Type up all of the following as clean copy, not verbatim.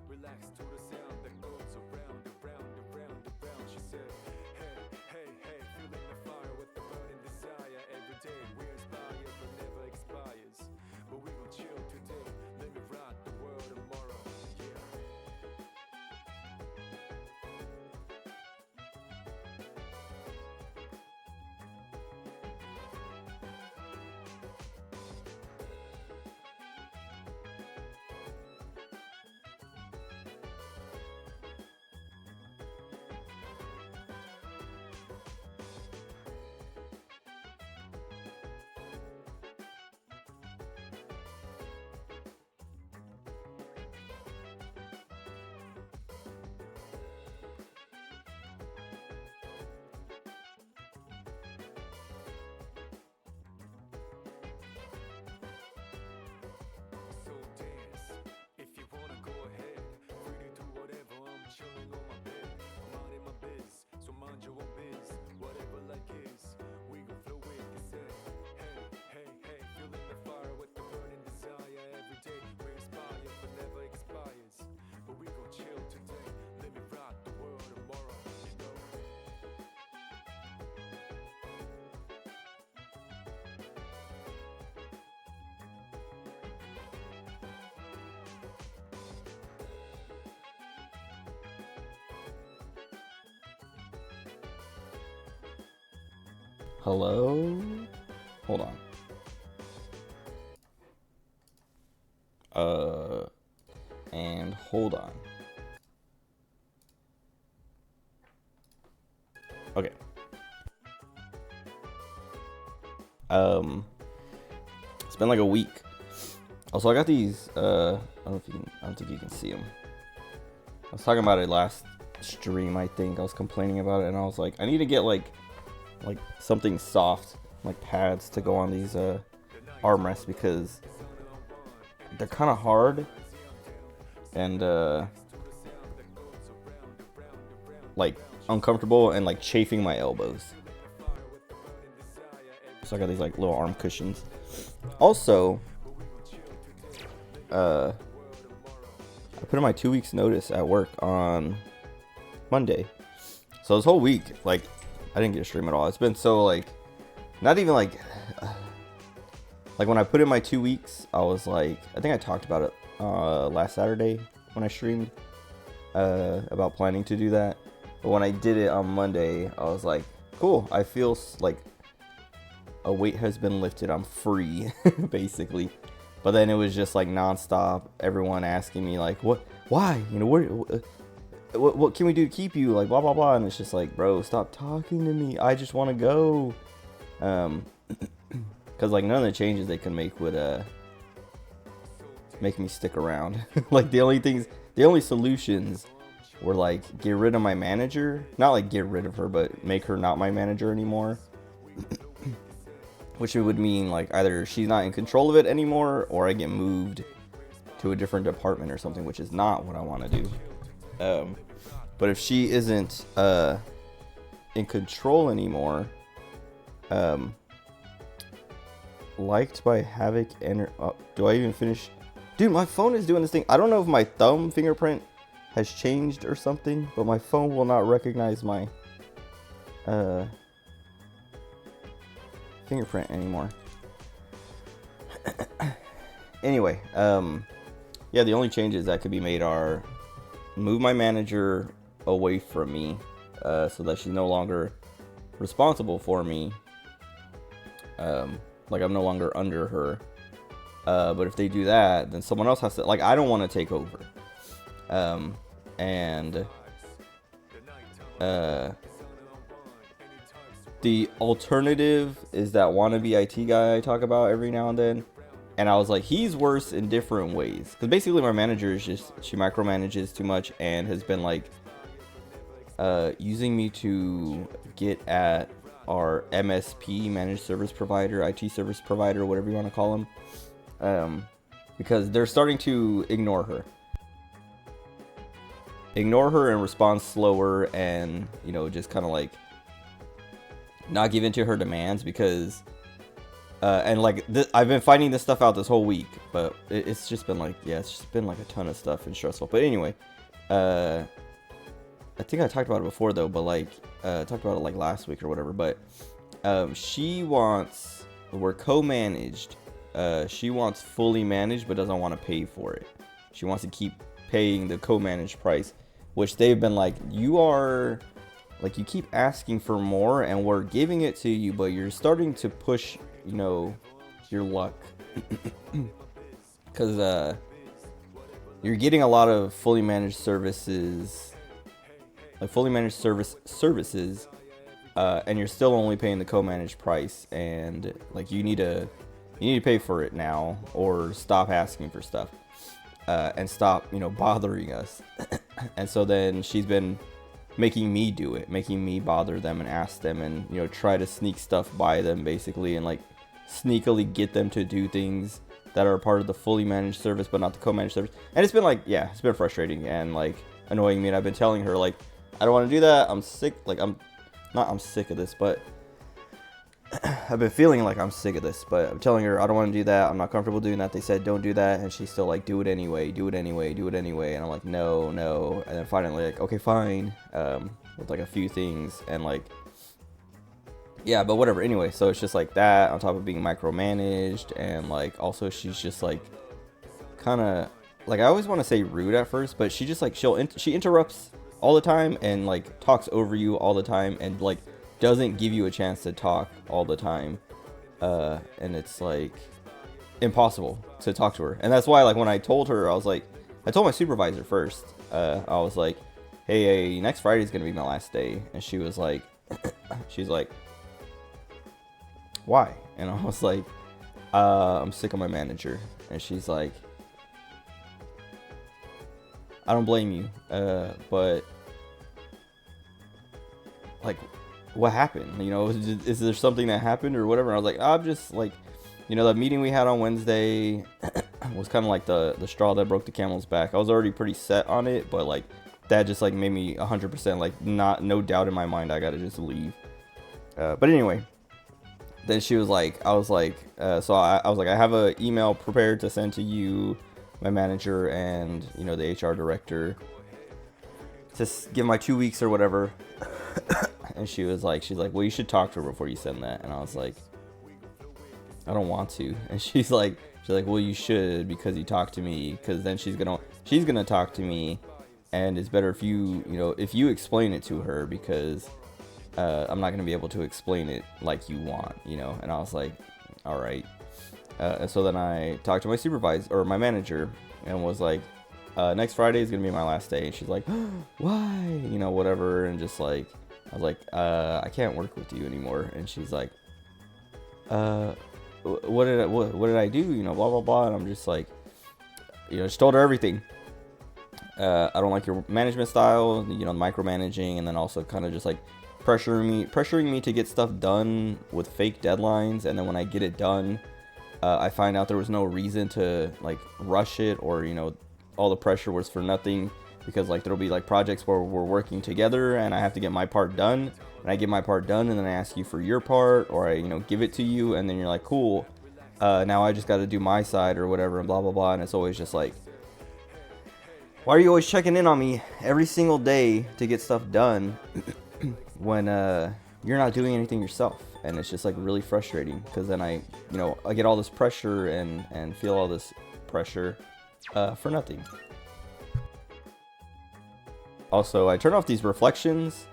Relax to the sound that goes around, around, around, around. She said, hey, hey, hey, feeling the fire with the burning desire. Every day we inspire, but never expires. But we will chill today, let me rock the world tomorrow. Yeah. So dance, if you wanna go ahead. Free to do whatever, I'm chilling on my bed. I'm out in my biz, so mind your own biz. Whatever like is, we gon' flow with the set. Hey, hey, hey, feeling the fire with the burning desire. Every day we inspire, but never expires. But we gon' chill today, let me rock the world tomorrow, you know. Hello? Hold on. And hold on. Okay. It's been like a week. Also, I got these, I don't think you can see them. I was talking about it last stream, I think. I was complaining about it, and I was like, I need to get like something soft, like pads to go on these armrests, because they're kind of hard and like uncomfortable and like chafing my elbows. So I got these like little arm cushions. Also, I put in my 2 weeks notice at work on Monday. So this whole week, like, I didn't get a stream at all. It's been so like, not even like when I put in my 2 weeks, I was like, I think I talked about it last Saturday when I streamed about planning to do that. But when I did it on Monday, I was like, cool. I feel like a weight has been lifted. I'm free, basically. But then it was just like nonstop. Everyone asking me like, what, why, you know, what can we do to keep you, like blah blah blah. And it's just like, bro, stop talking to me. I just want to go. Because like none of the changes they can make would make me stick around. Like the only solutions were like get rid of my manager, not like get rid of her, but make her not my manager anymore. Which would mean like either she's not in control of it anymore, or I get moved to a different department or something, which is not what I want to do. But if she isn't in control anymore, liked by Havoc and do I even finish? Dude, my phone is doing this thing. I don't know if my thumb fingerprint has changed or something, but my phone will not recognize my fingerprint anymore. Anyway, yeah, the only changes that could be made are move my manager away from me, so that she's no longer responsible for me. Like I'm no longer under her. But if they do that, then someone else has to, like, I don't want to take over. And the alternative is that wannabe IT guy I talk about every now and then. And I was like, he's worse in different ways. Because basically my manager is just, she micromanages too much and has been like using me to get at our MSP, managed service provider, IT service provider, whatever you want to call them. Because they're starting to ignore her. And respond slower and, you know, just kind of like not give in to her demands, because And like I've been finding this stuff out this whole week, but it's just been like, yeah, it's just been like a ton of stuff and stressful. But anyway, I think I talked about it before though, but like talked about it like last week or whatever. But she wants, we're co-managed. She wants fully managed, but doesn't want to pay for it. She wants to keep paying the co-managed price, which they've been like, you are like, you keep asking for more and we're giving it to you, but you're starting to push, you know, your luck. Because you're getting a lot of fully managed services, like fully managed services, and you're still only paying the co-managed price, and like you need to pay for it now, or stop asking for stuff, and stop, you know, bothering us. And so then she's been making me do it, making me bother them and ask them, and you know, try to sneak stuff by them basically, and like sneakily get them to do things that are part of the fully managed service but not the co-managed service. And it's been like, yeah, it's been frustrating and like annoying me, and I've been telling her like, I don't want to do that, I'm sick, like I'm sick of this, but I've been feeling like I'm sick of this, but I'm telling her I don't want to do that, I'm not comfortable doing that. They said don't do that, and she's still like, do it anyway, do it anyway, do it anyway. And I'm like, no. And then finally like, okay, fine, with like a few things, and like, yeah, but whatever. Anyway, so it's just like that on top of being micromanaged, and like also she's just like kind of like, I always want to say rude at first, but she just like she interrupts all the time and like talks over you all the time, and like doesn't give you a chance to talk all the time, and it's like impossible to talk to her. And that's why like when I told her, I was like, I told my supervisor first, I was like, hey, next Friday is gonna be my last day. And she was like she's like, why? And I was like, I'm sick of my manager. And she's like, I don't blame you, but like, what happened? You know, is there something that happened or whatever? And I was like, I'm just like, you know, that meeting we had on Wednesday was kind of like the straw that broke the camel's back. I was already pretty set on it, but like that just like made me 100% like no doubt in my mind I gotta just leave. But anyway, then she was like, I was like, so I was like, I have an email prepared to send to you, my manager, and you know, the HR director, to give my 2 weeks or whatever. And she's like, well, you should talk to her before you send that. And I was like, I don't want to. And she's like, well, you should, because you talk to me, because then she's gonna talk to me, and it's better if you know, if you explain it to her, because I'm not gonna be able to explain it like you want, you know. And I was like, all right. And so then I talked to my supervisor or my manager and was like, next Friday is gonna be my last day. And she's like, why? You know, whatever. And just like, I was like, I can't work with you anymore. And she's like, what did I do? You know, blah blah blah. And I'm just like, you know, just told her everything. I don't like your management style, you know, micromanaging, and then also kind of just like pressuring me to get stuff done with fake deadlines. And then when I get it done, I find out there was no reason to like rush it, or you know, all the pressure was for nothing, because like there'll be like projects where we're working together and I have to get my part done, and I get my part done, and then I ask you for your part, or I, you know, give it to you, and then you're like, cool, now I just got to do my side or whatever, and blah blah blah. And it's always just like, why are you always checking in on me every single day to get stuff done when you're not doing anything yourself? And it's just like really frustrating, because then I get all this pressure and feel all this pressure for nothing. Also, I turned off these reflections.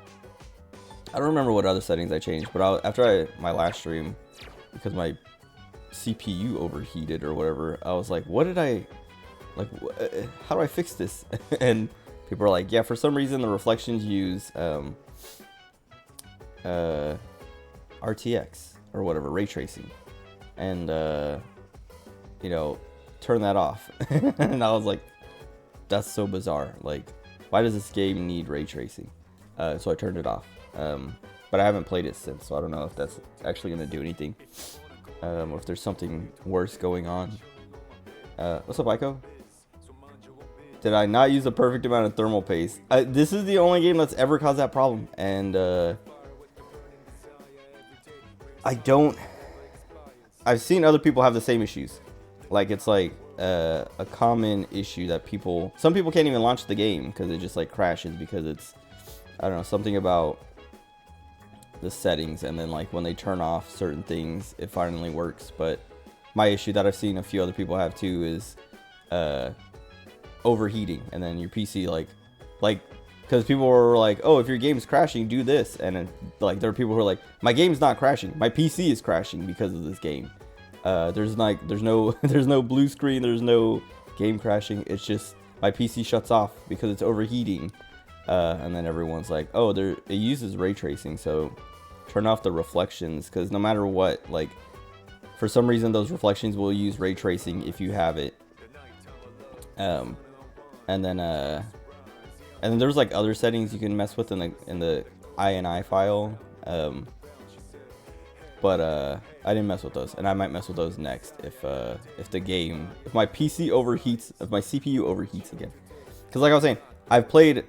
I don't remember what other settings I changed, but after my last stream, because my CPU overheated or whatever, I was like, what did I, like, how do I fix this? And people are like, yeah, for some reason the reflections use RTX or whatever, ray tracing, and you know, turn that off. And I was like, that's so bizarre, like, why does this game need ray tracing? So I turned it off, but I haven't played it since, so I don't know if that's actually gonna do anything, or if there's something worse going on. What's up, Ico? Did I not use the perfect amount of thermal paste? This is the only game that's ever caused that problem, and I've seen other people have the same issues. Like it's like a common issue that some people can't even launch the game because it just like crashes because it's, I don't know, something about the settings, and then like when they turn off certain things it finally works. But my issue that I've seen a few other people have too is overheating, and then your PC like because people were like, oh, if your game's crashing, do this, and then, like there are people who are like, my game's not crashing, my PC is crashing because of this game. There's no blue screen, there's no game crashing, it's just my PC shuts off because it's overheating. And then everyone's like, oh, it uses ray tracing, so turn off the reflections, because no matter what, like for some reason those reflections will use ray tracing if you have it. And then there's like other settings you can mess with in the INI file. But I didn't mess with those, and I might mess with those next if my PC overheats, if my CPU overheats again. Because like I was saying, I've played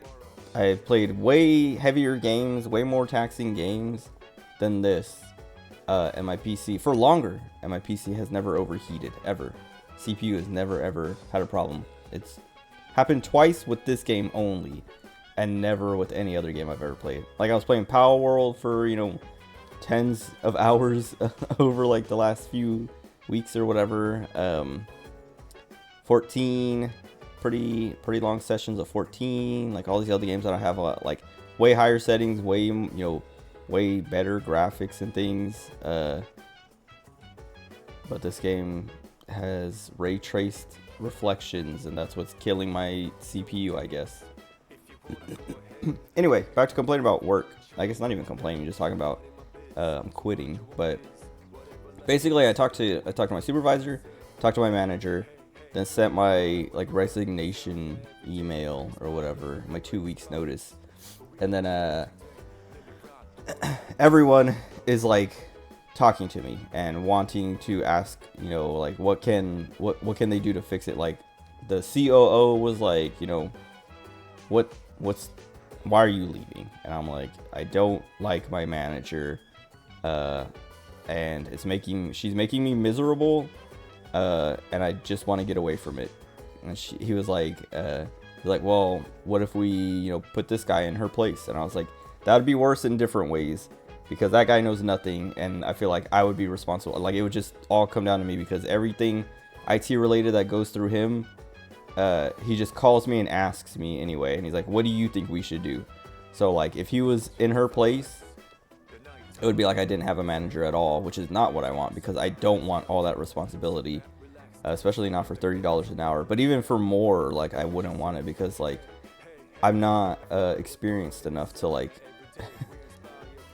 way heavier games, way more taxing games than this, and my PC for longer, and my PC has never overheated ever. CPU has never ever had a problem. It's happened twice with this game only, and never with any other game I've ever played. Like I was playing Power World for, you know, tens of hours over like the last few weeks or whatever. 14 pretty long sessions of 14, like all these other games that I have like way higher settings, way better graphics and things, but this game has ray traced reflections, and that's what's killing my CPU, I guess. Anyway, back to complaining about work. I guess not even complaining, just talking about I'm quitting. But basically I talked to my supervisor, talked to my manager, then sent my like resignation email or whatever, my 2 weeks notice. And then everyone is like talking to me and wanting to ask, you know, like what can they do to fix it. Like the COO was like, you know, why are you leaving? And I'm like, I don't like my manager, and she's making me miserable, and I just want to get away from it. And he was like, well, what if we, you know, put this guy in her place? And I was like, that would be worse in different ways, because that guy knows nothing, and I feel like I would be responsible. Like it would just all come down to me, because everything IT related that goes through him, he just calls me and asks me anyway, and he's like, what do you think we should do? So like if he was in her place, it would be like I didn't have a manager at all, which is not what I want, because I don't want all that responsibility, especially not for $30 an hour. But even for more, like I wouldn't want it, because like I'm not experienced enough to like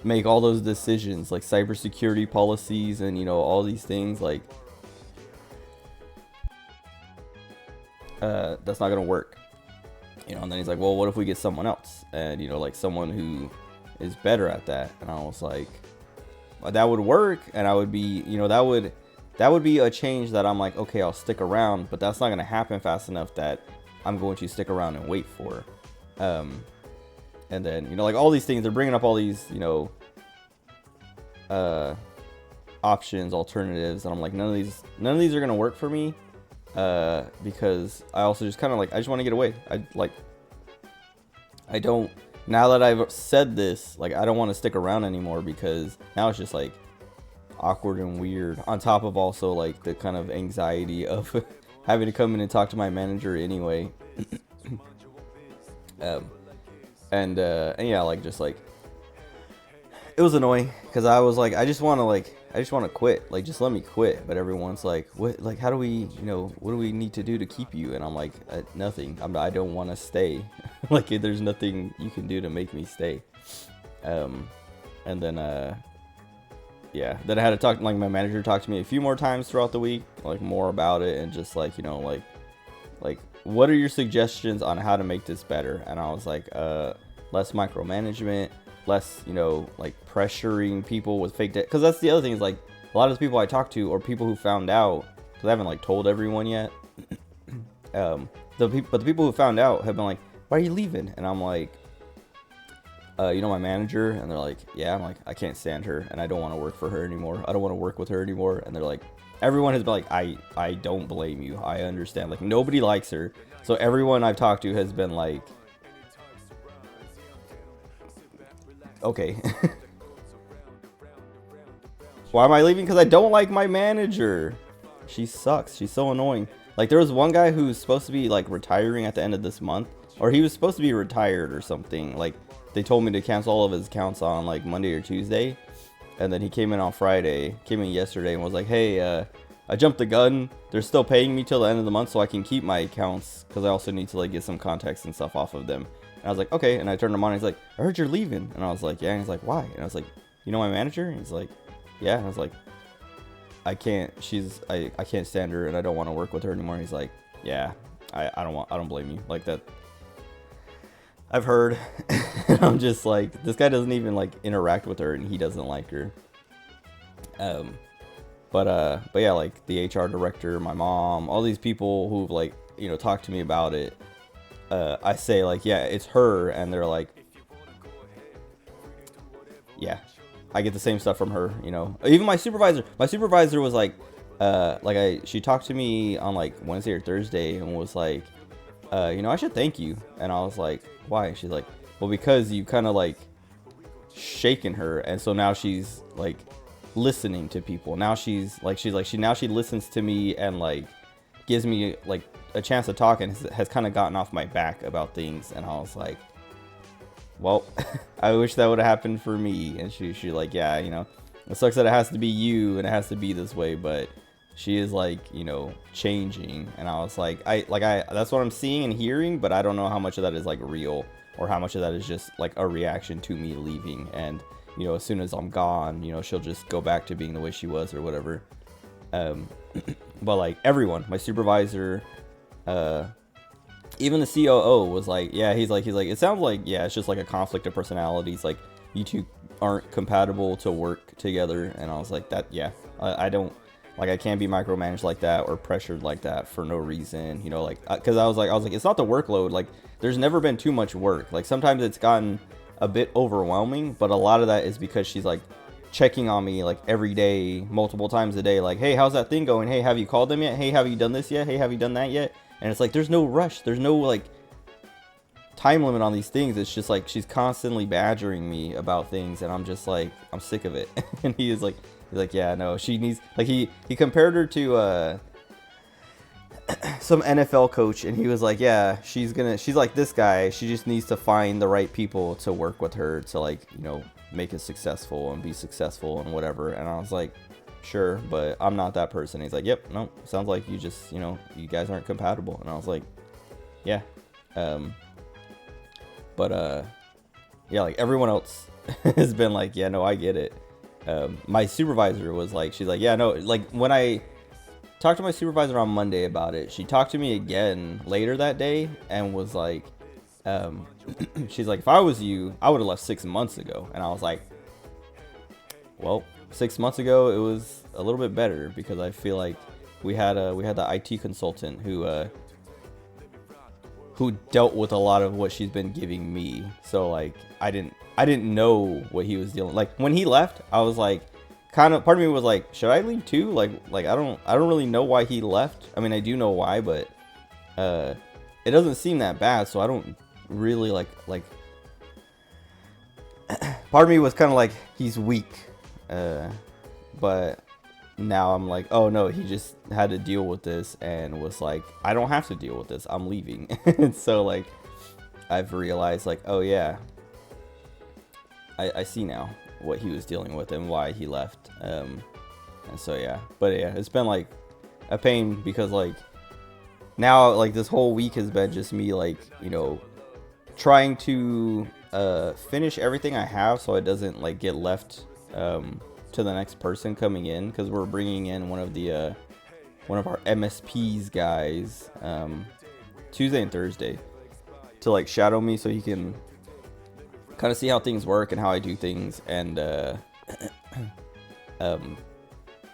make all those decisions, like cybersecurity policies and, you know, all these things. Like that's not gonna work, you know. And then he's like, well, what if we get someone else, and, you know, like someone who is better at that? And I was like, well, that would work, and I would be, you know, that would be a change that I'm like, okay, I'll stick around. But that's not gonna happen fast enough that I'm going to stick around and wait for. And then, you know, like all these things, they're bringing up all these, you know, options, alternatives, and I'm like, none of these are gonna work for me, because I also just kind of like, I just want to get away. I don't, now that I've said this, like I don't want to stick around anymore, because now it's just like awkward and weird, on top of also like the kind of anxiety of having to come in and talk to my manager anyway. And yeah, like just like it was annoying, because I was like, I just want to quit, like just let me quit. But everyone's like, what, like how do we, you know, what do we need to do to keep you? And I'm like, nothing. I don't want to stay. Like there's nothing you can do to make me stay. And then yeah, then I had to talk, like my manager talked to me a few more times throughout the week, like more about it, and just like, you know, like what are your suggestions on how to make this better? And I was like, less micromanagement, less, you know, like pressuring people with fake data. Because that's the other thing, is like a lot of the people I talk to, or people who found out, because I haven't like told everyone yet. But the people who found out have been like, why are you leaving? And I'm like, you know my manager? And they're like, yeah. I'm like, I can't stand her, and I don't want to work for her anymore. I don't want to work with her anymore. And they're like, everyone has been like, I don't blame you. I understand. Like, nobody likes her. So everyone I've talked to has been like, okay. Why am I leaving? Because I don't like my manager. She sucks. She's so annoying. Like, there was one guy who's supposed to be like retiring at the end of this month, or he was supposed to be retired or something. Like, they told me to cancel all of his accounts on like Monday or Tuesday, and then he came in on Friday, came in yesterday, and was like, hey, I jumped the gun. They're still paying me till the end of the month so I can keep my accounts, because I also need to like get some contacts and stuff off of them. And I was like, okay. And I turned him on, and he's like, I heard you're leaving. And I was like, yeah. And he's like, why? And I was like, you know my manager? And he's like, yeah. And I was like, I can't stand her, and I don't want to work with her anymore. And he's like, yeah, I don't blame you. Like, that I've heard. And I'm just like, this guy doesn't even like interact with her, and he doesn't like her. But yeah, like the HR director, my mom, all these people who've like, you know, talked to me about it, I say like, yeah, it's her, and they're like, yeah. I get the same stuff from her, you know. Even my supervisor was like, she talked to me on like Wednesday or Thursday and was like, you know, I should thank you. And I was like, why? She's like, well, because you kind of like shaken her, and so now she's like listening to people. Now she listens to me and like gives me like a chance to talk, and has kind of gotten off my back about things. And I was like, well, I wish that would have happened for me. And she like, yeah, you know, it sucks that it has to be you and it has to be this way, but she is like, you know, changing. And I was like, that's what I'm seeing and hearing, but I don't know how much of that is like real, or how much of that is just like a reaction to me leaving. And, you know, as soon as I'm gone, you know, she'll just go back to being the way she was or whatever. But like everyone, my supervisor, even the COO was like, yeah, he's like, it sounds like, yeah, it's just like a conflict of personalities. Like, you two aren't compatible to work together. And I was like, that, yeah, I don't, like, I can't be micromanaged like that or pressured like that for no reason, you know, like, cause I was like, it's not the workload. Like, there's never been too much work. Like, sometimes it's gotten a bit overwhelming, but a lot of that is because she's like checking on me like every day, multiple times a day. Like, hey, how's that thing going? Hey, have you called them yet? Hey, have you done this yet? Hey, have you done that yet? And it's like, there's no rush. There's no like time limit on these things. It's just like, she's constantly badgering me about things, and I'm just like, I'm sick of it. And he's like, yeah, no, she needs, like, he compared her to some NFL coach, and he was like, yeah, she's like this guy. She just needs to find the right people to work with her to, like, you know, make it successful and be successful and whatever. And I was like, sure, but I'm not that person. He's like, yep, no, sounds like you just, you know, you guys aren't compatible. And I was like, yeah. But yeah, like everyone else has been like, yeah, no, I get it. My supervisor was like, she's like, yeah, no, like when I talked to my supervisor on Monday about it, she talked to me again later that day and was like, she's like, if I was you, I would have left 6 months ago. And I was like, well, 6 months ago it was a little bit better, because I feel like we had the IT consultant who dealt with a lot of what she's been giving me. So like I didn't know what he was dealing. Like when he left, I was like, kind of, part of me was like, should I leave too? Like I don't really know why he left. I mean, I do know why, but it doesn't seem that bad, so I don't really like part of me was kind of like, he's weak. But now I'm like, oh no, he just had to deal with this and was like, I don't have to deal with this, I'm leaving. And so like I've realized like, oh yeah, I see now what he was dealing with and why he left. And so yeah, but yeah, it's been like a pain, because like now like this whole week has been just me like, you know, trying to finish everything I have so it doesn't like get left to the next person coming in, because we're bringing in one of our MSPs guys Tuesday and Thursday to like shadow me, so he can kind of see how things work and how I do things, and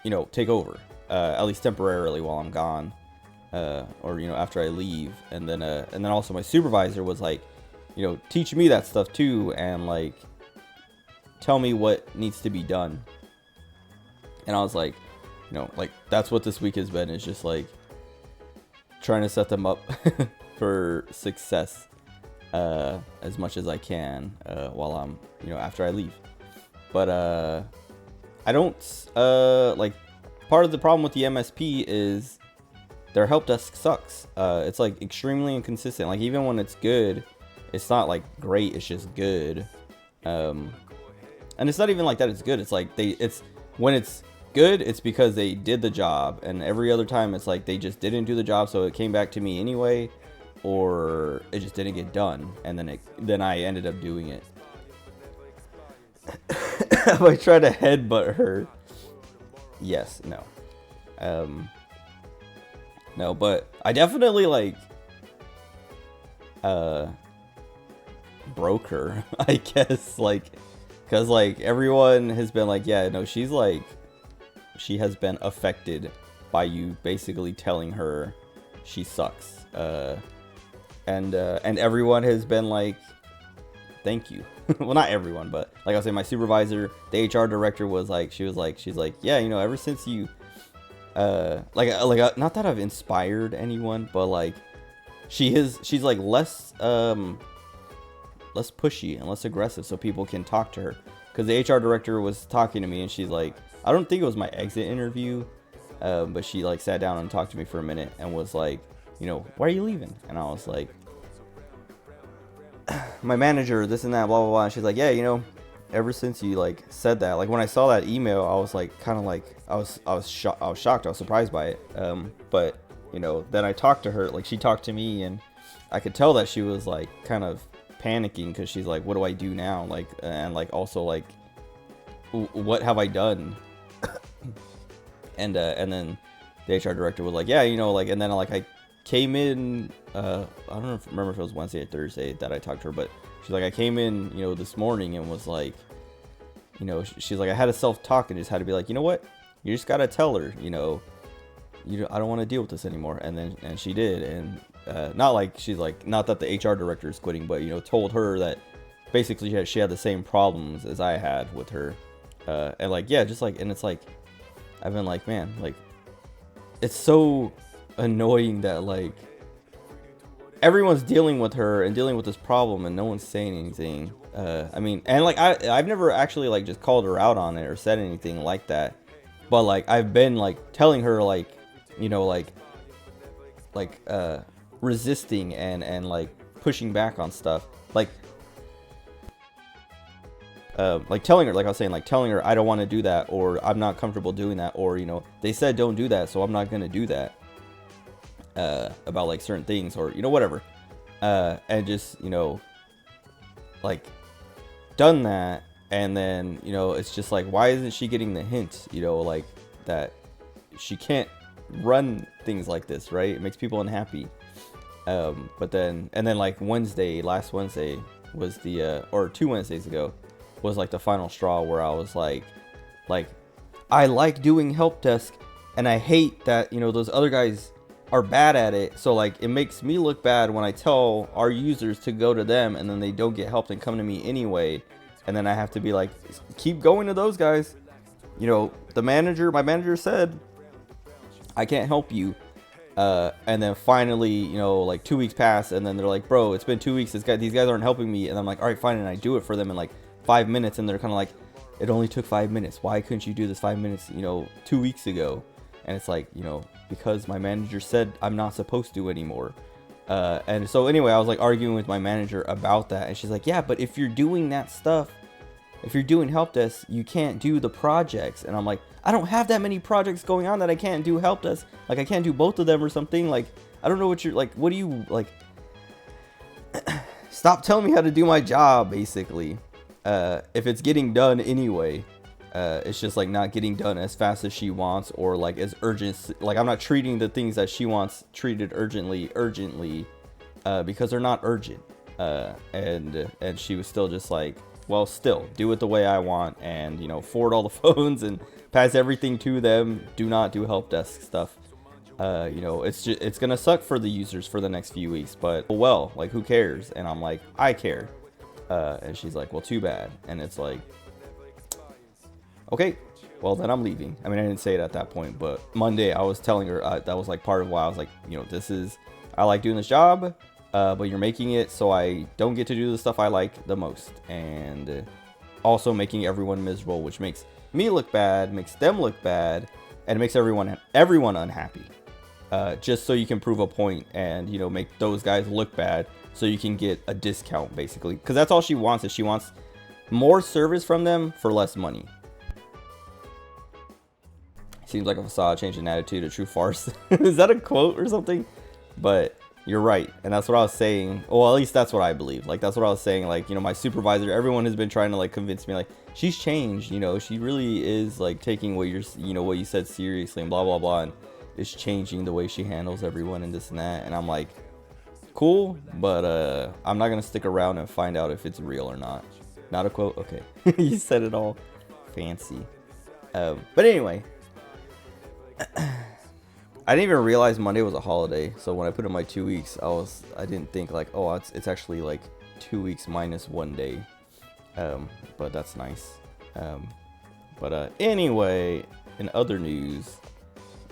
you know, take over at least temporarily while I'm gone, or you know, after I leave. And then also my supervisor was like, you know, teach me that stuff too, and like tell me what needs to be done. And I was like, you know, like that's what this week has been, is just like trying to set them up for success as much as I can while I'm, you know, after I leave. But I don't like, part of the problem with the MSP is their help desk sucks. It's like extremely inconsistent. Like even when it's good, it's not like great, it's just good. And it's not even like that it's good. It's like it's when it's good, it's because they did the job, and every other time it's like they just didn't do the job, so it came back to me anyway, or it just didn't get done, and then I ended up doing it. If I try to headbutt her, yes, no. No, but I definitely like broke her, I guess, like, because like everyone has been like, yeah, no, she's like, she has been affected by you basically telling her she sucks, and everyone has been like, thank you. Well, not everyone, but like I was saying, my supervisor, the HR director was like, she's like, yeah, you know, ever since you like not that I've inspired anyone, but like she's like less pushy and less aggressive, so people can talk to her. Because the HR director was talking to me, and she's like, I don't think it was my exit interview, but she like sat down and talked to me for a minute and was like, you know, why are you leaving? And I was like, my manager, this and that, blah blah blah. And she's like, yeah, you know, ever since you like said that, like when I saw that email, I was like, kind of like, I was shocked, I was surprised by it. But you know, then I talked to her, like she talked to me, and I could tell that she was like kind of panicking, because she's like, what do I do now? Like, and like also like, what have I done? And then the HR director was like, yeah, you know, like, and then like I came in, I don't remember if it was Wednesday or Thursday that I talked to her, but she's like, I came in, you know, this morning and was like, you know, she's like, I had a self-talk and just had to be like, you know what, you just gotta tell her, you know, I don't want to deal with this anymore. And she did. And not like she's like, not that the HR director is quitting, but you know, told her that basically she had the same problems as I had with her, and like, yeah, just like, and it's like, I've been like, man, like, it's so annoying that like everyone's dealing with her and dealing with this problem and no one's saying anything. I mean, and like I've never actually like just called her out on it or said anything like that, but like I've been like telling her, like, you know, like resisting and like pushing back on stuff, like telling her, like I was saying, like telling her I don't want to do that, or I'm not comfortable doing that, or you know, they said don't do that, so I'm not gonna do that, about like certain things, or you know, whatever, and just, you know, like done that, and then, you know, it's just like, why isn't she getting the hint, you know, like that she can't run things like this, right? It makes people unhappy. But then, and then like last Wednesday was the or 2 Wednesdays ago was like the final straw, where I was like I like doing help desk, and I hate that, you know, those other guys are bad at it, so like it makes me look bad when I tell our users to go to them and then they don't get help and come to me anyway, and then I have to be like, keep going to those guys, you know, my manager said I can't help you. And then finally, you know, like 2 weeks pass, and then they're like, bro, it's been 2 weeks, these guys aren't helping me. And I'm like, all right, fine. And I do it for them in like 5 minutes, and they're kind of like, it only took 5 minutes. Why couldn't you do this 5 minutes, you know, 2 weeks ago? And it's like, you know, because my manager said I'm not supposed to anymore. And so anyway, I was like arguing with my manager about that, and she's like, yeah, but if you're doing that stuff, if you're doing help desk, you can't do the projects. And I'm like, I don't have that many projects going on that I can't do help desk. Like, I can't do both of them or something. Like, I don't know what you're like. What do you like? Stop telling me how to do my job, basically. If it's getting done anyway, it's just like not getting done as fast as she wants, or like as urgent. Like, I'm not treating the things that she wants treated urgently, because they're not urgent. And she was still just like, well, still do it the way I want, and, you know, forward all the phones and pass everything to them. Do not do help desk stuff. You know, it's gonna suck for the users for the next few weeks, but well, like, who cares? And I'm like, I care. And she's like, well, too bad. And it's like, okay, well, then I'm leaving. I mean, I didn't say it at that point, but Monday I was telling her that was like part of why I was like, you know, I like doing this job, but you're making it so I don't get to do the stuff I like the most, and also making everyone miserable, which makes me look bad, makes them look bad, and it makes everyone unhappy. Just so you can prove a point and, you know, make those guys look bad so you can get a discount, basically, because that's all she wants. Is she wants more service from them for less money. Seems like a facade change in attitude, a true farce. Is that a quote or something? But you're right, and that's what I was saying. Well, at least that's what I believe. Like, that's what I was saying. Like, you know, my supervisor, everyone has been trying to like convince me, like, she's changed. You know, she really is like taking what what you said seriously, and blah blah blah, and is changing the way she handles everyone and this and that. And I'm like, cool, but I'm not gonna stick around and find out if it's real or not. Not a quote. Okay, you said it all fancy. But anyway. I didn't even realize Monday was a holiday, so when I put in my 2 weeks, I didn't think like, oh, it's actually like 2 weeks minus 1 day. But that's nice. But anyway, in other news,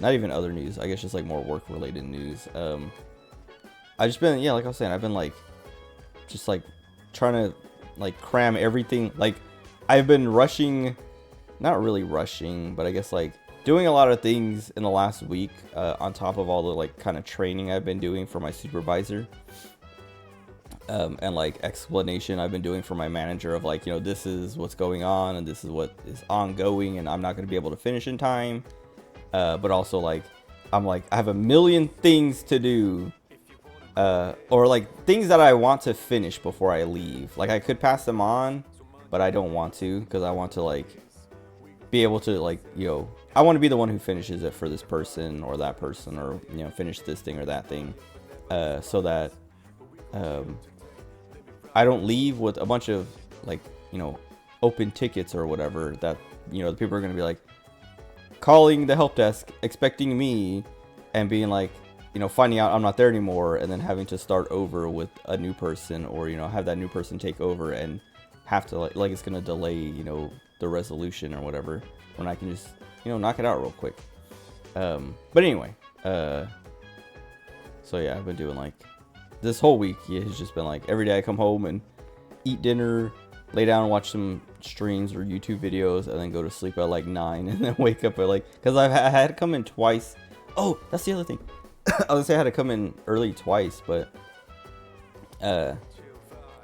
not even other news, I guess just like more work related news. I just been, like I was saying, I've been like just like trying to like cram everything. Like, I've been rushing, not really rushing, but I guess like doing a lot of things in the last week, on top of all the like kind of training I've been doing for my supervisor, and like explanation I've been doing for my manager of like, you know, this is what's going on and this is what is ongoing, and I'm not going to be able to finish in time. But also like, I'm like, I have a million things to do, or like things that I want to finish before I leave. Like, I could pass them on, but I don't want to, because I want to like be able to like, you know, I want to be the one who finishes it for this person or that person, or, you know, finish this thing or that thing, so that I don't leave with a bunch of like, you know, open tickets or whatever that, you know, the people are going to be like calling the help desk expecting me and being like, you know, finding out I'm not there anymore, and then having to start over with a new person, or, you know, have that new person take over and have to like it's going to delay, you know, the resolution or whatever, when I can just, you know, knock it out real quick. But anyway, so yeah, I've been doing like this whole week. It's just been like every day I come home and eat dinner, lay down and watch some streams or YouTube videos, and then go to sleep at like 9, and then wake up at like, because I had to come in twice. Oh, that's the other thing. I was gonna say I had to come in early twice, but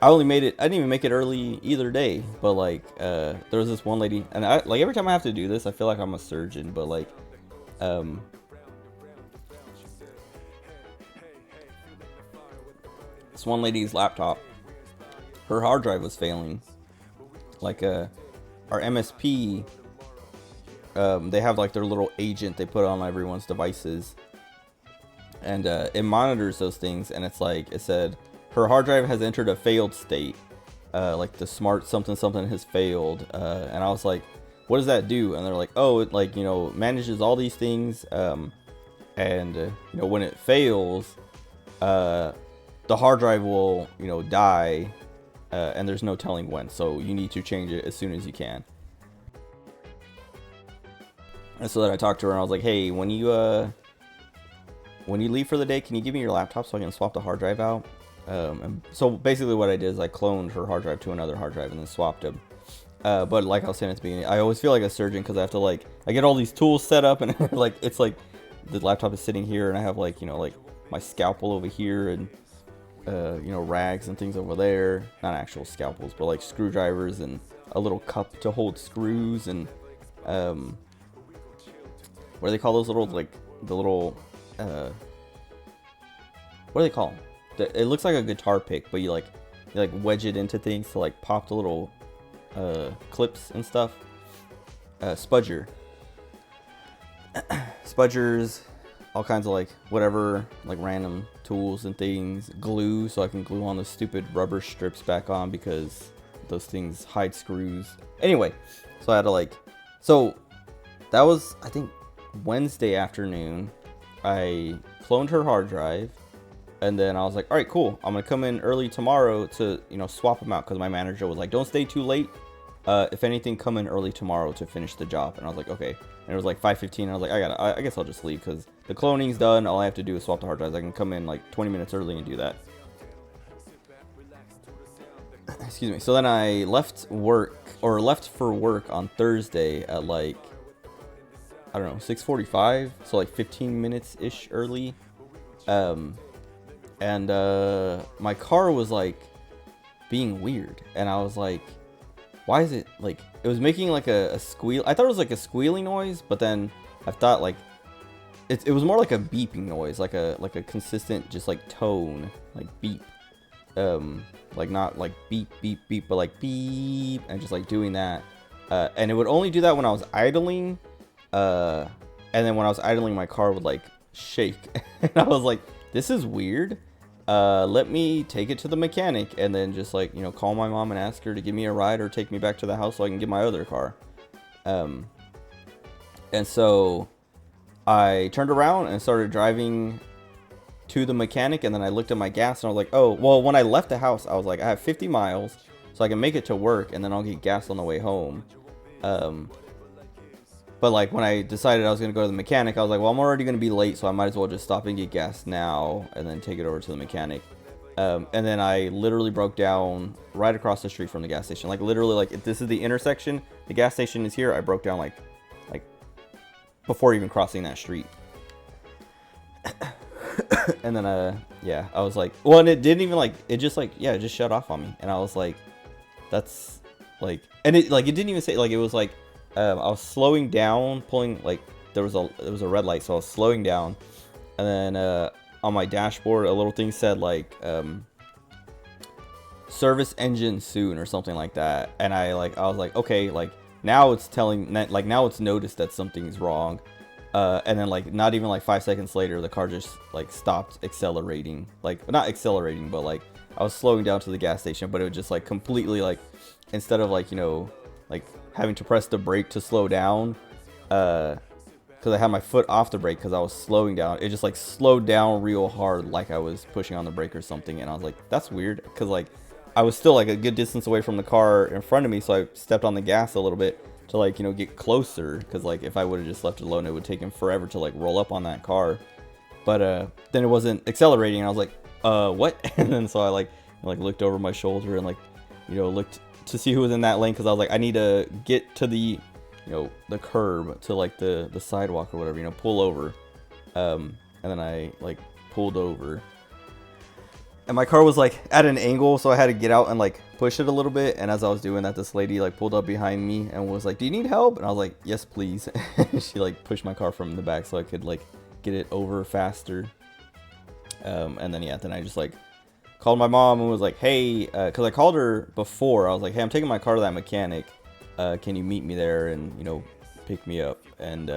I only made it, I didn't even make it early either day, but like, there was this one lady, and I, like, every time I have to do this, I feel like I'm a surgeon, but like, this one lady's laptop, her hard drive was failing. Like, our MSP, they have like their little agent they put on everyone's devices, and it monitors those things, and it's like, it said, her hard drive has entered a failed state, like the smart something something has failed, and I was like, what does that do? And they're like, oh, it, like, you know, manages all these things, and you know, when it fails, the hard drive will, you know, die, and there's no telling when, so you need to change it as soon as you can. And so then I talked to her, and I was like, hey, when you leave for the day, can you give me your laptop so I can swap the hard drive out? And so basically what I did is I cloned her hard drive to another hard drive and then swapped them. But like I was saying at the beginning, I always feel like a surgeon, because I have to like, I get all these tools set up, and like, it's like the laptop is sitting here, and I have like, you know, like my scalpel over here, and you know, rags and things over there, not actual scalpels, but like screwdrivers, and a little cup to hold screws, and what do they call those little, like the little what do they call them? It looks like a guitar pick, but you like wedge it into things to like pop the little clips and stuff. Spudger. Spudgers, all kinds of like whatever, like random tools and things. Glue, so I can glue on the stupid rubber strips back on, because those things hide screws. Anyway, so I had to like, so that was, I think, Wednesday afternoon. I cloned her hard drive, and then I was like, all right, cool. I'm gonna come in early tomorrow to, you know, swap them out, because my manager was like, don't stay too late. If anything, come in early tomorrow to finish the job. And I was like, okay. And it was like 5:15. I was like, I guess I'll just leave, because the cloning's done. All I have to do is swap the hard drives. I can come in like 20 minutes early and do that. Excuse me. So then I left for work on Thursday at like, I don't know, 6:45. So like 15 minutes ish early. And my car was like being weird, and I was like, why is it like, it was making like a squeal. I thought it was like a squealing noise, but then I thought like it was more like a beeping noise, like a consistent just like tone, like beep. Like not like beep beep beep, but like beep, and just like doing that. And it would only do that when I was idling. And then when I was idling, my car would like shake. And I was like, this is weird. Let me take it to the mechanic, and then just like, you know, call my mom and ask her to give me a ride or take me back to the house so I can get my other car. And so I turned around and started driving to the mechanic, and then I looked at my gas and I was like, oh, well, when I left the house, I was like, I have 50 miles, so I can make it to work, and then I'll get gas on the way home. But like when I decided I was going to go to the mechanic, I was like, well, I'm already going to be late, so I might as well just stop and get gas now and then take it over to the mechanic. And then I literally broke down right across the street from the gas station. Like literally, like if this is the intersection, the gas station is here. I broke down like before even crossing that street. And then yeah, I was like, well, and it didn't even like, it just like, yeah, it just shut off on me. And I was like, that's like, and it like, it didn't even say, like, it was like, I was slowing down, pulling, like, there was a red light, so I was slowing down, and then on my dashboard a little thing said like service engine soon or something like that. And I was like, okay, like now it's telling, like now it's noticed that something's wrong. And then like not even like 5 seconds later, the car just like stopped accelerating, like not accelerating, but like I was slowing down to the gas station, but it was just like completely like, instead of like, you know, like having to press the brake to slow down, because I had my foot off the brake because I was slowing down, it just like slowed down real hard, like I was pushing on the brake or something. And I was like, that's weird, because like I was still like a good distance away from the car in front of me, so I stepped on the gas a little bit to like, you know, get closer, because like if I would have just left it alone, it would take him forever to like roll up on that car. But then it wasn't accelerating, and I was like, what? And then so I like looked over my shoulder and like, you know, looked to see who was in that lane, because I was like, I need to get to the, you know, the curb, to like the sidewalk or whatever, you know, pull over. And then I like pulled over, and my car was like at an angle, so I had to get out and like push it a little bit. And as I was doing that, this lady like pulled up behind me and was like, do you need help? And I was like, yes, please. She like pushed my car from the back so I could like get it over faster. And then yeah, then I just like called my mom and was like, hey, because I called her before. I was like, hey, I'm taking my car to that mechanic. Can you meet me there and, you know, pick me up? And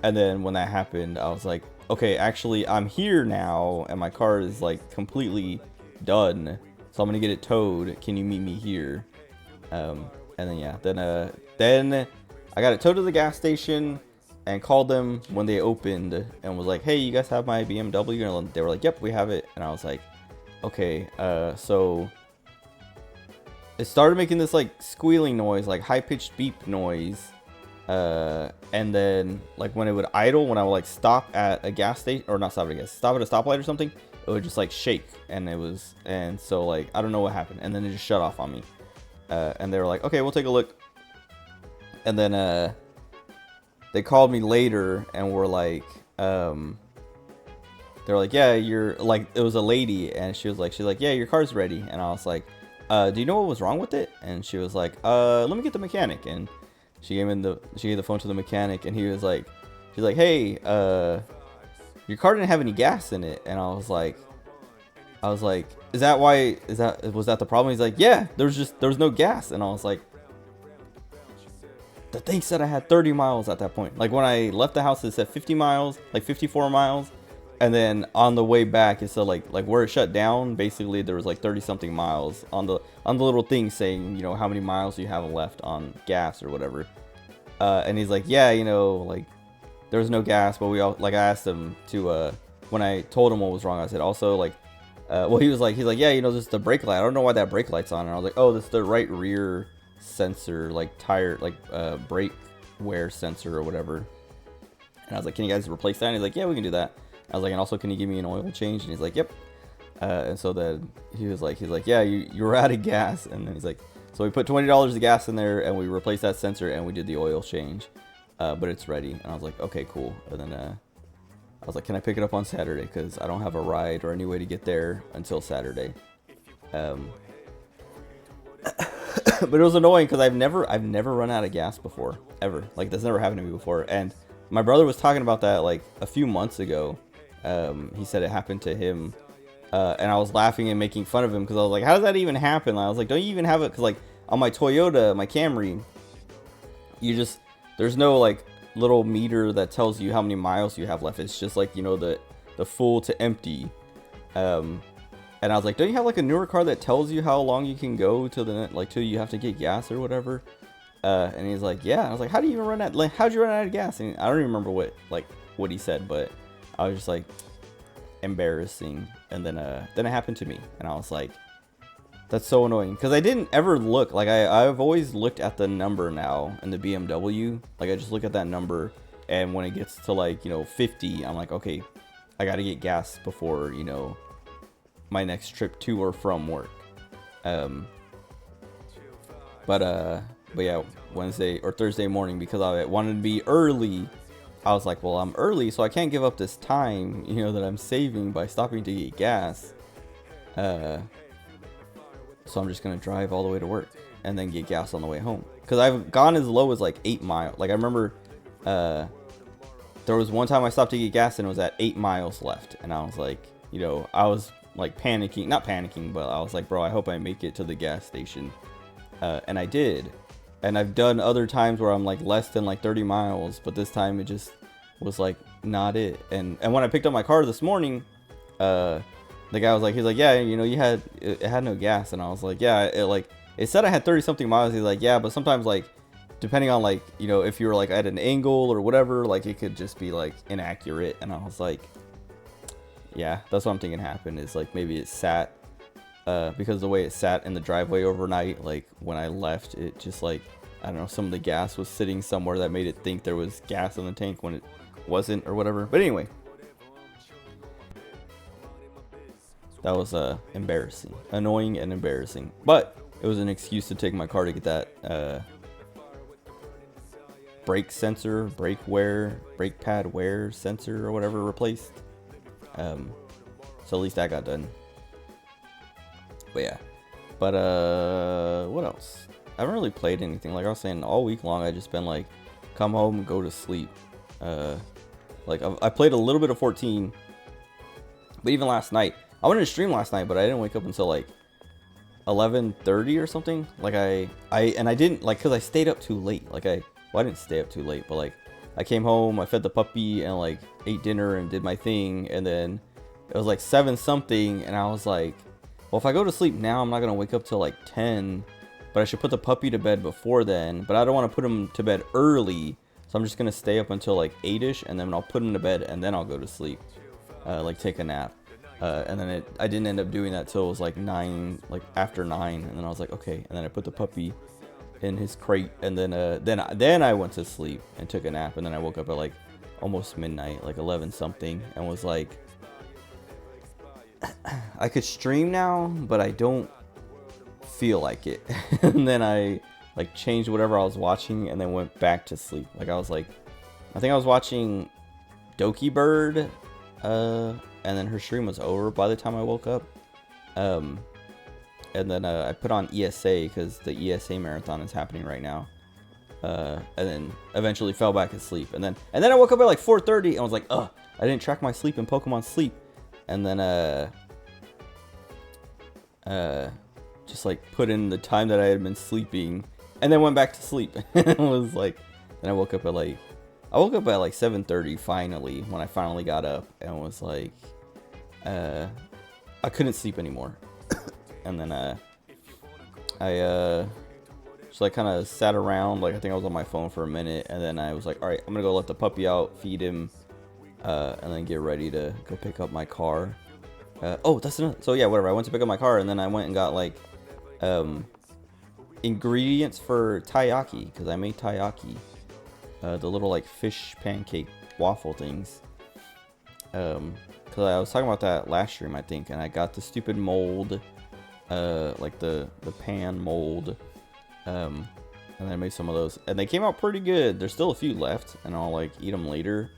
then when that happened, I was like, okay, actually, I'm here now, and my car is like completely done, so I'm gonna get it towed. Can you meet me here? And then yeah, then I got it towed to the gas station and called them when they opened and was like, hey, you guys have my BMW? And they were like, yep, we have it. And I was like, okay. So it started making this like squealing noise, like high-pitched beep noise. And then like when it would idle, when I would like stop at a gas station, or not stop at a gas, stop at a stoplight or something, it would just like shake. And so like, I don't know what happened. And then it just shut off on me. And they were like, okay, we'll take a look. And then, they called me later and were like, they were like, yeah, you're like, it was a lady, and she's like, yeah, your car's ready. And I was like, do you know what was wrong with it? And she was like, let me get the mechanic. And she gave the phone to the mechanic, and she's like, hey, your car didn't have any gas in it. And I was like, was that the problem? He's like, yeah, there was no gas. And I was like, the thing said I had 30 miles at that point. Like when I left the house, it said 50 miles, like 54 miles. And then on the way back, it said like where it shut down, basically there was like 30 something miles on the little thing saying, you know, how many miles you have left on gas or whatever. And he's like, yeah, you know, like there was no gas, but we all like I asked him to when I told him what was wrong, I said also like well he's like yeah, you know, this is the brake light. I don't know why that brake light's on. And I was like, oh, this is the right rear sensor, like tire, like brake wear sensor or whatever. And I was like, can you guys replace that? And he's like, yeah, we can do that. I was like, and also can you give me an oil change? And he's like, yep. And so then he's like, yeah, you're out of gas. And then he's like, so we put $20 of gas in there and we replaced that sensor and we did the oil change. But it's ready. And I was like, okay, cool. And then I was like, can I pick it up on Saturday? Because I don't have a ride or any way to get there until Saturday. But it was annoying because I've never run out of gas before, ever. Like, that's never happened to me before. And my brother was talking about that like a few months ago. He said it happened to him. And I was laughing and making fun of him because I was like, how does that even happen? I was like, don't you even have it? Because like on my Toyota, my Camry, there's no like little meter that tells you how many miles you have left. It's just like, you know, the full to empty. And I was like, don't you have like a newer car that tells you how long you can go to till you have to get gas or whatever? And he's like, yeah. I was like, how do you even run out? Like, how'd you run out of gas? And I don't even remember what he said, but I was just like, embarrassing. And then it happened to me, and I was like, that's so annoying because I didn't ever look. Like I've always looked at the number now in the BMW. Like I just look at that number, and when it gets to like, you know, 50, I'm like, okay, I got to get gas before, you know, my next trip to or from work. But yeah, Wednesday or Thursday morning, because I wanted to be early, I was like, well, I'm early, so I can't give up this time, you know, that I'm saving by stopping to get gas. So I'm just gonna drive all the way to work and then get gas on the way home. Cause I've gone as low as like 8 miles. Like I remember, there was one time I stopped to get gas and it was at 8 miles left, and I was like, you know, I was like panicking, not panicking, but I was like, bro, I hope I make it to the gas station. And I did. And I've done other times where I'm like less than like 30 miles, but this time it just was like not it. And when I picked up my car this morning, the guy was like, he's like, yeah, you know, it had no gas. And I was like, yeah, it said I had 30 something miles. He's like, yeah, but sometimes like, depending on like, you know, if you were like at an angle or whatever, like it could just be like inaccurate. And I was like, yeah, that's what I'm thinking happened, is like maybe it sat, because the way it sat in the driveway overnight, like when I left, it just like, I don't know, some of the gas was sitting somewhere that made it think there was gas in the tank when it wasn't or whatever. But anyway, that was embarrassing, annoying and embarrassing, but it was an excuse to take my car to get that brake sensor, brake pad wear sensor or whatever replaced. So at least that got done. But yeah, but what else? I haven't really played anything. Like I was saying, all week long I just been like, come home and go to sleep. Like I played a little bit of 14, but even last night, I wanted to stream last night, but I didn't wake up until like 11:30 or something. Like I didn't, like, cause I stayed up too late. Like I didn't stay up too late, but like I came home, I fed the puppy and like ate dinner and did my thing, and then it was like 7 something, and I was like, well, if I go to sleep now, I'm not gonna wake up till like 10, but I should put the puppy to bed before then. But I don't want to put him to bed early, so I'm just gonna stay up until like 8ish, and then I'll put him to bed, and then I'll go to sleep, like take a nap. And then I didn't end up doing that till it was like 9, like after 9, and then I was like, okay, and then I put the puppy in his crate, and then I went to sleep and took a nap, and then I woke up at like almost midnight, like 11 something, and was like, I could stream now, but I don't feel like it. And then I like changed whatever I was watching and then went back to sleep. Like I was like, I think I was watching Doki Bird, and then her stream was over by the time I woke up. And then I put on ESA because the ESA marathon is happening right now. And then eventually fell back asleep. And then I woke up at like 4:30 and was like, ugh, I didn't track my sleep in Pokemon Sleep. And then just like put in the time that I had been sleeping, and then went back to sleep. And it was like, then I woke up at like 7:30 finally, when I finally got up, and was like, I couldn't sleep anymore. And then I just like kind of sat around. Like I think I was on my phone for a minute, and then I was like, all right, I'm gonna go let the puppy out, feed him, and then get ready to go pick up my car. Oh, that's enough. So yeah, whatever. I went to pick up my car, and then I went and got like ingredients for taiyaki, because I made taiyaki, the little like fish pancake waffle things. Because I was talking about that last stream, I think, and I got the stupid mold, like the pan mold, and then I made some of those, and they came out pretty good. There's still a few left, and I'll like eat them later.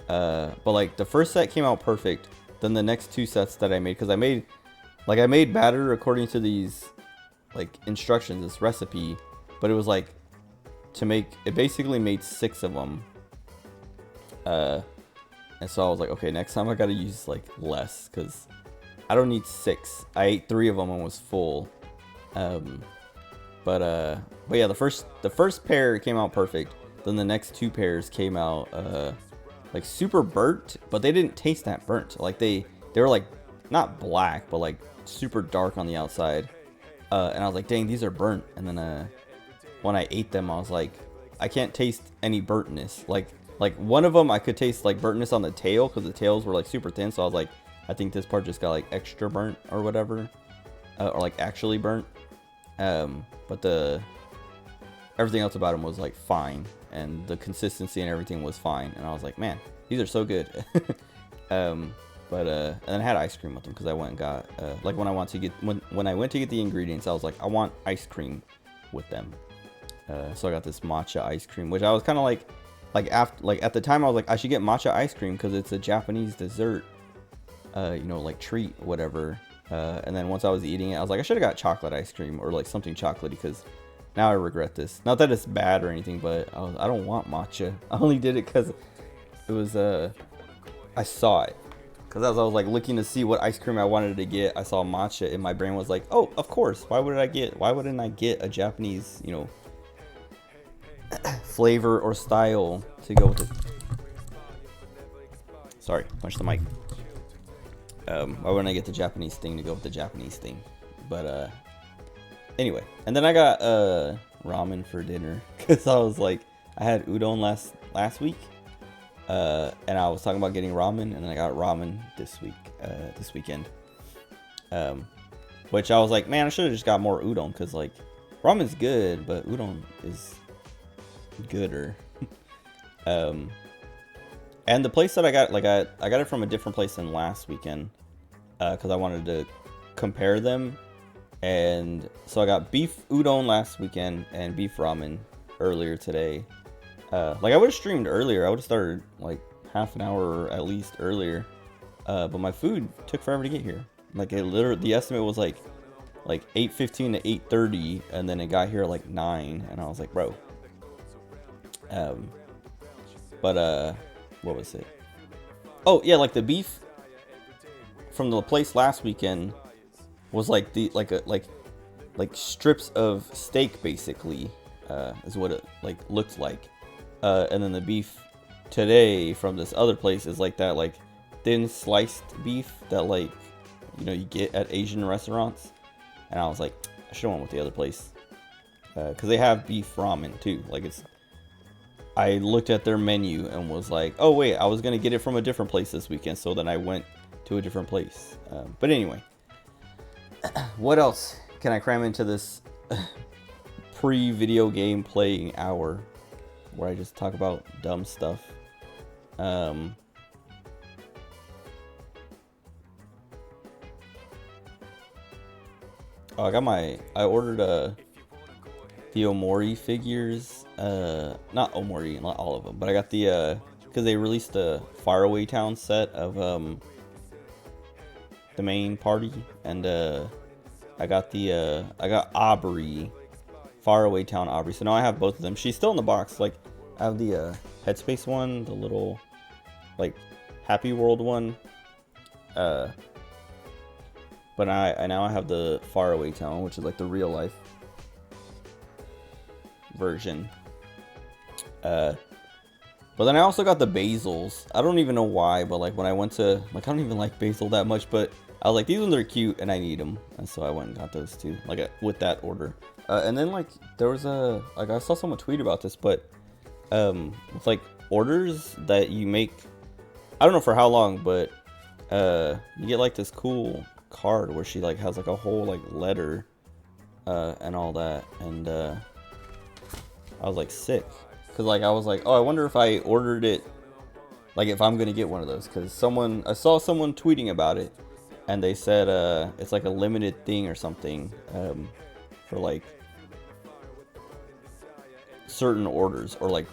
But like the first set came out perfect. Then the next two sets that I made, because I made batter according to these like instructions, this recipe, but it was like it basically made 6 of them. And so I was like, okay, next time I gotta use like less, because I don't need 6. I ate 3 of them and was full. But yeah, the first pair came out perfect. Then the next 2 pairs came out like super burnt, but they didn't taste that burnt. Like they were like not black, but like super dark on the outside. And I was like, dang, these are burnt. And then when I ate them, I was like, I can't taste any burntness. Like one of them I could taste like burntness on the tail, because the tails were like super thin. So I was like, I think this part just got like extra burnt or whatever, or like actually burnt. But everything else about them was like fine, and the consistency and everything was fine. And I was like, man, these are so good. And then I had ice cream with them, because I went and got like when I went to get the ingredients, I was like, I want ice cream with them. So I got this matcha ice cream, which I was kind of like at the time I was like, I should get matcha ice cream because it's a Japanese dessert, you know, like treat, whatever. And then once I was eating it, I was like, I should have got chocolate ice cream or like something chocolatey, because now I regret this. Not that it's bad or anything, but I don't want matcha. I only did it because it was I saw it. Because as I was like looking to see what ice cream I wanted to get, I saw matcha, and my brain was like, oh, of course. Why wouldn't I get a Japanese, you know, flavor or style to go with it? Sorry, punch the mic. Why wouldn't I get the Japanese thing to go with the Japanese thing? But anyway, and then I got ramen for dinner, because I was like, I had udon last week, and I was talking about getting ramen, and then I got ramen this weekend, which I was like, man, I should have just got more udon, because like ramen's good, but udon is gooder. And the place that I got, like I got it from a different place than last weekend, because I wanted to compare them. And so I got beef udon last weekend and beef ramen earlier today. Like I would have streamed earlier. I would have started like half an hour at least earlier. But my food took forever to get here. Like it literally, the estimate was like 8:15 to 8:30, and then it got here at like 9, and I was like, bro. But what was it? Oh yeah, like the beef from the place last weekend was like like strips of steak basically, is what it like looked like. And then the beef today from this other place is like that like thin sliced beef that like, you know, you get at Asian restaurants. And I was like, I should have went with the other place, because they have beef ramen too. Like I looked at their menu and was like, oh wait, I was gonna get it from a different place this weekend, so then I went to a different place. But anyway, what else can I cram into this pre-video game playing hour, where I just talk about dumb stuff? Oh, I ordered the Omori figures. Not Omori, not all of them, but I got the because they released a Faraway Town set of the main party, and I got Aubrey, Faraway Town Aubrey. So now I have both of them. She's still in the box. Like I have the Headspace one, the little like Happy World one. But I now have the Faraway Town, which is like the real life version. But then I also got the basils. I don't even know why, but like when I went to, like, I don't even like basil that much, but I was like, these ones are cute and I need them, and so I went and got those two, like with that order. And then like there was I saw someone tweet about this, but with like orders that you make, I don't know for how long, but you get like this cool card where she like has like a whole like letter and all that, and I was like sick, because like I was like, oh, I wonder if I ordered it, like if I'm gonna get one of those, because I saw someone tweeting about it, and they said it's like a limited thing or something for like certain orders, or like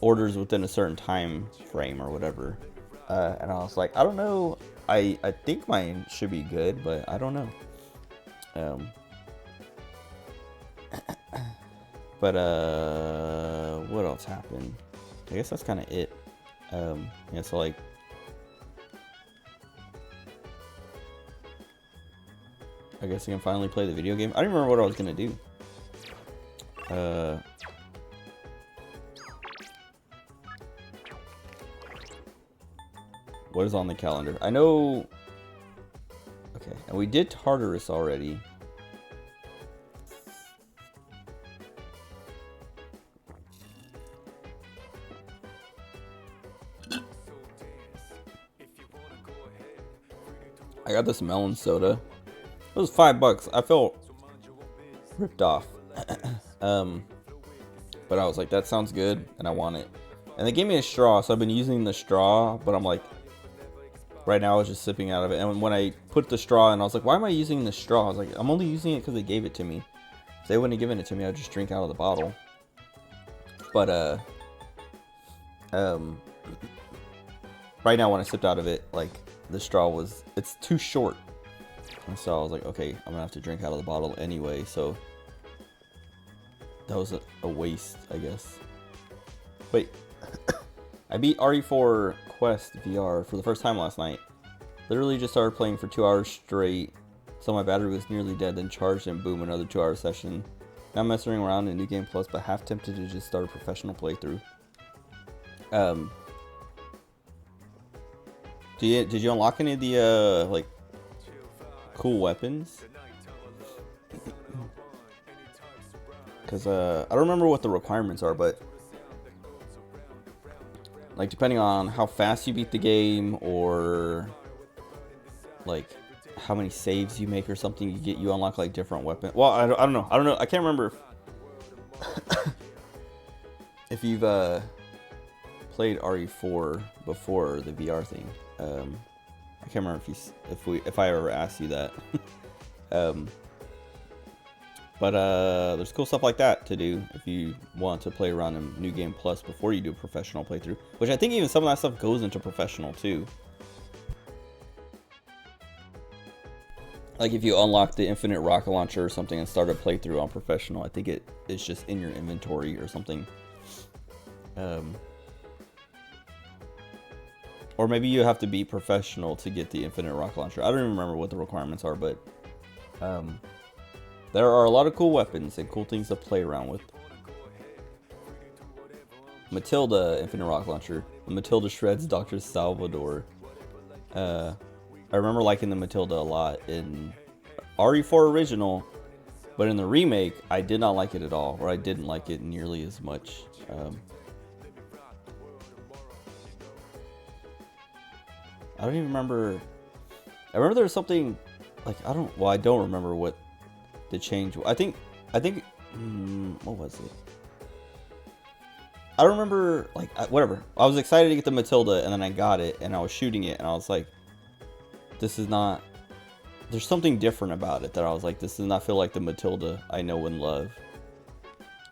orders within a certain time frame or whatever. And I was like, I don't know. I think mine should be good, but I don't know. But what else happened? I guess that's kind of it. Yeah, so like, I guess I can finally play the video game. I don't remember what I was gonna do. What is on the calendar? I know. Okay, and we did Tartarus already. I got this melon soda. It was $5. I felt ripped off. But I was like, that sounds good, and I want it. And they gave me a straw, so I've been using the straw, but I'm like, right now I was just sipping out of it. And when I put the straw in, I was like, why am I using the straw? I was like, I'm only using it because they gave it to me. If they wouldn't have given it to me, I'd just drink out of the bottle. But right now when I sipped out of it, like, the straw it's too short. And so I was like, okay, I'm gonna have to drink out of the bottle anyway, so that was a waste, I guess. Wait, I beat RE4 Quest VR for the first time last night. Literally just started playing for 2 hours straight, so my battery was nearly dead, then charged, and boom, another 2-hour session. Now I'm messing around in New Game Plus, but half tempted to just start a professional playthrough. Did you unlock any of the like cool weapons? Because I don't remember what the requirements are, but like depending on how fast you beat the game, or like how many saves you make or something, you unlock like different weapons. Well, I don't know. I can't remember if you've played RE4 before the VR thing. I can't remember if I ever asked you that. But there's cool stuff like that to do if you want to play around in New Game Plus before you do a professional playthrough, which I think even some of that stuff goes into professional too. Like if you unlock the infinite rocket launcher or something and start a playthrough on professional, I think it's just in your inventory or something. Or maybe you have to be professional to get the infinite rocket launcher. I don't even remember what the requirements are, but there are a lot of cool weapons and cool things to play around with. Matilda infinite rocket launcher. Matilda shreds Dr. Salvador. I remember liking the Matilda a lot in RE4 original, but in the remake, I did not like it at all, or I didn't like it nearly as much. I don't even remember. I remember there was something like I don't remember what the change. I think what was it? I don't remember. Like whatever. I was excited to get the Matilda, and then I got it, and I was shooting it, and I was like, this is not. There's something different about it that I was like, this does not feel like the Matilda I know and love.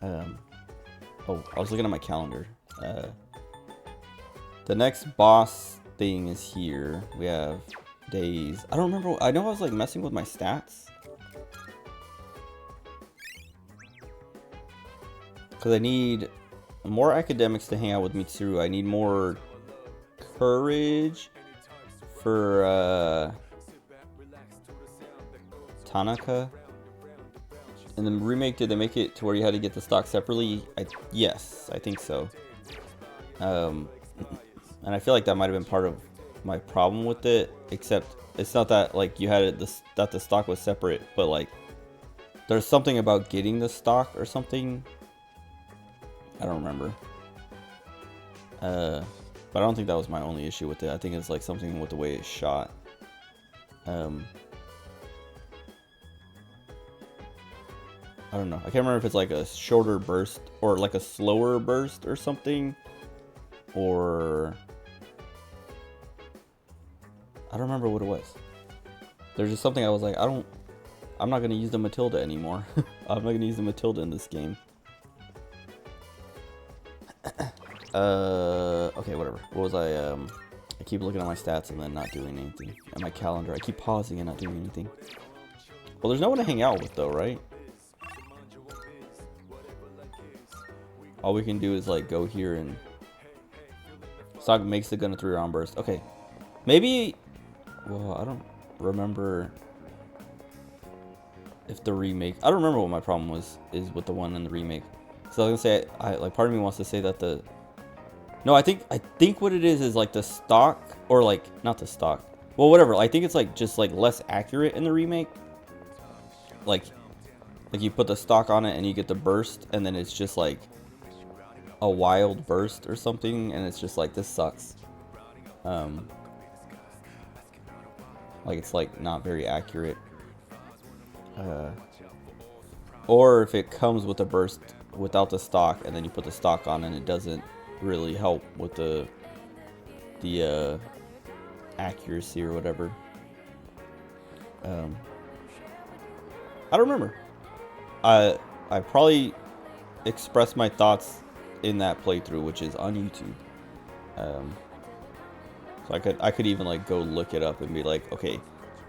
Oh, I was looking at my calendar. The next boss thing is here. We have days. I don't remember. I know I was like messing with my stats because I need more academics to hang out with Mitsuru. I need more courage for Tanaka. In the remake, did they make it to where you had to get the stock separately? Yes, I think so. And I feel like that might have been part of my problem with it, except it's not that like you had it that the stock was separate, but like there's something about getting the stock or something. I don't remember. But I don't think that was my only issue with it. I think it's like something with the way it's shot. I don't know. I can't remember if it's like a shorter burst or like a slower burst or something, or I don't remember what it was. There's just something I was like, I'm not gonna use the Matilda anymore. I'm not gonna use the Matilda in this game. Okay, whatever. What was I keep looking at my stats and then not doing anything. And my calendar, I keep pausing and not doing anything. Well, there's no one to hang out with though, right? All we can do is like go here and Stock makes the gun a 3-round burst. Okay, maybe. Well, I don't remember if the remake. I don't remember what my problem is with the one in the remake. So I was gonna say, I like part of me wants to say that the. No, I think what it is like the stock, or like not the stock. Well, whatever. I think it's like just like less accurate in the remake. Like you put the stock on it and you get the burst, and then it's just like a wild burst or something, and it's just like, this sucks. Like it's like not very accurate. Or if it comes with a burst without the stock, and then you put the stock on, and it doesn't really help with the accuracy or whatever. I don't remember. I probably expressed my thoughts in that playthrough, which is on YouTube. So I could even like go look it up and be like, okay,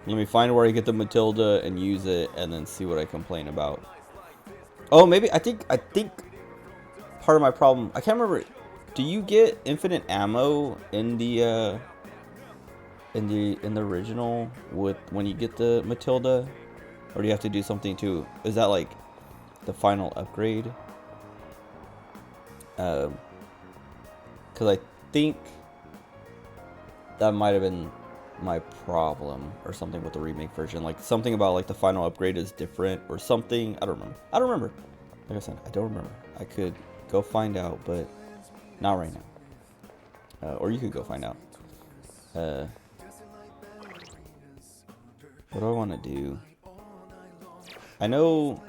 let me find where I get the Matilda and use it, and then see what I complain about. Oh, maybe I think part of my problem, I can't remember. Do you get infinite ammo in the original with when you get the Matilda, or do you have to do something too? Is that like the final upgrade? Because I think that might have been my problem or something with the remake version. Like something about like the final upgrade is different or something. I don't remember. Like I said, I don't remember. I could go find out, but not right now. Or you could go find out. What do I want to do? I know.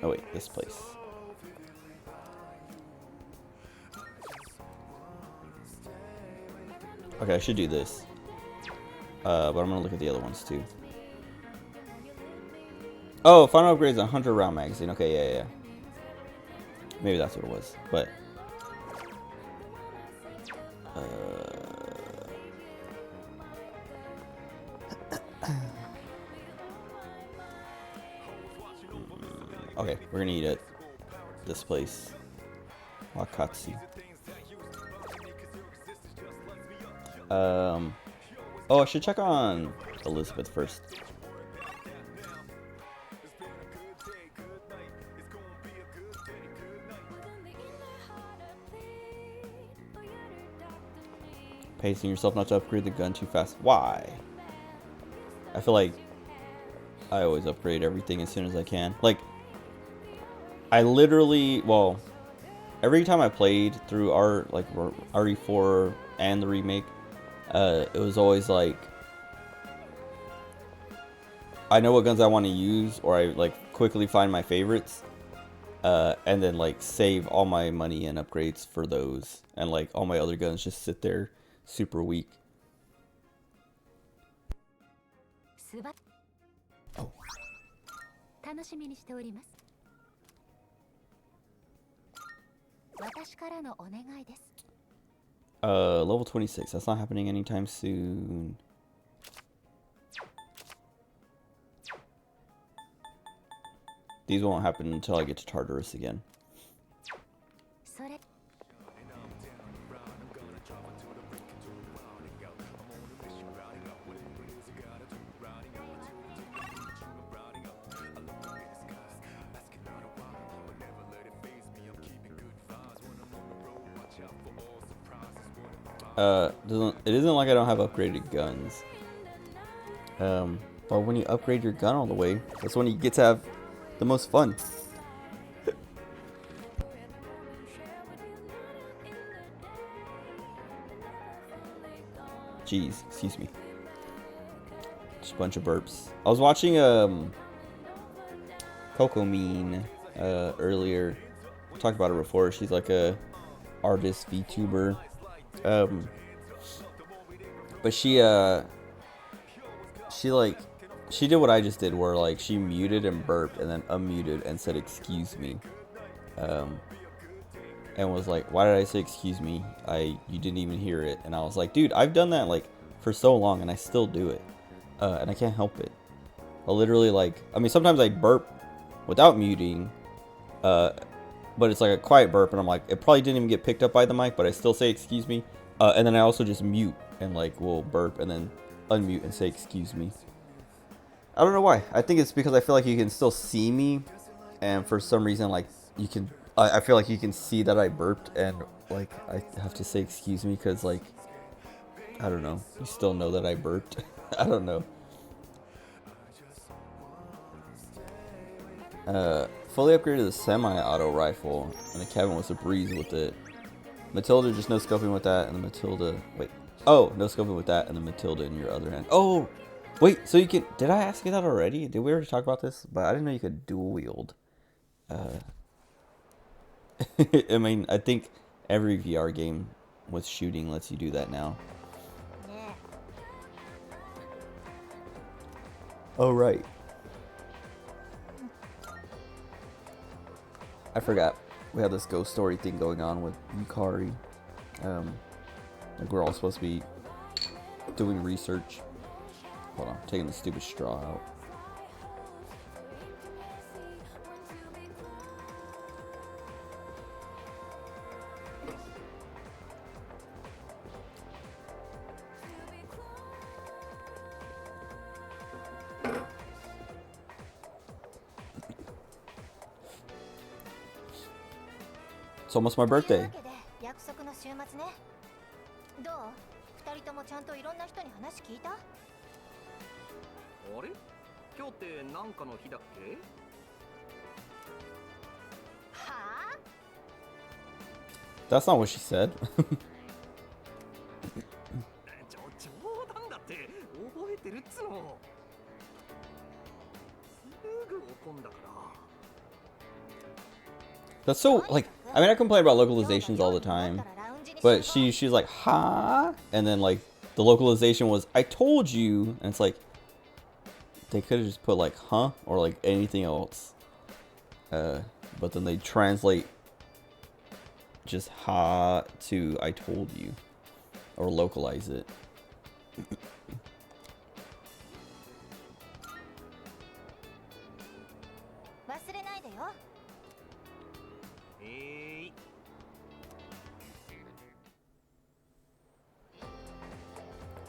Oh wait, this place. Okay, I should do this. But I'm gonna look at the other ones too. Oh, final upgrade is a 100-round magazine. Okay, yeah. Maybe that's what it was. But okay, we're gonna eat at this place, Wakatsu. Oh, I should check on Elizabeth first. Pacing yourself not to upgrade the gun too fast. Why? I feel like I always upgrade everything as soon as I can. Like, I literally, well, every time I played through RE4 and the remake, it was always like, I know what guns I want to use, or I like quickly find my favorites, and then like save all my money and upgrades for those, and like all my other guns just sit there super weak. Oh. Level 26. That's not happening anytime soon. These won't happen until I get to Tartarus again. It isn't like I don't have upgraded guns. But when you upgrade your gun all the way, that's when you get to have the most fun. Jeez, excuse me. Just a bunch of burps. I was watching Coco Mean earlier. Talked about her before. She's like a artist VTuber. But she did what I just did, where like she muted and burped and then unmuted and said excuse me. And was like, why did I say excuse me? You didn't even hear it. And I was like, dude, I've done that like for so long and I still do it. And I can't help it. I literally like, I mean, sometimes I burp without muting, but it's like a quiet burp and I'm like, it probably didn't even get picked up by the mic, but I still say excuse me. And then I also just mute and like will burp and then unmute and say excuse me. I don't know why. I think it's because I feel like you can still see me, and for some reason like you can, I feel like you can see that I burped and like I have to say excuse me because like, I don't know, you still know that I burped. I don't know. Fully upgraded the semi-auto rifle, and the cabin was a breeze with it. Matilda just no scoping with that, and the Matilda, wait, oh, no scoping with that, and the Matilda in your other hand. Oh, wait, so you can, did I ask you that already? Did we already talk about this? But I didn't know you could dual wield. I mean, I think every VR game with shooting lets you do that now. Oh, right. I forgot. We had this ghost story thing going on with Yukari. Like we're all supposed to be doing research. Hold on, taking the stupid straw out. It's almost my birthday. どう？二人ともちゃんといろんな人に話聞いた？あれ？今日ってなんかの日だっけ？はあ？ That's not what she said. 冗談だって覚えてるっつの。すぐ怒んだから。 That's so, like, I mean, I complain about localizations all the time, but she's like, ha, and then like the localization was, I told you, and it's like, they could have just put like, huh, or like anything else, but then they translate just ha to I told you, or localize it.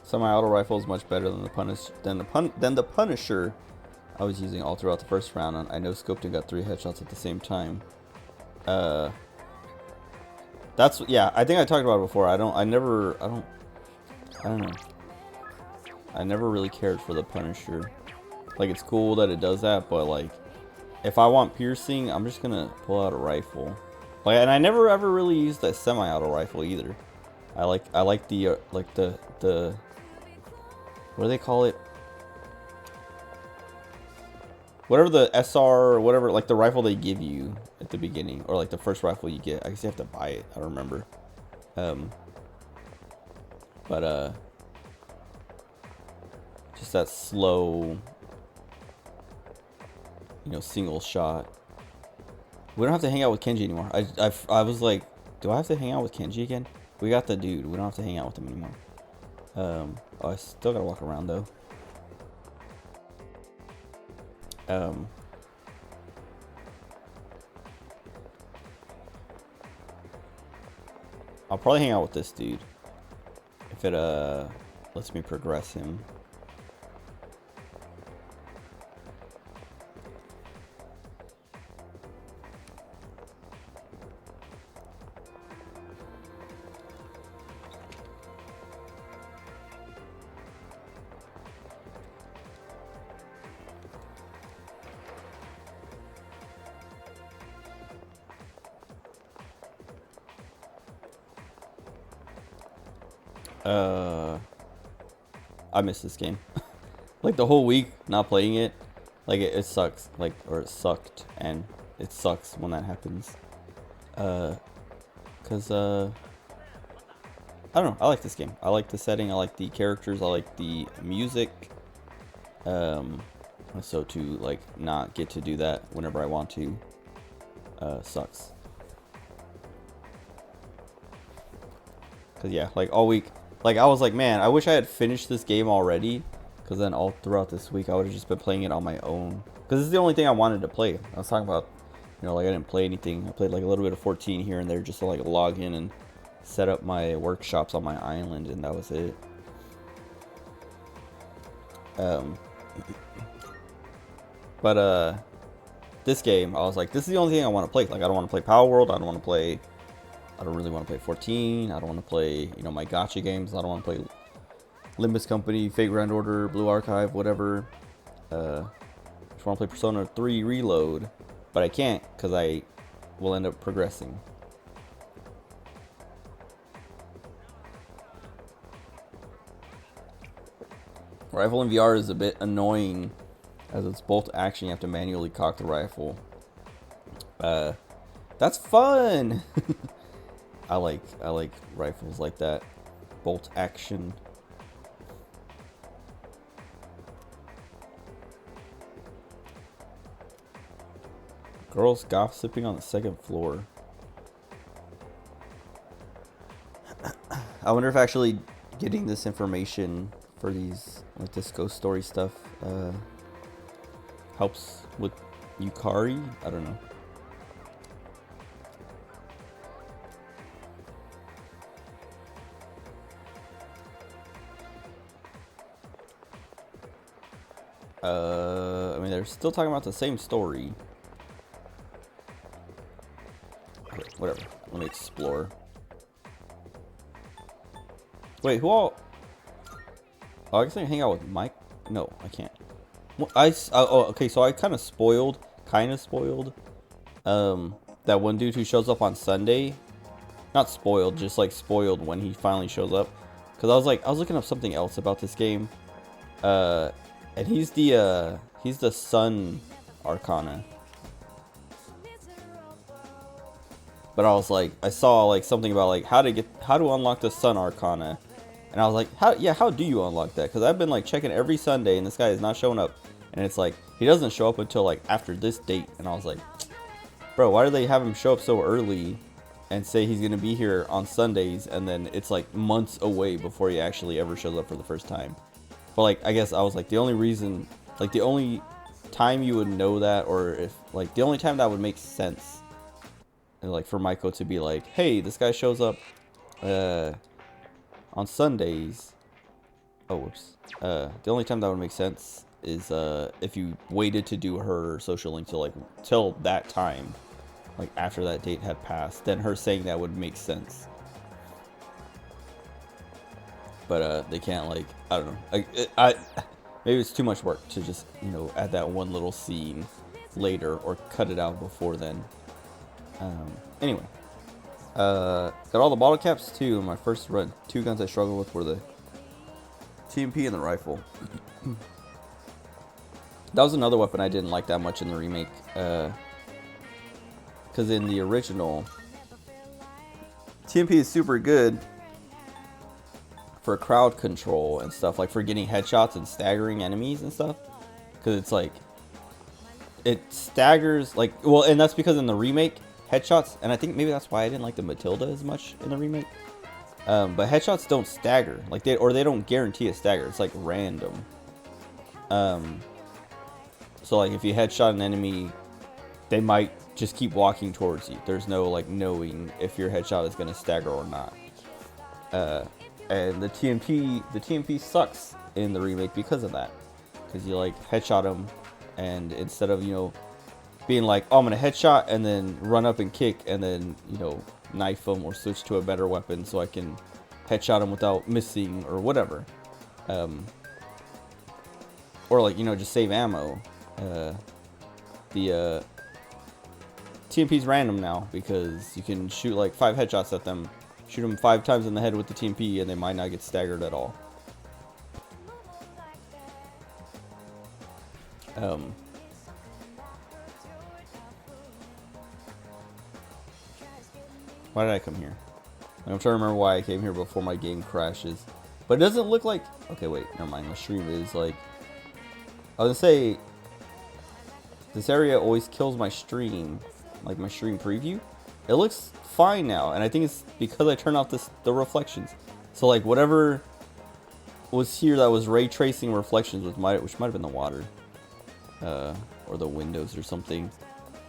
Semi-auto rifle is much better than the Punisher I was using all throughout the first round, and I no scoped and got 3 headshots at the same time. That's, yeah, I think I talked about it before. I don't know. I never really cared for the Punisher. Like, it's cool that it does that, but like, if I want piercing, I'm just gonna pull out a rifle. Like, and I never ever really used that semi-auto rifle either. I like the what do they call it? Whatever the SR or whatever, like the rifle they give you at the beginning, or like the first rifle you get. I guess you have to buy it. I don't remember. Just that slow, you know, single shot. We don't have to hang out with Kenji anymore. I was like, do I have to hang out with Kenji again? We got the dude. We don't have to hang out with him anymore. Oh, I still gotta walk around though. I'll probably hang out with this dude if it lets me progress him. I missed this game. Like the whole week not playing it, like it sucks. Like, or it sucked, and it sucks when that happens. Cause I don't know. I like this game. I like the setting. I like the characters. I like the music. So to like not get to do that whenever I want to, sucks. Cause yeah, like all week, like I was like, man, I wish I had finished this game already. Cause then all throughout this week, I would have just been playing it on my own. Cause this is the only thing I wanted to play. I was talking about, you know, like I didn't play anything. I played like a little bit of 14 here and there just to like log in and set up my workshops on my island, and that was it. But this game, I was like, this is the only thing I want to play. Like, I don't want to play Power World. I don't really want to play 14. I don't want to play, you know, my gacha games. I don't want to play Limbus Company, Fate Grand Order, Blue Archive, whatever. Just want to play Persona 3 Reload, but I can't because I will end up progressing. Rifle in VR is a bit annoying as it's bolt action. You have to manually cock the rifle. That's fun. I like rifles like that. Bolt action. Girls gossiping on the second floor. I wonder if actually getting this information for these, like this ghost story stuff, helps with Yukari. I don't know. I mean, they're still talking about the same story. Okay, whatever. Let me explore. Wait, who all? Oh, I guess I can hang out with Mike. No, I can't. Well, oh, okay. So I kind of spoiled, that one dude who shows up on Sunday. Not spoiled, just like spoiled when he finally shows up. Cause I was looking up something else about this game. And he's the Sun Arcana. But I was like, I saw like something about like how to unlock the Sun Arcana. And I was like, how do you unlock that? Because I've been like checking every Sunday and this guy is not showing up. And it's like, he doesn't show up until like after this date. And I was like, bro, why do they have him show up so early and say he's going to be here on Sundays? And then it's like months away before he actually ever shows up for the first time. But like, I guess I was like, the only reason, like the only time you would know that, or if like the only time that would make sense, and like for Maiko to be like, hey, this guy shows up on Sundays. Oh, whoops. The only time that would make sense is if you waited to do her social link till that time, like after that date had passed, then her saying that would make sense. But they can't, like, I don't know. Like, maybe it's too much work to just, you know, add that one little scene later or cut it out before then. Anyway, got all the bottle caps too in my first run. Two guns I struggled with were the TMP and the rifle. That was another weapon I didn't like that much in the remake. Because in the original, TMP is super good for crowd control and stuff, like for getting headshots and staggering enemies and stuff. Because it's like, it staggers, like, well, and that's because in the remake, headshots, and I think maybe that's why I didn't like the Matilda as much in the remake. But headshots don't stagger, like they don't guarantee a stagger. It's like random. So like if you headshot an enemy, they might just keep walking towards you. There's no like knowing if your headshot is gonna stagger or not. And the TMP sucks in the remake because of that. Because you like headshot them, and instead of, you know, being like, oh, I'm gonna headshot and then run up and kick and then, you know, knife them or switch to a better weapon so I can headshot them without missing or whatever. Or like, you know, just save ammo. The TMP's random now because you can shoot like 5 headshots at them shoot them 5 times in the head with the TMP and they might not get staggered at all. Why did I come here? I'm trying to remember why I came here before my game crashes. But it doesn't look like... Okay, wait. Never mind. My stream is like... I was gonna say... This area always kills my stream. Like my stream preview. It looks fine now. And I think it's because I turned off the reflections. So like whatever was here that was ray tracing reflections, which might have been the water. Or the windows or something.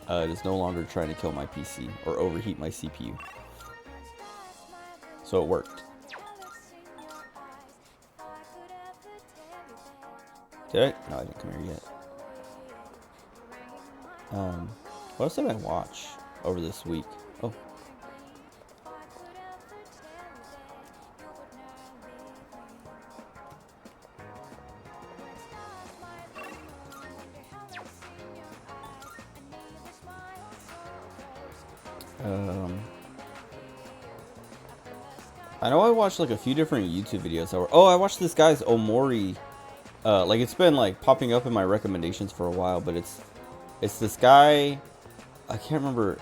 It is no longer trying to kill my PC or overheat my CPU. So it worked. Did I? No, I didn't come here yet. What else did I watch over this week? Oh. I know I watched like a few different YouTube videos. I watched this guy's Omori. Like it's been like popping up in my recommendations for a while, but it's this guy. I can't remember.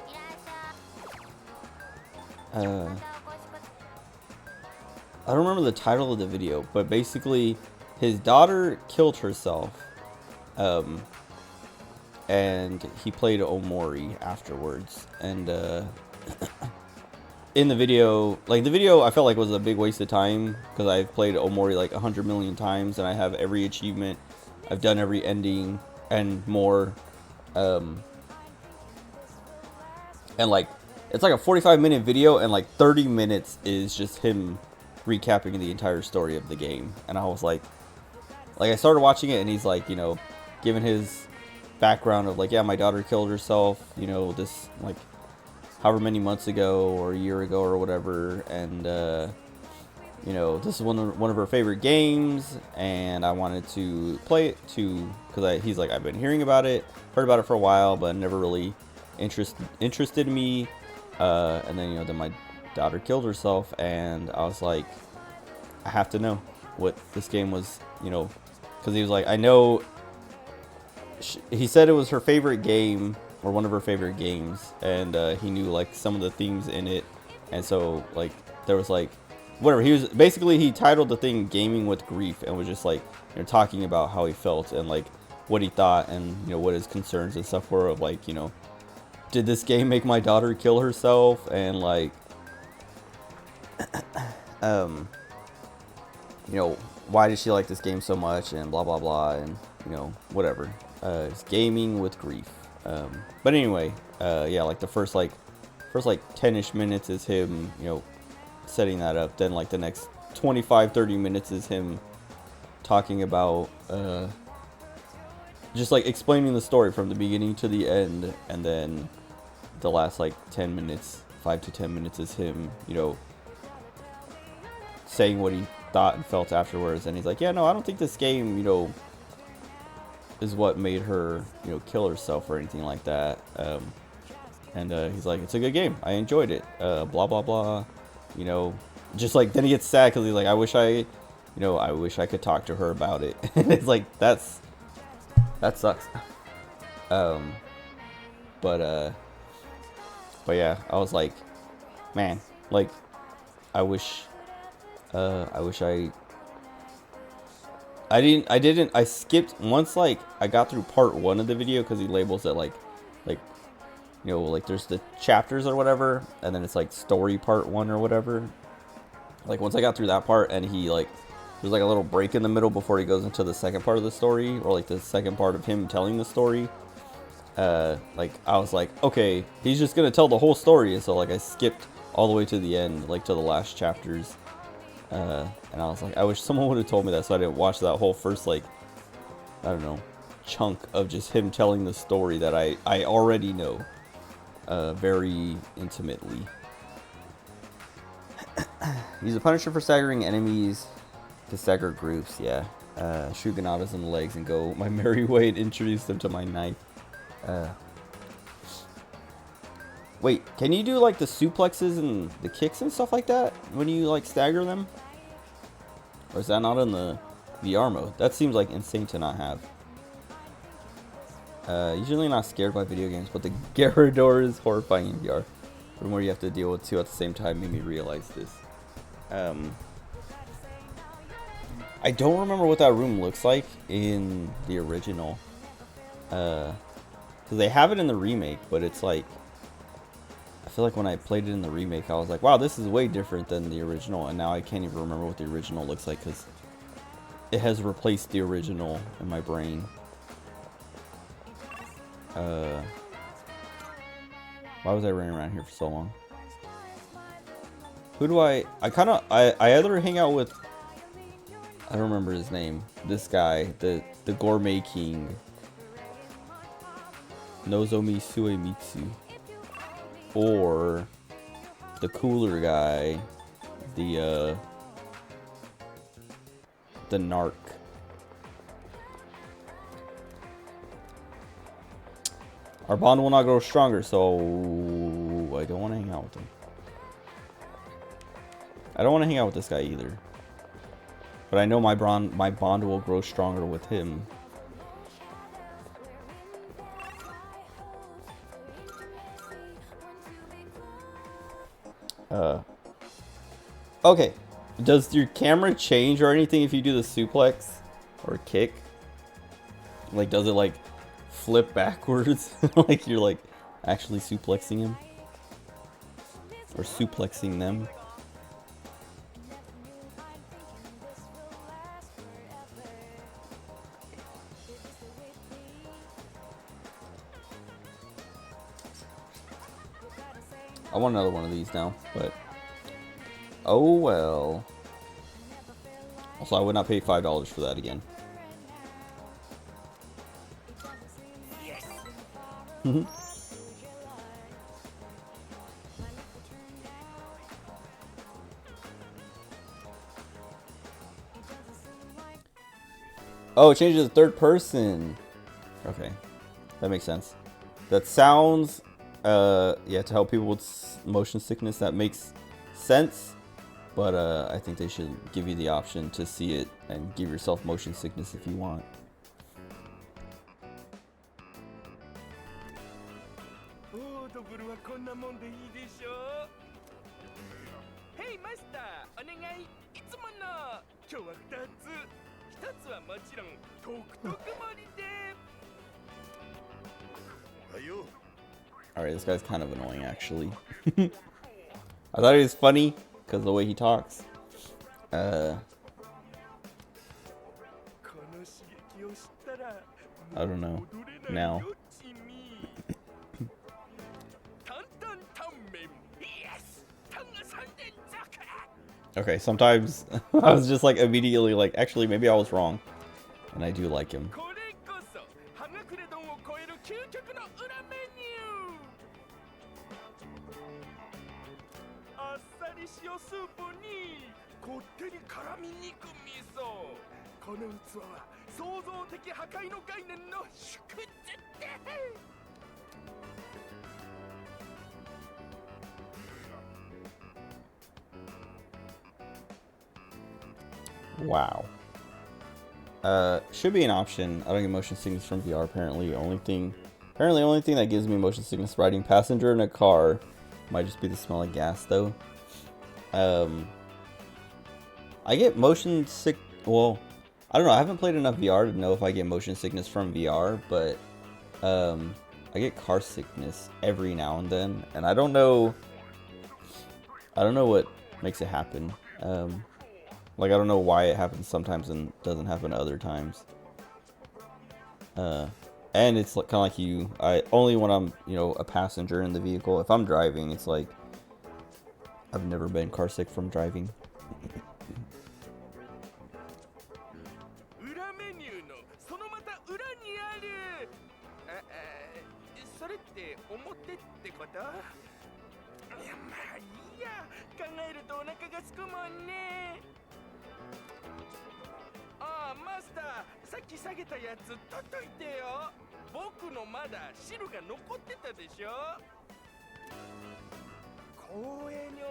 I don't remember the title of the video, but basically, his daughter killed herself. And he played Omori afterwards, and in the video, I felt like was a big waste of time because I've played Omori like 100 million times and I have every achievement, I've done every ending and more, and like it's like a 45-minute video and like 30 minutes is just him recapping the entire story of the game. And I was like I started watching it and he's like, you know, giving his background of like, yeah, my daughter killed herself, you know, this like however many months ago or a year ago or whatever, and you know, this is one of her favorite games and I wanted to play it too because he's like, I've been hearing about it, heard about it for a while, but never really interested me, and then, you know, then my daughter killed herself and I was like, I have to know what this game was, you know, because he was like, I know he said it was her favorite game or one of her favorite games, and he knew like some of the themes in it, and so like there was like whatever, he titled the thing Gaming with Grief and was just like, you know, talking about how he felt and like what he thought and, you know, what his concerns and stuff were of like, you know, did this game make my daughter kill herself, and like you know, why did she like this game so much, and blah blah blah, and you know, whatever. It's Gaming with Grief. But anyway, yeah, like the first 10-ish minutes is him, you know, setting that up. Then like the next 25-30 minutes is him talking about just like explaining the story from the beginning to the end, and then the last like 10 minutes, 5 to 10 minutes is him, you know, saying what he thought and felt afterwards. And he's like, yeah, no, I don't think this game, you know, is what made her, you know, kill herself or anything like that. And he's like, it's a good game, I enjoyed it, blah blah blah, you know, just like, then he gets sad because he's like, I wish I could talk to her about it. And it's like, that sucks. But yeah, I was like, man, like I skipped once, like I got through part 1 of the video because he labels it like you know, like there's the chapters or whatever, and then it's like story part 1 or whatever. Like once I got through that part, and he like, there's like a little break in the middle before he goes into the second part of the story, or like the second part of him telling the story. Like I was like, okay, he's just gonna tell the whole story, and so like I skipped all the way to the end, like to the last chapters. And I was like, I wish someone would have told me that, so I didn't watch that whole first, like, I don't know, chunk of just him telling the story that I already know very intimately. Use a Punisher for staggering enemies to stagger groups, yeah. Shoot Ganadas in the legs and go my merry way and introduce them to my knife. Wait, can you do like the suplexes and the kicks and stuff like that when you like stagger them? Or is that not in the VR mode? That seems like insane to not have. Usually not scared by video games, but the Gyarados is horrifying in VR. The more you have to deal with two at the same time made me realize this. I don't remember what that room looks like in the original. Because they have it in the remake, but it's like... I feel like when I played it in the remake, I was like, wow, this is way different than the original. And now I can't even remember what the original looks like because it has replaced the original in my brain. Why was I running around here for so long? Who do I either hang out with, I don't remember his name, this guy, the gourmet king, Nozomi Suemitsu, or the cooler guy, the narc. Our bond will not grow stronger, so I don't want to hang out with him. I don't want to hang out with this guy either. But I know my bond will grow stronger with him. Okay. Does your camera change or anything if you do the suplex or kick? Like, does it like flip backwards? Like you're like actually suplexing him? Or suplexing them? I want another one of these now, but oh well. Also, I would not pay $5 for that again. Yes. Oh, it changes to third person. Okay, that makes sense. That sounds, yeah, to help people with motion sickness. That makes sense. But I think they should give you the option to see it and give yourself motion sickness if you want. Hey Master, お願い。いつもの。今日は2つ。1つはもちろんトクトク盛りで。Alright, this guy's kind of annoying actually. I thought he was funny because of the way he talks. I don't know. Now. Okay, sometimes I was just like immediately like, actually maybe I was wrong. And I do like him. Wow. Should be an option. I don't get motion sickness from VR apparently. Only thing that gives me motion sickness riding passenger in a car might just be the smell of gas though. I get motion sick. Well, I don't know. I haven't played enough VR to know if I get motion sickness from VR, but I get car sickness every now and then, and I don't know what makes it happen. Like I don't know why it happens sometimes and doesn't happen other times. And it's kind of like you. Only when I'm a passenger in the vehicle. If I'm driving, it's like I've never been car sick from driving.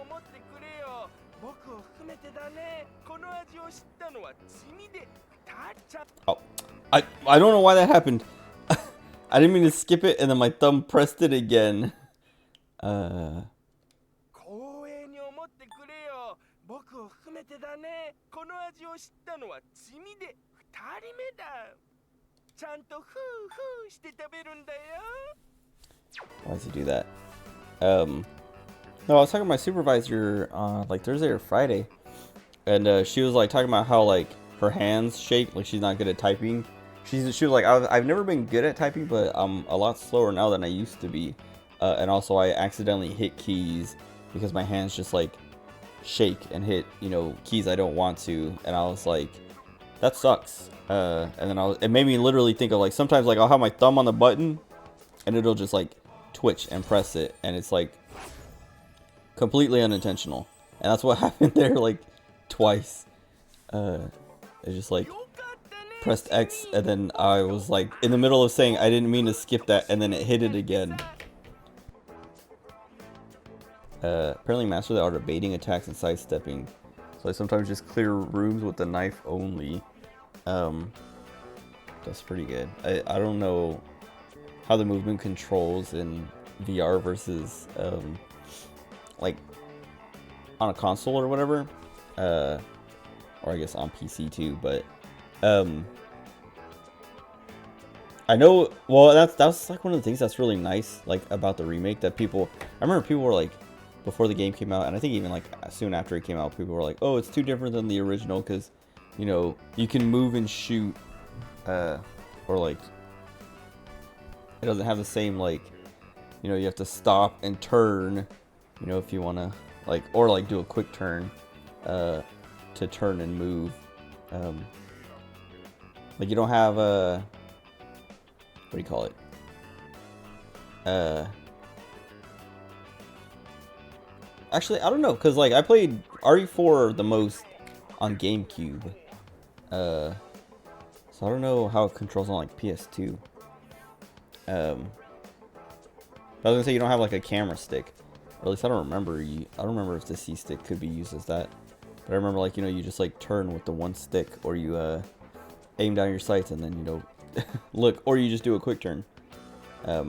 思ってくれよ。僕を含めてだね。この味を知ったのは君で2人ちゃ。 Oh, I don't know why that happened. I didn't mean to skip it, and then my thumb pressed it again. 光栄に思ってくれよ。僕を含めてだね。この味を知ったのは君で2人目だ。ちゃんとフーフーして食べるんだよ。 Why does he do that? No, I was talking to my supervisor like Thursday or Friday, and she was like talking about how like her hands shake, like she's not good at typing. She was like, I've never been good at typing, but I'm a lot slower now than I used to be. And also I accidentally hit keys because my hands just like shake and hit, you know, keys I don't want to. And I was like, that sucks. And then it made me literally think of like, sometimes like I'll have my thumb on the button and it'll just like twitch and press it. And it's like completely unintentional. And that's what happened there like twice. It just like pressed X, and then I was like in the middle of saying I didn't mean to skip that, and then it hit it again. Apparently master the art of baiting attacks and sidestepping. So I sometimes just clear rooms with the knife only. That's pretty good. I don't know how the movement controls in VR versus like on a console or whatever. Or I guess on PC too, but I know, well, that's like one of the things that's really nice like about the remake, that I remember people were like, before the game came out, and I think even like soon after it came out, people were like, oh, it's too different than the original because, you know, you can move and shoot, or like it doesn't have the same, like, you know, you have to stop and turn, you know, if you want to like, or like do a quick turn to turn and move. Like you don't have what do you call it? Actually, I don't know, because like I played RE4 the most on GameCube. So I don't know how it controls on like PS2. I was gonna say you don't have like a camera stick. Or at least I don't remember. I don't remember if the C stick could be used as that. But I remember, like, you know, you just like turn with the one stick, or you aim down your sights and then, you know, look, or you just do a quick turn. But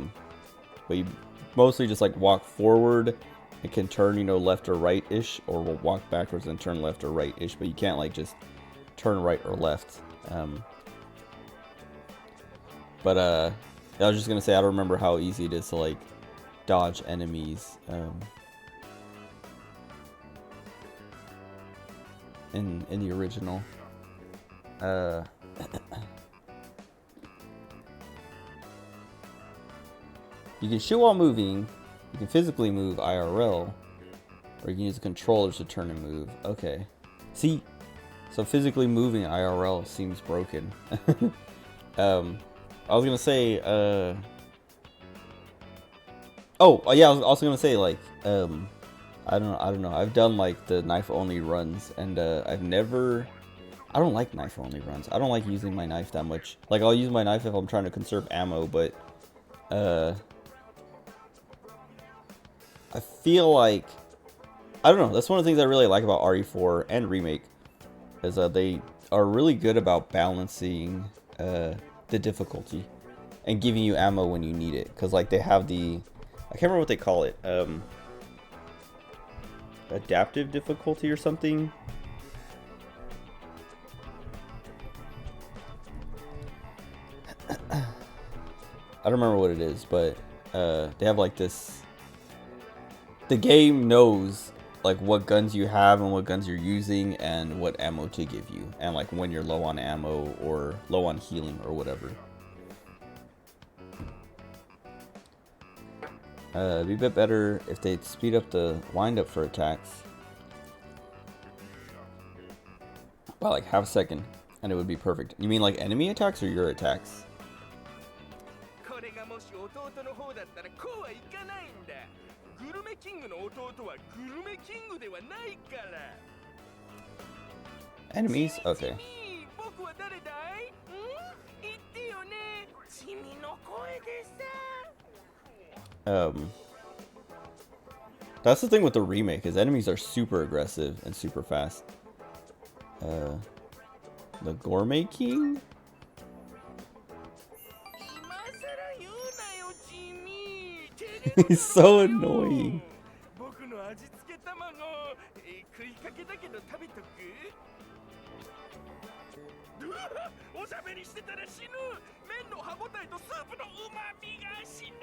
you mostly just like walk forward. It can turn, you know, left or right-ish, or will walk backwards and turn left or right-ish. But you can't like just turn right or left. But I was just gonna say, I don't remember how easy it is to like dodge enemies in the original. You can shoot while moving. You can physically move IRL, or you can use the controllers to turn and move. Okay, see, so physically moving IRL seems broken. I was gonna say, oh yeah, I was also gonna say, like, I don't know. I've done like the knife only runs, and I don't like knife only runs. I don't like using my knife that much. Like, I'll use my knife if I'm trying to conserve ammo, but I feel like, I don't know. That's one of the things I really like about RE4 and Remake, is they are really good about balancing the difficulty and giving you ammo when you need it. Because like they have the, I can't remember what they call it, adaptive difficulty or something. I don't remember what it is, but they have like this, the game knows like what guns you have and what guns you're using and what ammo to give you, and like when you're low on ammo or low on healing or whatever. It'd be a bit better if they'd speed up the wind up for attacks by like half a second, and it would be perfect. You mean like enemy attacks or your attacks? これがもし弟の方だったらこうはいかないんだ。グルメキングの弟はグルメキングではないから。 Enemies? Okay. 君、僕は誰だい？言ってよね。君の声でさ。That's the thing with the remake, is enemies are super aggressive and super fast. The Gourmet King? 今更言うなよ地味。 He's so annoying. 僕の味付け卵、食いかけだけど食べとく。うわ、おしゃべりしてたら死ぬ。麺の歯ごたえとスープのうまみが死ぬ。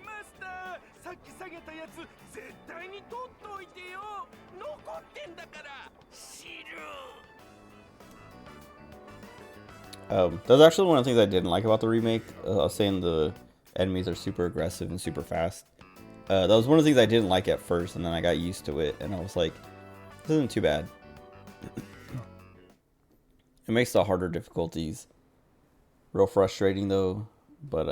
マスター、さっき下げたやつ絶対に取っといてよ。残ってんだから知る。 That's actually one of the things I didn't like about the remake. I was saying the enemies are super aggressive and super fast. That was one of the things I didn't like at first, and then I got used to it, and I was like, this isn't too bad. It makes the harder difficulties real frustrating though, but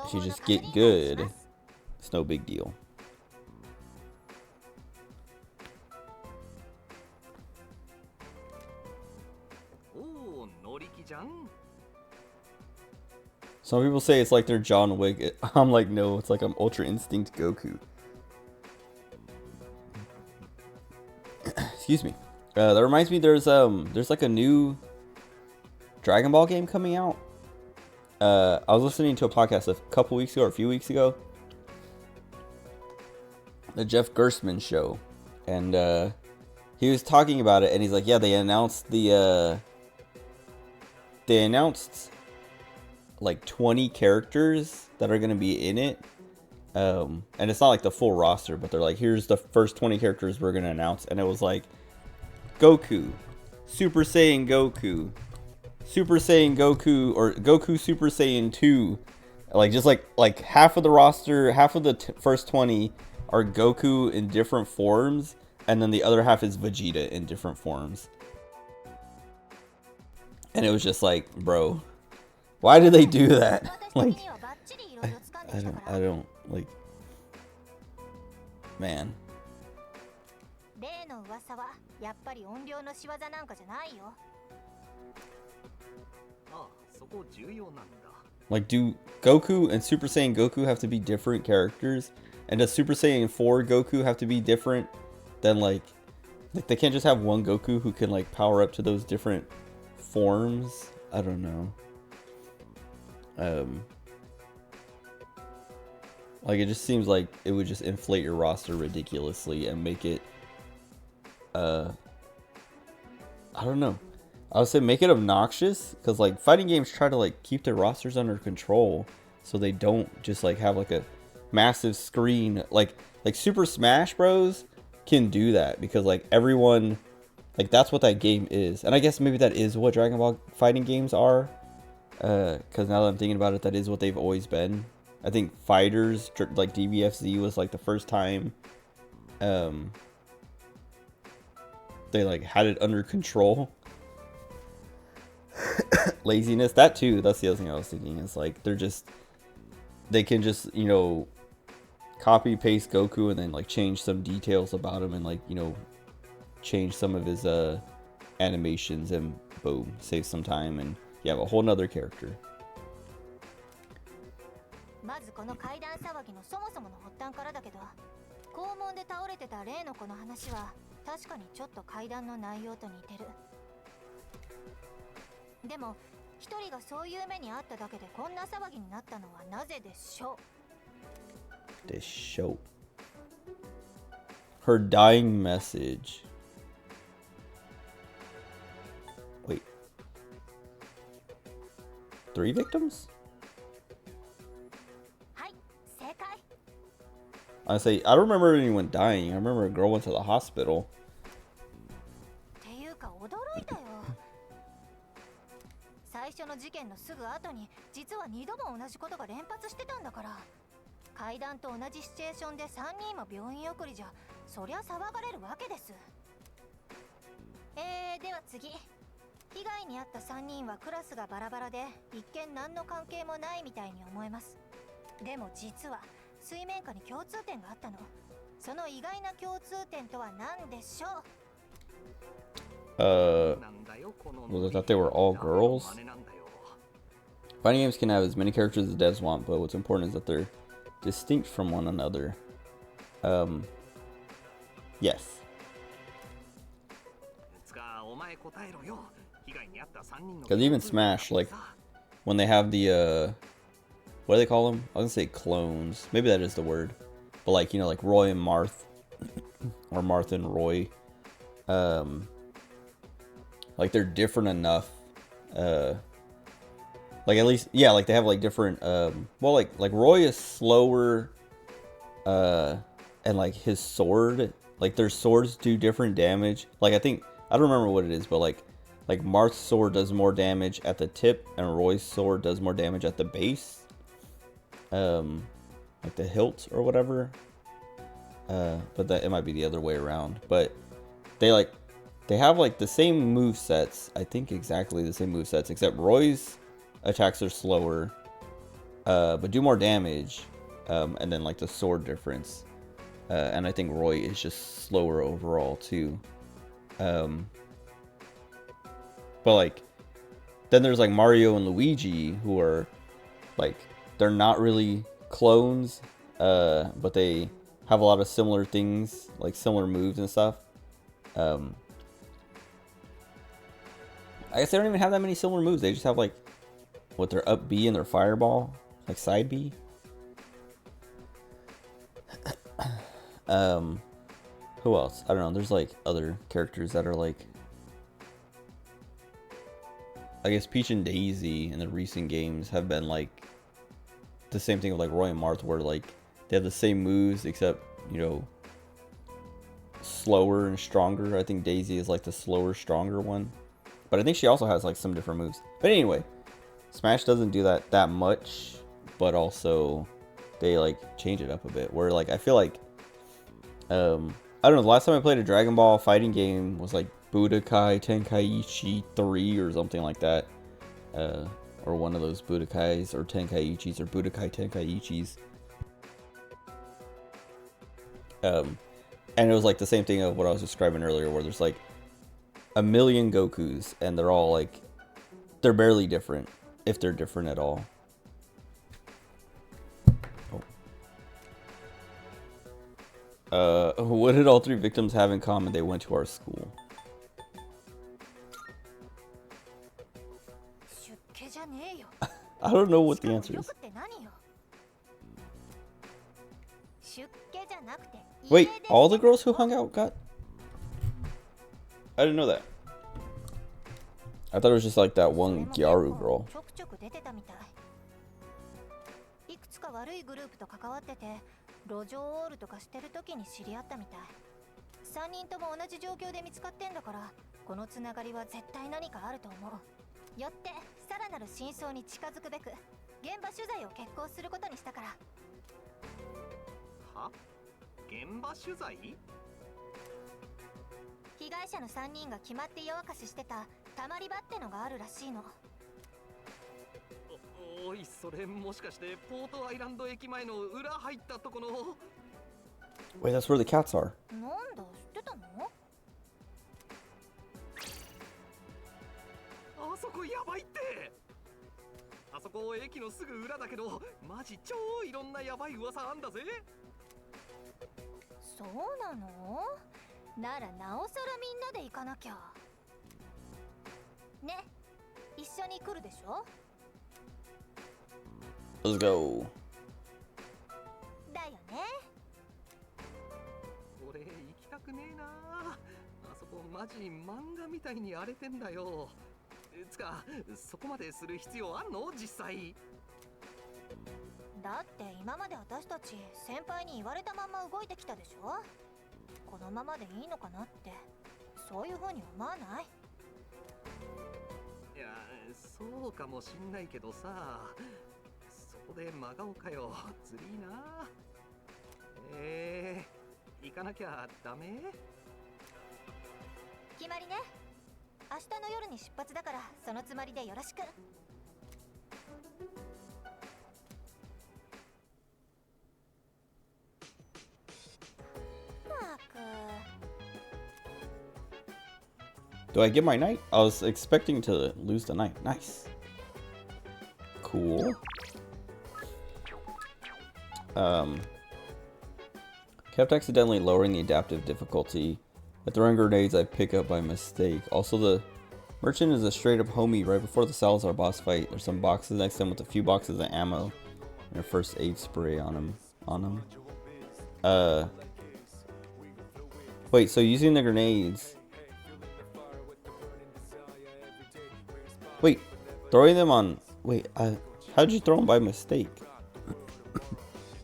if you just get good, it's no big deal. Some people say it's like they're John Wick. I'm like, no, it's like I'm Ultra Instinct Goku. Excuse me. That reminds me, there's like a new Dragon Ball game coming out. I was listening to a podcast a couple weeks ago or a few weeks ago, the Jeff Gerstmann show, and he was talking about it, and he's like, yeah, they announced like 20 characters that are going to be in it. And it's not like the full roster, but they're like, here's the first 20 characters we're going to announce. And it was like Goku, Super Saiyan Goku, Super Saiyan Goku, or Goku Super Saiyan 2. Like, just like half of the roster, half of the first 20 are Goku in different forms. And then the other half is Vegeta in different forms. And it was just like, bro, why did they do that? Like, I don't, like, man. Like, do Goku and Super Saiyan Goku have to be different characters? And does Super Saiyan 4 Goku have to be different than, like they can't just have one Goku who can, like, power up to those different forms? I don't know. Like, it just seems like it would just inflate your roster ridiculously and make it, I don't know. I would say make it obnoxious, because, like, fighting games try to, like, keep their rosters under control so they don't just, like, have, like, a massive screen. Like Super Smash Bros. Can do that because, like, everyone, like, that's what that game is. And I guess maybe that is what Dragon Ball fighting games are. Because now that I'm thinking about it, that is what they've always been. I think Fighters, like DBFZ, was like the first time they, like, had it under control. Laziness, that too, that's the other thing I was thinking, is like they can just, you know, copy paste Goku and then, like, change some details about him and, like, you know, change some of his animations, and boom, save some time, and you have a whole nother character. This show. Her dying message. Wait. 3 victims? I say, I don't remember anyone dying. I remember a girl went to the hospital. Was it that they were all girls? Fighting games can have as many characters as devs want, but what's important is that they're distinct from one another. Yes. Because even Smash, like, when they have the, what do they call them? I was gonna say clones. Maybe that is the word. But, like, you know, like Roy and Marth. Or Marth and Roy. Like, they're different enough. Like, at least, yeah, like, they have, like, different, well, like Roy is slower, and, like, his sword, like, their swords do different damage. Like, I don't remember what it is, but, like Marth's sword does more damage at the tip, and Roy's sword does more damage at the base. Like, the hilt or whatever. But that, it might be the other way around. But they have, like, the same move sets. I think exactly the same move sets, except Roy's attacks are slower, but do more damage, and then, like, the sword difference, and I think Roy is just slower overall too. But, like, then there's, like, Mario and Luigi, who are, like, they're not really clones, but they have a lot of similar things, like similar moves and stuff. I guess they don't even have that many similar moves. They just have, like, what, their up B and their fireball, like side B. Who else? I don't know. There's, like, other characters that are, like, I guess Peach and Daisy in the recent games have been, like, the same thing with, like, Roy and Marth, where, like, they have the same moves except, you know, slower and stronger. I think Daisy is, like, the slower, stronger one, but I think she also has, like, some different moves. But anyway, Smash doesn't do that much, but also they, like, change it up a bit, where, like, I feel like, I don't know, the last time I played a Dragon Ball fighting game was, like, Budokai Tenkaichi 3 or something like that, or one of those Budokais or Tenkaichis or Budokai Tenkaichis. And it was, like, the same thing of what I was describing earlier, where there's, like, a million Gokus, and they're all, like, they're barely different, if they're different at all. What did all three victims have in common? They went to our school. I don't know what the answer is. Wait, all the girls who hung out got... I didn't know that. I thought it was just, like, that one Gyaru girl. Wait, that's where the cats are. Let's go. Do I get my knight? I was expecting to lose the knight. Nice. cool. Kept accidentally lowering the adaptive difficulty. By throwing grenades I pick up by mistake. Also, the merchant is a straight up homie. Right before the Salazar boss fight, there's some boxes next to him with a few boxes of ammo and a first aid spray on him. Wait, so using the grenades. Wait, throwing them on. Wait, how'd you throw them by mistake?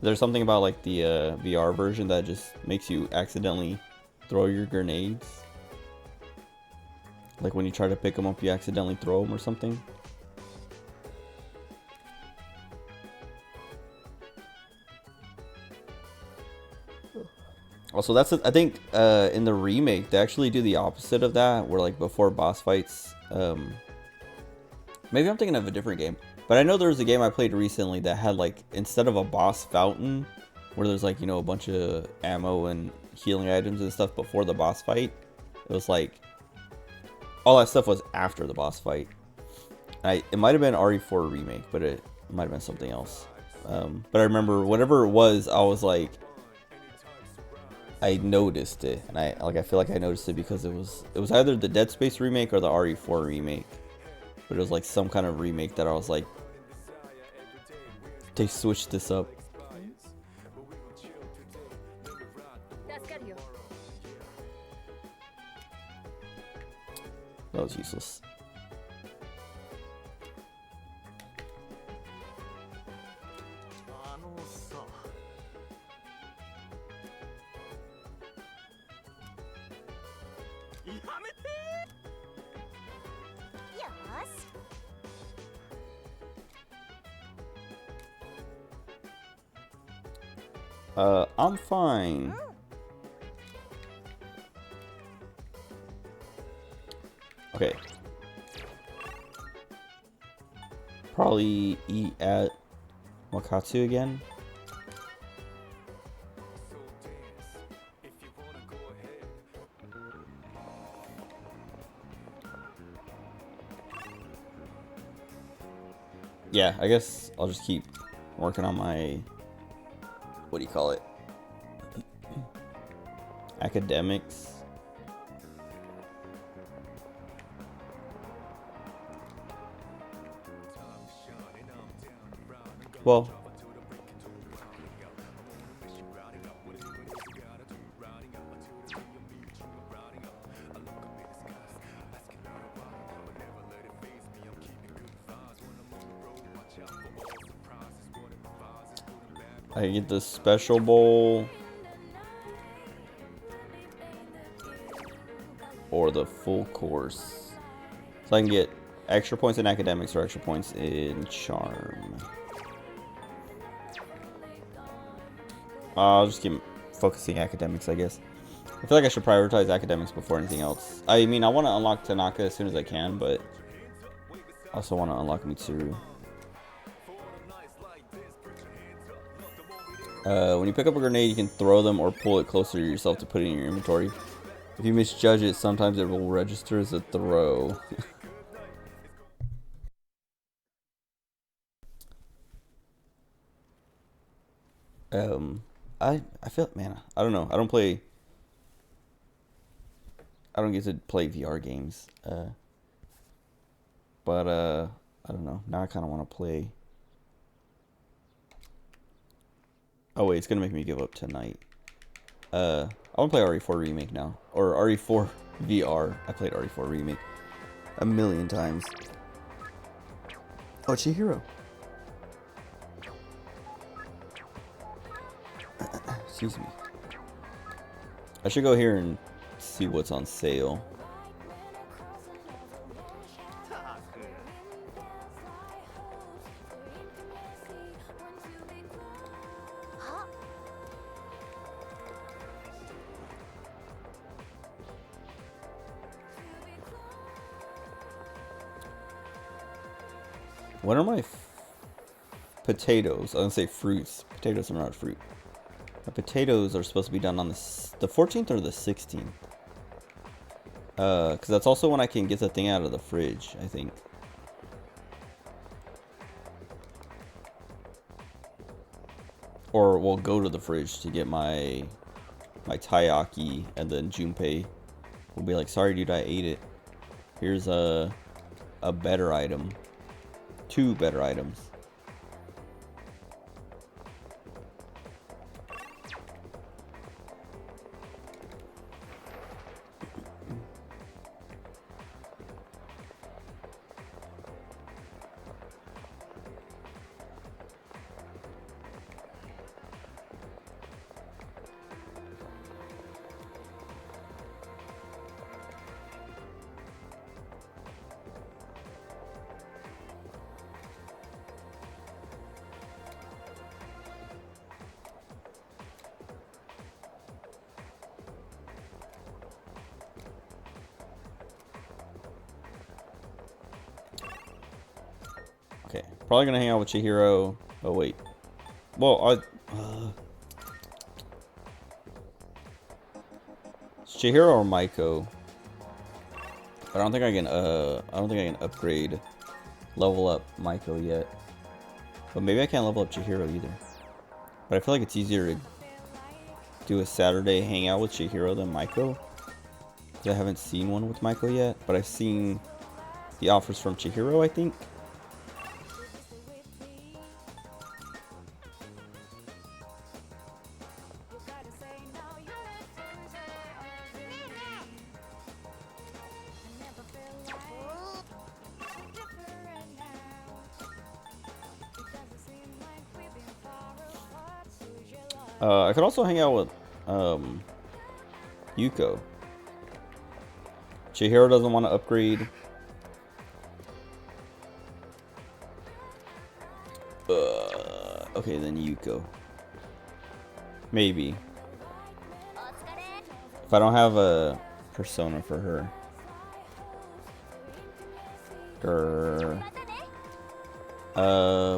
There's something about like the VR version that just makes you accidentally throw your grenades. Like when you try to pick them up, you accidentally throw them or something. Also, I think in the remake they actually do the opposite of that, where like before boss fights. Maybe I'm thinking of a different game. But I know there was a game I played recently that had like, instead of a boss fountain, where there's like, you know, a bunch of ammo and healing items and stuff before the boss fight. It was like, all that stuff was after the boss fight. It might have been RE4 remake, but it might have been something else. But I remember whatever it was, I was like, I noticed it. And I feel like I noticed it because it was either the Dead Space remake or the RE4 remake. But it was like some kind of remake that I was like, they switched this up. That was useless. I'm fine. Okay. Probably eat at Wakatsu again. Yeah, I guess I'll just keep working on my, what do you call it? Academics. Well, I get the special bowl or the full course, so I can get extra points in academics or extra points in charm. I'll just keep focusing academics, I guess. I feel like I should prioritize academics before anything else. I mean, I want to unlock Tanaka as soon as I can, but I also want to unlock Mitsuru. When you pick up a grenade, you can throw them or pull it closer to yourself to put it in your inventory. If you misjudge it, sometimes it will register as a throw. I feel, man, I don't know. I don't get to play VR games. But I don't know. Now I kind of want to play. Oh wait, it's gonna make me give up tonight. I want to play RE4 Remake now, or RE4 VR. I played RE4 Remake a million times. Oh, Chihiro. Excuse me. I should go here and see what's on sale. What are my potatoes? I was gonna say fruits. Potatoes are not fruit. The potatoes are supposed to be done on the 14th or the 16th. Because that's also when I can get the thing out of the fridge, I think. Or we'll go to the fridge to get my taiyaki, and then Junpei will be like, sorry dude, I ate it. Here's a better item. 2 better items. Okay, probably gonna hang out with Chihiro. Oh wait, well it's Chihiro or Maiko. But I don't think I can upgrade, level up Maiko yet. But maybe I can't level up Chihiro either. But I feel like it's easier to do a Saturday hangout with Chihiro than Maiko. Because I haven't seen one with Maiko yet, but I've seen the offers from Chihiro, I think. I could also hang out with Yuko. Chihiro doesn't want to upgrade. Okay, then Yuko. Maybe. If I don't have a persona for her.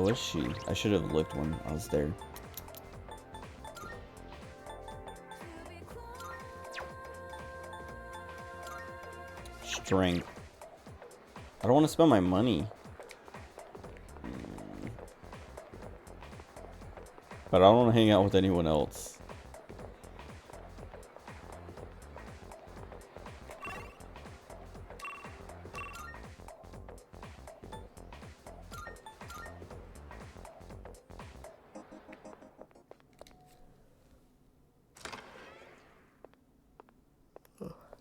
What is she? I should have looked when I was there. Strength. I don't want to spend my money. But I don't want to hang out with anyone else.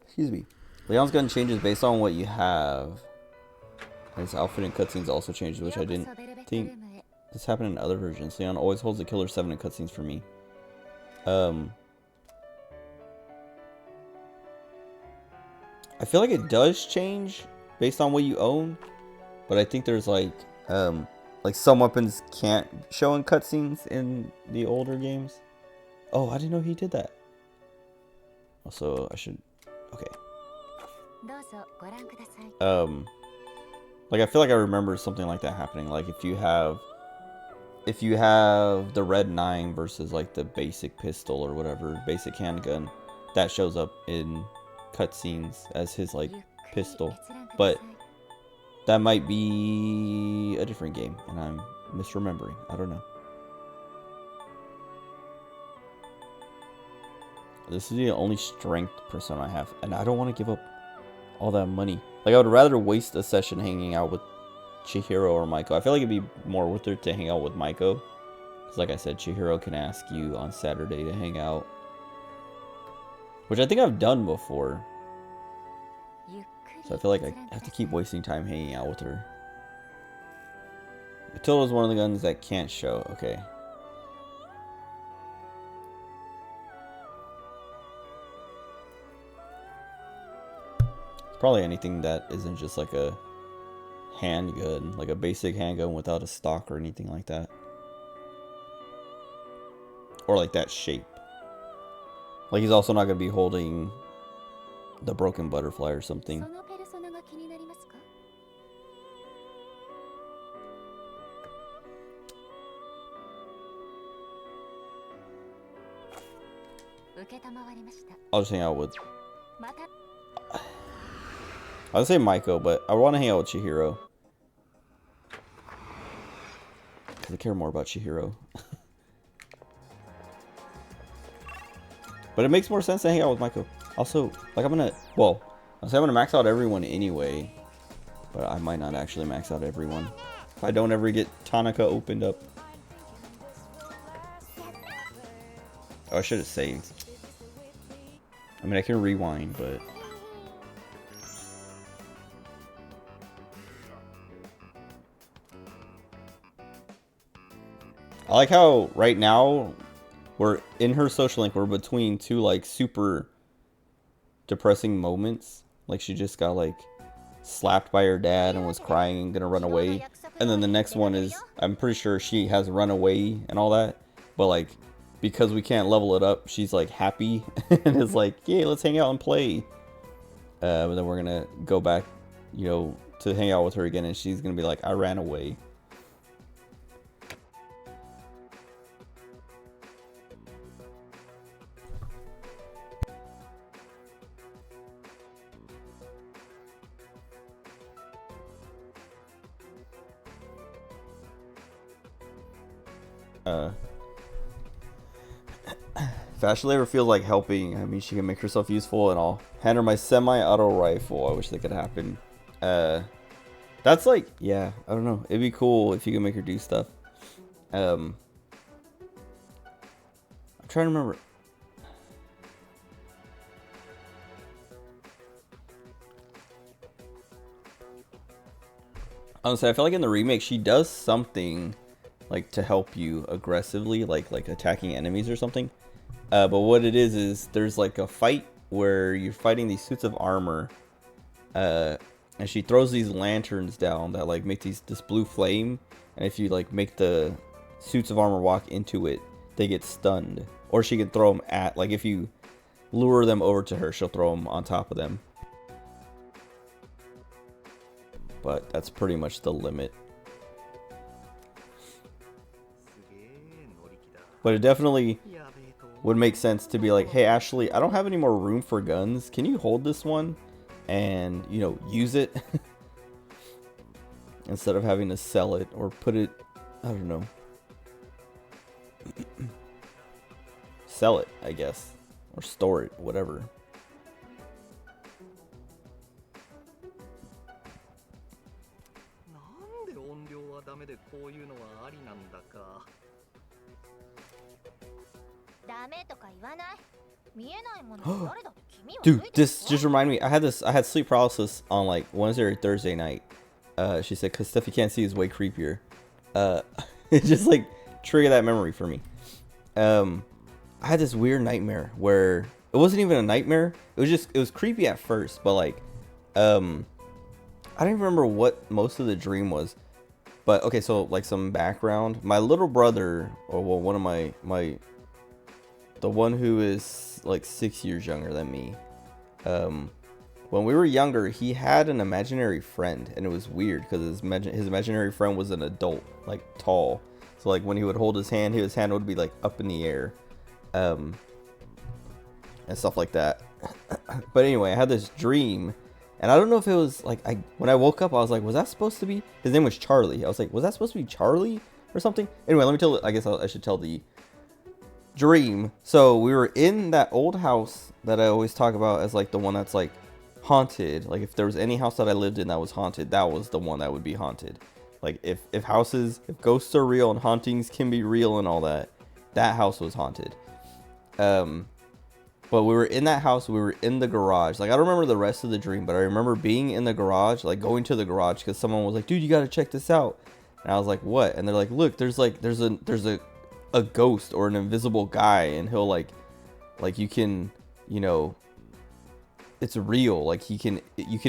Excuse me. Leon's gun changes based on what you have. His outfit and cutscenes also changes, which I didn't think this happened in other versions. Leon always holds the Killer 7 in cutscenes for me. I feel like it does change based on what you own, but I think there's like some weapons can't show in cutscenes in the older games. Oh, I didn't know he did that. Also, I should. Okay. Like I feel like I remember something like that happening. Like if you have the Red 9 versus like the basic pistol or whatever, basic handgun, that shows up in cutscenes as his like pistol. But that might be a different game and I'm misremembering. I don't know. This is the only strength persona I have, and I don't want to give up all that money. Like, I would rather waste a session hanging out with Chihiro or Maiko. I feel like it'd be more worth it to hang out with Maiko. Because, like I said, Chihiro can ask you on Saturday to hang out. Which I think I've done before. So I feel like I have to keep wasting time hanging out with her. Matilda's one of the guns that can't show. Okay. Probably anything that isn't just like a handgun, like a basic handgun without a stock or anything like that. Or like that shape. Like he's also not going to be holding the broken butterfly or something. I'll just hang out with... I would say Maiko, but I want to hang out with Chihiro. Because I care more about Chihiro. But it makes more sense to hang out with Maiko. Also, like I'm gonna max out everyone anyway. But I might not actually max out everyone. If I don't ever get Tanaka opened up. Oh, I should have saved. I mean, I can rewind, but... I like how right now we're in her social link. We're between two like super depressing moments. Like she just got like slapped by her dad and was crying and gonna run away. And then the next one is I'm pretty sure she has run away and all that. But like because we can't level it up, she's like happy and is like, yeah, let's hang out and play. But then we're gonna go back, you know, to hang out with her again, and she's gonna be like, I ran away. If Ashley ever feels like helping, I mean, she can make herself useful, and I'll hand her my semi-auto rifle. I wish that could happen. That's like, yeah, I don't know. It'd be cool if you could make her do stuff. I'm trying to remember. Honestly, I feel like in the remake, she does something like to help you aggressively, like attacking enemies or something. But what it is there's like a fight where you're fighting these suits of armor, and she throws these lanterns down that like make this blue flame, and if you like make the suits of armor walk into it, they get stunned. Or she can throw them at, like if you lure them over to her, she'll throw them on top of them. But that's pretty much the limit. But it definitely would make sense to be like, hey Ashley, I don't have any more room for guns. Can you hold this one and, you know, use it? Instead of having to sell it or put it, I don't know. Sell it, I guess. Or store it, whatever. Dude, this just reminded me. I had sleep paralysis on like Wednesday or Thursday night. She said, cause stuff you can't see is way creepier. It just like triggered that memory for me. I had this weird nightmare where it wasn't even a nightmare. It was creepy at first, but like, I don't even remember what most of the dream was. But okay, so like some background. My little brother, or well, one of the one who is like 6 years younger than me. When we were younger, he had an imaginary friend, and it was weird because his imaginary friend was an adult, like tall. So like when he would hold his hand would be like up in the air, and stuff like that. But anyway, I had this dream, and I don't know if it was like when I woke up, I was like, was that supposed to be? His name was Charlie. I was like, was that supposed to be Charlie or something? Anyway, let me tell. I guess I should tell the dream. So we were in that old house that I always talk about as like the one that's like haunted. Like if there was any house that I lived in that was haunted, that was the one that would be haunted. Like if ghosts are real and hauntings can be real and all that, that house was haunted. But we were in that house, we were in the garage. Like I don't remember the rest of the dream, but I remember being in the garage, like going to the garage because someone was like, dude, you gotta check this out. And I was like, what? And they're like, look, there's a ghost or an invisible guy, and he'll like you can, you know, it's real. Like you can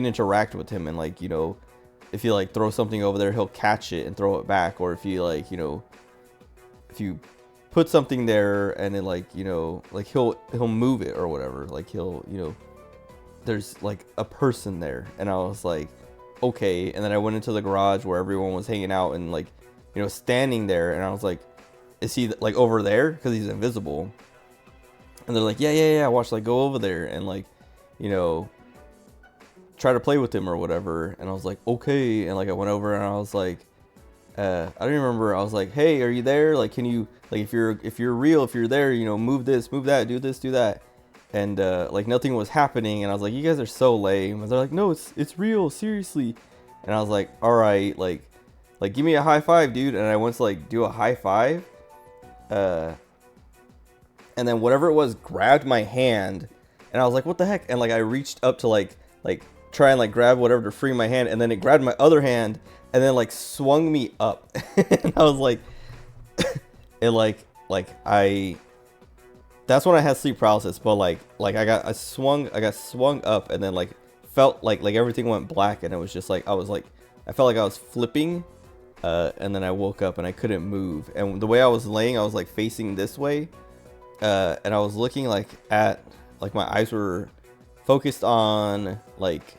interact with him, and like, you know, if you like throw something over there, he'll catch it and throw it back. Or if you like, you know, if you put something there and it like, you know, like he'll move it or whatever. Like he'll, you know, there's like a person there. And I was like, okay. And then I went into the garage where everyone was hanging out and like, you know, standing there. And I was like, is he like over there? Because he's invisible. And they're like, yeah. Watch, like go over there and like, you know, try to play with him or whatever. And I was like, okay. And like I went over and I was like, I don't even remember. I was like, hey, are you there? Like, can you, like, if you're real, if you're there, you know, move this, move that, do this, do that. and like nothing was happening, and I was like, you guys are so lame. And they're like, no, it's real, seriously. And I was like, all right, like give me a high five, dude. And I went to like do a high five, and then whatever it was grabbed my hand, and I was like, what the heck? And like I reached up to like try and like grab whatever to free my hand, and then it grabbed my other hand and then like swung me up. And I was like it like I that's when I had sleep paralysis, but like I got swung up, and then like felt like everything went black, and it was just like I felt like I was flipping, and then I woke up and I couldn't move, and the way I was laying, I was like facing this way, and I was looking like at like my eyes were focused on like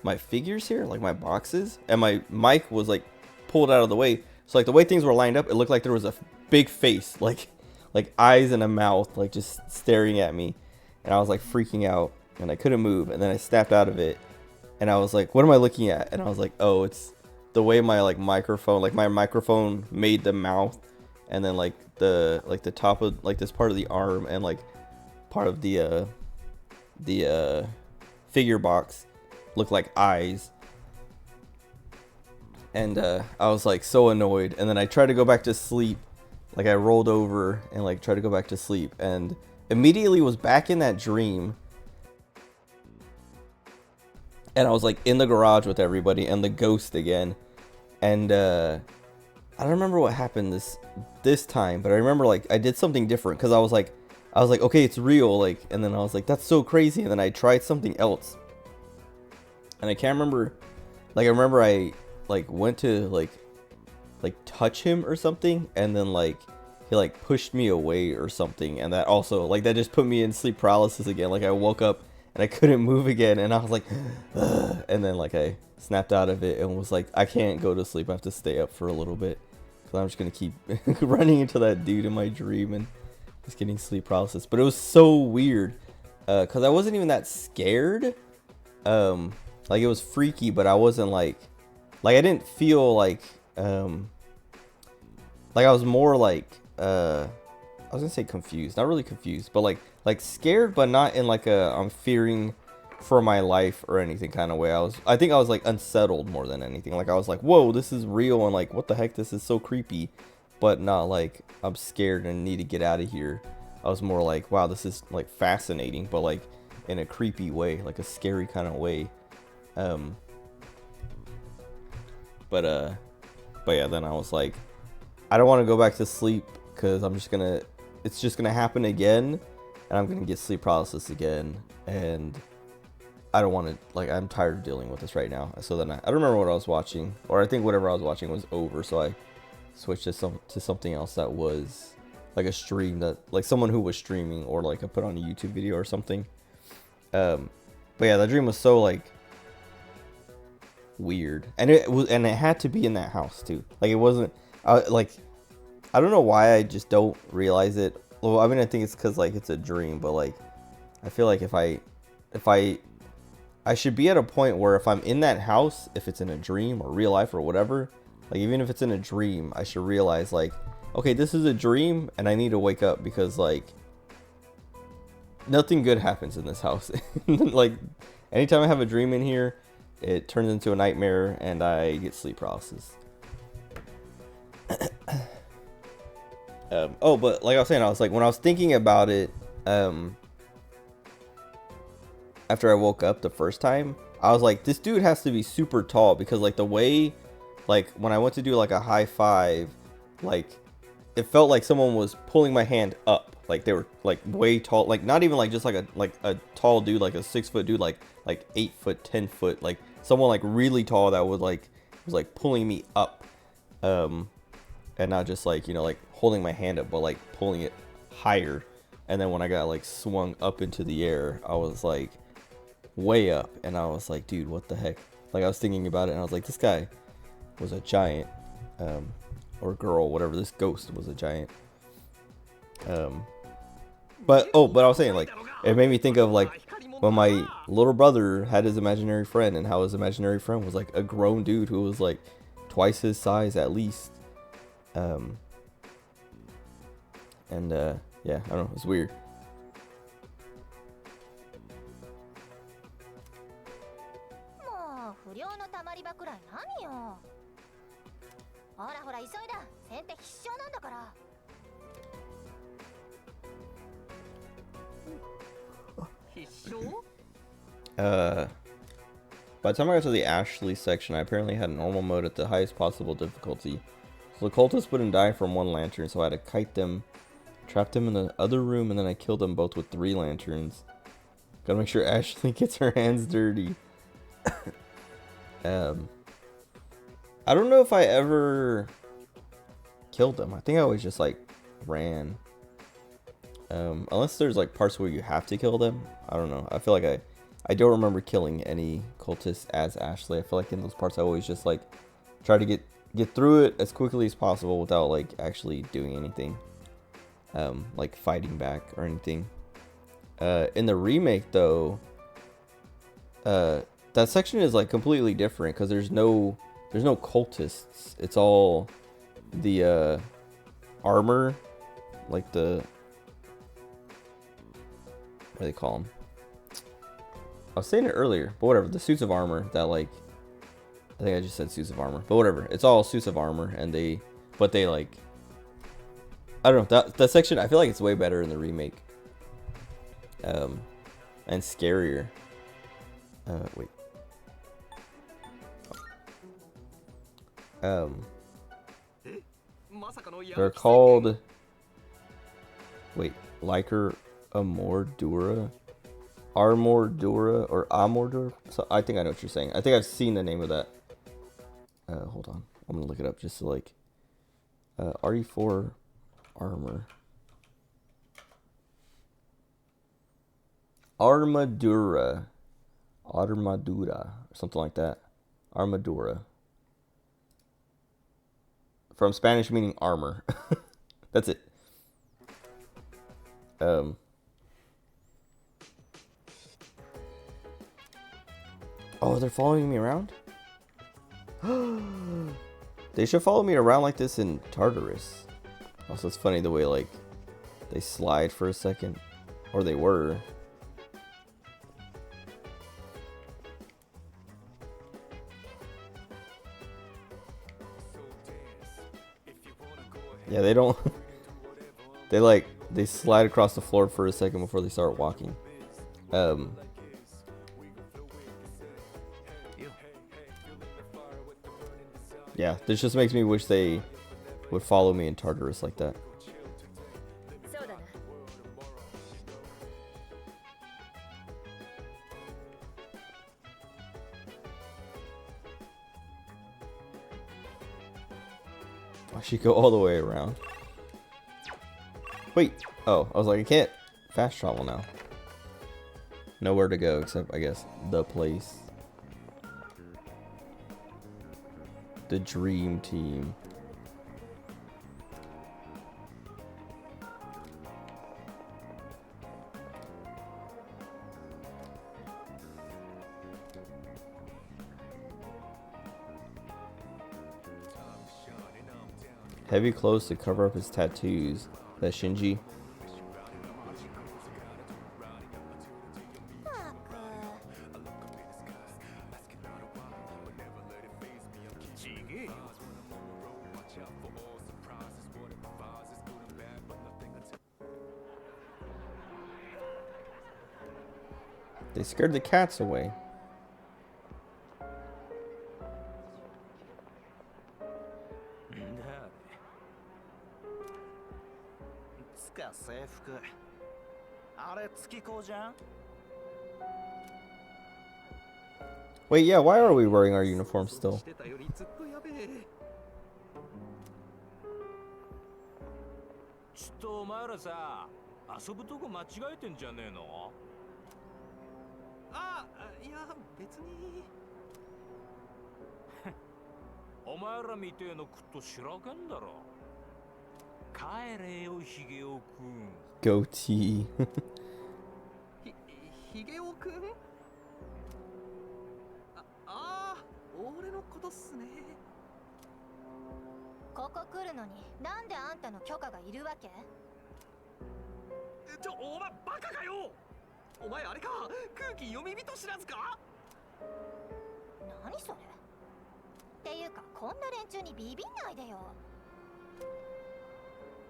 my figures here, like my boxes, and my mic was like pulled out of the way, so like the way things were lined up, it looked like there was a big face, like eyes and a mouth, like just staring at me, and I was like freaking out, and I couldn't move, and then I snapped out of it, and I was like, what am I looking at? And I was like, oh, it's the way my like microphone, like my microphone made the mouth, and then like the top of like this part of the arm, and like part of the figure box looked like eyes. And I was like so annoyed, and then I tried to go back to sleep. Like I rolled over and like tried to go back to sleep, and immediately was back in that dream. And I was like in the garage with everybody and the ghost again. And I don't remember what happened this time, but I remember like I did something different, because I was like, okay, it's real, like, and then I was like, that's so crazy, and then I tried something else. And I can't remember, like I remember I like went to like touch him or something, and then like he like pushed me away or something, and that also like that just put me in sleep paralysis again. Like I woke up and I couldn't move again, and I was like ugh, and then like I snapped out of it and was like, I can't go to sleep, I have to stay up for a little bit, because I'm just gonna keep running into that dude in my dream and just getting sleep paralysis. But it was so weird, because I wasn't even that scared. Like it was freaky, but I wasn't like I didn't feel like I was more like I was gonna say confused, not really confused, but like scared, but not in like a I'm fearing for my life or anything kind of way. I think I was like unsettled more than anything. Like I was like, whoa, this is real, and like what the heck, this is so creepy, but not like I'm scared and need to get out of here. I was more like, wow, this is like fascinating, but like in a creepy way, like a scary kind of way. But yeah, then I was like, I don't want to go back to sleep, because it's just gonna happen again, and I'm gonna get sleep paralysis again, and I don't want to, like, I'm tired of dealing with this right now. So then I don't remember what I was watching, or I think whatever I was watching was over, so I switched to something else that was like a stream, that like someone who was streaming, or like I put on a YouTube video or something. But yeah, that dream was so like weird, and it had to be in that house too. Like it wasn't like, I don't know why I just don't realize it. Well, I mean, I think it's because like it's a dream, but like I feel like if I should be at a point where if I'm in that house, if it's in a dream or real life or whatever, like even if it's in a dream, I should realize like, okay, this is a dream and I need to wake up, because like nothing good happens in this house. Like anytime I have a dream in here, it turns into a nightmare and I get sleep paralysis. Oh, but like I was saying, I was like, when I was thinking about it, after I woke up the first time, I was like, this dude has to be super tall, because like the way, like when I went to do like a high five, like it felt like someone was pulling my hand up, like they were like way tall, like not even like just like a tall dude, like a 6 foot dude, like 8 foot, 10 foot, like someone like really tall that was like pulling me up, and not just like, you know, like holding my hand up, but like pulling it higher. And then when I got like swung up into the air, I was like way up, and I was like, dude, what the heck? Like I was thinking about it, and I was like, this guy was a giant, or girl, whatever, this ghost was a giant. But I was saying, like, it made me think of like when my little brother had his imaginary friend, and how his imaginary friend was like a grown dude who was like twice his size at least. Yeah, I don't know, it's weird. By the time I got to the Ashley section, I apparently had normal mode at the highest possible difficulty. So the cultists wouldn't die from one lantern, so I had to kite them, trap them in the other room, and then I killed them both with 3 lanterns. Gotta make sure Ashley gets her hands dirty. I don't know if I ever killed them. I think I always just like ran. Unless there's like parts where you have to kill them. I don't know. I feel like I don't remember killing any cultists as Ashley. I feel like in those parts I always just like try to get through it as quickly as possible without like actually doing anything. Like fighting back or anything. In the remake though, that section is like completely different because there's no cultists. It's all the armor, like the, what do they call them? I was saying it earlier, but whatever. The suits of armor that like, I think I just said suits of armor, but whatever. It's all suits of armor, and they like, I don't know. That section, I feel like it's way better in the remake. And scarier. Wait. They're called, wait, Liker Amordura? Armordura or Amordura? So I think I know what you're saying. I think I've seen the name of that. Hold on. I'm gonna look it up just to like, RE4 armor. Armadura, or something like that. Armadura. From Spanish meaning armor. That's it. Oh, they're following me around? They should follow me around like this in Tartarus. Also, it's funny the way like they slide for a second. Or they were. Yeah, they don't. They slide across the floor for a second before they start walking. Yeah, this just makes me wish they would follow me in Tartarus like that. I should go all the way around. Wait. Oh, I was like, I can't fast travel now. Nowhere to go except, I guess, the place. The dream team. Heavy clothes to cover up his tattoos. That Shinji. They scared the cats away. Wait, yeah, why are we wearing our uniforms still? ちょっとお前らさ、遊ぶとこ間違えてんじゃねえの？あ、いや別に。お前らみてえの食っとしらけんだろ。帰れよ、ヒゲオくん。Goatee. ヒゲオくん？俺のことっすね。ここ来るのになんであんたの許可がいるわけ？お前バカかよ！お前あれか、空気読み人知らずか？何それ？っていうかこんな連中にビビんないでよ。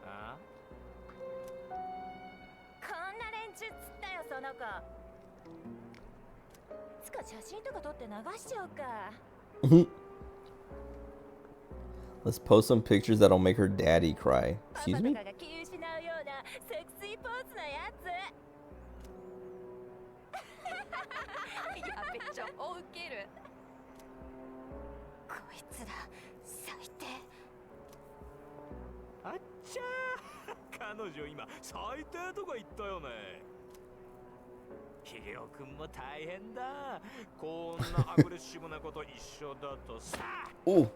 あ？こんな連中っつったよその子。か写真とか撮って流しちゃおうか。 Let's post some pictures that'll make her daddy cry. パ Excuse パと me? かが気失うようなセクシーポーズなやつ。やべちょおウケる。こいつだ最低。あっちゃー彼女今最低とか言ったよね。ヒゲオくんも大変だ。こんなアグレッシブなこと一緒だとさ。 Oh.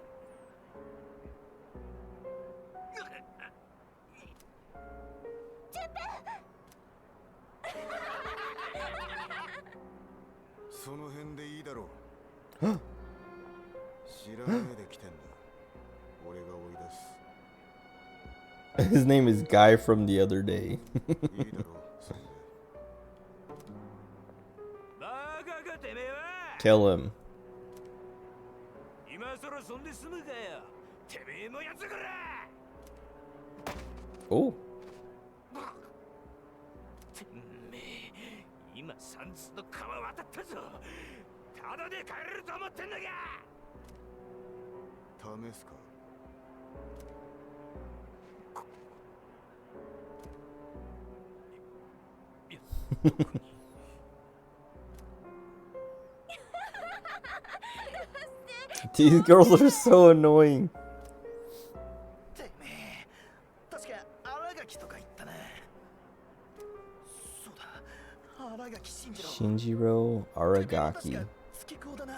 その辺でいいだろう。知らないで来てんだ。俺が追い出す。 His name is Guy from the other day. いいだろう、それで。バカかてめえは。 Kill him. 今さらそんで済むかよ。てめえもやつくら。 Oh. てめえ、今三つの川渡ったぞ。ただで帰れると思ってんのか。試すか。 These girls are so annoying. てめえ確か新垣とか言ったな。そうだ新垣慎次郎。 Shinjiro 確 Aragaki. か月子だな。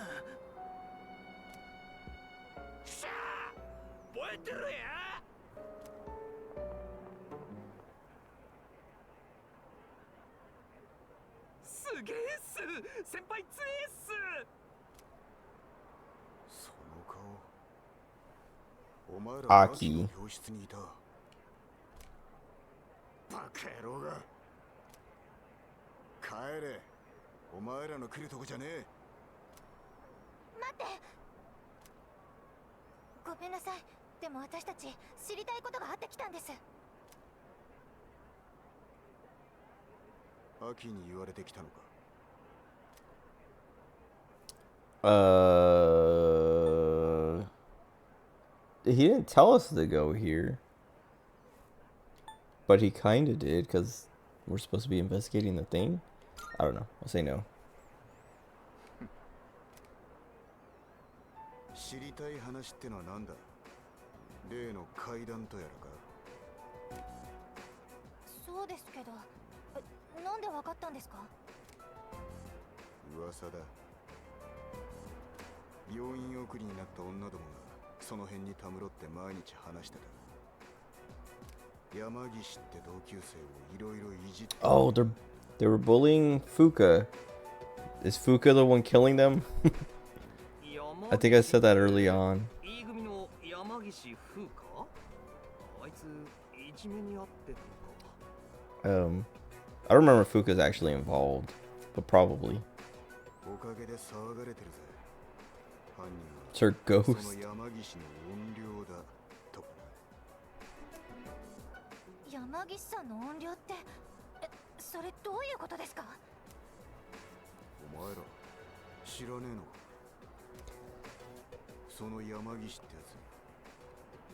さあ、覚えてろや。すげえっす。先輩強えっす。その顔。お前らアキの教室にいた。バカ野郎が。帰れ。お前らの来るとこじゃねえ。待って。ごめんなさい。でも私たち知りたいことがあってきたんです。アキに言われてきたのか。 He didn't tell us to go here. But he kind of did, because we're supposed to be investigating the thing. I don't know. I'll say no. 知りたい話ってのは何だ。例の階段とやらか。そうですけど、なんでわかったんですか？噂だ。病院送りになった女どもがその辺にたむろって毎日話してた。山岸って同級生をいろいろいじって。 Oh, they were bullying Fuka. Is Fuka the one killing them? I think I said that early on. E 組の山岸風か。あいついじめにあってたのか。I don't remember if Fuka's actually involved, but probably. おかげで騒がれてるぜ。犯人 It's her は ghost. その山岸の怨霊だとかな。山岸さんの音量って、それどういうことですか？お前ら知らねえのか。その山岸ってや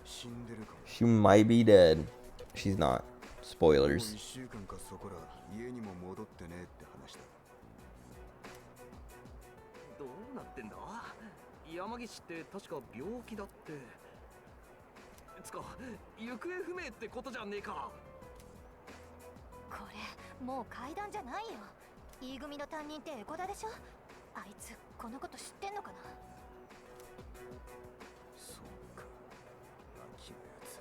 つ死んでるかも。 She might be dead. She's not. もう Spoilers. 1週間かそこら家にも戻ってねえって話だ。どうなってんだ。山岸って確か病気だって。つか行方不明ってことじゃねえか。これもう階段じゃないよ。E 組の担任ってエコダでしょ。あいつこのこと知ってんのかな？そうか。秋のやつ。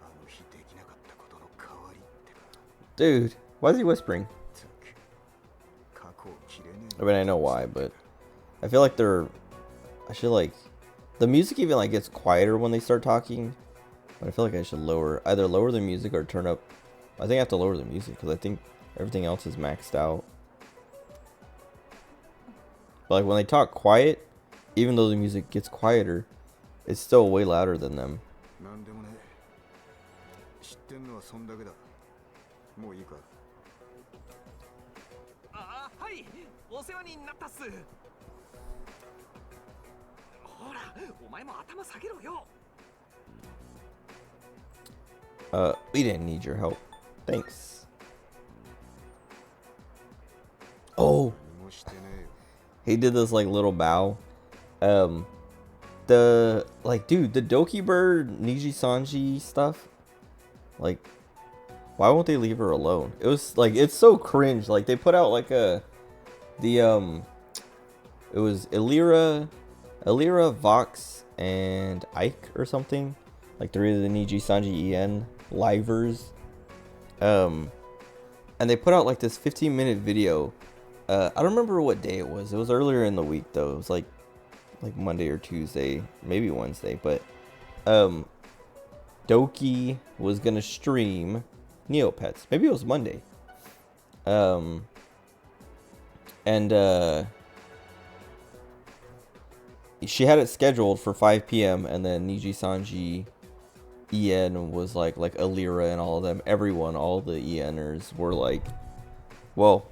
あの日できなかったことの代わりってか。 Dude, why is he whispering? つく。過去を切れね I mean, I know why, but I feel like I should like, the music even like gets quieter when they start talking, but I feel like I should either lower the music or turn up. I think I have to lower the music because I think everything else is maxed out. But like when they talk quiet, even though the music gets quieter, it's still way louder than them. え。なんでもねえ。知ってんのはそんだけだ。もういいか。ああはい。い、お世話になったっす。ほら、お前も頭下げろよ。We didn't need your help. Thanks. Oh, 何もしてねえよ。 he did this like little bow. Dude, the Doki Bird Niji Sanji stuff. Like, why won't they leave her alone? It was like, it's so cringe. Like, they put out like it was Illyra, Vox, and Ike or something. Like 3 of the Niji Sanji En livers. And they put out like this 15-minute video. I don't remember what day it was. It was earlier in the week though. It was like Monday or Tuesday, maybe Wednesday. But Doki was gonna stream Neopets. Maybe it was Monday. She had it scheduled for 5 p.m. and then Niji Sanji En was like Illyra and all of them, everyone, all the Eners were like, well,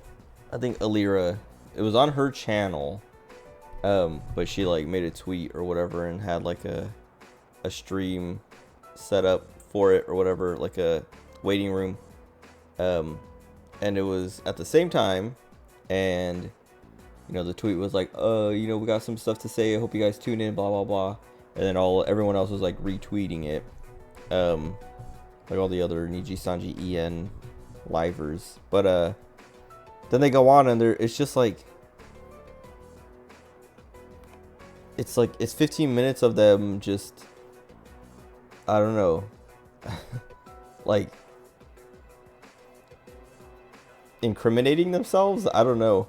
I think Illyra, it was on her channel, but she like made a tweet or whatever and had like a stream set up for it or whatever, like a waiting room, and it was at the same time, and you know, the tweet was like, you know, we got some stuff to say, I hope you guys tune in, blah blah blah, and then everyone else was like retweeting it, like all the other Niji Sanji En livers. But then they go on and it's just like, it's 15 minutes of them just, I don't know, like incriminating themselves, I don't know.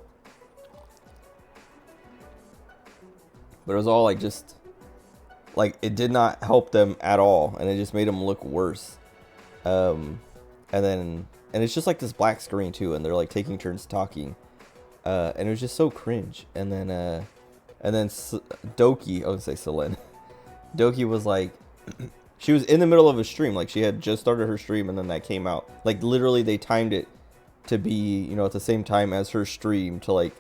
But it was all like, just like, it did not help them at all, and it just made them look worse. And it's just like this black screen too, and they're like taking turns talking, and it was just so cringe. And then Doki, I would say Selene, Doki was like, she was in the middle of a stream, like she had just started her stream, and then that came out. Like literally, they timed it to be, you know, at the same time as her stream, to like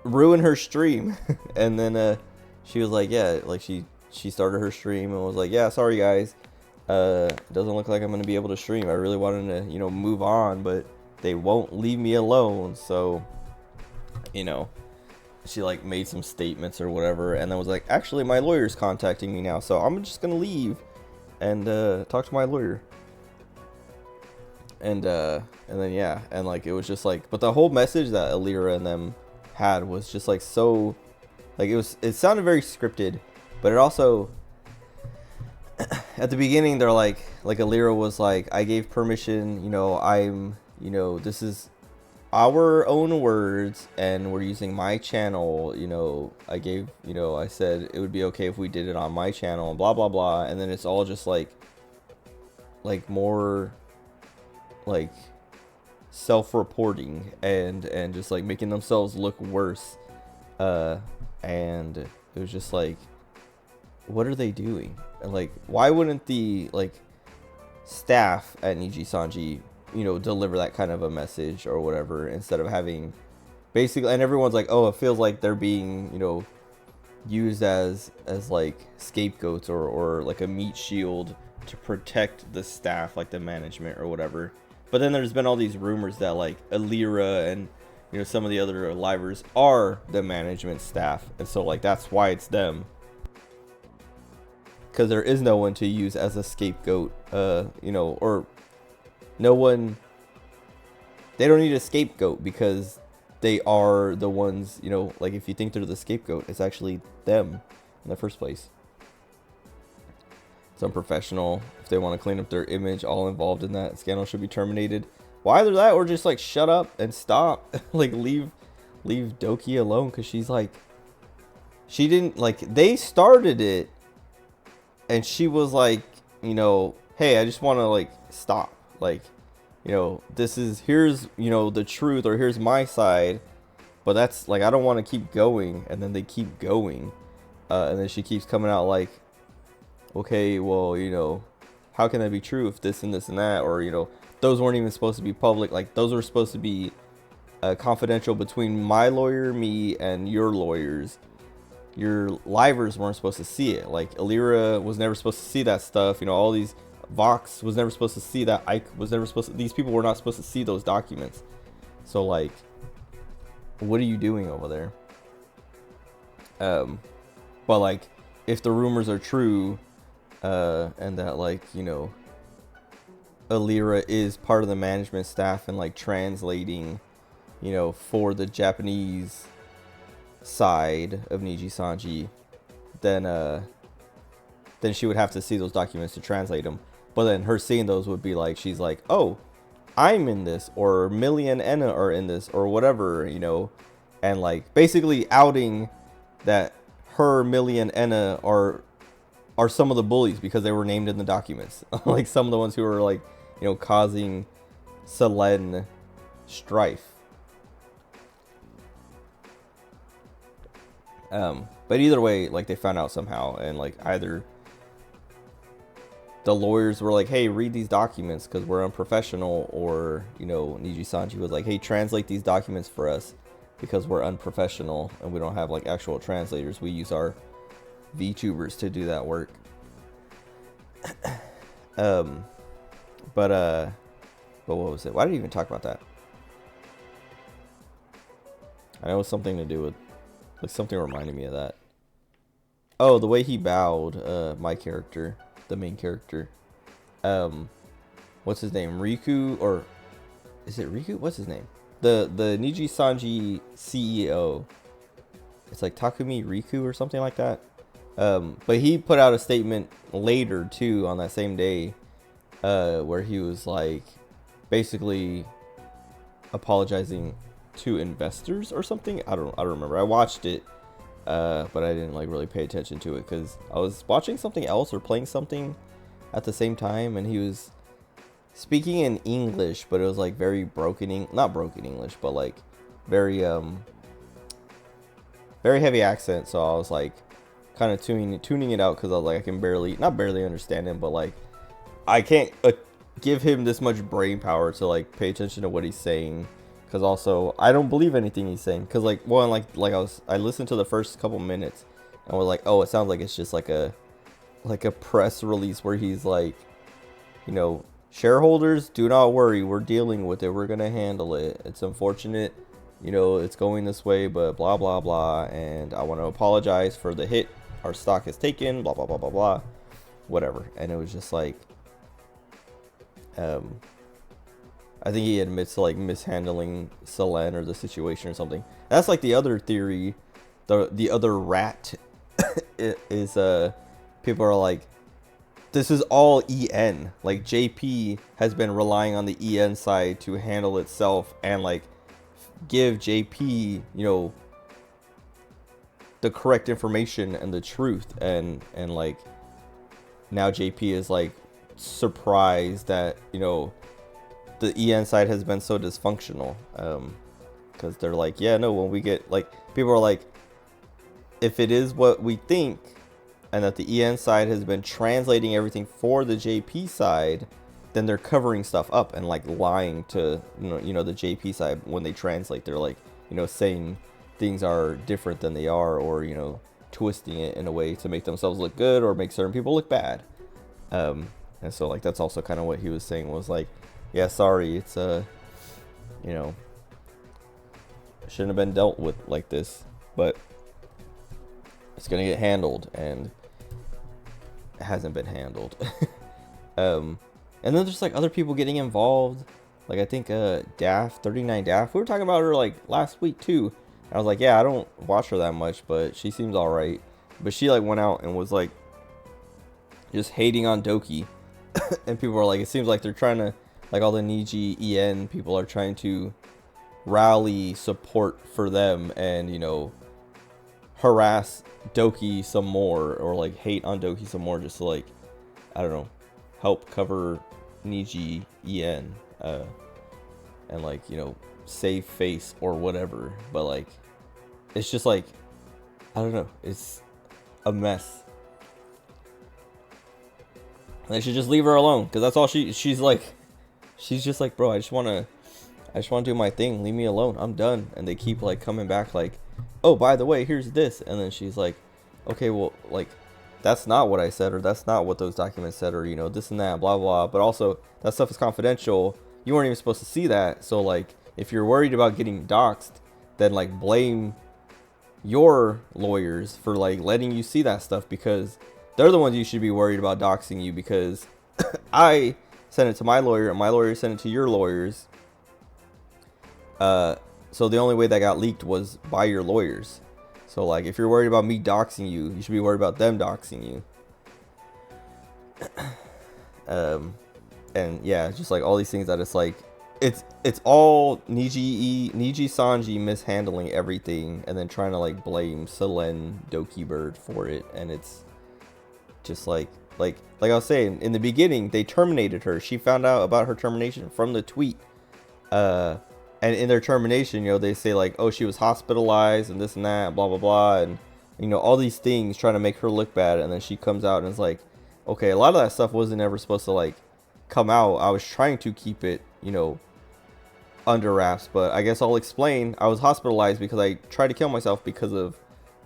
ruin her stream. And then she was like, yeah, like she started her stream and was like, yeah, sorry guys, it doesn't look like I'm gonna be able to stream. I really wanted to, you know, move on, but they won't leave me alone. So, you know, she like made some statements or whatever, and then was like, actually my lawyer's contacting me now, so I'm just gonna leave and talk to my lawyer. And then yeah, and like it was just like, but the whole message that Illyra and them had was just like so, like it sounded very scripted, but it also, at the beginning they're like Illyra was like, I gave permission, you know, you know, this is our own words and we're using my channel, you know, I gave, you know, I said it would be okay if we did it on my channel and blah blah blah. And then it's all just like more like self-reporting and just like making themselves look worse, and it was just like, what are they doing? And like, why wouldn't the like staff at Niji Sanji, you know, deliver that kind of a message or whatever, instead of having basically, and everyone's like, oh, it feels like they're being, you know, used as like scapegoats or like a meat shield to protect the staff, like the management or whatever. But then there's been all these rumors that like Illyra and, you know, some of the other livers are the management staff, and so like that's why it's them, because there is no one to use as a scapegoat, you know, or no one, they don't need a scapegoat because they are the ones, you know, like if you think they're the scapegoat, it's actually them in the first place. It's unprofessional. If they want to clean up their image, all involved in that scandal should be terminated. Well, either that or just like shut up and stop. Like leave Doki alone, because she's like, she didn't, like, they started it and she was like, you know, hey, I just want to like stop, like, you know, here's, you know, the truth, or here's my side, but that's like, I don't want to keep going. And then they keep going, and then she keeps coming out like, okay, well, you know, how can that be true if this and this and that, or you know, those weren't even supposed to be public. Like those were supposed to be confidential between my lawyer, me, and your lawyers. Your livers weren't supposed to see it. Like Illyria was never supposed to see that stuff. You know, all these Vox was never supposed to see that. Ike was never supposed to. These people were not supposed to see those documents. So like, what are you doing over there? But like, if the rumors are true, and that like, you know, Illyria is part of the management staff and like translating, you know, for the Japanese side of Niji Sanji, then she would have to see those documents to translate them. But then her seeing those would be like, she's like, oh, I'm in this, or Millie and Enna are in this, or whatever, you know, and like basically outing that her, Millie, and Enna are some of the bullies because they were named in the documents. Like some of the ones who were like, you know, causing Selen strife. But either way, like they found out somehow, and like either the lawyers were like, hey, read these documents because we're unprofessional, or you know, Niji Sanji was like, hey, translate these documents for us because we're unprofessional and we don't have like actual translators. We use our VTubers to do that work. But what was it? Why did you even talk about that? I know it was something to do with, like, something reminded me of that. Oh, the way he bowed, my character, the main character. What's his name? Riku, or is it Riku? What's his name? The Niji Sanji CEO. It's like Takumi Riku or something like that. But he put out a statement later too on that same day, where he was like basically apologizing to investors or something. I don't remember. I watched it, but I didn't like really pay attention to it because I was watching something else or playing something at the same time, and he was speaking in English, but it was like very not broken English, but like very very heavy accent. So I was like kind of tuning it out because I was like, I can not barely understand him, but like I can't give him this much brain power to like pay attention to what he's saying, because also I don't believe anything he's saying, because like, well, I listened to the first couple minutes and was like, oh, it sounds like it's just like a press release where he's like, you know, shareholders, do not worry, we're dealing with it, we're gonna handle it, it's unfortunate, you know, it's going this way, but blah blah blah, and I want to apologize for the hit our stock has taken, blah blah blah blah blah, whatever. And it was just like, I think he admits to like mishandling Selen or the situation or something. That's like the other theory, the other rat is people are like, this is all EN. Like JP has been relying on the EN side to handle itself and like give JP, you know, the correct information and the truth, and like now JP is like surprised that, you know, the EN side has been so dysfunctional, because they're like, yeah, no, when we get like, people are like, if it is what we think and that the EN side has been translating everything for the JP side, then they're covering stuff up and like lying to, you know the JP side when they translate. They're like, you know, saying things are different than they are, or, you know, twisting it in a way to make themselves look good or make certain people look bad. And so like that's also kind of what he was saying, was like, yeah, sorry, it's you know, shouldn't have been dealt with like this, but it's gonna get handled, and it hasn't been handled. And then there's like other people getting involved, like I think Daff, 39 Daff, we were talking about her like last week too. I was like, yeah, I don't watch her that much, but she seems alright. But she like went out and was like just hating on Doki. And people are like, it seems like they're trying to, like all the Niji EN people are trying to rally support for them and, you know, harass Doki some more, or like hate on Doki some more, just to like, I don't know, help cover Niji EN, and like, you know, save face or whatever. But like, it's just like, I don't know, it's a mess. they should just leave her alone, because that's all she's like. She's just like, bro, I just want to do my thing. Leave me alone. I'm done. And they keep like coming back like, oh, by the way, here's this. And then she's like, okay, well, like, that's not what I said, or that's not what those documents said, or, you know, this and that, blah, blah. But also, that stuff is confidential. You weren't even supposed to see that. So, like, if you're worried about getting doxxed, then, like, blame your lawyers for, like, letting you see that stuff, because they're the ones you should be worried about doxing you, because I sent it to my lawyer, and my lawyer sent it to your lawyers. So the only way that got leaked was by your lawyers. So, like, if you're worried about me doxing you, you should be worried about them doxing you. And yeah, just like all these things that it's like, it's all Niji Sanji mishandling everything, and then trying to like blame Selen Doki Bird for it, and it's just like I was saying in the beginning, they terminated her. She found out about her termination from the tweet. And in their termination, you know, they say like, oh, she was hospitalized and this and that, blah, blah, blah. And, you know, all these things trying to make her look bad. And then she comes out and is like, okay, a lot of that stuff wasn't ever supposed to like come out. I was trying to keep it, you know, under wraps. But I guess I'll explain. I was hospitalized because I tried to kill myself because of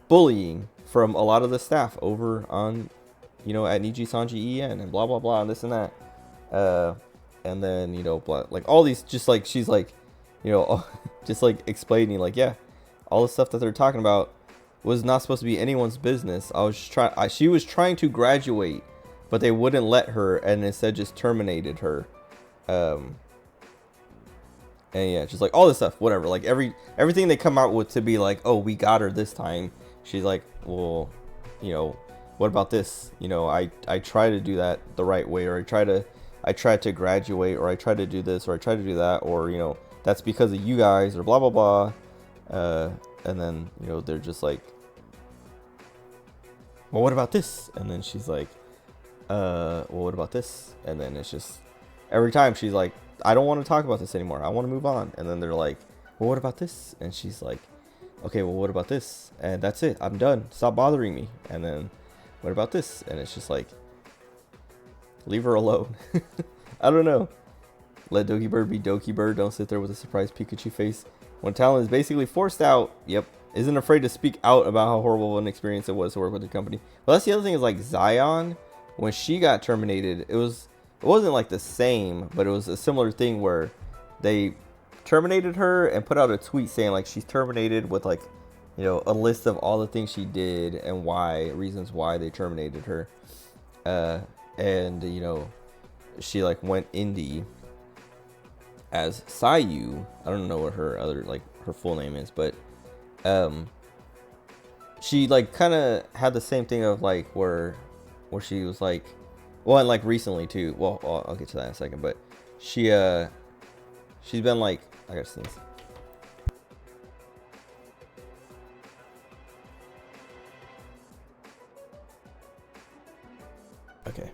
bullying from a lot of the staff over on, you know, at Niji Sanji En and blah, blah, blah, and this and that. And then, you know, blah, like all these, just like, she's like, you know, just like explaining like, yeah, all the stuff that they're talking about was not supposed to be anyone's business. She was trying to graduate, but they wouldn't let her, and instead just terminated her. And yeah, just like all this stuff, whatever. Like everything they come out with to be like, oh, we got her this time. She's like, well, you know, what about this? You know, I try to do that the right way, or I tried to graduate, or I tried to do this, or I tried to do that, or, you know, that's because of you guys, or blah, blah, blah. And then, you know, they're just like, well, what about this? And then she's like, well, what about this? And then it's just, every time she's like, I don't want to talk about this anymore. I want to move on. And then they're like, well, what about this? And she's like, okay, well, what about this? And that's it. I'm done. Stop bothering me. And then, what about this? And it's just like, leave her alone. I don't know. Let Doki Bird be Doki Bird. Don't sit there with a surprised Pikachu face. When talent is basically forced out, yep, isn't afraid to speak out about how horrible of an experience it was to work with the company. Well, that's the other thing is like Zion, when she got terminated, it wasn't like the same, but it was a similar thing where they terminated her and put out a tweet saying like she's terminated with like, you know, a list of all the things she did and reasons why they terminated her. And, you know, she like went indie as Sayu. I don't know what her other, like, her full name is, but she like kind of had the same thing of like where she was like, well, and like recently too. Well, I'll get to that in a second, but she's been like, I guess since. Okay.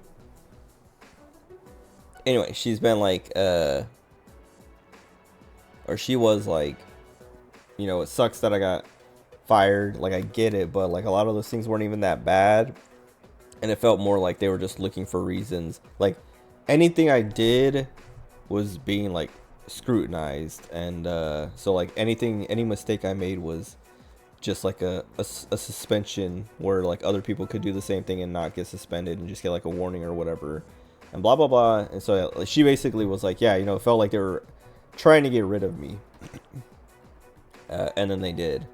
Anyway, she's been like, or she was like, you know, it sucks that I got fired. Like, I get it, but like a lot of those things weren't even that bad. And it felt more like they were just looking for reasons. Like, anything I did was being like scrutinized. And so like any mistake I made was just like a suspension where like other people could do the same thing and not get suspended and just get like a warning or whatever. And blah, blah, blah. And so she basically was like, yeah, you know, it felt like they were trying to get rid of me. And then they did.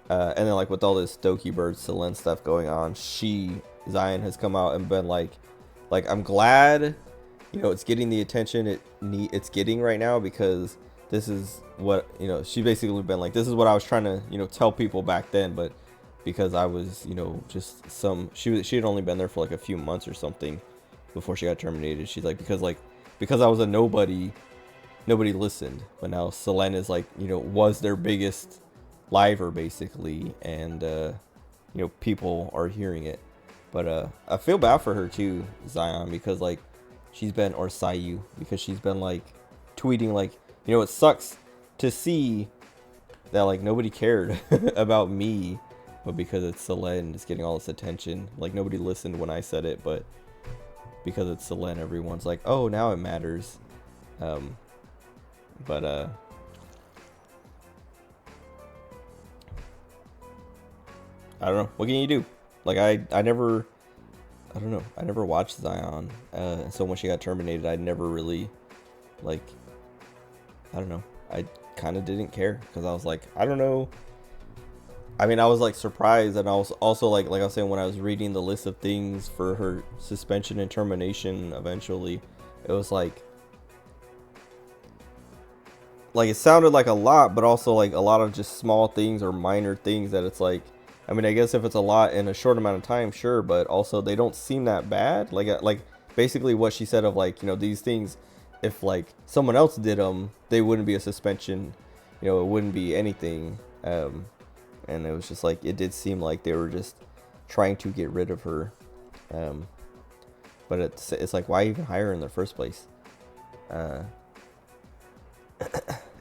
And then like with all this Doki Bird Selen stuff going on, Zion has come out and been like I'm glad, you know, it's getting the attention it's getting right now, because this is what, you know, she basically been like, this is what I was trying to, you know, tell people back then, but because I was, you know, just she had only been there for like a few months or something before she got terminated. She's like, because I was a nobody listened. But now Selen is like, you know, was their biggest liver basically, and you know, people are hearing it. But I feel bad for her too, Zion, because like she's been, or Sayu, because she's been like tweeting like, you know, it sucks to see that like nobody cared about me, but because it's Selen, it's getting all this attention. Like nobody listened when I said it, but because it's Selene, everyone's like, oh, now it matters. But I don't know. What can you do? Like I don't know. I never watched Zion. So when she got terminated, I never really, like, I don't know. I kind of didn't care because I was like, I don't know. I mean, I was like surprised, and I was also like I was saying, when I was reading the list of things for her suspension and termination eventually, it was like it sounded like a lot, but also like a lot of just small things or minor things that it's like, I mean, I guess if it's a lot in a short amount of time, sure, but also they don't seem that bad. Like basically what she said of like, you know, these things, if like someone else did them, they wouldn't be a suspension, you know, it wouldn't be anything. And it was just like, it did seem like they were just trying to get rid of her. But it's like, why even hire her in the first place?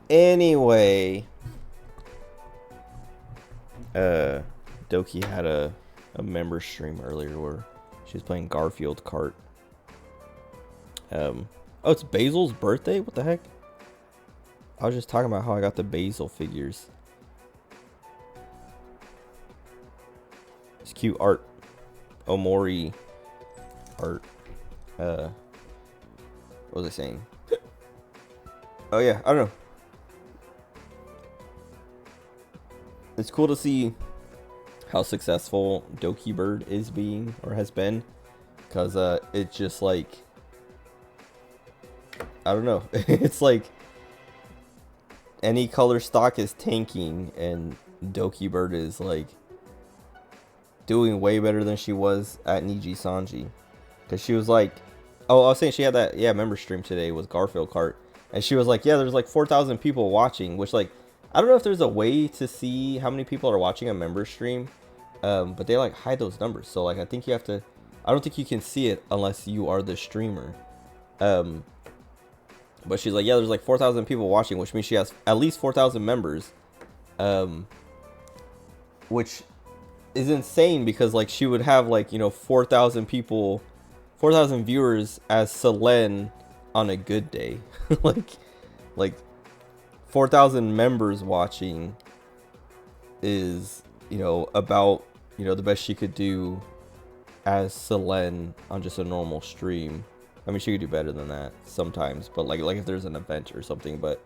Anyway, Doki had a member stream earlier where she was playing Garfield Kart. Oh, it's Basil's birthday? What the heck? I was just talking about how I got the Basil figures. It's cute art. Omori art. What was I saying? Oh yeah, I don't know. It's cool to see how successful Doki Bird is being, or has been, because it's just like, I don't know. It's like any color stock is tanking, and Doki Bird is like doing way better than she was at Niji Sanji, because she was like, oh, I was saying she had that member stream today with Garfield Kart, and she was like, yeah, there's like 4,000 people watching, which like, I don't know if there's a way to see how many people are watching a member stream, but they like hide those numbers, so like I think you have to, I don't think you can see it unless you are the streamer. But she's like, yeah, there's like 4,000 people watching, which means she has at least 4,000 members, which is insane, because like she would have like, you know, 4,000 people, 4,000 viewers as Selene on a good day. like 4,000 members watching is, you know, about, you know, the best she could do as Selene on just a normal stream. I mean, she could do better than that sometimes, but like if there's an event or something, but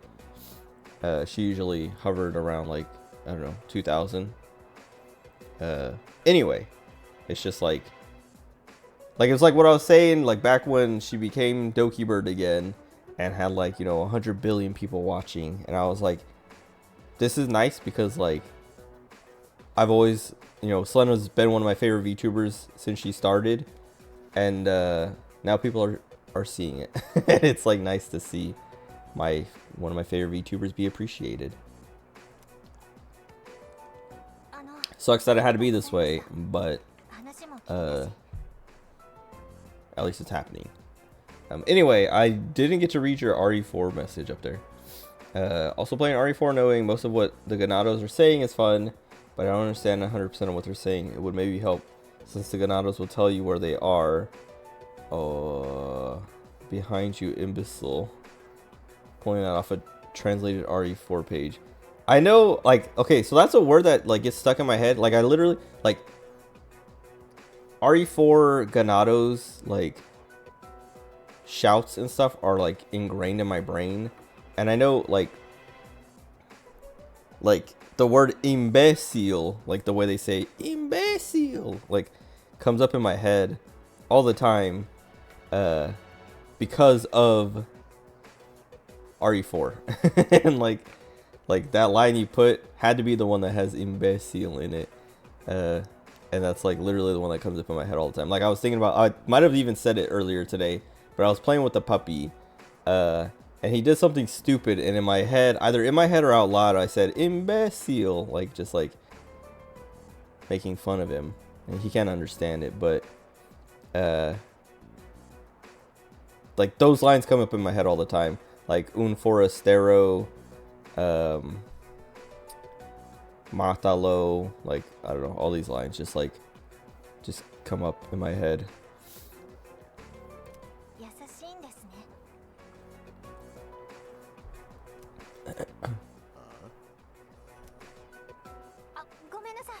she usually hovered around like, I don't know, 2,000. Anyway, it's just like it's like what I was saying, like back when she became Doki Bird again and had like, you know, 100 billion people watching, and I was like, this is nice, because like I've always, you know, Selene has been one of my favorite VTubers since she started, and now people are seeing it. And it's like nice to see one of my favorite VTubers be appreciated. Sucks that it had to be this way, but at least it's happening. Anyway, I didn't get to read your RE4 message up there. Also playing RE4, knowing most of what the Ganados are saying is fun, but I don't understand 100% of what they're saying. It would maybe help, since the Ganados will tell you where they are. Oh, behind you, imbecile. Pointing that off a translated RE4 page. I know, like, okay, so that's a word that like gets stuck in my head. Like I literally, like, RE4 Ganados, like, shouts and stuff are like ingrained in my brain, and I know like the word imbecile, like the way they say imbecile, like comes up in my head all the time, because of RE4. And like that line you put had to be the one that has imbecile in it, and that's like literally the one that comes up in my head all the time. Like I was thinking about, I might have even said it earlier today, but I was playing with the puppy, and he did something stupid, and in my head, either in my head or out loud, I said imbecile, like just like making fun of him, and he can't understand it, but like those lines come up in my head all the time, like un forastero, matalo, like I don't know, all these lines just come up in my head. いんですね。あ、ごめんなさい。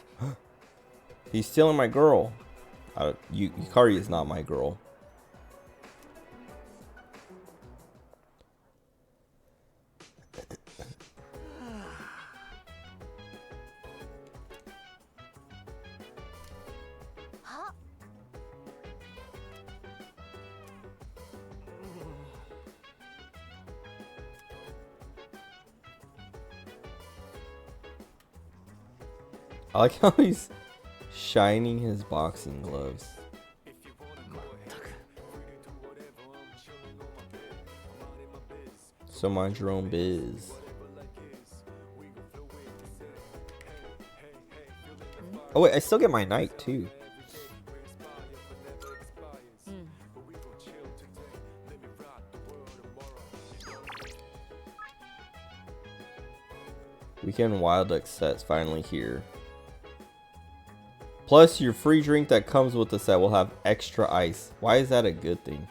He's stealing my girl. Yukari is not my girl. I like how he's shining his boxing gloves. 全く So mind your own biz. Oh wait, I still get my night too. Weekend Wild Duck set's finally here. Plus, your free drink that comes with the set will have extra ice. Why is that a good thing?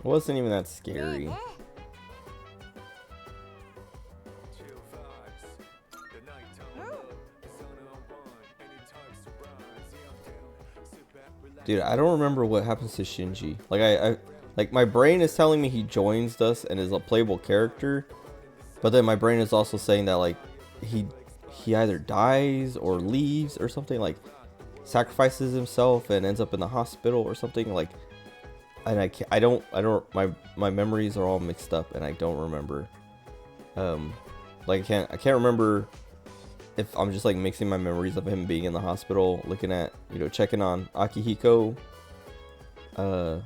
It wasn't even that scary. Chill vibes. The nighttime love. The sun unwind. Anytime surprise. Yeah, I'm down. Sit back, relax. Dude, I don't remember what happens to Shinji. Like my brain is telling me he joins us and is a playable character, but then my brain is also saying that like he either dies or leaves or something, like sacrifices himself and ends up in the hospital or something, like. And I don't my memories are all mixed up and I don't remember. Like I can't remember if I'm just like mixing my memories of him being in the hospital, looking at, checking on Akihiko, and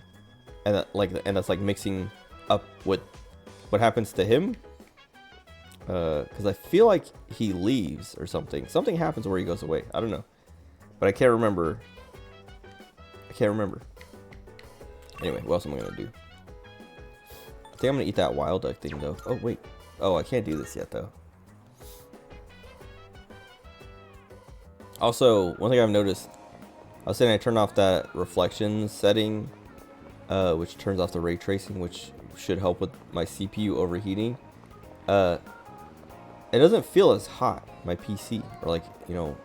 that's like mixing up with what happens to him. Because I feel like he leaves or something. Something happens where he goes away. I don't know, but I can't remember. Anyway, what else am I gonna do? I think I'm gonna eat that wild duck thing though. Oh wait. Oh, I can't do this yet though. Also, one thing I've noticed, I was saying I turned off that reflection setting, which turns off the ray tracing, which should help with my CPU overheating. It doesn't feel as hot, my PC, or like,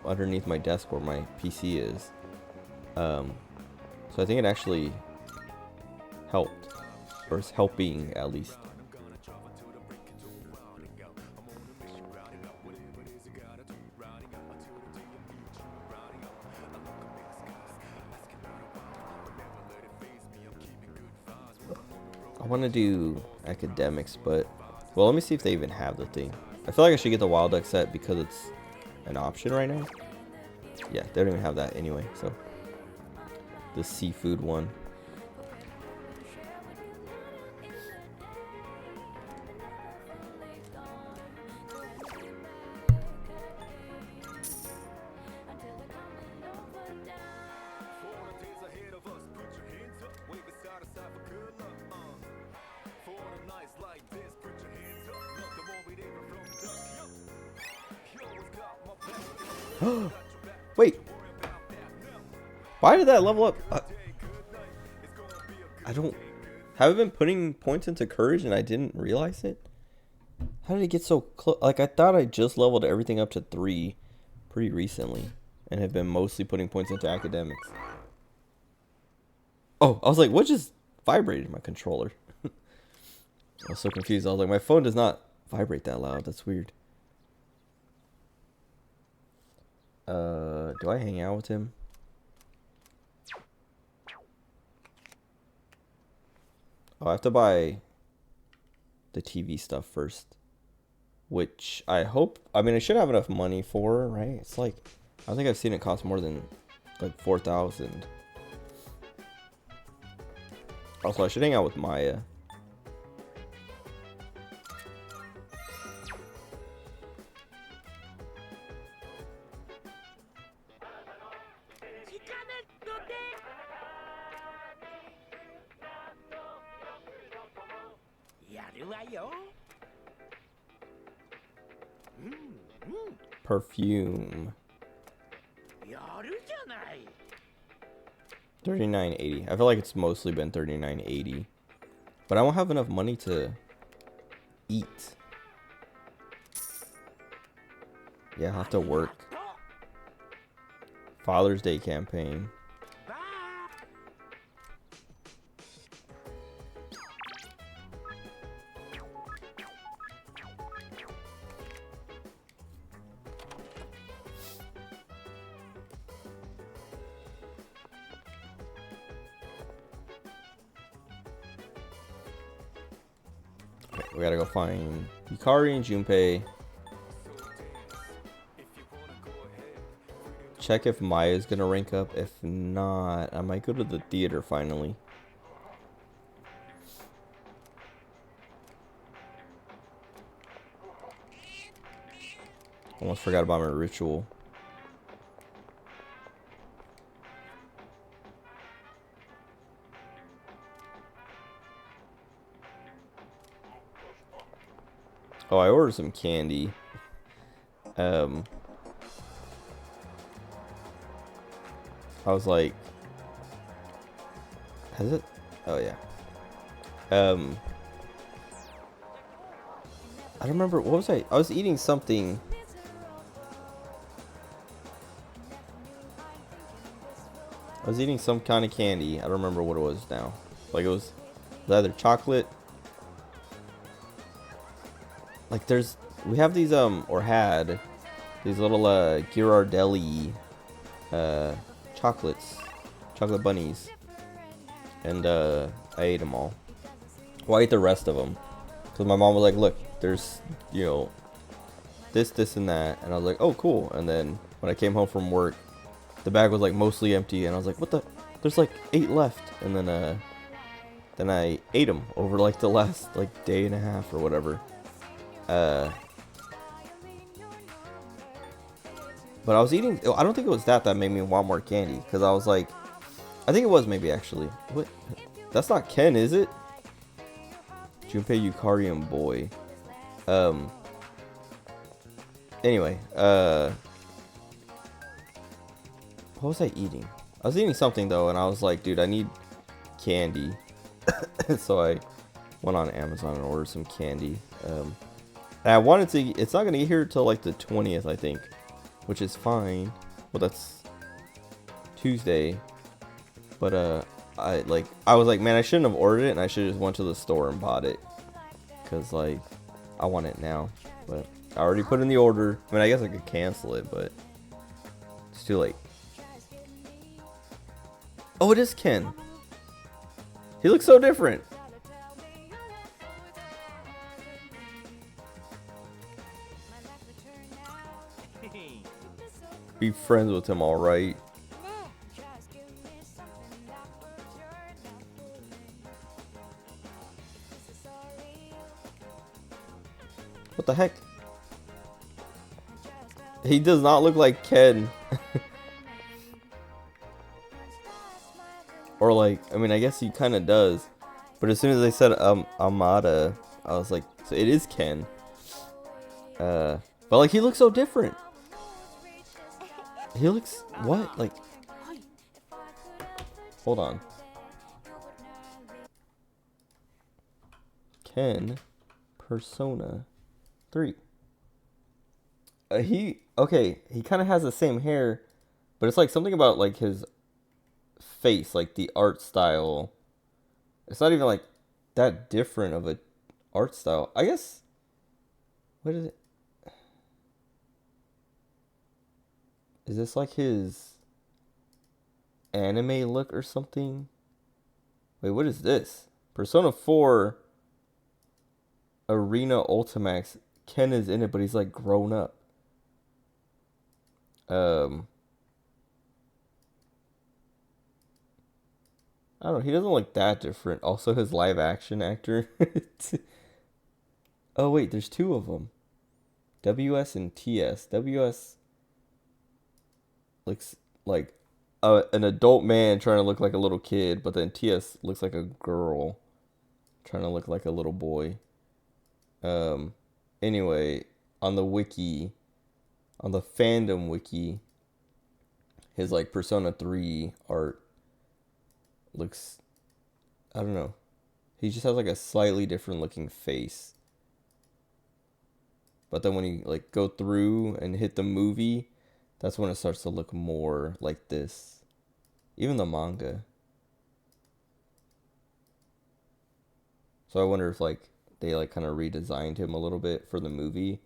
underneath my desk where my PC is. So I think it actually helped, or is helping at least. I want to do academics, but well, let me see if they even have the thing. I feel like I should get the Wild Duck set because it's an option right now. Yeah, they don't even have that anyway, so the seafood one. Wait, why did that level up? I don't have I been putting points into courage and I didn't realize it. How did it get so close? Like, I thought I just leveled everything up to 3 pretty recently and have been mostly putting points into academics. Oh, I was like, what just vibrated my controller? I was so confused. I was like, my phone does not vibrate that loud. That's weird. Do I hang out with him? Oh, I have to buy the TV stuff first, which I hope, I mean, I should have enough money for, right? It's like, I don't think I've seen it cost more than like 4,000. Also, I should hang out with Maya. だよ。Perfume. やるじゃない。 $39.80. I feel like it's mostly been $39.80. But I won't have enough money to eat. Yeah, I have to work. Father's Day campaign. Okay, we gotta go find Yukari and Junpei. Check if Maya's gonna rank up. If not, I might go to the theater finally. Almost forgot about my ritual. Oh, I ordered some candy. I was like, has it? Oh yeah. I don't remember, what was I was eating something. I was eating some kind of candy. I don't remember what it was now. Like it was either chocolate. Like we have these or had these little Ghirardelli chocolate bunnies, and I ate them all. Well, I ate the rest of them because my mom was like, look, there's, you know, this and that, and I was like, oh cool. And then when I came home from work, the bag was like mostly empty, and I was like, what the, there's like 8 left. And then I ate them over like the last like day and a half or whatever. But I was eating, I don't think it was that made me want more candy, because I was like, I think it was maybe actually. What? That's not Ken, is it? Junpei, Yukari, and Boy. Anyway, what was I eating? I was eating something though, and I was like, dude, I need candy. So I went on Amazon and ordered some candy. And I wanted to, it's not gonna get here till like the 20th, I think, which is fine. Well, that's Tuesday. But I was like, man, I shouldn't have ordered it, and I should have just went to the store and bought it, cause like I want it now. But I already put in the order. I mean, I guess I could cancel it, but it's too late. Oh, it is Ken. He looks so different. Be friends with him, all right. What the heck? He does not look like Ken. Or like, I mean, I guess he kind of does. But as soon as they said Amada, I was like, so it is Ken. But like, he looks so different. He looks, what? Like, hold on. Ken, Persona 3. He kind of has the same hair, but it's like something about like his face, like the art style. It's not even like that different of a art style, I guess. What is it? Is this like his anime look or something? Wait, what is this? Persona 4 Arena Ultimax. Ken is in it, but he's like grown up. I don't know, he doesn't look that different. Also, his live action actor. Oh wait, there's 2 of them. WS and TS. WS looks like an adult man trying to look like a little kid, but then TS looks like a girl trying to look like a little boy. Anyway, on the wiki, on the fandom wiki, his like Persona 3 art looks, I don't know. He just has like a slightly different looking face. But then when you like go through and hit the movie, that's when it starts to look more like this. Even the manga. So I wonder if like they like kind of redesigned him a little bit for the movie.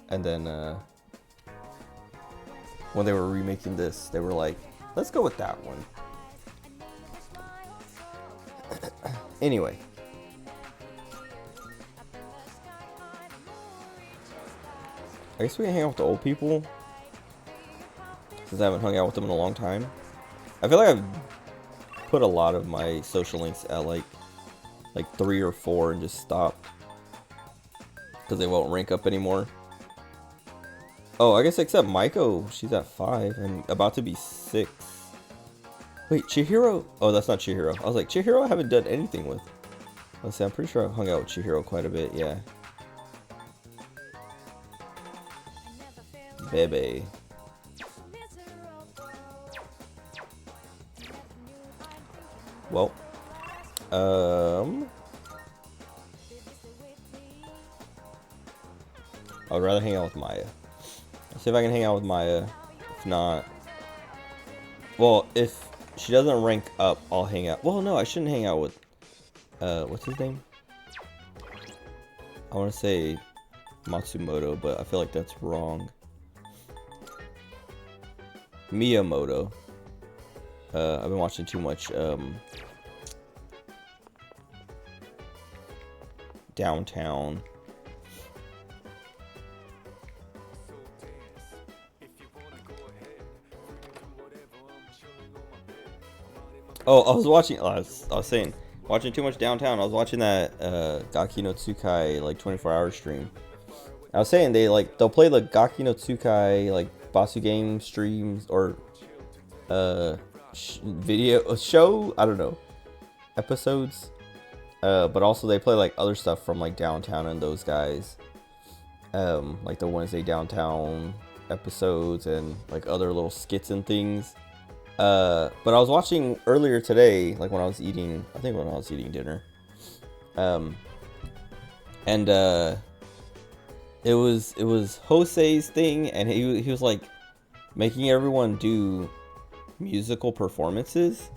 And then when they were remaking this, they were like, let's go with that one. Anyway. I guess we can hang out with the old people. Since I haven't hung out with them in a long time. I feel like I've put a lot of my social links at like 3 or 4 and just stopped. Because they won't rank up anymore. Oh, I guess except Maiko, she's at 5 and about to be 6. Wait, Chihiro? Oh, that's not Chihiro. I was like, Chihiro I haven't done anything with. Let's see, I'm pretty sure I've hung out with Chihiro quite a bit, yeah. Bebe. Well, I would rather hang out with Maya. Let's see if I can hang out with Maya. If not, well, if she doesn't rank up, I'll hang out. Well, no, I shouldn't hang out with, what's his name? I want to say Matsumoto, but I feel like that's wrong. Miyamoto. I've been watching too much, Downtown. Oh, I was watching, I was saying, watching too much Downtown. I was watching that, Gaki no Tsukai, like, 24-hour stream. I was saying they'll play the Gaki no Tsukai, like, Basu game streams, or, show, I don't know, episodes. But also they play, like, other stuff from, like, Downtown and those guys. Like the Wednesday Downtown episodes and, like, other little skits and things. But I was watching earlier today, like when I was eating dinner. It was Jose's thing, and he was like making everyone do musical performances.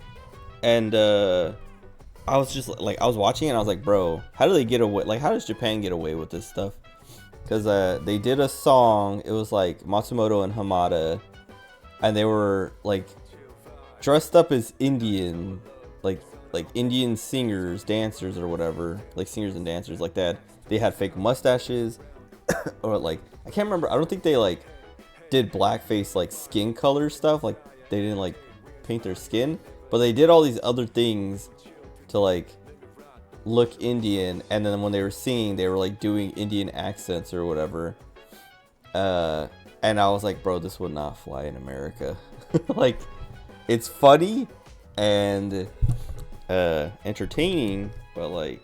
And I was just like, I was watching it and I was like, bro, how do they get away? Like, how does Japan get away with this stuff? Because they did a song, it was like Matsumoto and Hamada, and they were like dressed up as Indian, like Indian singers, dancers, or whatever, like singers and dancers like that. They had fake mustaches, or like, I can't remember. I don't think they like did blackface like skin color stuff. Like they didn't like paint their skin, but they did all these other things to like look Indian. And then when they were singing, they were like doing Indian accents or whatever. And I was like, bro, this would not fly in America. Like, it's funny and entertaining, but like,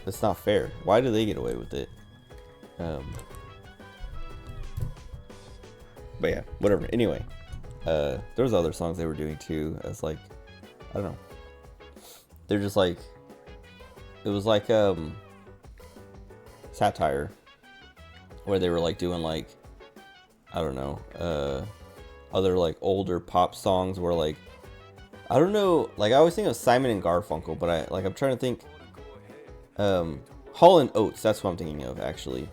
it's not fair. Why do they get away with it? But yeah, whatever. Anyway, there was other songs they were doing too. It's like, I don't know. They're just like, it was like satire, where they were like doing like, I don't know, other like older pop songs where like, I don't know, like I always think of Simon and Garfunkel, but I'm trying to think, Hall and Oates, that's what I'm thinking of actually.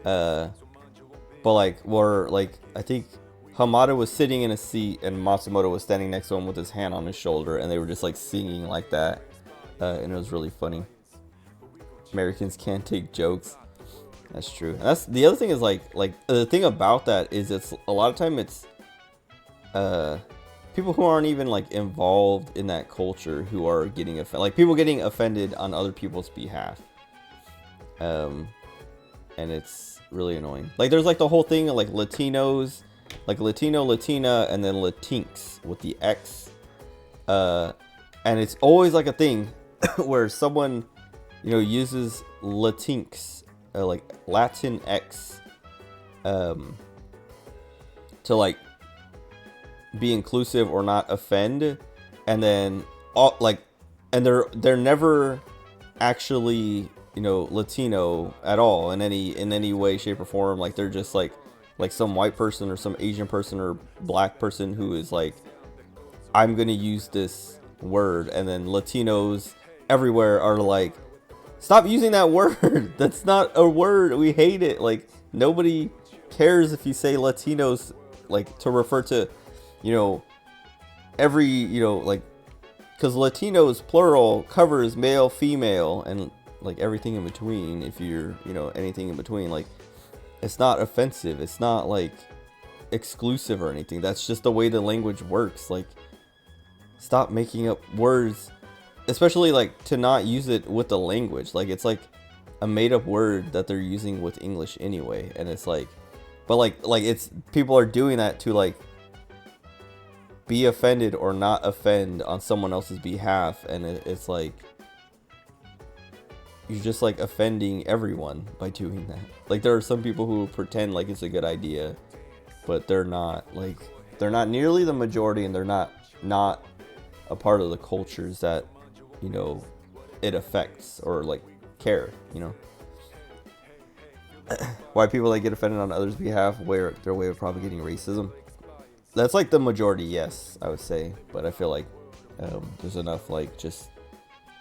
But like, where like, I think Hamada was sitting in a seat and Matsumoto was standing next to him with his hand on his shoulder, and they were just like singing like that, and it was really funny. Americans can't take jokes. That's true. And that's the other thing is like the thing about that is it's a lot of time it's people who aren't even like involved in that culture who are getting offended, like people getting offended on other people's behalf. And it's really annoying. Like there's like the whole thing of like Latinos, like Latino, Latina, and then Latinx with the X. And it's always like a thing where someone uses Latinx, like Latin X, to like be inclusive or not offend, and then all like, and they're never actually Latino at all in any way, shape, or form. Like they're just like some white person or some Asian person or black person who is like, I'm gonna use this word, and then Latinos everywhere are like, stop using that word. That's not a word. We hate it. Like nobody cares if you say Latinos, like to refer to, every, like, because Latinos plural covers male, female, and like everything in between. If you're, anything in between, like it's not offensive. It's not like exclusive or anything. That's just the way the language works. Like stop making up words, especially like to not use it with the language. Like it's like a made up word that they're using with English anyway, and it's like, but like it's, people are doing that to like be offended or not offend on someone else's behalf, and it's like you're just like offending everyone by doing that. Like there are some people who pretend like it's a good idea, but they're not nearly the majority, and they're not a part of the cultures that it affects or like care. Why people like get offended on others' behalf, where their way of propagating racism. That's like the majority, yes, I would say. But I feel like there's enough like just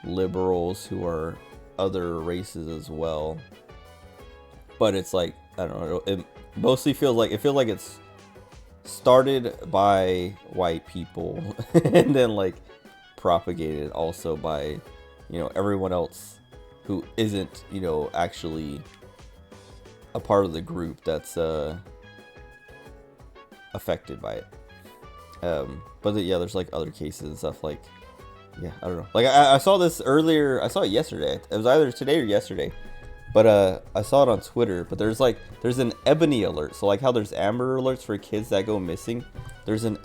liberals who are other races as well. But it's like, I don't know, it mostly feels like it's started by white people and then like propagated also by everyone else who isn't actually a part of the group that's affected by it. But yeah, there's like other cases and stuff, like, yeah, I don't know. Like I saw this earlier. I saw it yesterday. It was either today or yesterday, but I saw it on Twitter. But there's an ebony alert. So like how there's amber alerts for kids that go missing, there's an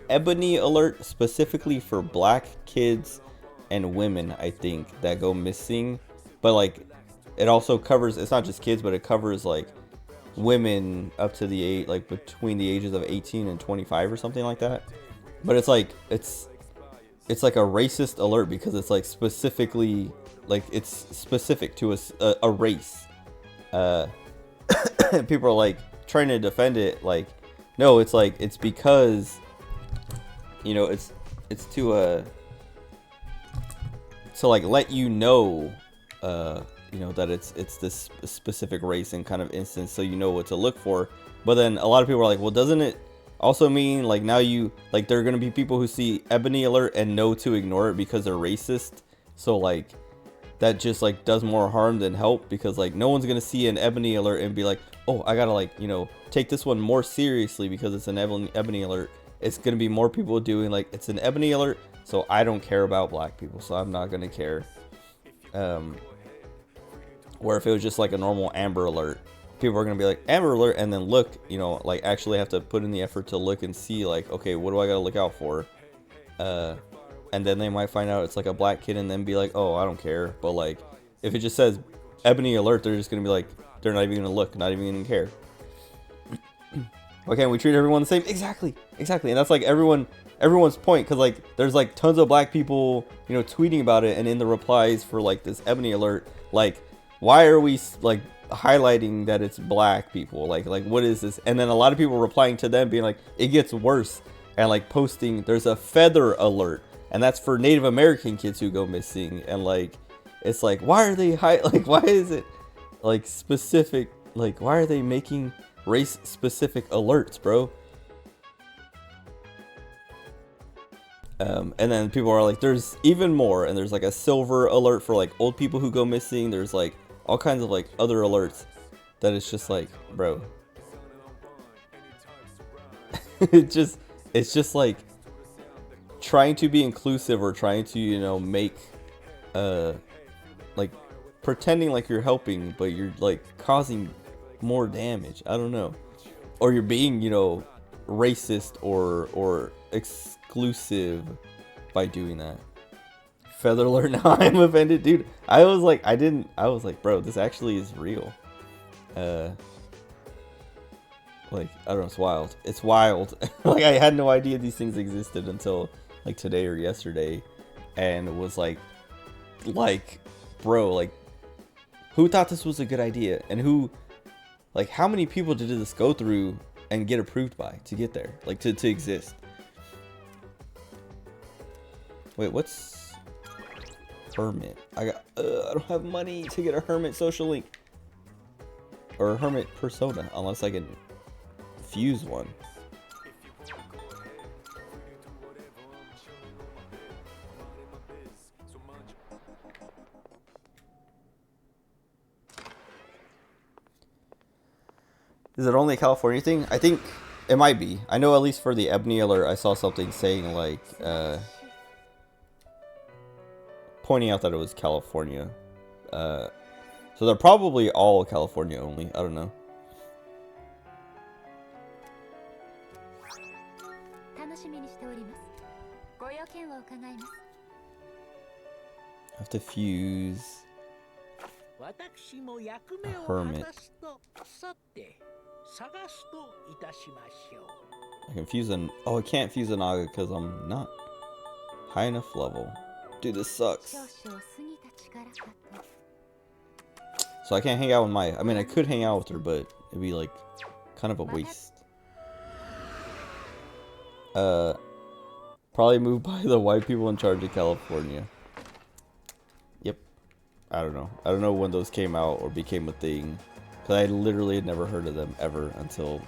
ebony alert specifically for black kids and women, I think, that go missing. But like it also covers, it's not just kids, but it covers like women up to the age, like between the ages of 18 and 25 or something like that. But it's like it's like a racist alert, because it's like specifically, like it's specific to a race. People are like trying to defend it, like, no, it's like, it's because it's to like let that it's this specific race and kind of instance, so what to look for. But then a lot of people are like, well, doesn't it also mean like now there are going to be people who see ebony alert and know to ignore it because they're racist? So like that just like does more harm than help, because like no one's going to see an ebony alert and be like, oh, I gotta like take this one more seriously because it's an ebony alert. It's going to be more people doing like, it's an ebony alert, so I don't care about black people, so I'm not going to care. Where if it was just like a normal amber alert, people are going to be like, amber alert, and then look, like actually have to put in the effort to look and see like, okay, what do I got to look out for? And then they might find out it's like a black kid and then be like, oh, I don't care. But like if it just says ebony alert, they're just going to be like, they're not even going to look, not even going to care. Why can't we treat everyone the same? Exactly. And that's like everyone's point, because like there's like tons of black people tweeting about it, and in the replies for like this ebony alert, like, why are we like highlighting that it's black people? Like what is this? And then a lot of people replying to them being like, it gets worse, and like posting there's a feather alert, and that's for Native American kids who go missing. And like it's like, why are they like, why is it like specific, like why are they making race specific alerts, bro? And then people are like, there's even more, and there's like a silver alert for like old people who go missing. There's like all kinds of like other alerts that it's just like, bro, it's just like trying to be inclusive, or trying to make like pretending like you're helping, but you're like causing more damage. I don't know, or you're being racist or exclusive by doing that. Feather alert, now I'm offended, dude. I was like, bro, this actually is real. Like, I don't know, it's wild. It's wild. Like, I had no idea these things existed until like today or yesterday, and it was like, bro, like, who thought this was a good idea, and who, like, how many people did this go through and get approved by to get there, like, to exist? Wait, what's hermit? I don't have money to get a hermit social link or a hermit persona unless I can fuse one. Is it only a California thing? I think it might be. I know at least for the Ebony alert, I saw something saying like, pointing out that it was California. So they're probably all California only. I don't know. I have to fuse a hermit. I can fuse an... Oh, I can't fuse a Naga because I'm not high enough level. Dude, this sucks. So I can't hang out with Maya. I mean, I could hang out with her, but it'd be like kind of a waste. Probably moved by the white people in charge of California. Yep. I don't know. I don't know when those came out or became a thing. Because I literally had never heard of them ever until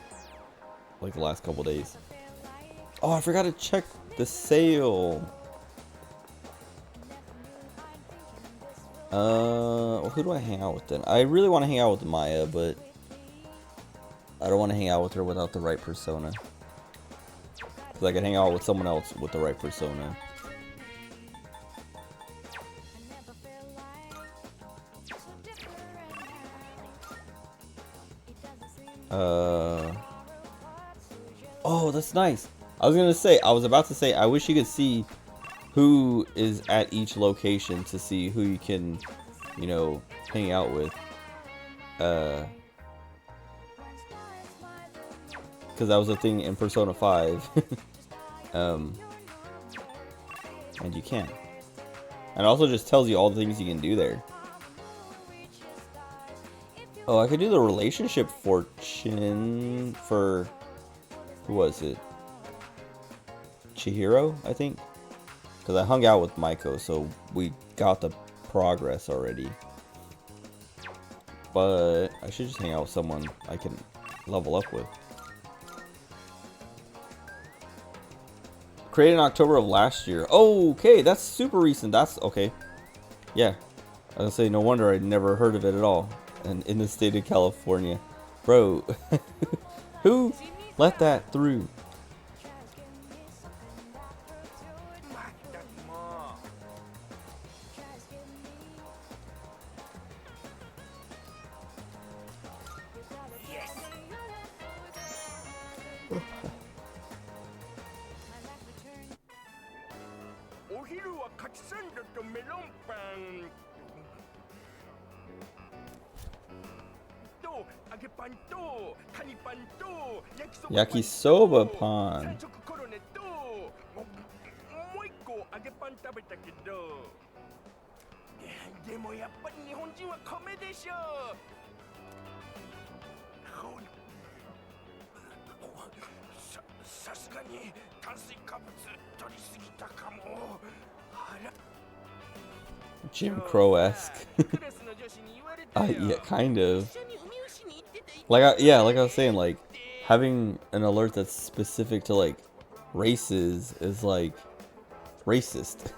like the last couple days. Oh, I forgot to check the sale. Well, who do I hang out with then? I really want to hang out with Maya, but I don't want to hang out with her without the right persona. Because I can hang out with someone else with the right persona. Oh, that's nice. I was about to say, I wish you could see who is at each location to see who you can, you know, hang out with. Because that was a thing in Persona 5. And you can. And it also just tells you all the things you can do there. Oh, I could do the relationship fortune for... Who was it? Chihiro, I think? Because I hung out with Maiko, so we got the progress already. But I should just hang out with someone I can level up with. Created in October of last year. Oh, okay, that's super recent. That's okay. Yeah. I was gonna say, no wonder I'd never heard of it at all. And in the state of California. Bro, who let that through? Yakisoba pan. でもやっぱり日本人は米でしょさすがに炭水化物取りすぎたかも Jim Crow-esque. Yeah, kind of. Like I was saying, like having an alert that's specific to like races is like racist.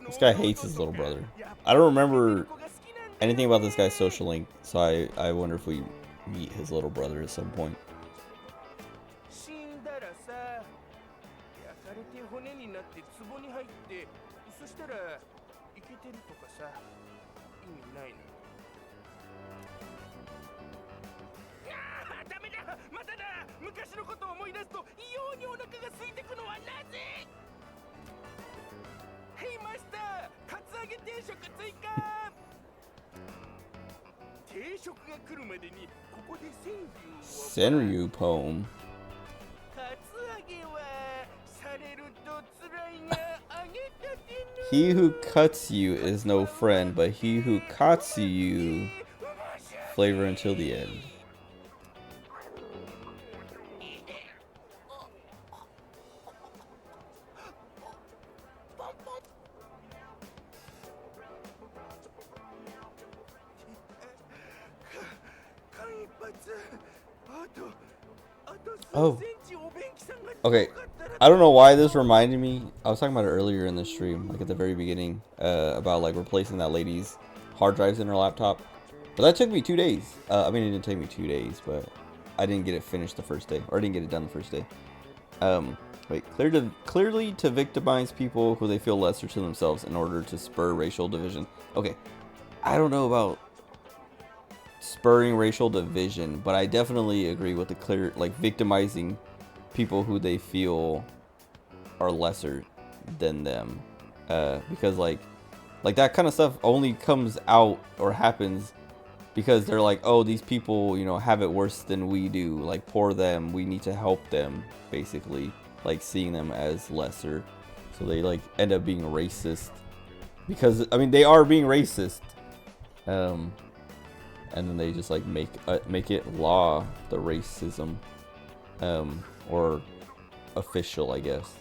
This guy hates his little brother. I don't remember anything about this guy's social link, so I wonder if we meet his little brother at some point. イケてるとかさ、意味ないの。ダメだ、まただ。昔のことを思い出すと異様にお腹が空いてくのはなぜ？ヘイマスター、カツアゲ定食追加。定食が来るまでにここで川柳を。Senryu poem. カツアゲはされると辛いが揚げたての。 He who cuts you is no friend, but he who cuts you flavor until the end. 間一髪。あと Oh. 数センチお便器さんが Okay, 強かったら。 I don't know why this reminded me. I was talking about it earlier in the stream, like at the very beginning, about like replacing that lady's hard drives in her laptop. But that took me 2 days. I mean, it didn't take me 2 days, but I didn't get it finished the first day, or I didn't get it done the first day. Wait, clearly to victimize people who they feel lesser to themselves in order to spur racial division. Okay, I don't know about spurring racial division, but I definitely agree with the clear, like victimizing people who they feel are lesser than them, because like that kind of stuff only comes out or happens because they're like, oh, these people, you know, have it worse than we do, like poor them, we need to help them, basically, like seeing them as lesser, so they like end up being racist because, I mean, they are being racist, and then they just like make it law, the racism, or official, I guess.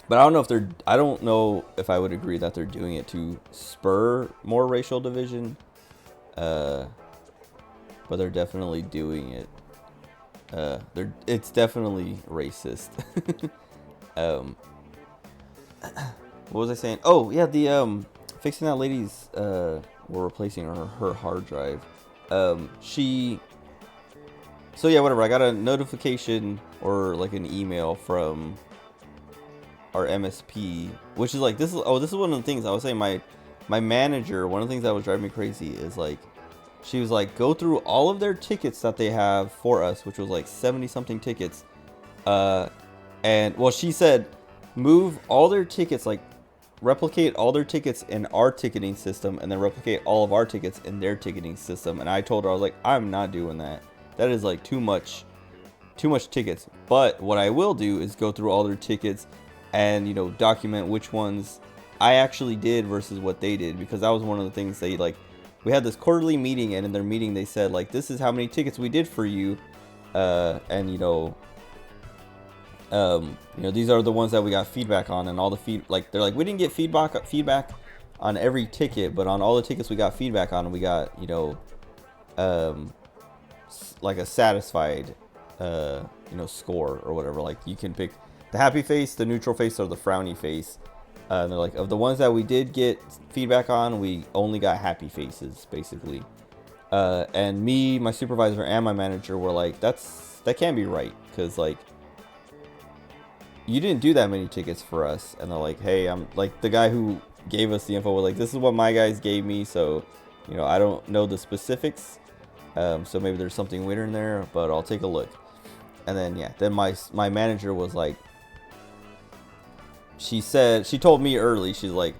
But I don't know if I would agree that they're doing it to spur more racial division. But they're definitely doing it. It's definitely racist. What was I saying? Oh yeah, the fixing that lady's we're replacing her hard drive. So yeah, whatever. I got a notification or like an email from our MSP, which is like, this is one of the things I was saying. My manager, one of the things that was driving me crazy is like, she was like, go through all of their tickets that they have for us, which was like 70 something tickets. And well, she said, move all their tickets, like replicate all their tickets in our ticketing system, and then replicate all of our tickets in their ticketing system. And I told her, I was like, I'm not doing that. That is like too much tickets. But what I will do is go through all their tickets and, you know, document which ones I actually did versus what they did, because that was one of the things they like. We had this quarterly meeting, and in their meeting they said like, this is how many tickets we did for you, and you know, these are the ones that we got feedback on, and all the like, they're like, we didn't get feedback on every ticket, but on all the tickets we got feedback on, we got, you know, like a satisfied, you know, score or whatever. Like you can pick the happy face, the neutral face, or the frowny face. And they're like, of the ones that we did get feedback on, we only got happy faces, basically. And me, my supervisor, and my manager were like, that can't be right, because like, you didn't do that many tickets for us. And they're like, hey, I'm like, the guy who gave us the info was like, this is what my guys gave me, so, you know, I don't know the specifics, so maybe there's something weird in there, but I'll take a look. And then yeah, then my manager was like, she told me early, she's like,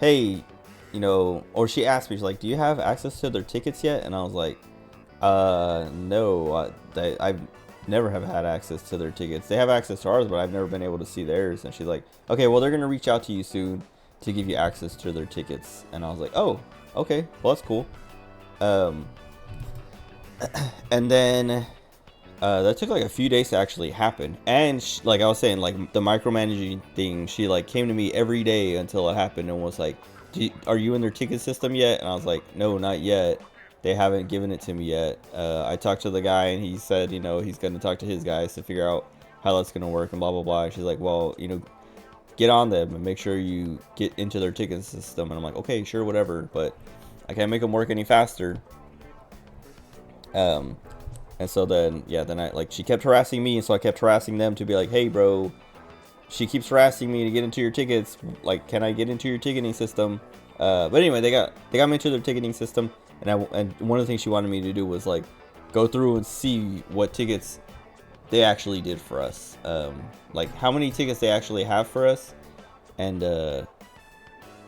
hey, you know, or she asked me, she's like, do you have access to their tickets yet? And I was like, no, I've never have had access to their tickets. They have access to ours, but I've never been able to see theirs. And she's like, okay, well, they're going to reach out to you soon to give you access to their tickets. And I was like, oh, okay, well, that's cool. And then that took like a few days to actually happen. And like I was saying, like the micromanaging thing, she like came to me every day until it happened and was like, are you in their ticket system yet? And I was like, no, not yet. They haven't given it to me yet. I talked to the guy, and he said, you know, he's going to talk to his guys to figure out how that's going to work and blah, blah, blah. And she's like, well, you know, get on them and make sure you get into their ticket system. And I'm like, okay, sure, whatever. But I can't make them work any faster. And so then, yeah, then she kept harassing me, and so I kept harassing them to be like, hey, bro, she keeps harassing me to get into your tickets. Like, can I get into your ticketing system? But anyway, they got me into their ticketing system, and one of the things she wanted me to do was like go through and see what tickets they actually did for us. Like how many tickets they actually have for us, and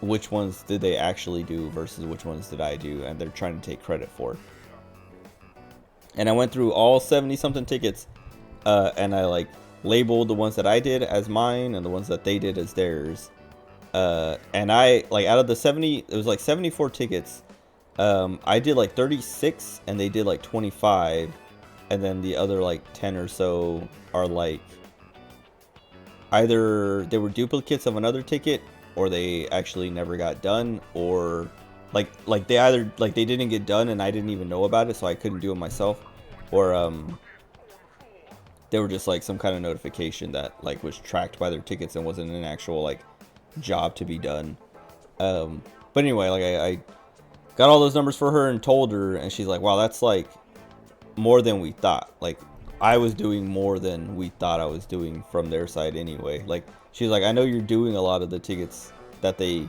which ones did they actually do versus which ones did I do, and they're trying to take credit for. And I went through all 70 something tickets, and I like labeled the ones that I did as mine and the ones that they did as theirs. And I like out of the 70, it was like 74 tickets. I did like 36 and they did like 25, and then the other like 10 or so are like either they were duplicates of another ticket, or they actually never got done, or like they either like they didn't get done and I didn't even know about it, so I couldn't do it myself, or they were just like some kind of notification that like was tracked by their tickets and wasn't an actual like job to be done. But anyway, like I got all those numbers for her and told her, and she's like, wow, that's like more than we thought. Like I was doing more than we thought I was doing from their side anyway. Like she's like, I know you're doing a lot of the tickets that they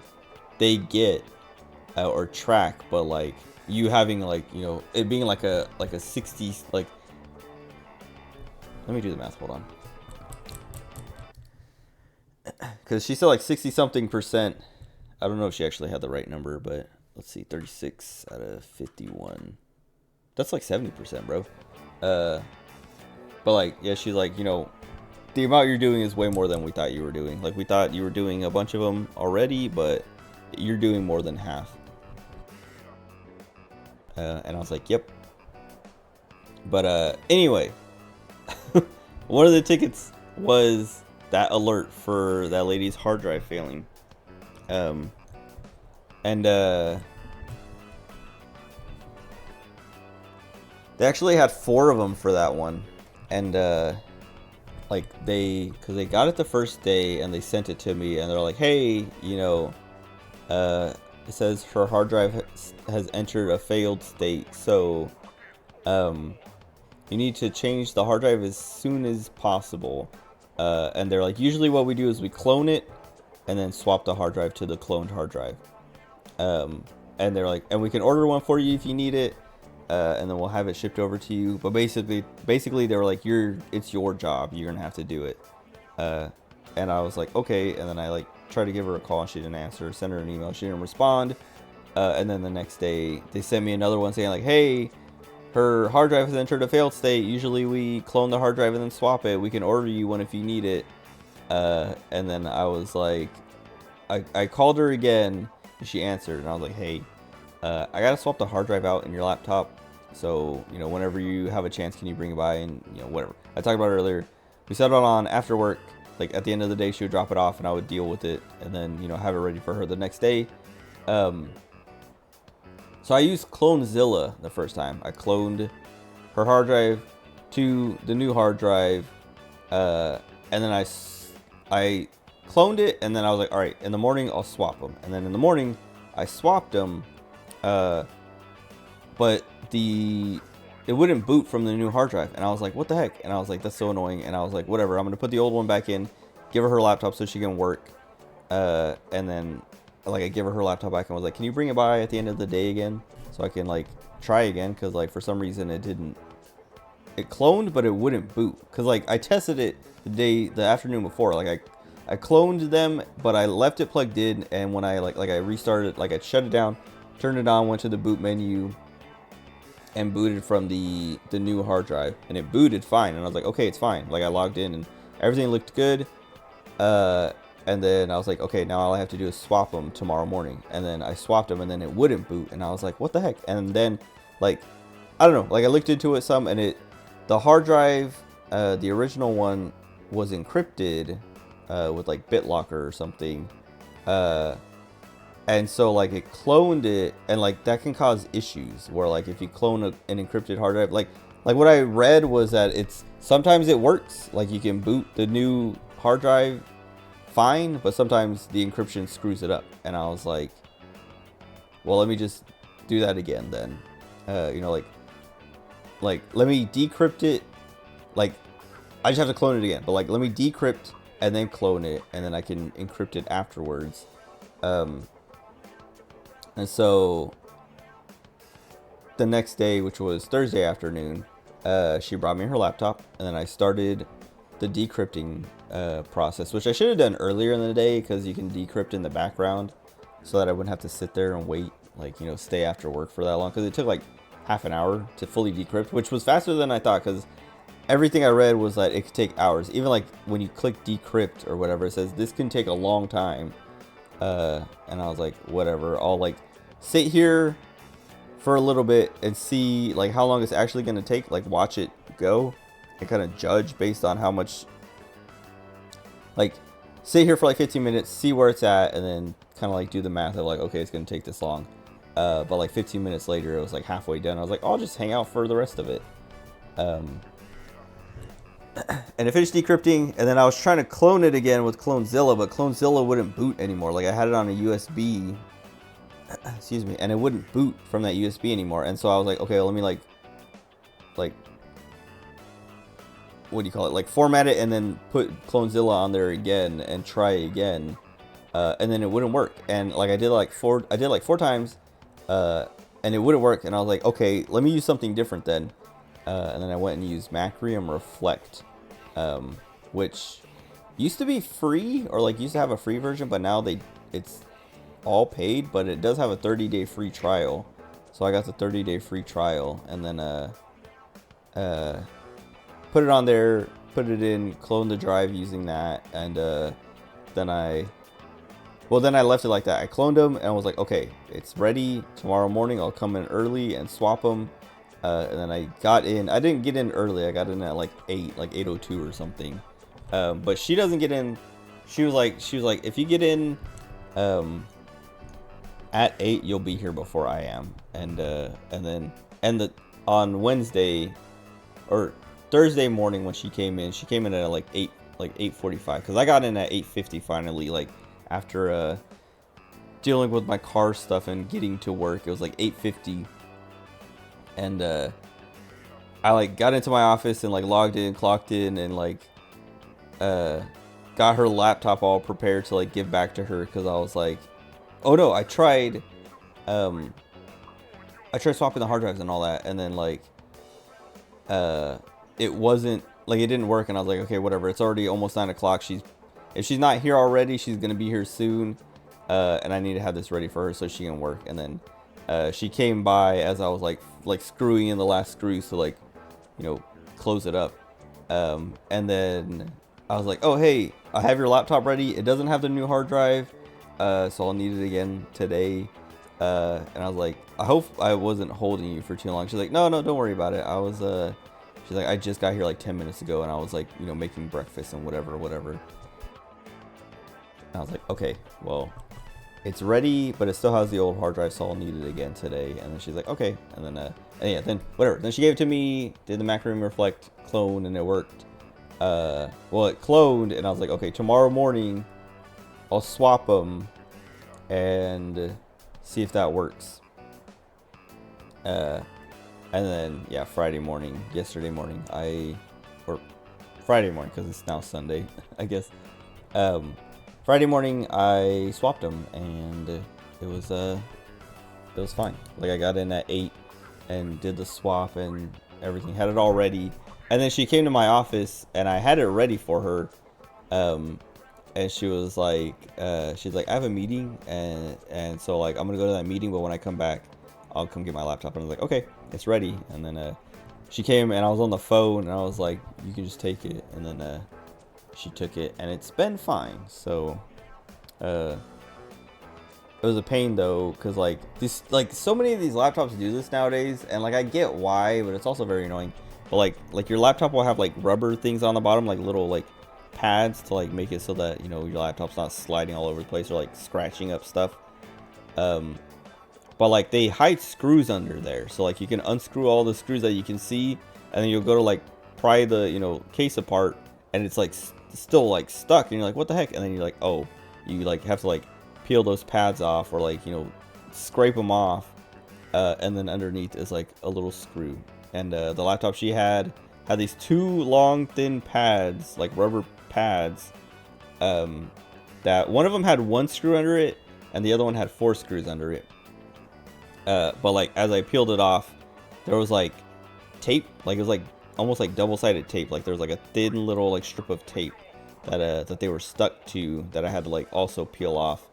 get or track, but like you having like, you know, it being like a 60, like, let me do the math, hold on, because she said like 60 something %. I don't know if she actually had the right number, but let's see, 36 out of 51, that's like 70%, bro. But like, yeah, she's like, you know, the amount you're doing is way more than we thought you were doing. Like we thought you were doing a bunch of them already, but you're doing more than half. And I was like, yep. But anyway, one of the tickets was that alert for that lady's hard drive failing. And they actually had 4 of them for that one. And like because they got it the first day and they sent it to me, and they're like, hey, you know, it says her hard drive has entered a failed state, so you need to change the hard drive as soon as possible. And they're like, usually what we do is we clone it and then swap the hard drive to the cloned hard drive. And they're like, and we can order one for you if you need it, and then we'll have it shipped over to you. But basically they were like, it's your job, you're gonna have to do it. And I was like, okay. And then I like tried to give her a call and she didn't answer. Send her an email, she didn't respond. And then the next day they sent me another one saying like, hey, her hard drive has entered a failed state. Usually we clone the hard drive and then swap it. We can order you one if you need it. And then I was like, I called her again and she answered, and I was like, hey, I gotta swap the hard drive out in your laptop, so you know, whenever you have a chance, can you bring it by? And you know, whatever I talked about earlier, we settled on after work, like at the end of the day she would drop it off and I would deal with it, and then, you know, have it ready for her the next day. So I used CloneZilla the first time. I cloned her hard drive to the new hard drive, and then I cloned it, and then I was like, all right, in the morning I'll swap them. And then in the morning I swapped them, but it wouldn't boot from the new hard drive, and I was like, what the heck? And I was like, that's so annoying. And I was like, whatever, I'm gonna put the old one back in, give her laptop so she can work, and then like I give her laptop back and was like, can you bring it by at the end of the day again so I can like try again, because like for some reason it cloned but it wouldn't boot, because like I tested it the afternoon before. Like I cloned them, but I left it plugged in, and when I like I restarted it, like I shut it down, turned it on, went to the boot menu and booted from the new hard drive, and it booted fine, and I was like, okay, it's fine. Like I logged in and everything looked good, and then I was like, okay, now all I have to do is swap them tomorrow morning. And then I swapped them, and then it wouldn't boot, and I was like, what the heck? And then like I don't know, like I looked into it some, and the hard drive, the original one was encrypted with like BitLocker or something, and so like it cloned it, and like that can cause issues where like if you clone an encrypted hard drive, like what I read was that sometimes it works, like you can boot the new hard drive fine, but sometimes the encryption screws it up. And I was like, well, let me just do that again then. You know, like let me decrypt it. Like I just have to clone it again, but like let me decrypt and then clone it, and then I can encrypt it afterwards. And so the next day, which was Thursday afternoon, she brought me her laptop, and then I started the decrypting process, which I should have done earlier in the day because you can decrypt in the background so that I wouldn't have to sit there and wait, like, you know, stay after work for that long, because it took like half an hour to fully decrypt, which was faster than I thought, because everything I read was that it could take hours. Even like when you click decrypt or whatever, it says this can take a long time. And I was like, whatever, I'll like sit here for a little bit and see like how long it's actually going to take, like watch it go and kind of judge based on how much, like sit here for like 15 minutes, see where it's at, and then kind of like do the math of like, okay, it's going to take this long. But like 15 minutes later, it was like halfway done. I was like, I'll just hang out for the rest of it. And I finished decrypting, and then I was trying to clone it again with Clonezilla, but Clonezilla wouldn't boot anymore. Like I had it on a USB, excuse me, and it wouldn't boot from that USB anymore. And so I was like, okay, let me like what do you call it? Like format it and then put Clonezilla on there again and try again. And then it wouldn't work. And like I did like four times, and it wouldn't work. And I was like, okay, let me use something different then. And then I went and used Macrium Reflect, which used to be free, or like used to have a free version, but now it's all paid, but it does have a 30-day free trial. So I got the 30-day free trial, and then put it on there, put it in, clone the drive using that, and then I left it like that. I cloned them, and I was like, okay, it's ready. Tomorrow morning I'll come in early and swap them. And then I got in. I didn't get in early. I got in at like 8:02 or something. But she doesn't get in. She was like, if you get in at 8, you'll be here before I am. And on Wednesday or Thursday morning when she came in at like 8:45, because I got in at 8:50 finally, like after dealing with my car stuff and getting to work. It was like 8:50. And I like got into my office and like logged in, clocked in, and like got her laptop all prepared to like give back to her, because I was like, oh no, I tried swapping the hard drives and all that, and then like it wasn't, like it didn't work, and I was like, okay, whatever, it's already almost 9 o'clock. If she's not here already, she's gonna be here soon, and I need to have this ready for her so she can work. And then she came by as I was like screwing in the last screws to like, you know, close it up. And then I was like, oh hey, I have your laptop ready. It doesn't have the new hard drive, so I'll need it again today. And I was like, I hope I wasn't holding you for too long. She's like, no, don't worry about it. She's like, I just got here like 10 minutes ago, and I was like, you know, making breakfast and whatever. And I was like, okay, well, it's ready, but it still has the old hard drive, so I'll need it again today. And then she's like, okay. And then, then whatever. Then she gave it to me, did the Macrium Reflect clone, and it worked. Well, it cloned, and I was like, okay, tomorrow morning, I'll swap them and see if that works. And then, yeah, Friday morning, yesterday morning, or Friday morning, because it's now Sunday, I guess. Friday morning, I swapped them, and it was fine. Like, I got in at 8 and did the swap and everything, had it all ready. And then she came to my office, and I had it ready for her. And she was like, she's like, I have a meeting, and so like I'm gonna go to that meeting, but when I come back, I'll come get my laptop. And I was like, okay, it's ready. And then she came, and I was on the phone, and I was like, you can just take it. And then she took it, and it's been fine. So it was a pain though, because like this, like so many of these laptops do this nowadays, and like I get why, but it's also very annoying. But like your laptop will have like rubber things on the bottom, like little like pads to like make it so that, you know, your laptop's not sliding all over the place or like scratching up stuff. But like they hide screws under there, so like you can unscrew all the screws that you can see, and then you'll go to like pry the, you know, case apart, and it's like still like stuck, and you're like, what the heck? And then you're like, oh, you like have to like peel those pads off, or like, you know, scrape them off, and then underneath is like a little screw. And the laptop she had these two long thin pads, like rubber pads, that one of them had 1 screw under it, and the other one had 4 screws under it. But like as I peeled it off, there was like tape, like it was like almost like double-sided tape. Like there was like a thin little like strip of tape that they were stuck to that I had to like also peel off.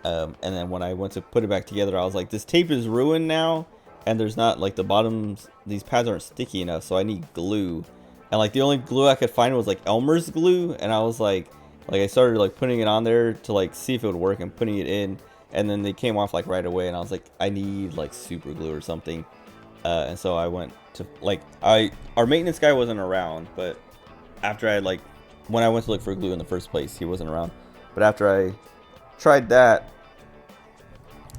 And then when I went to put it back together, I was like, this tape is ruined now, and there's not like the bottoms, these pads aren't sticky enough, so I need glue. And like the only glue I could find was like Elmer's glue, and I was like I started like putting it on there to like see if it would work and putting it in, and then they came off like right away, and I was like, I need like super glue or something. And so I went to like our maintenance guy wasn't around, but after when I went to look for glue in the first place, he wasn't around. But after I tried that,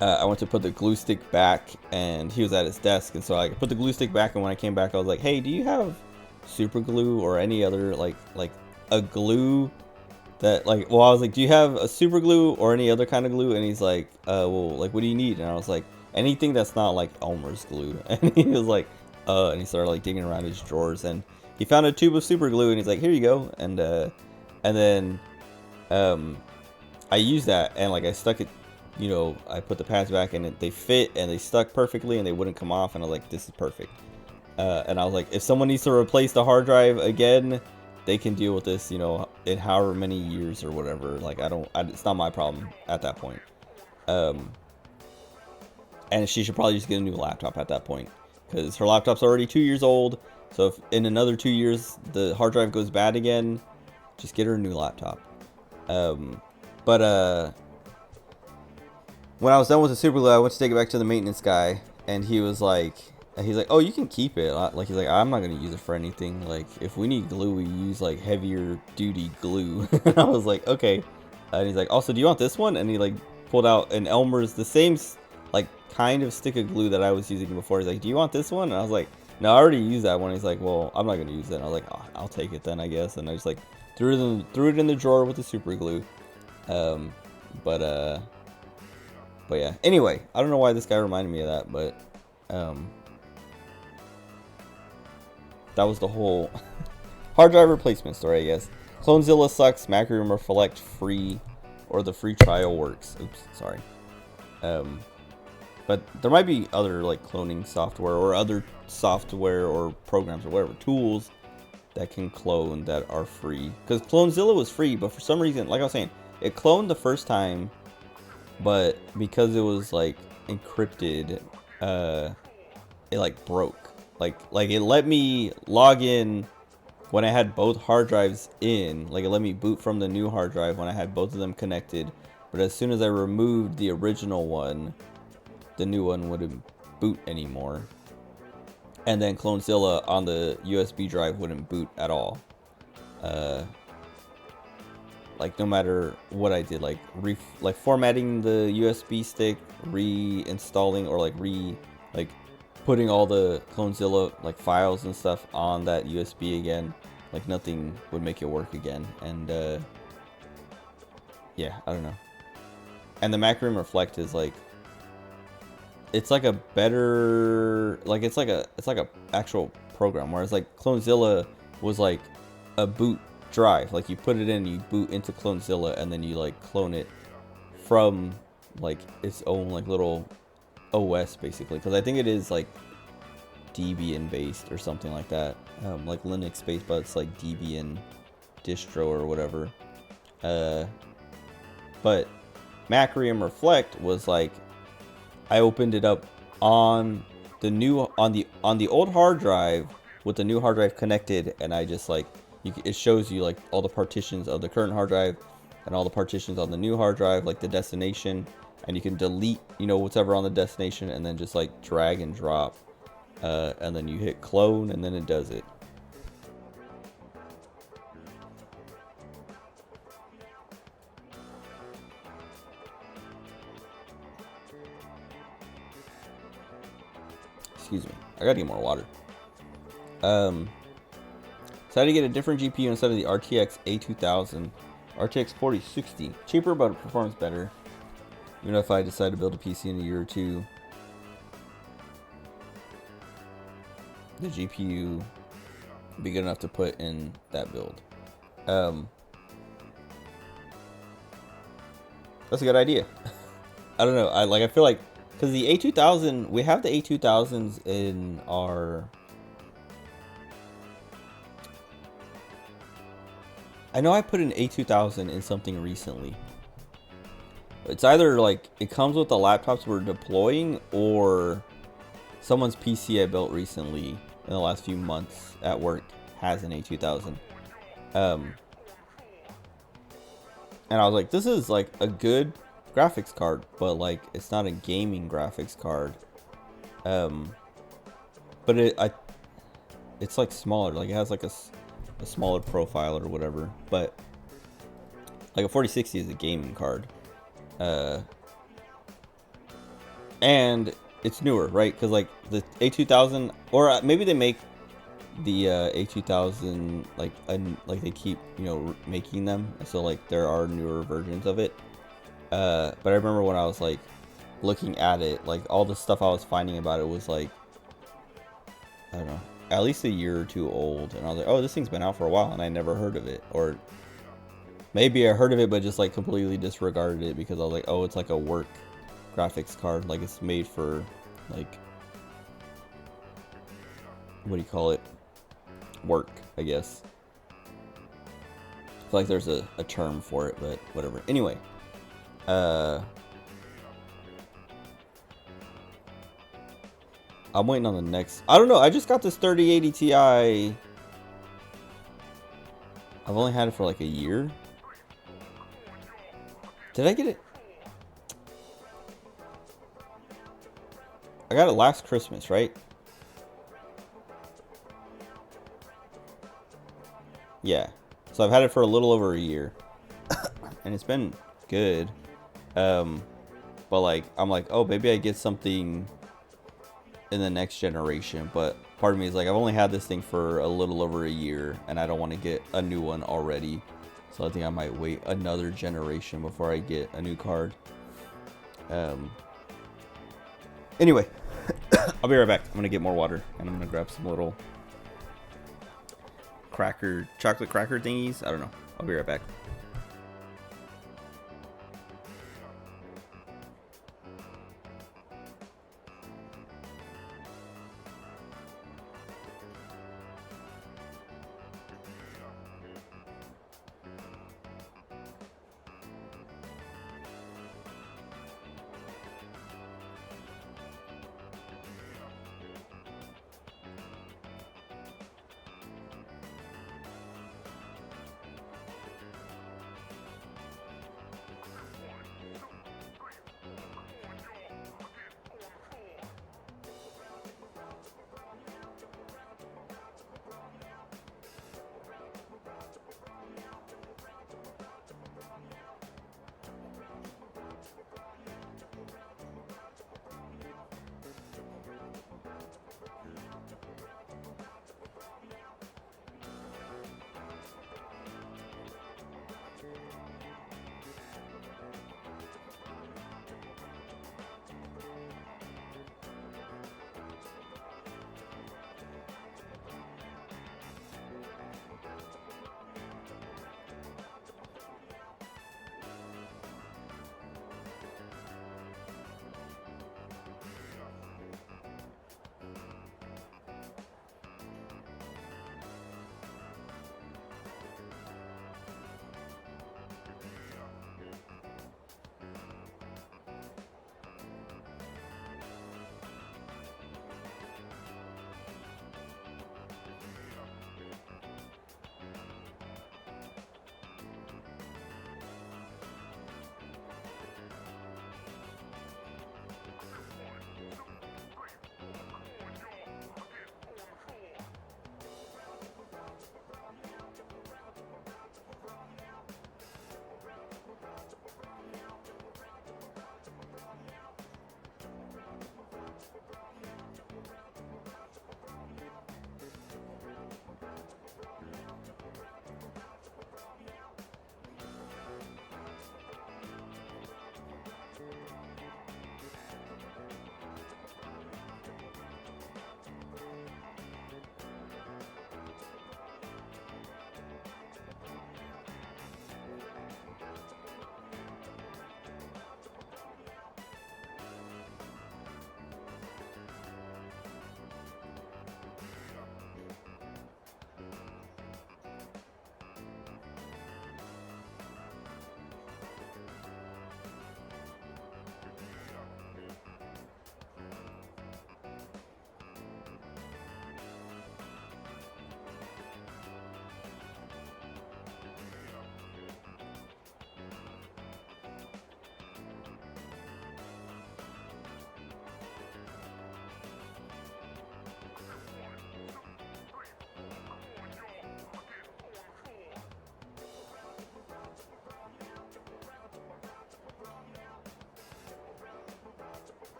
I went to put the glue stick back, and he was at his desk, and so I put the glue stick back, and when I came back, I was like, hey, do you have super glue or any other like a glue that I was like, do you have a super glue or any other kind of glue? And he's like, well, like, what do you need? And I was like, anything that's not like Elmer's glue. And he was like, and he started like digging around his drawers, and he found a tube of super glue, and he's like, here you go. And then I used that, and like I stuck it, you know, I put the pads back, and they fit, and they stuck perfectly, and they wouldn't come off, and I was like, this is perfect. And I was like, if someone needs to replace the hard drive again, they can deal with this, you know, in however many years or whatever. Like, it's not my problem at that point. And she should probably just get a new laptop at that point, because her laptop's already 2 years old. So if in another 2 years the hard drive goes bad again, just get her a new laptop. But when I was done with the super glue, I went to take it back to the maintenance guy, and he's like, oh, you can keep it. Like, he's like, I'm not gonna use it for anything. Like, if we need glue, we use like heavier duty glue. And I was like, okay. And he's like, also, do you want this one? And he like pulled out an Elmer's, the same like kind of stick of glue that I was using before. He's like, do you want this one? And I was like, no, I already used that one. He's like, well, I'm not gonna use it. And I was like, oh, I'll take it then, I guess. And I just like threw it in the drawer with the super glue. But yeah. Anyway, I don't know why this guy reminded me of that, but that was the whole hard drive replacement story, I guess. Clonezilla sucks. Macrium Reflect free, or the free trial works. Oops, sorry. But there might be other like cloning software or other software or programs or whatever tools that can clone that are free. Because Clonezilla was free, but for some reason, like I was saying, it cloned the first time, but because it was like encrypted, it like broke. Like it let me log in when I had both hard drives in. Like it let me boot from the new hard drive when I had both of them connected. But as soon as I removed the original one, the new one wouldn't boot anymore. And then Clonezilla on the USB drive wouldn't boot at all. Like no matter what I did, like formatting the USB stick, reinstalling, or like putting all the Clonezilla like files and stuff on that USB again, like nothing would make it work again. And yeah, I don't know. And the Macrium Reflect is like, it's like a better, like it's like a actual program, whereas like Clonezilla was like a boot drive. Like you put it in, you boot into Clonezilla, and then you like clone it from like its own like little OS basically, because I think it is like Debian based or something like that, like Linux based, but it's like Debian distro or whatever. But Macrium Reflect was like, I opened it up on the new on the old hard drive with the new hard drive connected, and I just like it shows you like all the partitions of the current hard drive and all the partitions on the new hard drive, like the destination, and you can delete, you know, whatever on the destination, and then just like drag and drop, and then you hit clone, and then it does it. Excuse me, I gotta get more water. So I had to get a different GPU instead of the RTX A2000, RTX 4060. Cheaper, but it performs better. Even if I decide to build a PC in a year or two, the GPU will be good enough to put in that build. That's a good idea. I don't know. I feel like because the A2000, we have the A2000s in our. I know I put an A2000 in something recently. It's either like it comes with the laptops we're deploying, or someone's PC I built recently in the last few months at work has an A2000. And I was like, this is like a good graphics card, but like it's not a gaming graphics card. But it's like smaller. Like it has like a smaller profile or whatever. But like a 4060 is a gaming card. And it's newer, right? Because like the A2000, or maybe they make the A2000 like they keep, you know, making them, so like there are newer versions of it. But I remember when I was like looking at it, like all the stuff I was finding about it was like, I don't know, at least a year or two old, and I was like, oh, this thing's been out for a while and I never heard of it. Or maybe I heard of it but just like completely disregarded it because I was like, oh, it's like a work graphics card, like it's made for like, what do you call it, work, I guess. I feel like there's a term for it, but whatever. Anyway, I'm waiting on the next. I don't know. I just got this 3080 Ti. I've only had it for like a year. Did I get it? I got it last Christmas, right? Yeah. So I've had it for a little over a year. And it's been good. But like, I'm like, oh, maybe I get something in the next generation. But part of me is like, I've only had this thing for a little over a year, and I don't want to get a new one already. So I think I might wait another generation before I get a new card. Anyway, I'll be right back. I'm going to get more water, and I'm going to grab some little chocolate cracker thingies. I don't know. I'll be right back.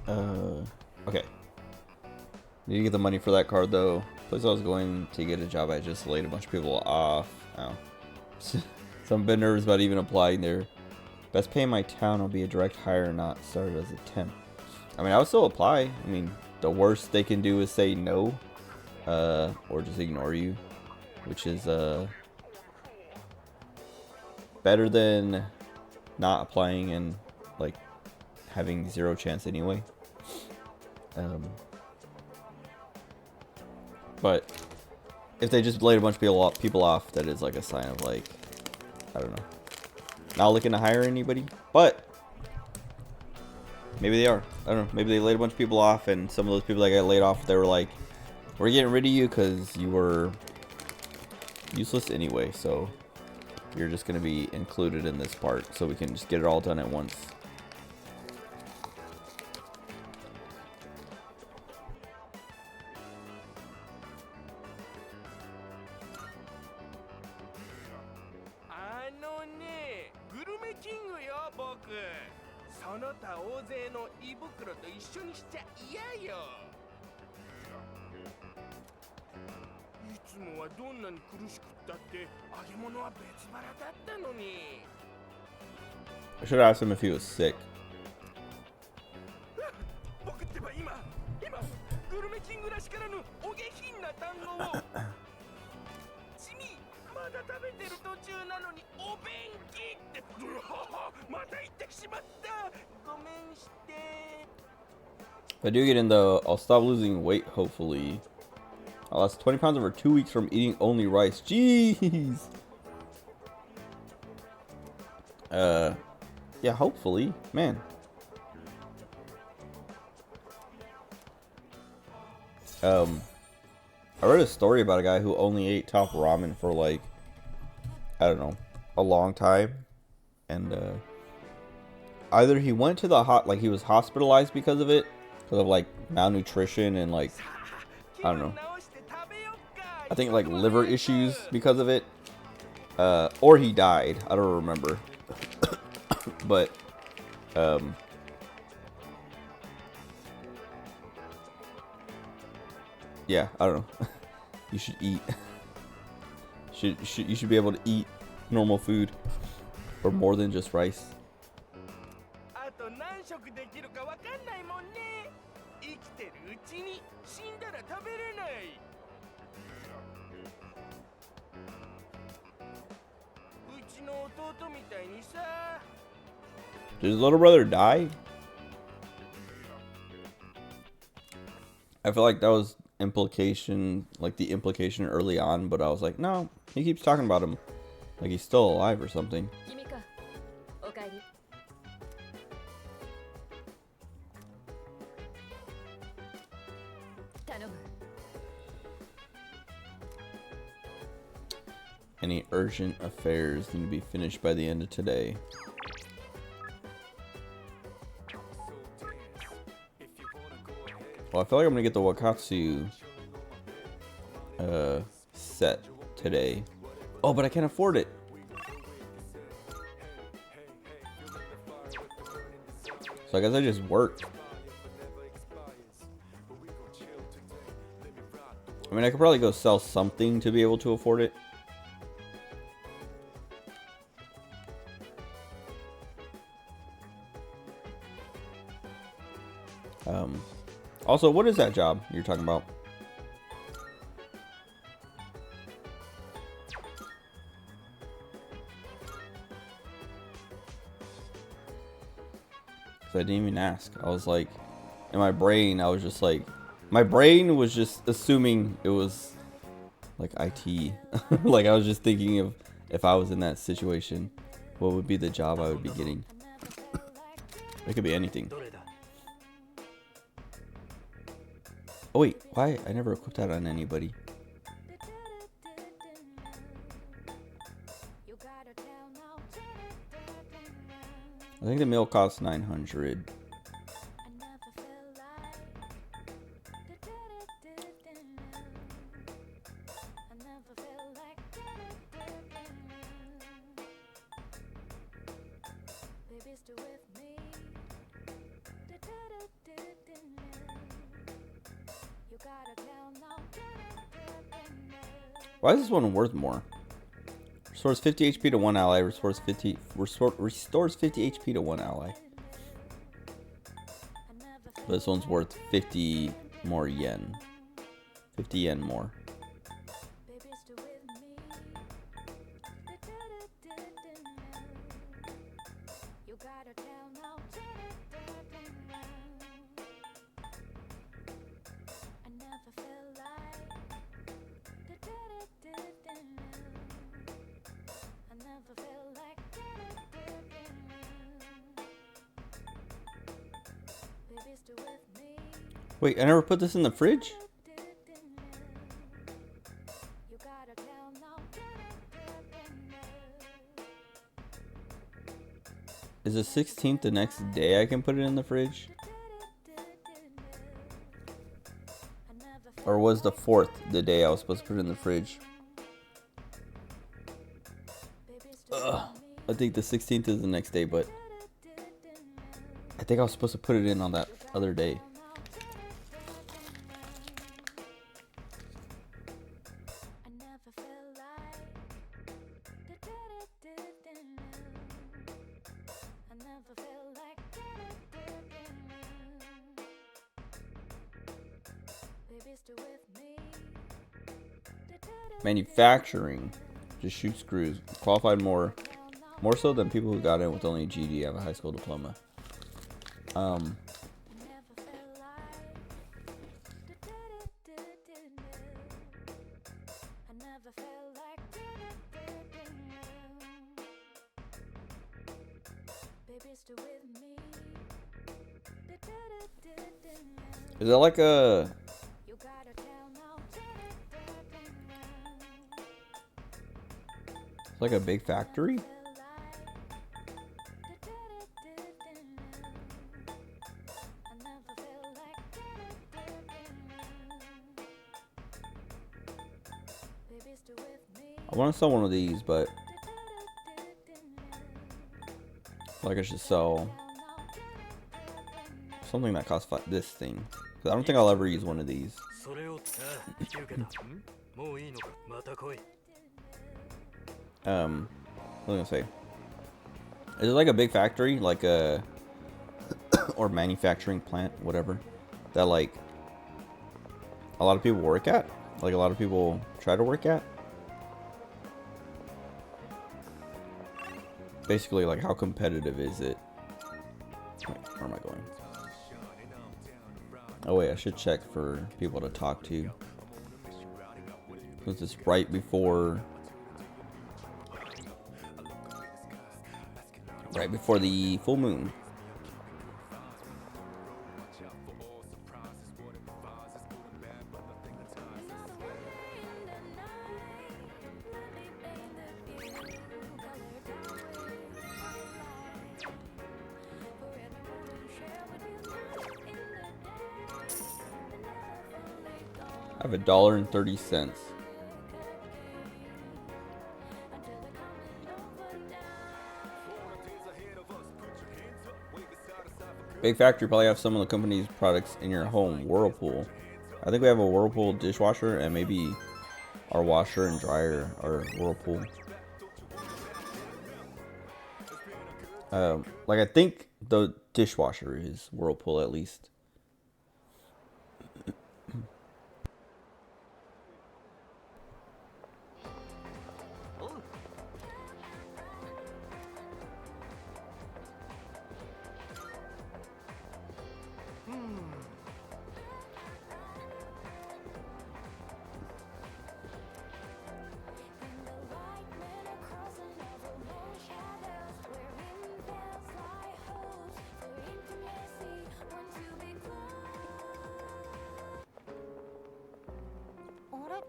Okay. Need to get the money for that card though. Place I was going to get a job, I just laid a bunch of people off. Oh. So I'm a bit nervous about even applying there. Best pay in my town will be a direct hire, not started as a temp. I mean, I would still apply. I mean, the worst they can do is say no, or just ignore you, which is better than not applying and like having zero chance anyway. But if they just laid a bunch of people off, that is like a sign of like, I don't know, not looking to hire anybody. But maybe they are. I don't know. Maybe they laid a bunch of people off, and some of those people that got laid off, they were like, we're getting rid of you because you were useless anyway, so you're just going to be included in this part so we can just get it all done at once.グルメキングよ僕。その他大勢の胃袋と一緒にしちゃ嫌よ。いつもはどんなに苦しくったって揚げ物は別腹だったのに。I should have asked him if he was sick. 僕ってば今グルメキングらしからぬお下品な単語をチミまだ食べてる途中なのにお便器ってまた言ってしまったごめんして If I do get in though, I'll stop losing weight hopefully. I lost 20 pounds over 2 weeks from eating only rice. Jeez. Yeah, hopefully. Man. I read a story about a guy who only ate top ramen for like, I don't know, a long time. And either he went to the like he was hospitalized because of it, because of like malnutrition and like, I don't know, I think like liver issues because of it, or he died. I don't remember. But yeah, I don't know. You should eat. You should be able to eat normal food or more than just rice. あと何食できるかわかんないもんね。生きてるうちに死んだら食べれない。うちの弟みたいにさ。Did his little brother die? I feel like that was implication, like the implication early on, but I was like, no, he keeps talking about him like he's still alive or something. Any urgent affairs need to be finished by the end of today. Well, I feel like I'm gonna get the Wakatsu set today. Oh, but I can't afford it. So I guess I just work. I mean, I could probably go sell something to be able to afford it. Also, what is that job you're talking about? Because I didn't even ask. I was like, in my brain, I was just like, my brain was just assuming it was like IT. Like I was just thinking of if I was in that situation, what would be the job I would be getting? It could be anything. Oh wait, why? I never equipped that on anybody. I think the meal costs 900. Why is this one worth more? Restores 50 HP to one ally. Restores 50 HP to one ally. But this one's worth 50 more yen. 50 yen more. Wait, I never put this in the fridge? Is the 16th the next day I can put it in the fridge? Or was the 4th the day I was supposed to put it in the fridge? Ugh, I think the 16th is the next day, but I think I was supposed to put it in on that other day. Manufacturing. Just shoot screws. Qualified more so than people who got in with only a GED, have a high school diploma. Is that like a... It's like a big factory? I want to sell one of these, but like I should sell something that costs this thing. 'Cause I don't think I'll ever use one of these. What was I gonna say? Is it like a big factory, like a or manufacturing plant, whatever, that like a lot of people work at? Like a lot of people try to work at? Basically, like how competitive is it? Wait, where am I going? Oh wait, I should check for people to talk to. Because it's right before the full moon. I have $1.30. Big factory probably have some of the company's products in your home. Whirlpool. I think we have a Whirlpool dishwasher, and maybe our washer and dryer are Whirlpool. Like I think the dishwasher is Whirlpool at least.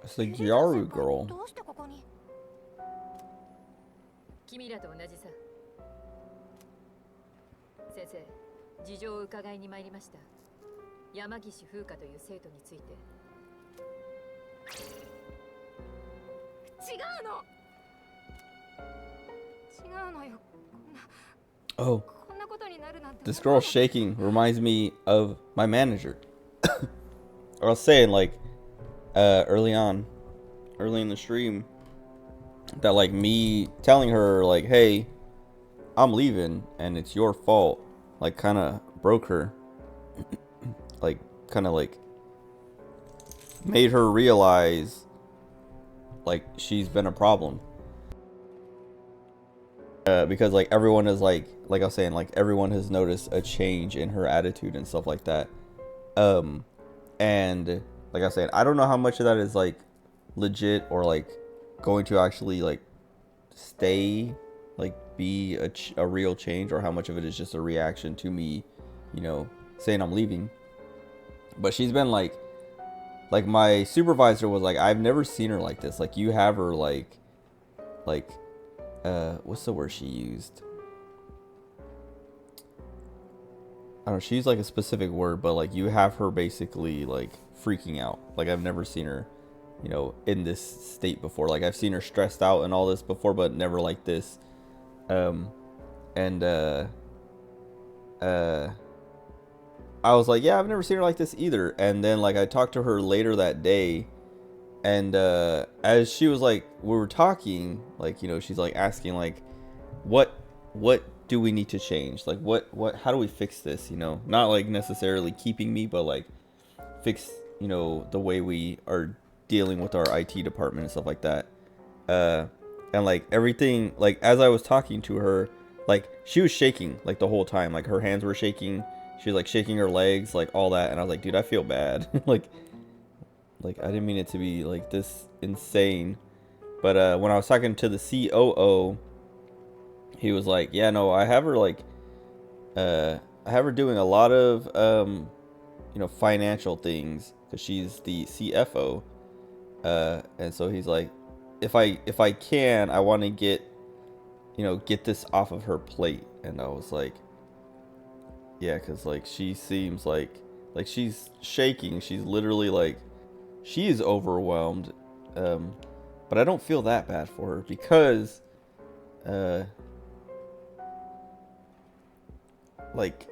It's the Gyaru girl. どうしてここに？君らと同じさ。先生、事情を伺いに参りました。山岸風花という生徒について。違うのよ。 Oh, こんなことになるなんて。 this girl shaking reminds me of my manager. I was saying like early in the stream that like me telling her like, hey, I'm leaving and it's your fault, like kind of broke her. Like kind of like made her realize like she's been a problem. Because like everyone is like I was saying, like everyone has noticed a change in her attitude and stuff like that. And like I was saying, I don't know how much of that is like legit or like going to actually like stay, like be a real change, or how much of it is just a reaction to me, you know, saying I'm leaving. But she's been like my supervisor was like, I've never seen her like this. Like you have her like what's the word she used? I don't know, she used like a specific word, but like you have her basically like freaking out. Like I've never seen her, you know, in this state before. Like I've seen her stressed out and all this before, but never like this. I was like, yeah, I've never seen her like this either. And then like I talked to her later that day, and as she was like, we were talking, like, you know, she's like asking like, what do we need to change? Like how do we fix this? You know, not like necessarily keeping me, but like fix, you know, the way we are dealing with our IT department and stuff like that. And like everything, like as I was talking to her, like she was shaking like the whole time. Like her hands were shaking. She was like shaking her legs, like all that. And I was like, dude, I feel bad. like I didn't mean it to be like this insane. But when I was talking to the COO, he was like, yeah, no, I have her like, I have her doing a lot of, you know, financial things, because she's the CFO. And so he's like, if I can, I want to get this off of her plate. And I was like, yeah, because like she seems like she's shaking. She's literally like, she is overwhelmed. But I don't feel that bad for her, because like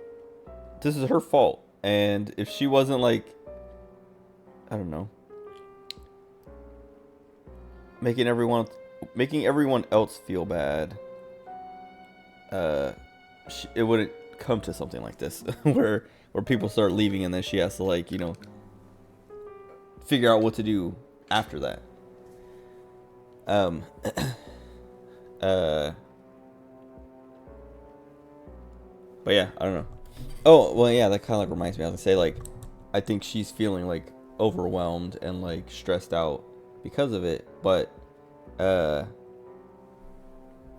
this is her fault. And if she wasn't like, I don't know, making everyone else feel bad, it wouldn't come to something like this where people start leaving and then she has to like, you know, figure out what to do after that. But yeah, I don't know. Oh, well, yeah, that kind of like reminds me. I was gonna say, like, I think she's feeling like overwhelmed and like stressed out because of it, but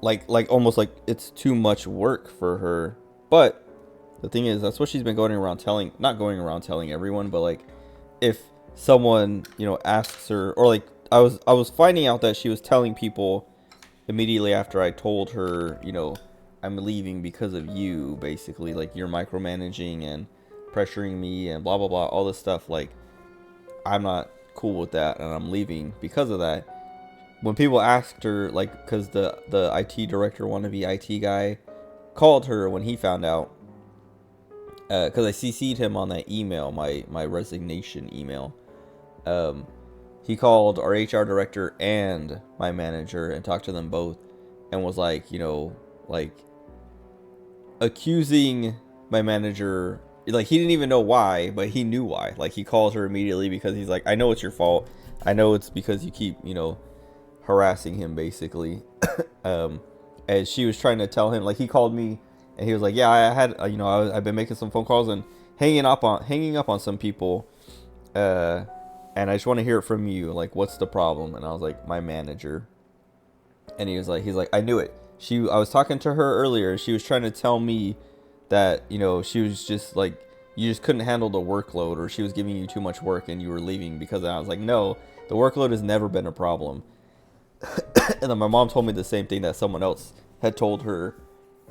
like almost like it's too much work for her. But the thing is, that's what she's been not going around telling everyone, but like if someone, you know, asks her, or like I was finding out that she was telling people immediately after I told her, you know, I'm leaving because of you, basically, like you're micromanaging and pressuring me and blah blah blah, all this stuff. Like I'm not cool with that, and I'm leaving because of that. When people asked her, like, because the IT director, wannabe IT guy, called her when he found out, because I CC'd him on that email, my resignation email. He called our HR director and my manager and talked to them both, and was like, you know, like accusing my manager. Like he didn't even know why, but he knew why. Like he called her immediately because he's like, I know it's your fault. I know it's because you keep, you know, harassing him, basically. And she was trying to tell him, like, he called me and he was like, yeah, I had, you know, I've been making some phone calls and hanging up on some people, and I just want to hear it from you. Like, what's the problem? And I was like, my manager. And he's like, I knew it. I was talking to her earlier. She was trying to tell me that, you know, she was just like, you just couldn't handle the workload, or she was giving you too much work and you were leaving because of that. I was like, no, the workload has never been a problem. And then my mom told me the same thing, that someone else had told her,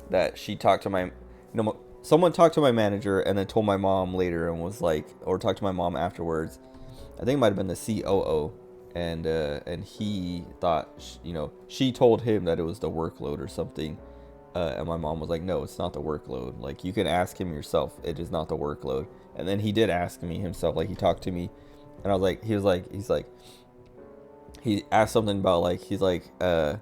that she talked to my, you know, someone talked to my manager and then told my mom later, and was like, or talked to my mom afterwards. I think it might have been the COO, and he thought, you know, she told him that it was the workload or something, and my mom was like, no, it's not the workload. Like, you can ask him yourself. It is not the workload. And then he did ask me himself. Like, he talked to me And I was like, he asked something about like, he's like, you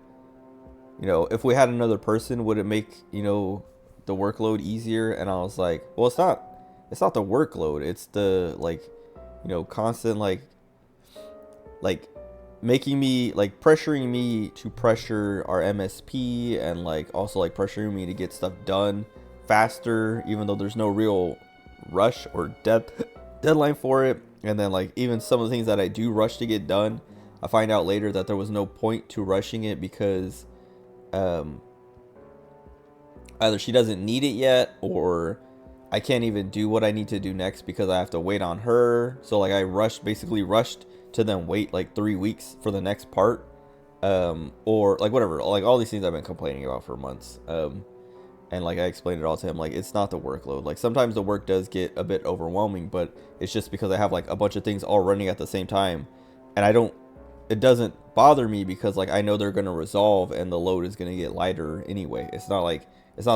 know, if we had another person, would it make, you know, the workload easier? And I was like, well, it's not the workload. It's the, like, you know, constant, like making me, like, pressuring me to pressure our MSP, and like also like pressuring me to get stuff done faster, even though there's no real rush or deadline for it. And then like even some of the things that I do rush to get done, I find out later that there was no point to rushing it because either she doesn't need it yet, or I can't even do what I need to do next because I have to wait on her. So like I basically rushed to then wait like 3 weeks for the next part, or like whatever, like all these things I've been complaining about for months. And like I explained it all to him, like it's not the workload. Like sometimes the work does get a bit overwhelming, but it's just because I have like a bunch of things all running at the same time, and it doesn't bother me because like I know they're going to resolve and the load is going to get lighter anyway. It's not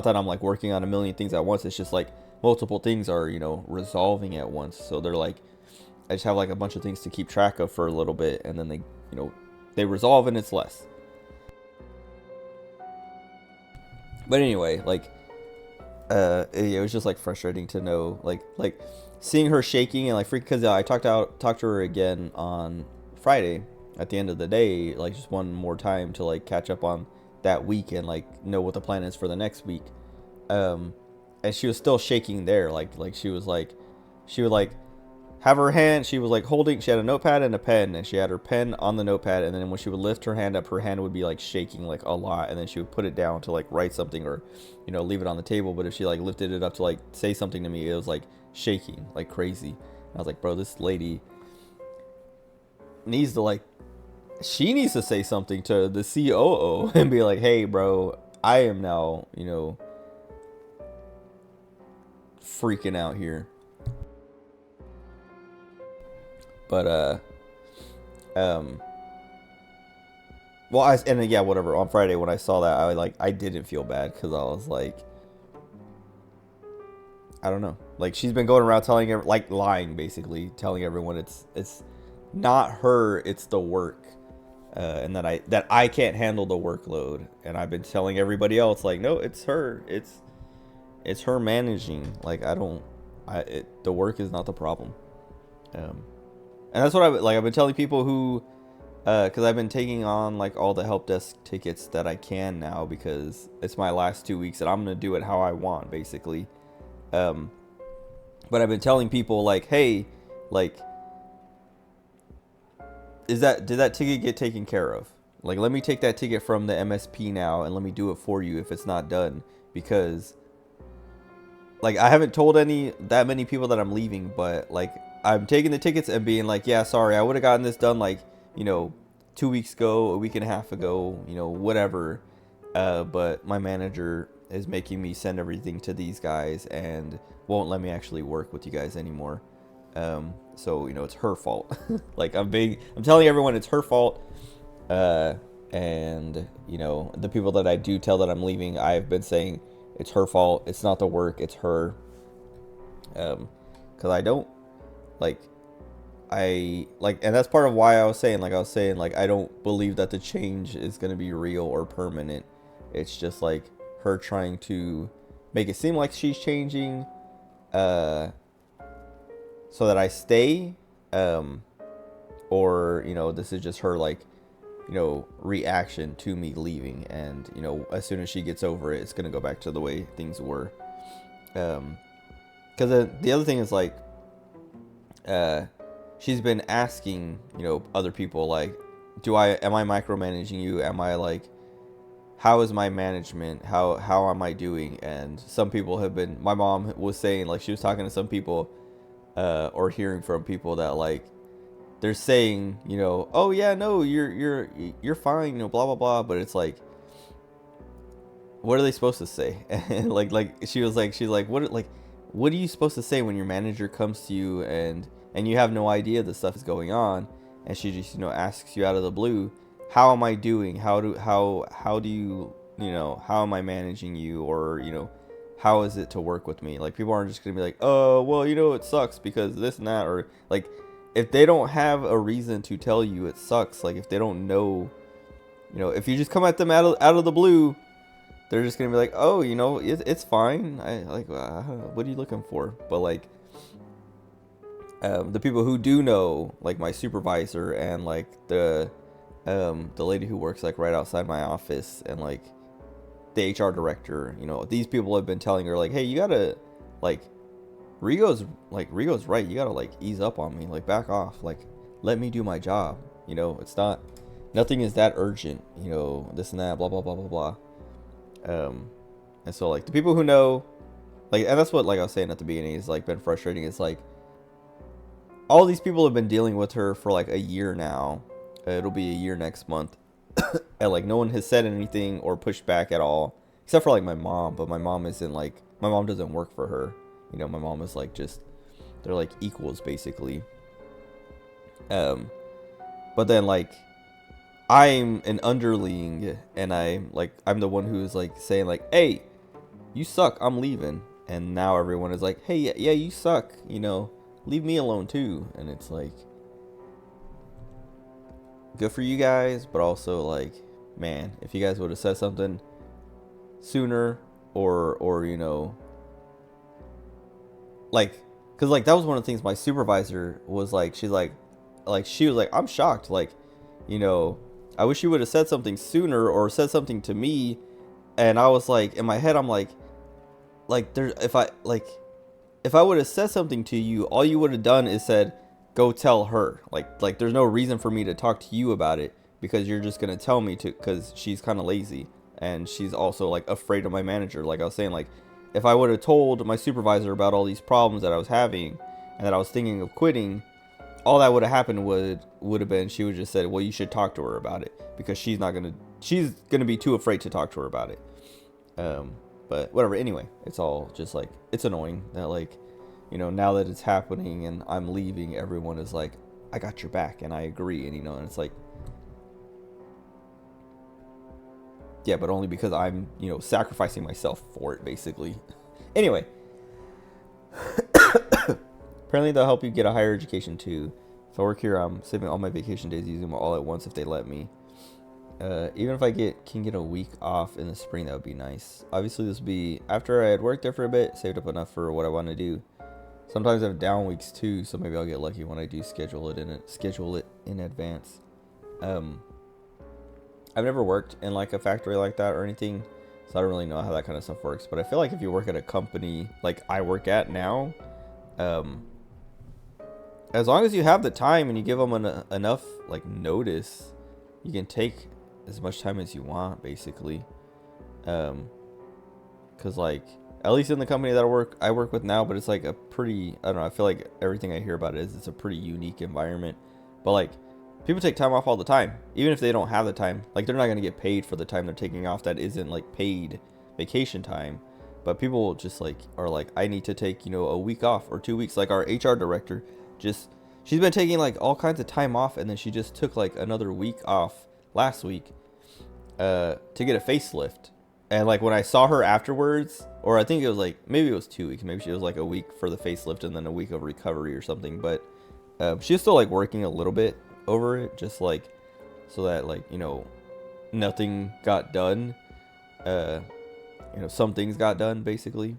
that I'm like working on a million things at once. It's just like multiple things are, you know, resolving at once. So they're like, I just have like a bunch of things to keep track of for a little bit, and then they, you know, they resolve and it's less. But anyway, like, it was just like frustrating to know, like seeing her shaking and like freaking, because I talked to her again on Friday at the end of the day, like just one more time to like catch up on that week and like know what the plan is for the next week. And she was still shaking there, like she would like have her hand, she was like holding, she had a notepad and a pen, and she had her pen on the notepad, and then when she would lift her hand up, her hand would be like shaking like a lot, and then she would put it down to like write something or, you know, leave it on the table. But if she like lifted it up to like say something to me, it was like shaking like crazy. I was like, bro, this lady needs to like, she needs to say something to the COO and be like, hey bro, I am now, you know, freaking out here. But well, yeah, whatever. On Friday when I saw that, I didn't feel bad because I was like, I don't know. Like she's been going around telling like lying, basically telling everyone it's not her, it's the work, and that I can't handle the workload. And I've been telling everybody else like, no, it's her. It's her managing. Like the work is not the problem. And that's what I've been telling people who, because I've been taking on like all the help desk tickets that I can now because it's my last 2 weeks and I'm gonna do it how I want, basically. But I've been telling people like, hey, like, did that ticket get taken care of? Like, let me take that ticket from the MSP now and let me do it for you if it's not done, because like I haven't told that many people that I'm leaving, but like I'm taking the tickets and being like, yeah, sorry, I would have gotten this done like, you know, 2 weeks ago, a week and a half ago, you know, whatever. But my manager is making me send everything to these guys and won't let me actually work with you guys anymore. So, you know, it's her fault. Like I'm telling everyone it's her fault. And, you know, the people that I do tell that I'm leaving, I've been saying it's her fault. It's not the work, it's her. Cause I don't, and that's part of why I was saying, I don't believe that the change is going to be real or permanent. It's just like her trying to make it seem like she's changing, so that I stay, or, you know, this is just her, like, you know, reaction to me leaving. And, you know, as soon as she gets over it, it's going to go back to the way things were. Cause the other thing is like, she's been asking, you know, other people like, am I micromanaging you? Am I like, how is my management? How am I doing? And some people have been, my mom was saying, like, she was talking to some people, or hearing from people that like, they're saying, you know, oh yeah, no, you're fine, you know, blah, blah, blah. But it's like, what are they supposed to say? And she's like, what are you supposed to say when your manager comes to you and you have no idea the stuff is going on, and she just, you know, asks you out of the blue, how am I doing? How do you, you know, how am I managing you? Or, you know, how is it to work with me? Like, people aren't just gonna be like, oh, well, you know, it sucks because this and that, or like, if they don't have a reason to tell you, it sucks. Like, if they don't know, you know, if you just come at them out of the blue, they're just gonna be like, oh, you know, it's fine. I like, what are you looking for? But like, the people who do know, like my supervisor and like the lady who works like right outside my office and like the HR director, you know, these people have been telling her like, hey, you gotta like, Rigo's right. You gotta like ease up on me, like back off, like let me do my job. You know, it's not, nothing is that urgent. You know, this and that, blah blah blah blah blah. And so like the people who know, like, and that's what like I was saying at the beginning is like been frustrating. It's like all these people have been dealing with her for like a year now. It'll be a year next month, and like no one has said anything or pushed back at all, except for like my mom. But my mom isn't like, my mom doesn't work for her. You know, my mom is like just, they're like equals basically. But then like I'm an underling and I'm the one who's like saying like, hey, you suck, I'm leaving. And now everyone is like, hey, yeah, you suck, you know, leave me alone too. And it's like, good for you guys, but also like, man, if you guys would have said something sooner or you know, like, because like that was one of the things my supervisor was like, she was like, I'm shocked, like, you know, I wish you would have said something sooner or said something to me. And I was like, in my head, I'm like there, if I would have said something to you, all you would have done is said, go tell her. Like there's no reason for me to talk to you about it because you're just gonna tell me to, because she's kind of lazy and she's also like afraid of my manager. Like I was saying, like if I would have told my supervisor about all these problems that I was having and that I was thinking of quitting, all that would have happened would have been, she would just said, well, you should talk to her about it, because she's gonna be too afraid to talk to her about it. But whatever, anyway, it's all just like, it's annoying that like, you know, now that it's happening and I'm leaving, everyone is like, I got your back and I agree. And you know, and it's like, yeah, but only because I'm, you know, sacrificing myself for it basically. Anyway, apparently they'll help you get a higher education too. If I work here, I'm saving all my vacation days, using them all at once if they let me. Even if I can get a week off in the spring, that would be nice. Obviously this would be after I had worked there for a bit, saved up enough for what I want to do. Sometimes I have down weeks too, so maybe I'll get lucky when I do schedule it in advance. I've never worked in like a factory like that or anything, so I don't really know how that kind of stuff works. But I feel like if you work at a company like I work at now, as long as you have the time and you give them enough like notice, you can take as much time as you want basically. Cause like, at least in the company that I work with now, but it's like a pretty, I don't know, I feel like everything I hear about it is it's a pretty unique environment. But like, people take time off all the time, even if they don't have the time. Like, they're not going to get paid for the time they're taking off that isn't like paid vacation time. But people just like are like, I need to take, you know, a week off or 2 weeks. Like our HR director, she's been taking like all kinds of time off, and then she just took like another week off last week to get a facelift. And like when I saw her afterwards, or I think it was like, maybe it was 2 weeks, maybe she was like a week for the facelift and then a week of recovery or something. But she was still like working a little bit over it, just like so that like, you know, nothing got done. You know, some things got done basically.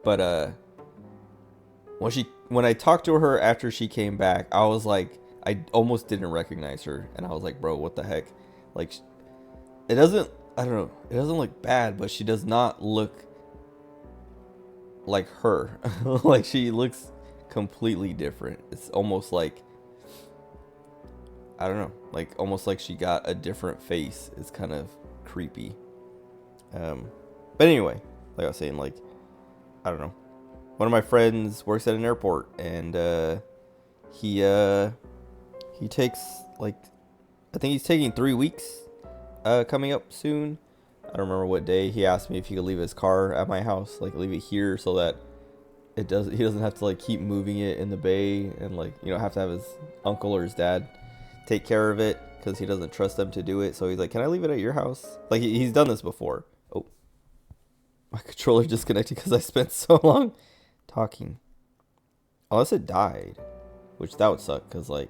But when I talked to her after she came back, I was like, I almost didn't recognize her, and I was like, bro, what the heck? Like, it doesn't, I don't know, it doesn't look bad, but she does not look like her. Like, she looks completely different. It's almost like, I don't know, like almost like she got a different face. It's kind of creepy. But anyway, like I was saying, like, I don't know, one of my friends works at an airport, and he takes like, I think he's taking 3 weeks coming up soon. I don't remember what day. He asked me if he could leave his car at my house, like leave it here so that he doesn't have to like keep moving it in the bay and like, you know, have to have his uncle or his dad take care of it because he doesn't trust them to do it. So he's like, can I leave it at your house? Like, he's done this before. Oh, my controller disconnected because I spent so long talking. Unless it died. which that would suck because like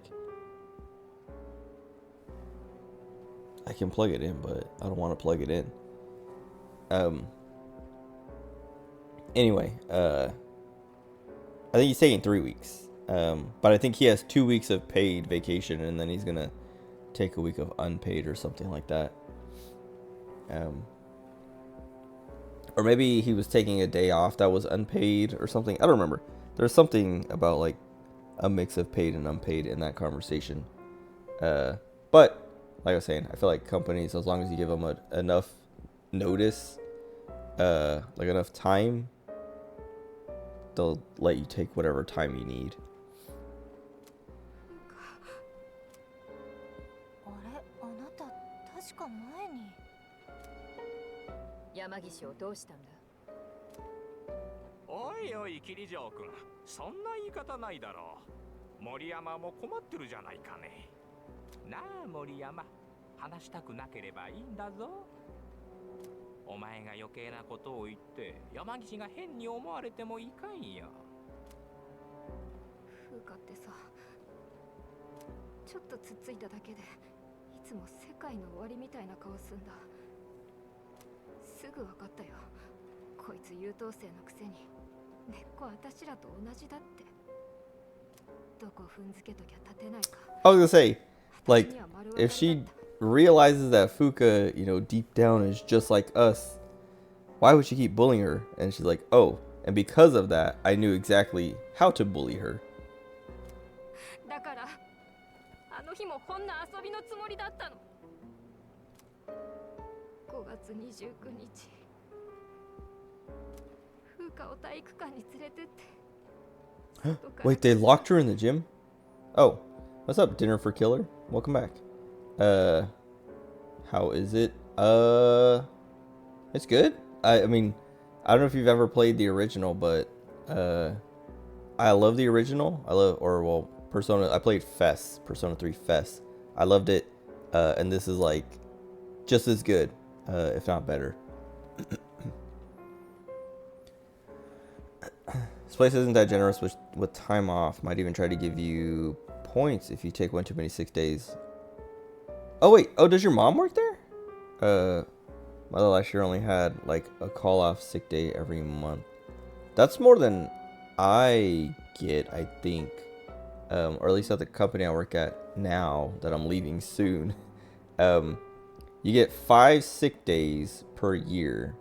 I can plug it in, but I don't want to plug it in. Anyway, I think he's taking 3 weeks. But I think he has 2 weeks of paid vacation, and then he's gonna take a week of unpaid or something like that. Or maybe he was taking a day off that was unpaid or something. I don't remember. There's something about like a mix of paid and unpaid in that conversation. But like I was saying, I feel like companies, as long as you give them enough notice, like enough time, they'll let you take whatever time you need. あれ、あなた確か前に。山岸をどうしたんだ。おいおい桐城君、そんな言い方ないだろう。森山も困ってるじゃないかね。なあ森山、話したくなければいいんだぞ。お前が余計なことを言って山岸が変に思われてもいかんよ。風花ってさ、ちょっとつっついただけでいつも世界の終わりみたいな顔すんだ。すぐ分かったよ。こいつ優等生のくせに根っこ私らと同じだって。どこ踏んづけときゃ立てないか。 I was gonna say, like, if she realizes that Fuka, you know, deep down is just like us, why would she keep bullying her? And she's like, oh, and because of that, I knew exactly how to bully her. だからあの日もこんな遊びのつもりだったの。5月29日、風花を体育館に連れてって。Wait, they locked her in the gym? Oh, what's up, Dinner for Killer? Welcome back. How is it? It's good. I mean, I don't know if you've ever played the original, but I love the original. Persona. I played Fess, Persona 3 Fess. I loved it, and this is like just as good, if not better. This place isn't that generous with time off. Might even try to give you points if you take one too many sick days. Oh wait, oh, does your mom work there? Mother last year only had like a call off sick day every month. That's more than I get, I think. Or at least at the company I work at now that I'm leaving soon. You get 5 sick days per year.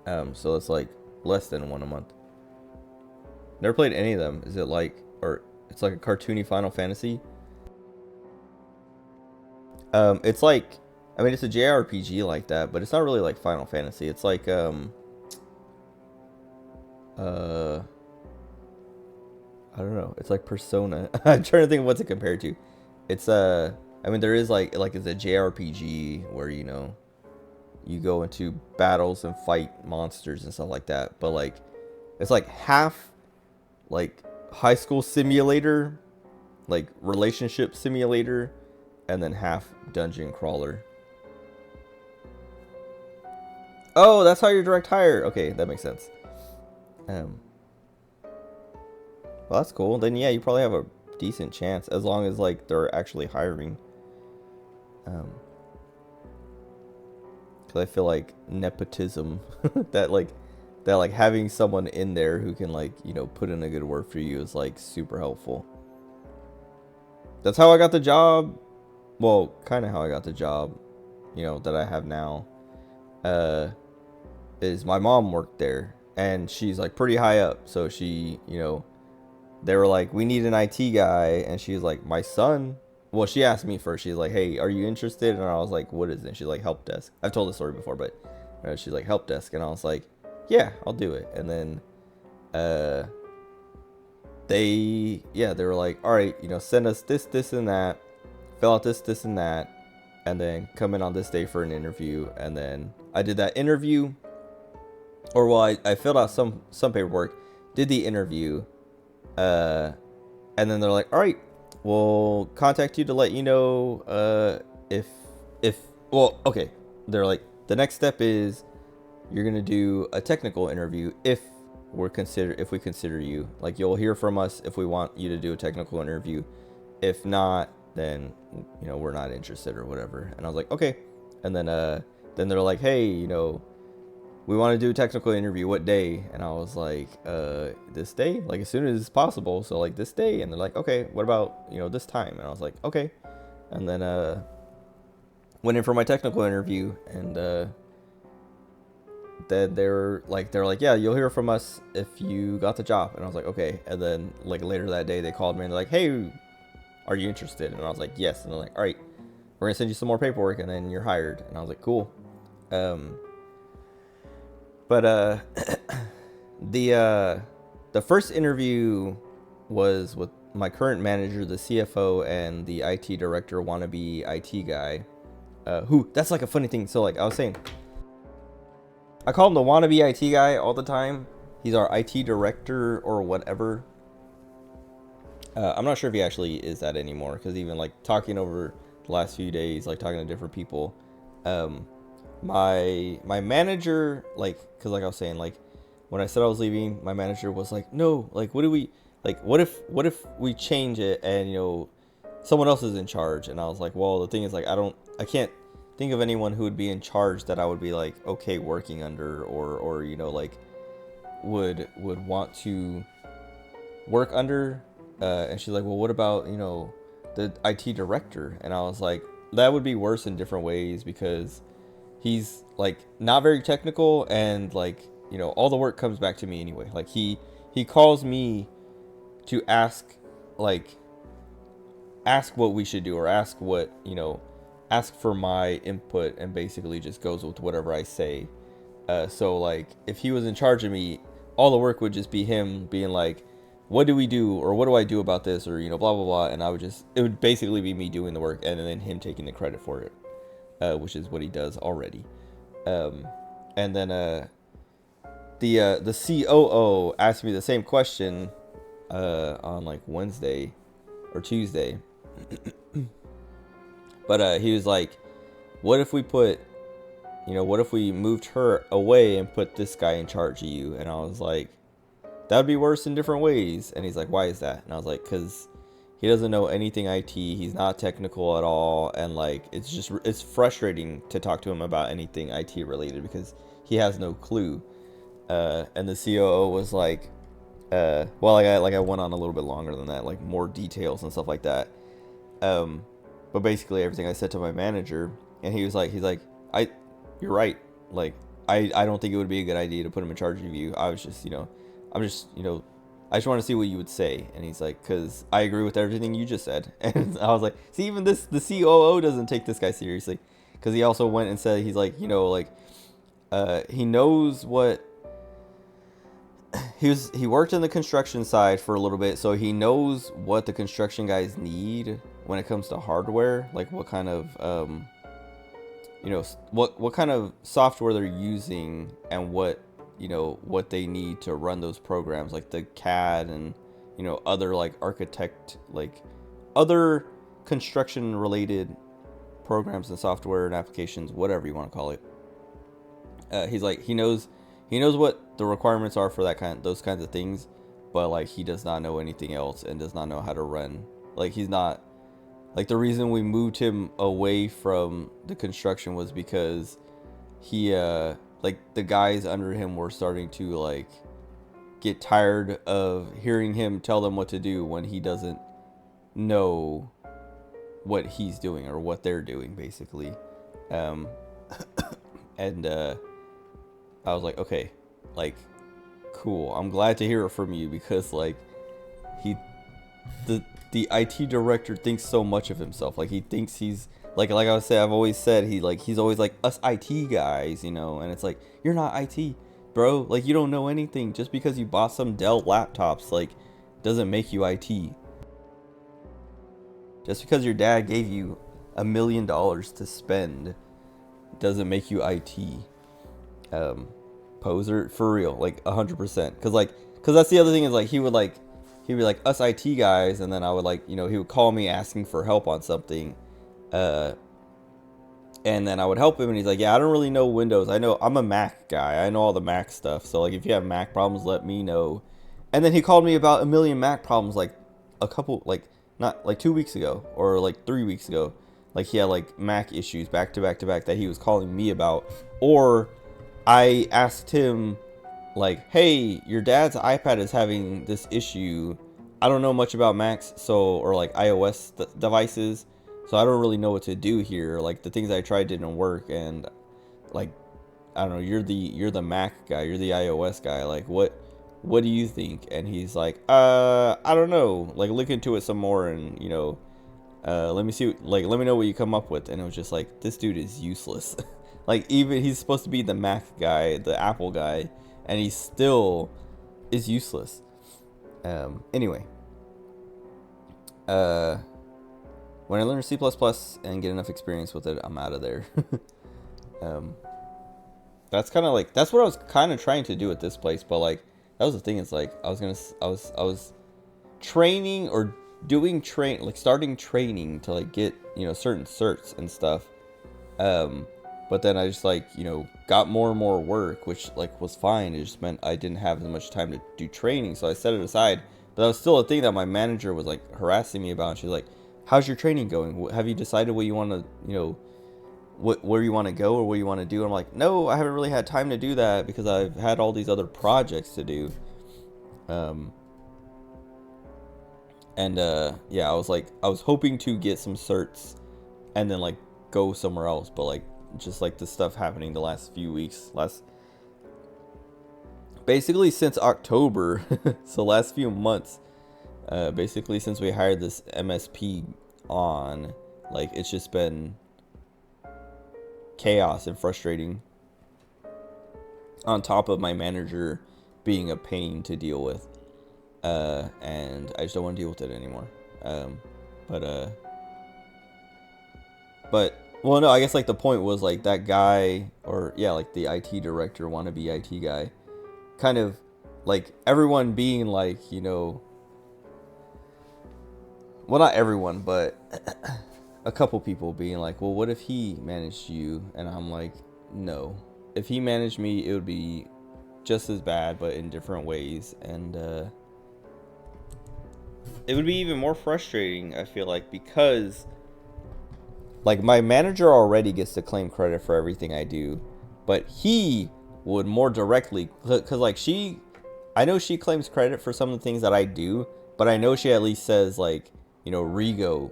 So it's like less than 1 a month. Never played any of them. Is it like, or it's like a cartoony Final Fantasy? It's like, I mean, it's a JRPG like that, but it's not really like Final Fantasy. It's like, I don't know. It's like Persona. I'm trying to think of what to compare it to. It's, I mean, there is like it's a JRPG where, you know, you go into battles and fight monsters and stuff like that. But like, it's like half like high school simulator, like relationship simulator, and then half dungeon crawler. Oh, that's how you're direct hire. Okay, that makes sense. Well, that's cool. Then yeah, you probably have a decent chance as long as like they're actually hiring. Because I feel like nepotism, that having someone in there who can like, you know, put in a good word for you is like super helpful. That's how I got the job. Well, kind of how I got the job, you know, that I have now. Is my mom worked there, and she's like pretty high up. So she, you know, they were like, we need an IT guy, and she was like, my son. Well, she asked me first. She's like, hey, are you interested? And I was like, what is it? And she's like, help desk. I've told this story before, but she's like, help desk. And I was like, yeah, I'll do it. And then they were like, all right, you know, send us this, and that. Fill out this, and that. And then come in on this day for an interview. And then I did that interview. Or, well, I filled out some paperwork. Did the interview. And then they're like, all right, we'll contact you to let you know well, okay. They're like, the next step is you're going to do a technical interview if if we consider you. Like, you'll hear from us if we want you to do a technical interview. If not, then, you know, we're not interested or whatever. And I was like, okay. And then they're like, hey, you know, we want to do a technical interview. What day? And I was like, this day, like as soon as possible. So like this day. And they're like, okay, what about, you know, this time? And I was like, okay. And then went in for my technical interview, and then they're like, yeah, you'll hear from us if you got the job. And I was like, okay. And then like later that day they called me and they're like, hey, are you interested? And I was like, yes. And they're like, all right, we're gonna send you some more paperwork and then you're hired. And I was like, cool. But the first interview was with my current manager, the CFO, and the IT director, wannabe IT guy. Who, that's like a funny thing. So like I was saying, I call him the wannabe IT guy all the time. He's our IT director or whatever. I'm not sure if he actually is that anymore, because even like talking over the last few days, like talking to different people, my manager, like, because like I was saying, like when I said I was leaving, my manager was like, no, like what if we change it and, you know, someone else is in charge? And I was like, well, the thing is, like, I can't think of anyone who would be in charge that I would be like okay working under, or you know, like would want to work under. And she's like, well, what about, you know, the IT director? And I was like, that would be worse in different ways, because he's like not very technical, and like, you know, all the work comes back to me anyway. Like he calls me to ask what we should do, or ask what, you know, ask for my input, and basically just goes with whatever I say. So like if he was in charge of me, all the work would just be him being like, what do we do, or what do I do about this, or, you know, blah blah blah, and it would basically be me doing the work and then him taking the credit for it, which is what he does already. And then the COO asked me the same question on like Wednesday or Tuesday. But he was like, what if we moved her away and put this guy in charge of you? And I was like, that would be worse in different ways. And he's like, why is that? And I was like, because he doesn't know anything IT. He's not technical at all. And like, it's frustrating to talk to him about anything IT related, because he has no clue. And the COO was like, well, I went on a little bit longer than that, like more details and stuff like that. But basically everything I said to my manager, and he's like, you're right. Like, I don't think it would be a good idea to put him in charge of you. I just want to see what you would say. And he's like, because I agree with everything you just said. And I was like, see, even the COO doesn't take this guy seriously, because he also went and said, he's like, you know, like, he knows what, he worked in the construction side for a little bit, so he knows what the construction guys need when it comes to hardware, like what kind of you know, what kind of software they're using, and what, you know, what they need to run those programs, like the CAD and, you know, other like other construction related programs and software and applications, whatever you want to call it. He's like, he knows what the requirements are for those kinds of things, but like he does not know anything else, and does not know how to run. Like, he's not, like, the reason we moved him away from the construction was because he like the guys under him were starting to like get tired of hearing him tell them what to do when he doesn't know what he's doing or what they're doing, basically. And I was like, okay, like, cool. I'm glad to hear it from you, because like the IT director thinks so much of himself. Like, he thinks he's like I was saying, I've always said he's always like, us IT guys, you know, and it's like, you're not IT, bro. Like, you don't know anything. Just because you bought some Dell laptops, like, doesn't make you IT. Just because your dad gave you $1 million to spend doesn't make you IT. Poser, for real, like 100%. Because that's the other thing, is like, he'd be like, us IT guys, and then I would, like, you know, he would call me asking for help on something, And then I would help him, and he's like, yeah, I don't really know Windows. I know I'm a Mac guy. I know all the Mac stuff. So like, if you have Mac problems, let me know. And then he called me about a million Mac problems, like a couple, like not like 2 weeks ago or like 3 weeks ago. Like he had like Mac issues back to back to back that he was calling me about. Or I asked him like, hey, your dad's iPad is having this issue. I don't know much about Macs, so, or like iOS devices. So I don't really know what to do here. Like the things I tried didn't work, and like I don't know. You're the Mac guy. You're the iOS guy. Like what do you think? And he's like, I don't know. Like look into it some more, and you know, let me see. Like let me know what you come up with. And it was just like, this dude is useless. Like even he's supposed to be the Mac guy, the Apple guy, and he still is useless. Anyway. When I learn C++ and get enough experience with it, I'm out of there. That's kind of like, that's what I was kind of trying to do at this place. But like, that was the thing. It's like, I was training or doing starting training to like get, you know, certain certs and stuff. But then I just like, you know, got more and more work, which like was fine. It just meant I didn't have as much time to do training. So I set it aside. But that was still a thing that my manager was like harassing me about. She's like, how's your training going? Have you decided what you want to, you know, where you want to go or what you want to do? I'm like, no, I haven't really had time to do that because I've had all these other projects to do. Yeah, I was hoping to get some certs and then like go somewhere else, but like just like the stuff happening the last few weeks, basically since October, so last few months. Basically since we hired this MSP on, like it's just been chaos and frustrating, on top of my manager being a pain to deal with, and I just don't want to deal with it anymore. But well, no, I guess like the point was like that guy, or yeah, like the IT director, wannabe IT guy, kind of like everyone being like, you know, well, not everyone, but a couple people being like, well, what if he managed you? And I'm like, no. If he managed me, it would be just as bad, but in different ways. And it would be even more frustrating, I feel like, because like my manager already gets to claim credit for everything I do, but he would more directly, because like I know she claims credit for some of the things that I do, but I know she at least says like, you know, Rigo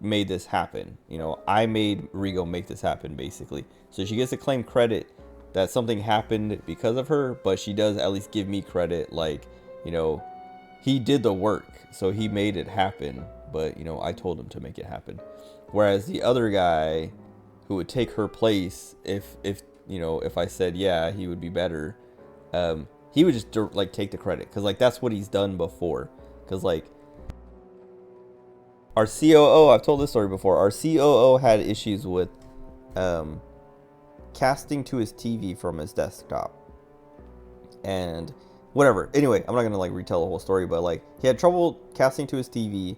made this happen. You know, I made Rigo make this happen, basically. So she gets to claim credit that something happened because of her, but she does at least give me credit, like, you know, he did the work, so he made it happen, but, you know, I told him to make it happen. Whereas the other guy who would take her place, if you know, if I said, yeah, he would be better, he would just, like, take the credit. Because, like, that's what he's done before. Because, like, our COO, I've told this story before, our COO had issues with casting to his TV from his desktop. And whatever. Anyway, I'm not going to, like, retell the whole story, but, like, he had trouble casting to his TV.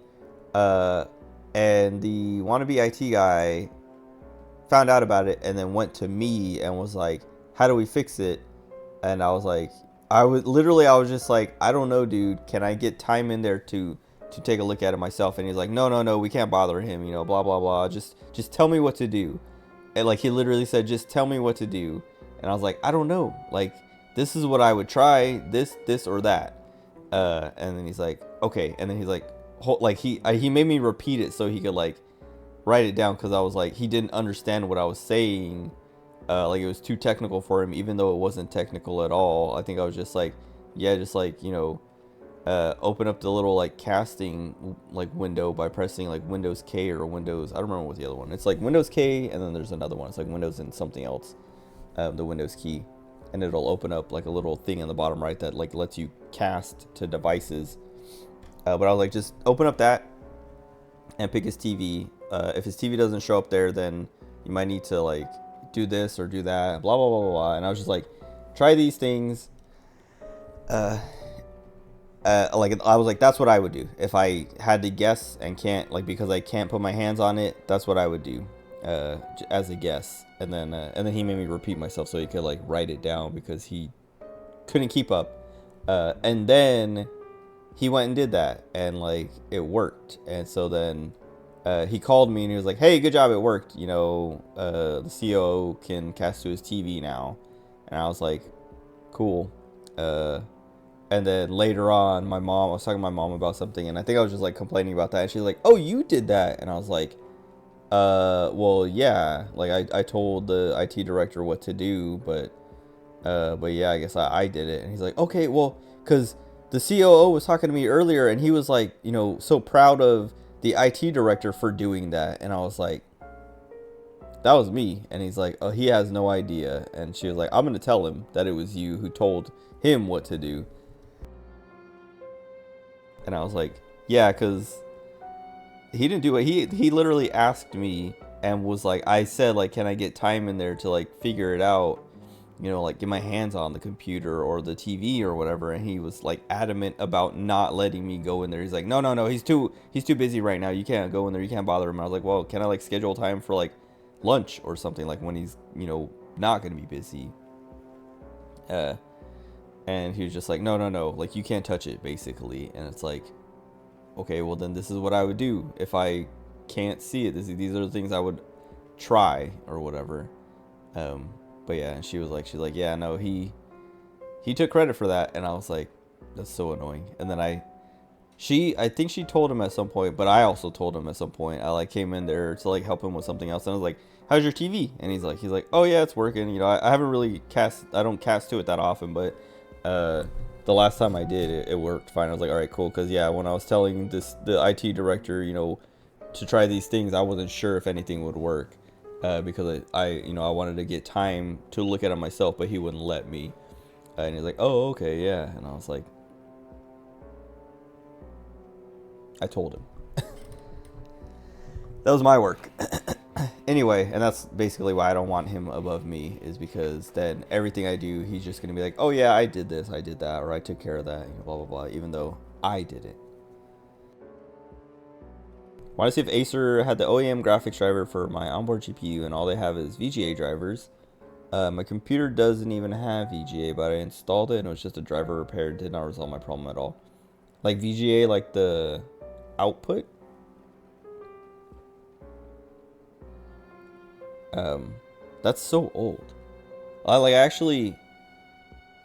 And the wannabe IT guy found out about it and then went to me and was like, how do we fix it? And I was like, I was just like, I don't know, dude. Can I get time in there to take a look at it myself? And he's like, no, we can't bother him, you know, blah, blah, blah. Just tell me what to do. And like, he literally said, just tell me what to do. And I was like, I don't know. Like, this is what I would try, this or that. And then he's like, okay. And then he's like, he made me repeat it so he could like write it down, because I was like, he didn't understand what I was saying. Like it was too technical for him, even though it wasn't technical at all. I think I was just like, yeah, just like, you know, open up the little like casting like window by pressing like Windows K or Windows, I don't remember what the other one. It's like Windows K and then there's another one. It's like Windows and something else, the Windows key, and it'll open up like a little thing in the bottom right that like lets you cast to devices. But I was like, just open up that and pick his TV. If his TV doesn't show up there, then you might need to like do this or do that, blah, blah, blah, blah, blah. And I was just like, try these things. Like I was like, that's what I would do if I had to guess and can't, like, because I can't put my hands on it. That's what I would do. as a guess, and then he made me repeat myself so he could like write it down because he couldn't keep up. And then he went and did that, and like it worked. And so then he called me and he was like, "Hey, good job, it worked. You know, the COO can cast to his TV now." And I was like, "Cool." And then later on, I was talking to my mom about something, and I think I was just like complaining about that. And she's like, "Oh, you did that?" And I was like, well, yeah. Like I told the IT director what to do, but yeah, I guess I did it." And he's like, "Okay, well, because the COO was talking to me earlier, and he was like, you know, so proud of the IT director for doing that." And I was like, "That was me." And he's like, "Oh, he has no idea." And she was like, "I'm gonna tell him that it was you who told him what to do." And I was like, "Yeah, because he didn't do it. He literally asked me and was like, I said like, can I get time in there to like figure it out, you know, like get my hands on the computer or the TV or whatever." And he was like adamant about not letting me go in there. He's like, no, he's too busy right now. You can't go in there. You can't bother him. And I was like, "Well, can I like schedule time for like lunch or something, like when he's, you know, not gonna be busy?" And he was just like, no, like you can't touch it, basically. And it's like, okay, well then this is what I would do if I can't see it. These are the things I would try or whatever. But yeah, and she's like, "Yeah, no, he took credit for that." And I was like, that's so annoying. And then I think she told him at some point, but I also told him at some point. I like came in there to like help him with something else, and I was like, "How's your TV?" And he's like, "Oh yeah, it's working. You know, I haven't really I don't cast to it that often, but the last time I did, it worked fine." I was like, "All right, cool." Because yeah, when I was telling the IT director, you know, to try these things, I wasn't sure if anything would work, because I wanted to get time to look at it myself, but he wouldn't let me. And he's like, "Oh, okay, yeah." And I was like, I told him. That was my work. Anyway, and that's basically why I don't want him above me, is because then everything I do, he's just going to be like, "Oh yeah, I did this, I did that, or I took care of that, you know, blah, blah, blah," even though I did it. Want to see if Acer had the OEM graphics driver for my onboard GPU, and all they have is VGA drivers. My computer doesn't even have VGA, but I installed it and it was just a driver repair. It did not resolve my problem at all. Like VGA, like the output. That's so old. I actually,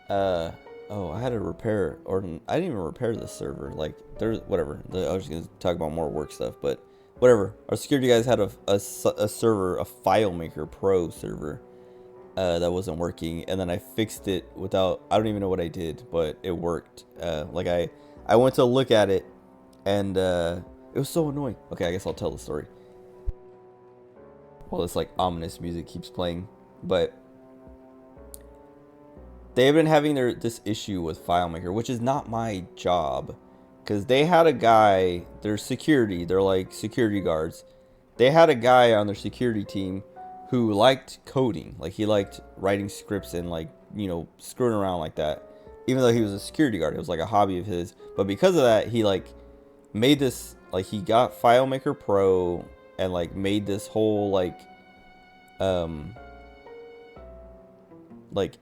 I had to repair, or I didn't even repair the server. Like, there's whatever. I was just gonna talk about more work stuff, but whatever. Our security guys had a server, a FileMaker Pro server, that wasn't working, and then I fixed it without. I don't even know what I did, but it worked. Like I went to look at it, and it was so annoying. Okay, I guess I'll tell the story. Well, this like ominous music keeps playing, but they've been having this issue with FileMaker, which is not my job, because they had a guy, they're like security guards. They had a guy on their security team who liked coding, like he liked writing scripts and like, you know, screwing around like that. Even though he was a security guard, it was like a hobby of his. But because of that, he like made this, like he got FileMaker Pro and like made this whole like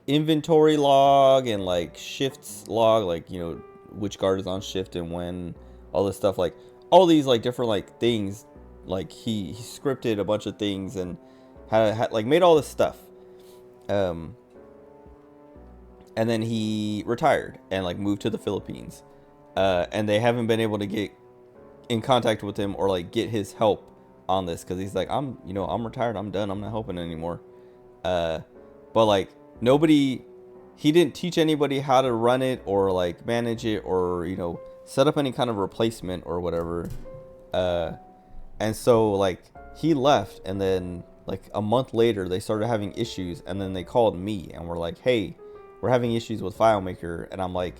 inventory log and like shifts log, like, you know, which guard is on shift and when, all this stuff, like all these like different like things. Like he scripted a bunch of things and had like made all this stuff. And then he retired and like moved to the Philippines. And they haven't been able to get in contact with him or like get his help on this, because he's like, I'm retired, I'm done, I'm not helping anymore. But like he didn't teach anybody how to run it or like manage it or, you know, set up any kind of replacement or whatever. And so like he left, and then like a month later they started having issues, and then they called me and were like, "Hey, we're having issues with FileMaker." And I'm like,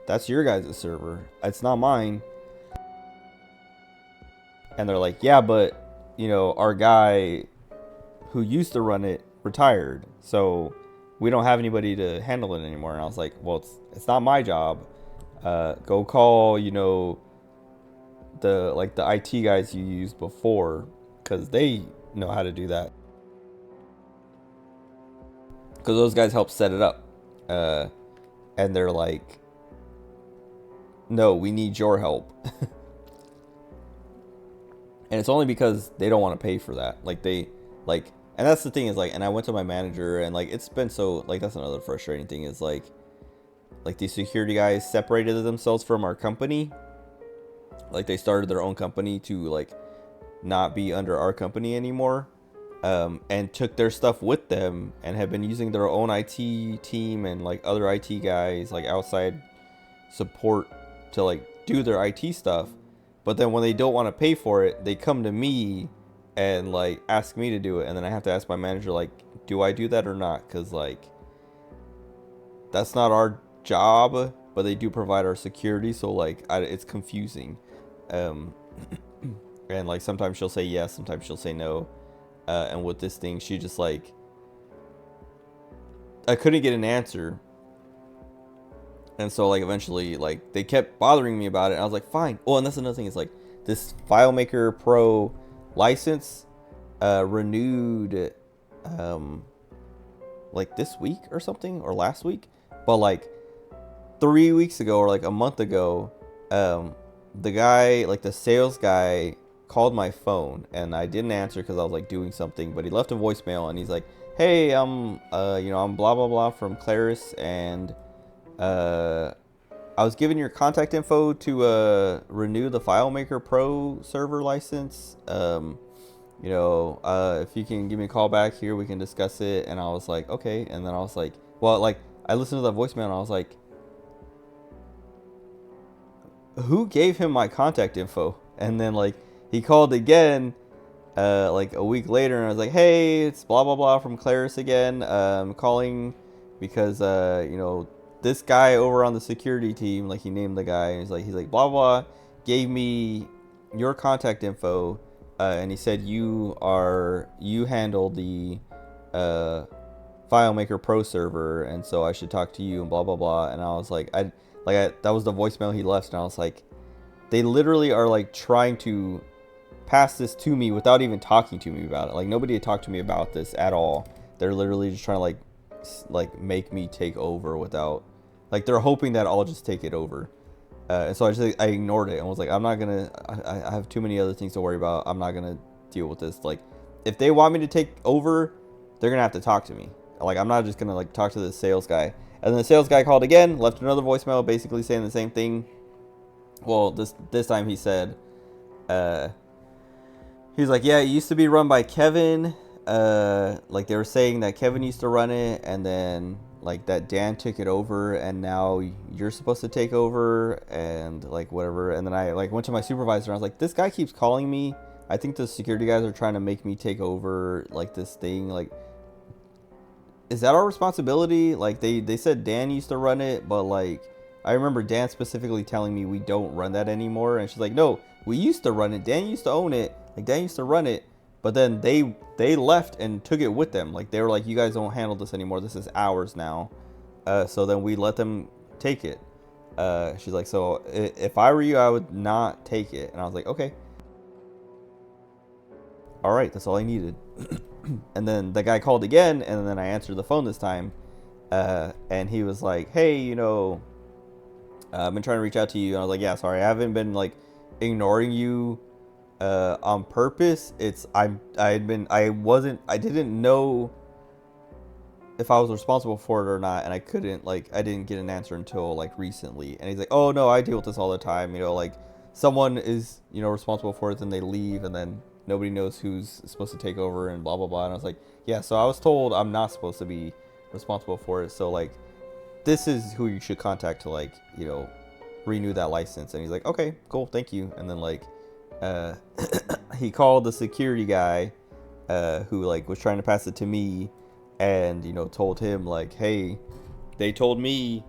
"That's your guys' server, it's not mine." And they're like, "Yeah, but you know, our guy who used to run it retired, so we don't have anybody to handle it anymore." And I was like, "Well, it's not my job. Go call, you know, the IT guys you used before, because they know how to do that. Because those guys help set it up. And they're like, no, we need your help. And it's only because they don't want to pay for that. Like, and that's the thing is, like, and I went to my manager, and, like, it's been so, like, that's another frustrating thing is, like these security guys separated themselves from our company. Like, they started their own company to, like, not be under our company anymore. And took their stuff with them and have been using their own IT team and, like, other IT guys, like, outside support to, like, do their IT stuff. But then when they don't want to pay for it, they come to me and, like, ask me to do it. And then I have to ask my manager, like, do I do that or not? Because, like, that's not our job, but they do provide our security. So, like, it's confusing. And, like, sometimes she'll say yes, sometimes she'll say no. And with this thing, she just, like, I couldn't get an answer. And so, like, eventually, like, they kept bothering me about it. And I was like, fine. Oh, and that's another thing is, like, this FileMaker Pro license renewed, like, this week or something, or last week. But, like, 3 weeks ago or, like, a month ago, the guy, like, the sales guy called my phone, and I didn't answer because I was, like, doing something. But he left a voicemail, and he's like, hey, I'm blah, blah, blah from Claris, and I was given your contact info to renew the FileMaker Pro server license. If you can give me a call back here, we can discuss it. And I was like, okay. And then I was like, well, like, I listened to that voicemail, and I was like, who gave him my contact info? And then, like, he called again, like, a week later, and I was like, hey, it's blah, blah, blah from Claris again. Calling because, this guy over on the security team, like, he named the guy, and he's like, blah, blah, gave me your contact info, and he said you handle the FileMaker Pro server, and so I should talk to you, and blah, blah, blah. And I was like, that was the voicemail he left, and I was like, they literally are, like, trying to pass this to me without even talking to me about it. Like, nobody had talked to me about this at all. They're literally just trying to, like make me take over without, like, they're hoping that I'll just take it over. And so I ignored it and was like, I'm not gonna, I have too many other things to worry about. I'm not gonna deal with this. Like, if they want me to take over, they're gonna have to talk to me. Like, I'm not just gonna, like, talk to the sales guy. And then the sales guy called again, left another voicemail basically saying the same thing. Well, this time he said, he's like, yeah, it used to be run by Kevin. Like, they were saying that Kevin used to run it, and then, like, that Dan took it over, and now you're supposed to take over, and, like, whatever. And then I, like, went to my supervisor, and I was like, this guy keeps calling me. I think the security guys are trying to make me take over, like, this thing. Like, is that our responsibility? Like, they said Dan used to run it, but, like, I remember Dan specifically telling me we don't run that anymore. And she's like, no, we used to run it. Dan used to own it. Like, Dan used to run it. But then they left and took it with them. Like, they were like, you guys don't handle this anymore. This is ours now. So then we let them take it. She's like, so if I were you, I would not take it. And I was like, okay. All right, that's all I needed. And then the guy called again, and then I answered the phone this time. And he was like, hey, I've been trying to reach out to you. And I was like, yeah, sorry, I haven't been, like, ignoring you on purpose. I didn't know if I was responsible for it or not, and I didn't get an answer until, like, recently. And he's like, oh no, I deal with this all the time. Like, someone is, responsible for it, then they leave, and then nobody knows who's supposed to take over, and blah blah blah. And I was like, yeah, so I was told I'm not supposed to be responsible for it, so, like, this is who you should contact to, like, renew that license. And he's like, okay, cool, thank you. And then, like, he called the security guy, who, like, was trying to pass it to me, and, told him, like, hey, they told me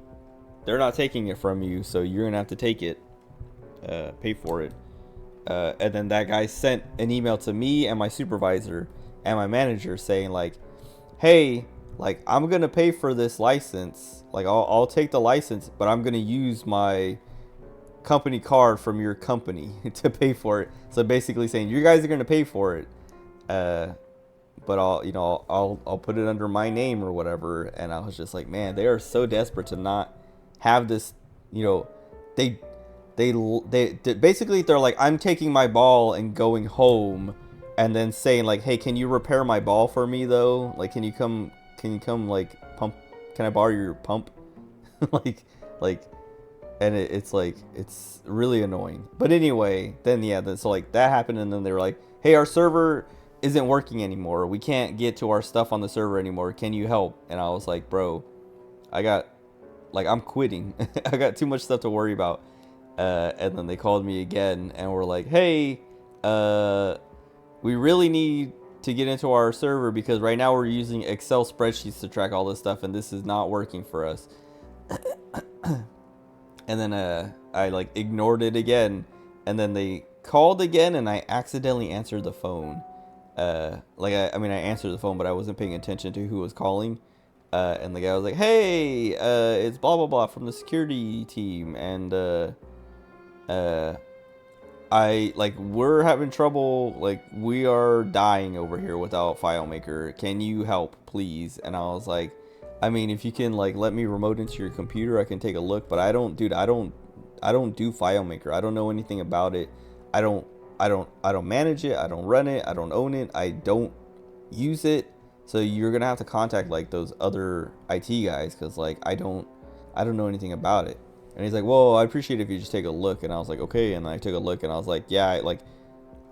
they're not taking it from you, so you're gonna have to take it, pay for it. And then that guy sent an email to me and my supervisor and my manager saying, like, hey, like, I'm gonna pay for this license. Like, I'll take the license, but I'm gonna use my company card from your company to pay for it. So basically saying, you guys are gonna pay for it, but I'll put it under my name or whatever. And I was just like, man, they are so desperate to not have this, they basically, they're like, I'm taking my ball and going home, and then saying like, hey, can you repair my ball for me though? Like, can you come like pump, can I borrow your pump? like and it's like, it's really annoying. But anyway, then so like that happened, and then they were like, hey, our server isn't working anymore, we can't get to our stuff on the server anymore, can you help? And I was like, bro, I'm quitting. I got too much stuff to worry about. And then they called me again and were like, hey, we really need to get into our server because right now we're using Excel spreadsheets to track all this stuff, and this is not working for us. And then I like ignored it again, and then they called again, and I accidentally answered the phone. I answered the phone, but I wasn't paying attention to who was calling. And the guy was like, hey, it's blah blah blah from the security team, and we're having trouble, like we are dying over here without FileMaker, can you help please? And I was like, I mean, if you can like let me remote into your computer, I can take a look, but I don't do FileMaker. I don't know anything about it. I don't manage it. I don't run it. I don't own it. I don't use it. So you're gonna have to contact like those other IT guys, because like I don't know anything about it. And he's like, well, I appreciate it if you just take a look. And I was like, okay. And I took a look, and I was like, yeah,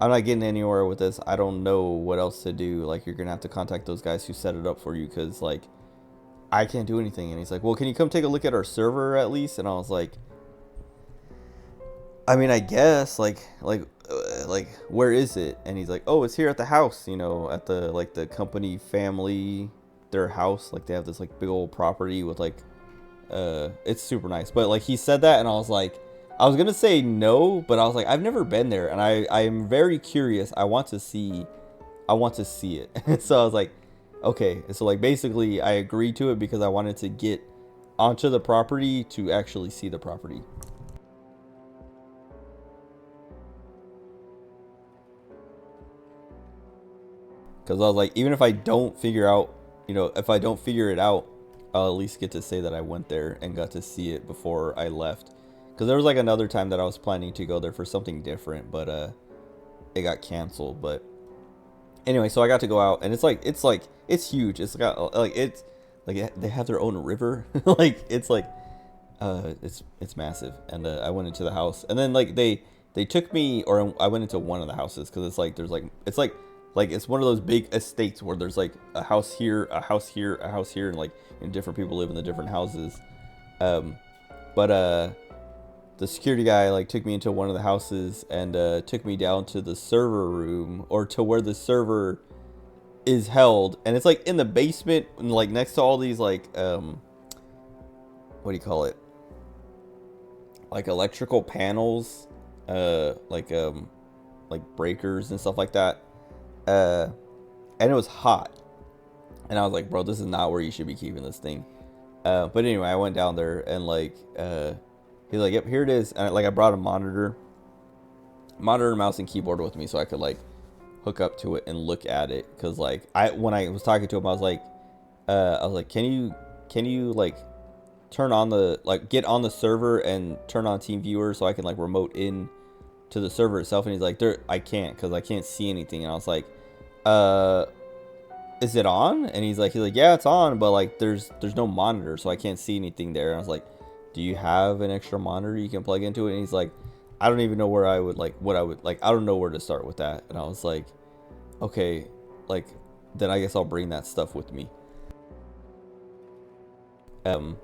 I'm not getting anywhere with this. I don't know what else to do. Like, you're gonna have to contact those guys who set it up for you, because like I can't do anything. And he's like, well, can you come take a look at our server at least? And I was like, I mean, I guess like where is it? And he's like, oh, it's here at the house, at the like the company family, their house. Like they have this like big old property with like it's super nice. But like he said that, and I was like, I was gonna say no, but I was like, I've never been there, and I am very curious. I want to see it. So I was like, okay. So like basically I agreed to it because I wanted to get onto the property to actually see the property. Because I was like, even if I don't figure it out, I'll at least get to say that I went there and got to see it before I left. Because there was like another time that I was planning to go there for something different, but it got canceled. But anyway, so I got to go out, and it's huge. It's got they have their own river. It's massive. And I went into the house, and then like they took me, or I went into one of the houses, because it's one of those big estates where there's like a house here, a house here, a house here, and like different people live in the different houses. But the security guy like took me into one of the houses and took me down to the server room, or to where the server is held, and it's like in the basement, and like next to all these like what do you call it? Like electrical panels, like breakers and stuff like that. And it was hot, and I was like, bro, this is not where you should be keeping this thing. But anyway, I went down there, and like he's like, yep, here it is. And I brought a monitor, mouse, and keyboard with me, so I could like hook up to it and look at it. Because like when I was talking to him, I was like, can you like turn on the get on the server and turn on TeamViewer so I can like remote in to the server itself? And he's like, I can't, because I can't see anything. And I was like, is it on? And he's like, yeah, it's on, but like there's no monitor, so I can't see anything there. And I was like, do you have an extra monitor you can plug into it? And he's like, I don't even know where I would I don't know where to start with that. And I was like, okay, like then I guess I'll bring that stuff with me. And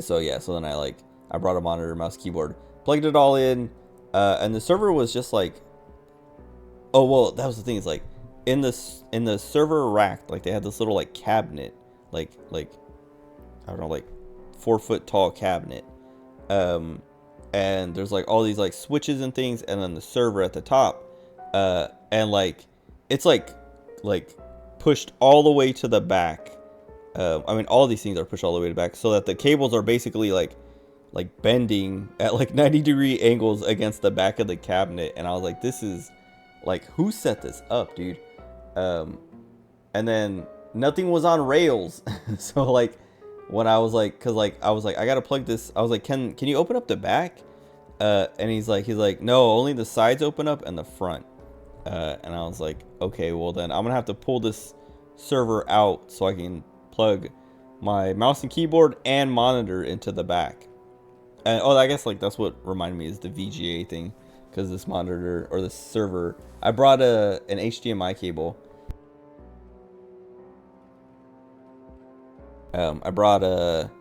so yeah, so then I brought a monitor, mouse, keyboard, plugged it all in. And the server was just like, oh, well, that was the thing. It's like in the server rack, like they had this little like cabinet, like I don't know, like 4 foot tall cabinet. And there's like all these like switches and things, and then the server at the top. And like it's like pushed all the way to the back. I mean, all these things are pushed all the way to the back, so that the cables are basically like bending at like 90-degree angles against the back of the cabinet. And I was like, this is like, who set this up, dude? And then nothing was on rails. So like when I was like, cause like I was like, I gotta plug this. I was like, can you open up the back? And he's like, no, only the sides open up and the front. And I was like, okay, well then I'm gonna have to pull this server out so I can plug my mouse and keyboard and monitor into the back. And oh, I guess like that's what reminded me is the VGA thing, because this monitor or this server, I brought an HDMI cable. I brought a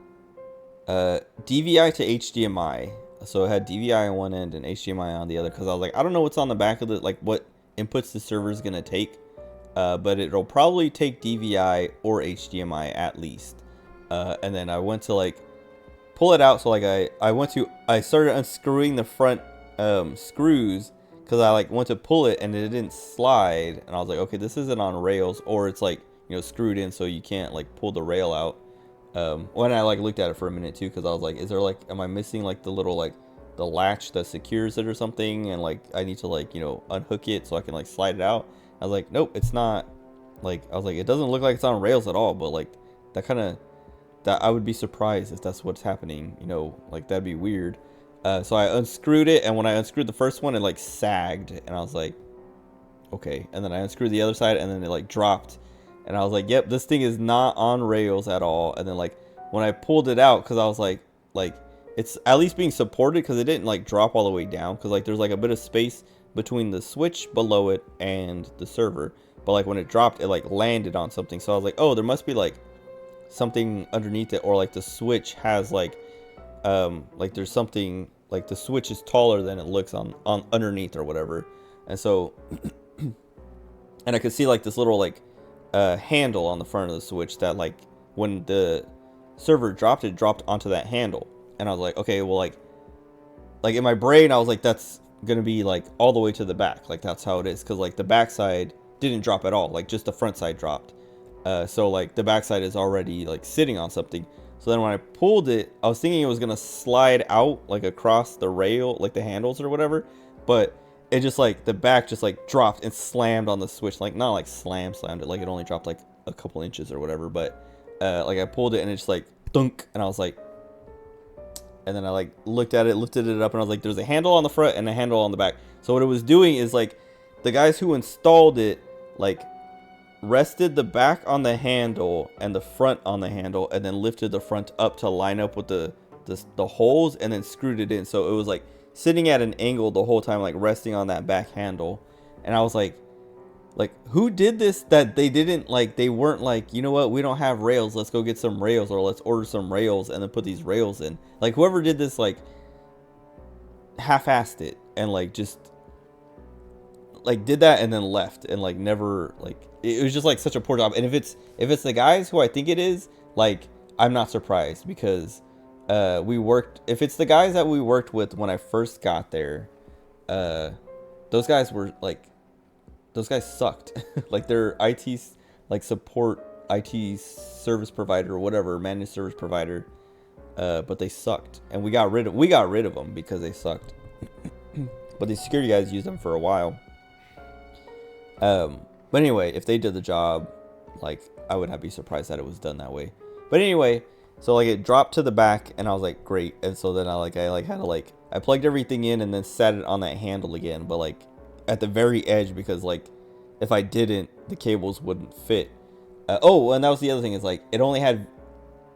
DVI to HDMI, so it had DVI on one end and HDMI on the other, because I was like, I don't know what's on the back of it, like what inputs the server is gonna take, but it'll probably take DVI or HDMI at least. And then I went to like pull it out, so like I started unscrewing the front screws, because I like went to pull it and it didn't slide, and I was like, okay, this isn't on rails, or it's like, you know, screwed in so you can't like pull the rail out. When I like looked at it for a minute too, because I was like, is there like, am I missing like the little like the latch that secures it or something, and like I need to like, you know, unhook it so I can like slide it out. I was like, nope, it's not. Like I was like, it doesn't look like it's on rails at all, but like that I would be surprised if that's what's happening, you know, like that'd be weird. So I unscrewed it, and when I unscrewed the first one, it like sagged, and I was like, okay. And then I unscrewed the other side, and then it like dropped, and I was like, yep, this thing is not on rails at all. And then like when I pulled it out, because I was like it's at least being supported, because it didn't like drop all the way down, because like there's like a bit of space between the switch below it and the server, but like when it dropped, it like landed on something. So I was like, oh, there must be like something underneath it, or like the switch has like there's something, like the switch is taller than it looks on underneath or whatever. And so and I could see like this little like handle on the front of the switch that like when the server dropped, it dropped onto that handle. And I was like, okay, well like in my brain I was like, that's gonna be like all the way to the back, like that's how it is, because like the back side didn't drop at all, like just the front side dropped. So like the backside is already like sitting on something. So then when I pulled it, I was thinking it was gonna slide out like across the rail, like the handles or whatever, but it just like the back just like dropped and slammed on the switch, like not like slammed it, like it only dropped like a couple inches or whatever, but like I pulled it and it just like dunk, and I was like, and then I like looked at it, lifted it up, and I was like, there's a handle on the front and a handle on the back. So what it was doing is like the guys who installed it like rested the back on the handle and the front on the handle, and then lifted the front up to line up with the holes, and then screwed it in. So it was like sitting at an angle the whole time, like resting on that back handle. And I was like who did this, that they didn't like, they weren't like, you know what, we don't have rails, let's go get some rails, or let's order some rails and then put these rails in. Like whoever did this like half-assed it, and like just like did that and then left, and like never, like it was just like such a poor job. And if it's the guys who I think it is, like I'm not surprised, because if it's the guys that we worked with when I first got there, those guys sucked. Like their IT like support, IT service provider or whatever, managed service provider, but they sucked, and we got rid of them because they sucked. But the security guys used them for a while. But anyway, if they did the job, like I would not be surprised that it was done that way. But anyway, so like it dropped to the back, and I was like, great. And so then I had to like, I plugged everything in and then sat it on that handle again, but like at the very edge, because like if I didn't, the cables wouldn't fit. Oh, and that was the other thing, is like it only had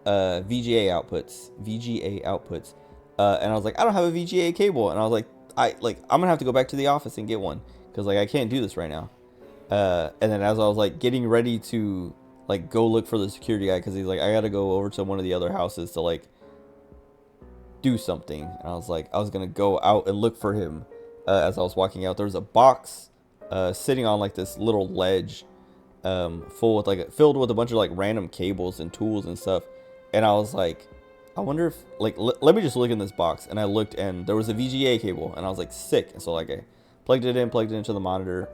VGA outputs, and I was like, I don't have a VGA cable, and I was like, I'm gonna have to go back to the office and get one, because like I can't do this right now. And then as I was like getting ready to like go look for the security guy, because he's like, I gotta go over to one of the other houses to like do something, and I was like, I was gonna go out and look for him. As I was walking out, there was a box sitting on like this little ledge, filled with a bunch of like random cables and tools and stuff. And I was like, I wonder if like let me just look in this box. And I looked, and there was a VGA cable, and I was like, sick. And so like I plugged it into the monitor,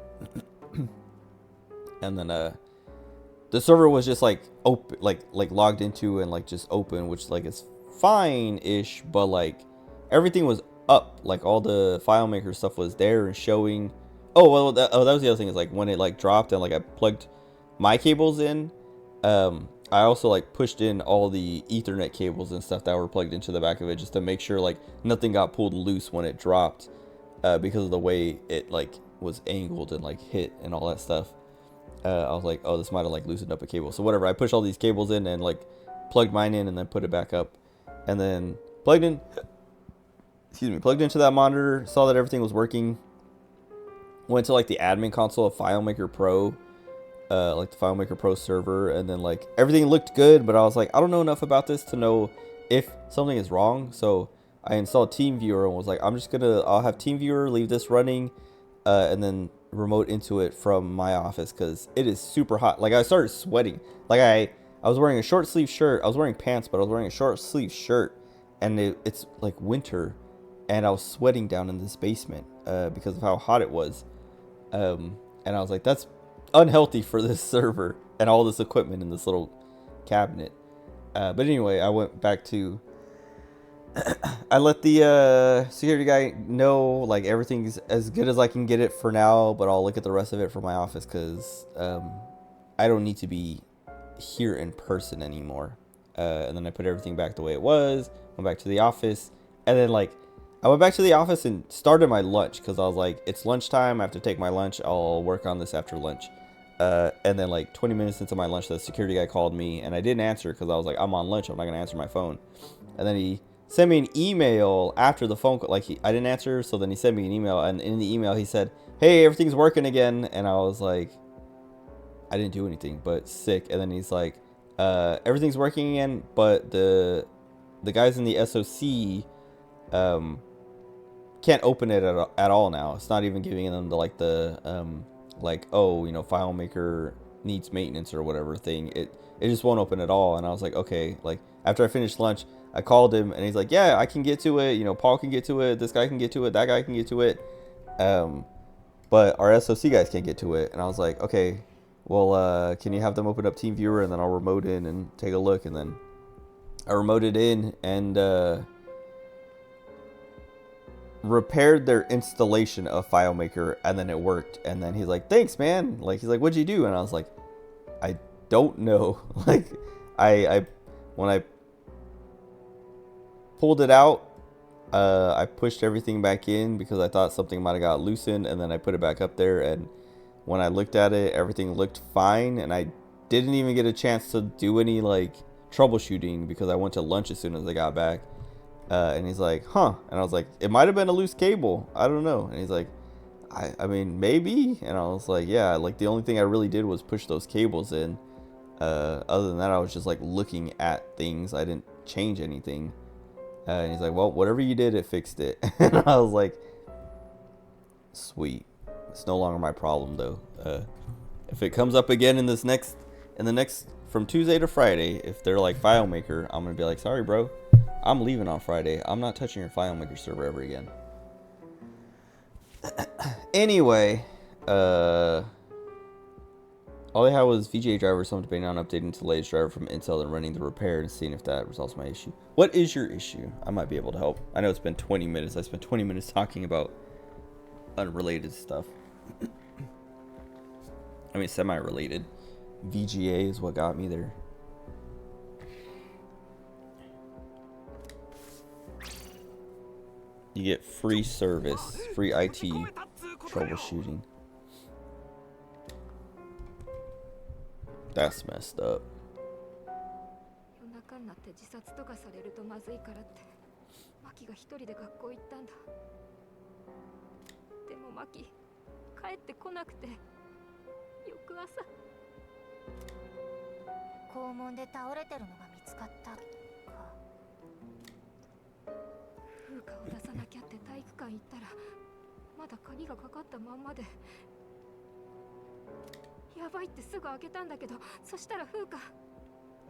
and then the server was just like open, like logged into and like just open, which like is fine-ish, but like everything was up, like all the FileMaker stuff was there and showing. Oh well, that was the other thing is like when it like dropped and like I plugged my cables in, I also like pushed in all the Ethernet cables and stuff that were plugged into the back of it just to make sure like nothing got pulled loose when it dropped, because of the way it like was angled and like hit and all that stuff. I was like, oh, this might have like loosened up a cable. So whatever, I pushed all these cables in and like plugged mine in and then put it back up, and then plugged into that monitor, saw that everything was working. Went to like the admin console of FileMaker Pro, like the FileMaker Pro server, and then like everything looked good, but I was like, I don't know enough about this to know if something is wrong. So I installed TeamViewer and was like, I'll have TeamViewer leave this running, and then remote into it from my office because it is super hot. Like I started sweating. Like I was wearing a short sleeve shirt. I was wearing pants, but I was wearing a short sleeve shirt, and it's like winter, and I was sweating down in this basement because of how hot it was. And I was like, that's unhealthy for this server and all this equipment in this little cabinet. But anyway, I went back to, I let the security guy know like everything's as good as I can get it for now, but I'll look at the rest of it for my office because I don't need to be here in person anymore. And then I put everything back the way it was, went back to the office, and then like I went back to the office and started my lunch because I was like, it's lunchtime. I have to take my lunch. I'll work on this after lunch. And then like 20 minutes into my lunch, the security guy called me and I didn't answer because I was like, I'm on lunch. I'm not going to answer my phone. And then he sent me an email after the phone call. Like I didn't answer. So then he sent me an email, and in the email he said, hey, everything's working again. And I was like, I didn't do anything but sick. And then he's like, everything's working again, but the guys in the SOC, can't open it at all now. It's not even giving them like, oh, you know, FileMaker needs maintenance or whatever thing. It just won't open at all. And I was like, okay. Like after I finished lunch, I called him and he's like, yeah, I can get to it. You know, Paul can get to it. This guy can get to it. That guy can get to it. But our SOC guys can't get to it. And I was like, okay, well, can you have them open up TeamViewer and then I'll remote in and take a look. And then I remoted in and repaired their installation of FileMaker, and then it worked. And then he's like, thanks, man. Like, he's like, what'd you do? And I was like, I don't know. Like, when I pulled it out, I pushed everything back in because I thought something might have got loosened, and then I put it back up there, and when I looked at it, everything looked fine, and I didn't even get a chance to do any like troubleshooting because I went to lunch as soon as I got back. And he's like, huh? And I was like, it might have been a loose cable. I don't know. And he's like, I mean, maybe. And I was like, yeah, like the only thing I really did was push those cables in. Other than that, I was just like looking at things. I didn't change anything. And he's like, well, whatever you did, it fixed it. And I was like, sweet. It's no longer my problem though. If it comes up again in the next from Tuesday to Friday, if they're like FileMaker, I'm gonna be like, sorry, bro. I'm leaving on Friday. I'm not touching your FileMaker server ever again. Anyway, all they had was VGA driver, someone debating on updating to the latest driver from Intel and running the repair and seeing if that resolves my issue. What is your issue? I might be able to help. I know it's been 20 minutes. I spent 20 minutes talking about unrelated stuff. I mean, semi-related. VGA is what got me there. You get free service, free IT troubleshooting. That's messed up. 夜中になって自殺とかされるとまずいからってマキが一人で学校行ったんだ。でもマキ帰ってこなくて翌朝校門で倒れてるのが見つかったか。風花を出さなきゃって体育館行ったらまだ鍵がかかったまんまで、やばいってすぐ開けたんだけど、そしたら風花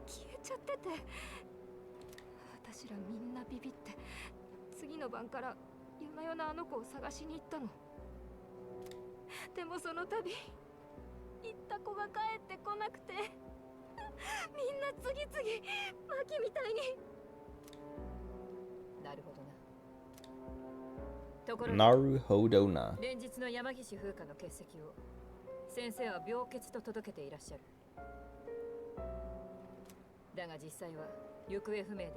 消えちゃってて、私らみんなビビって次の晩から夜な夜なあの子を探しに行ったの。でもその度行った子が帰ってこなくて、みんな次々マキみたいに。なるほどな。ところで Naruhodona. 連日の山岸風花の欠席を先生は病欠と届けていらっしゃる。だが実際は行方不明で、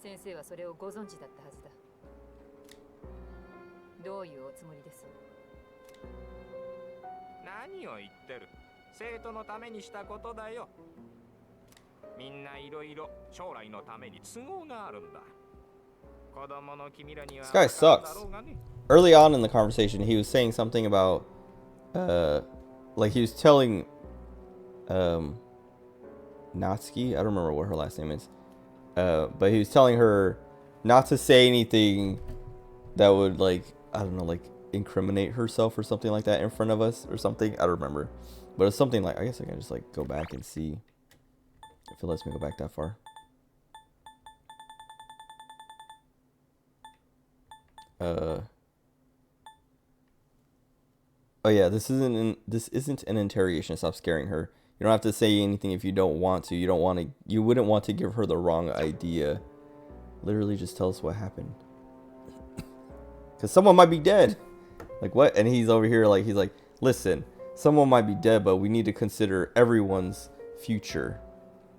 先生はそれをご存知だったはずだ。どういうおつもりです？何を言ってる。生徒のためにしたことだよ。みんないろいろ将来のために都合があるんだ。子供の君らには This guy sucks. Early on in the conversation, he was saying something about, like he was telling, Natsuki, I don't remember what her last name is, but he was telling her not to say anything that would, like, I don't know, like, incriminate herself or something like that in front of us or something. I don't remember. But it's something like, I guess I can just, like, go back and see if it lets me go back that far. Oh yeah, this isn't an interrogation. Stop scaring her. You don't have to say anything if you don't want to. You wouldn't want to give her the wrong idea. Literally just tell us what happened. Cause someone might be dead. Like what? And he's over here like he's like, listen, someone might be dead, but we need to consider everyone's future.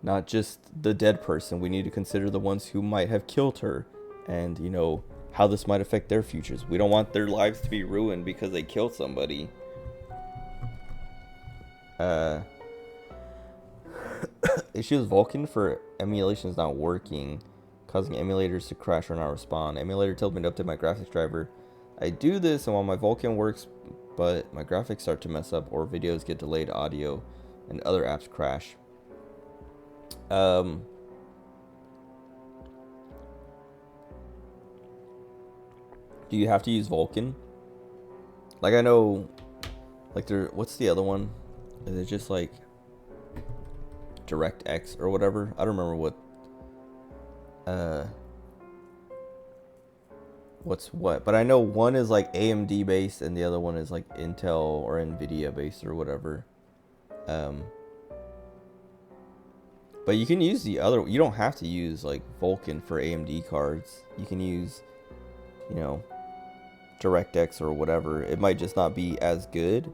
Not just the dead person. We need to consider the ones who might have killed her and, you know, how this might affect their futures. We don't want their lives to be ruined because they killed somebody. Issues Vulkan for emulation is not working, causing emulators to crash or not respond. Emulator told me to update my graphics driver. I do this, and while my Vulkan works, but my graphics start to mess up or videos get delayed audio and other apps crash. Do you have to use Vulkan? Like I know, like what's the other one? Is it just like DirectX or whatever? I don't remember what's what, but I know one is like AMD based and the other one is like Intel or Nvidia based or whatever. But you can use the other. You don't have to use like Vulkan for AMD cards. You can use, you know, DirectX or whatever. It might just not be as good,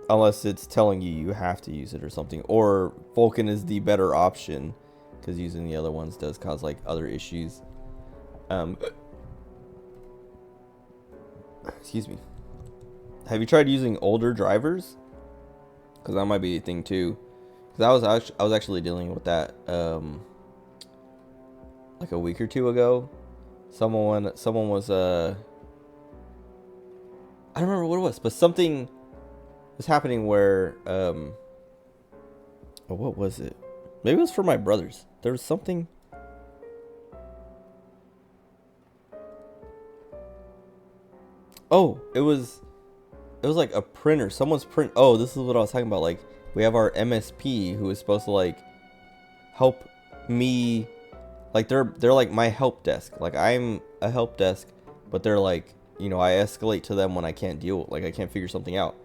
unless it's telling you have to use it or something. Or Vulkan is the better option because using the other ones does cause like other issues. Excuse me. Have you tried using older drivers? Because that might be a thing too. Because I was actually dealing with that like a week or two ago. Someone was I don't remember what it was, but something was happening where oh, what was it? Maybe it was for my brothers. There was something. Oh, it was like a printer. Someone's print. Oh, this is what I was talking about. Like we have our MSP who is supposed to like help me. Like they're like my help desk. Like I'm a help desk, but they're like, you know, I escalate to them when I can't deal with, like I can't figure something out.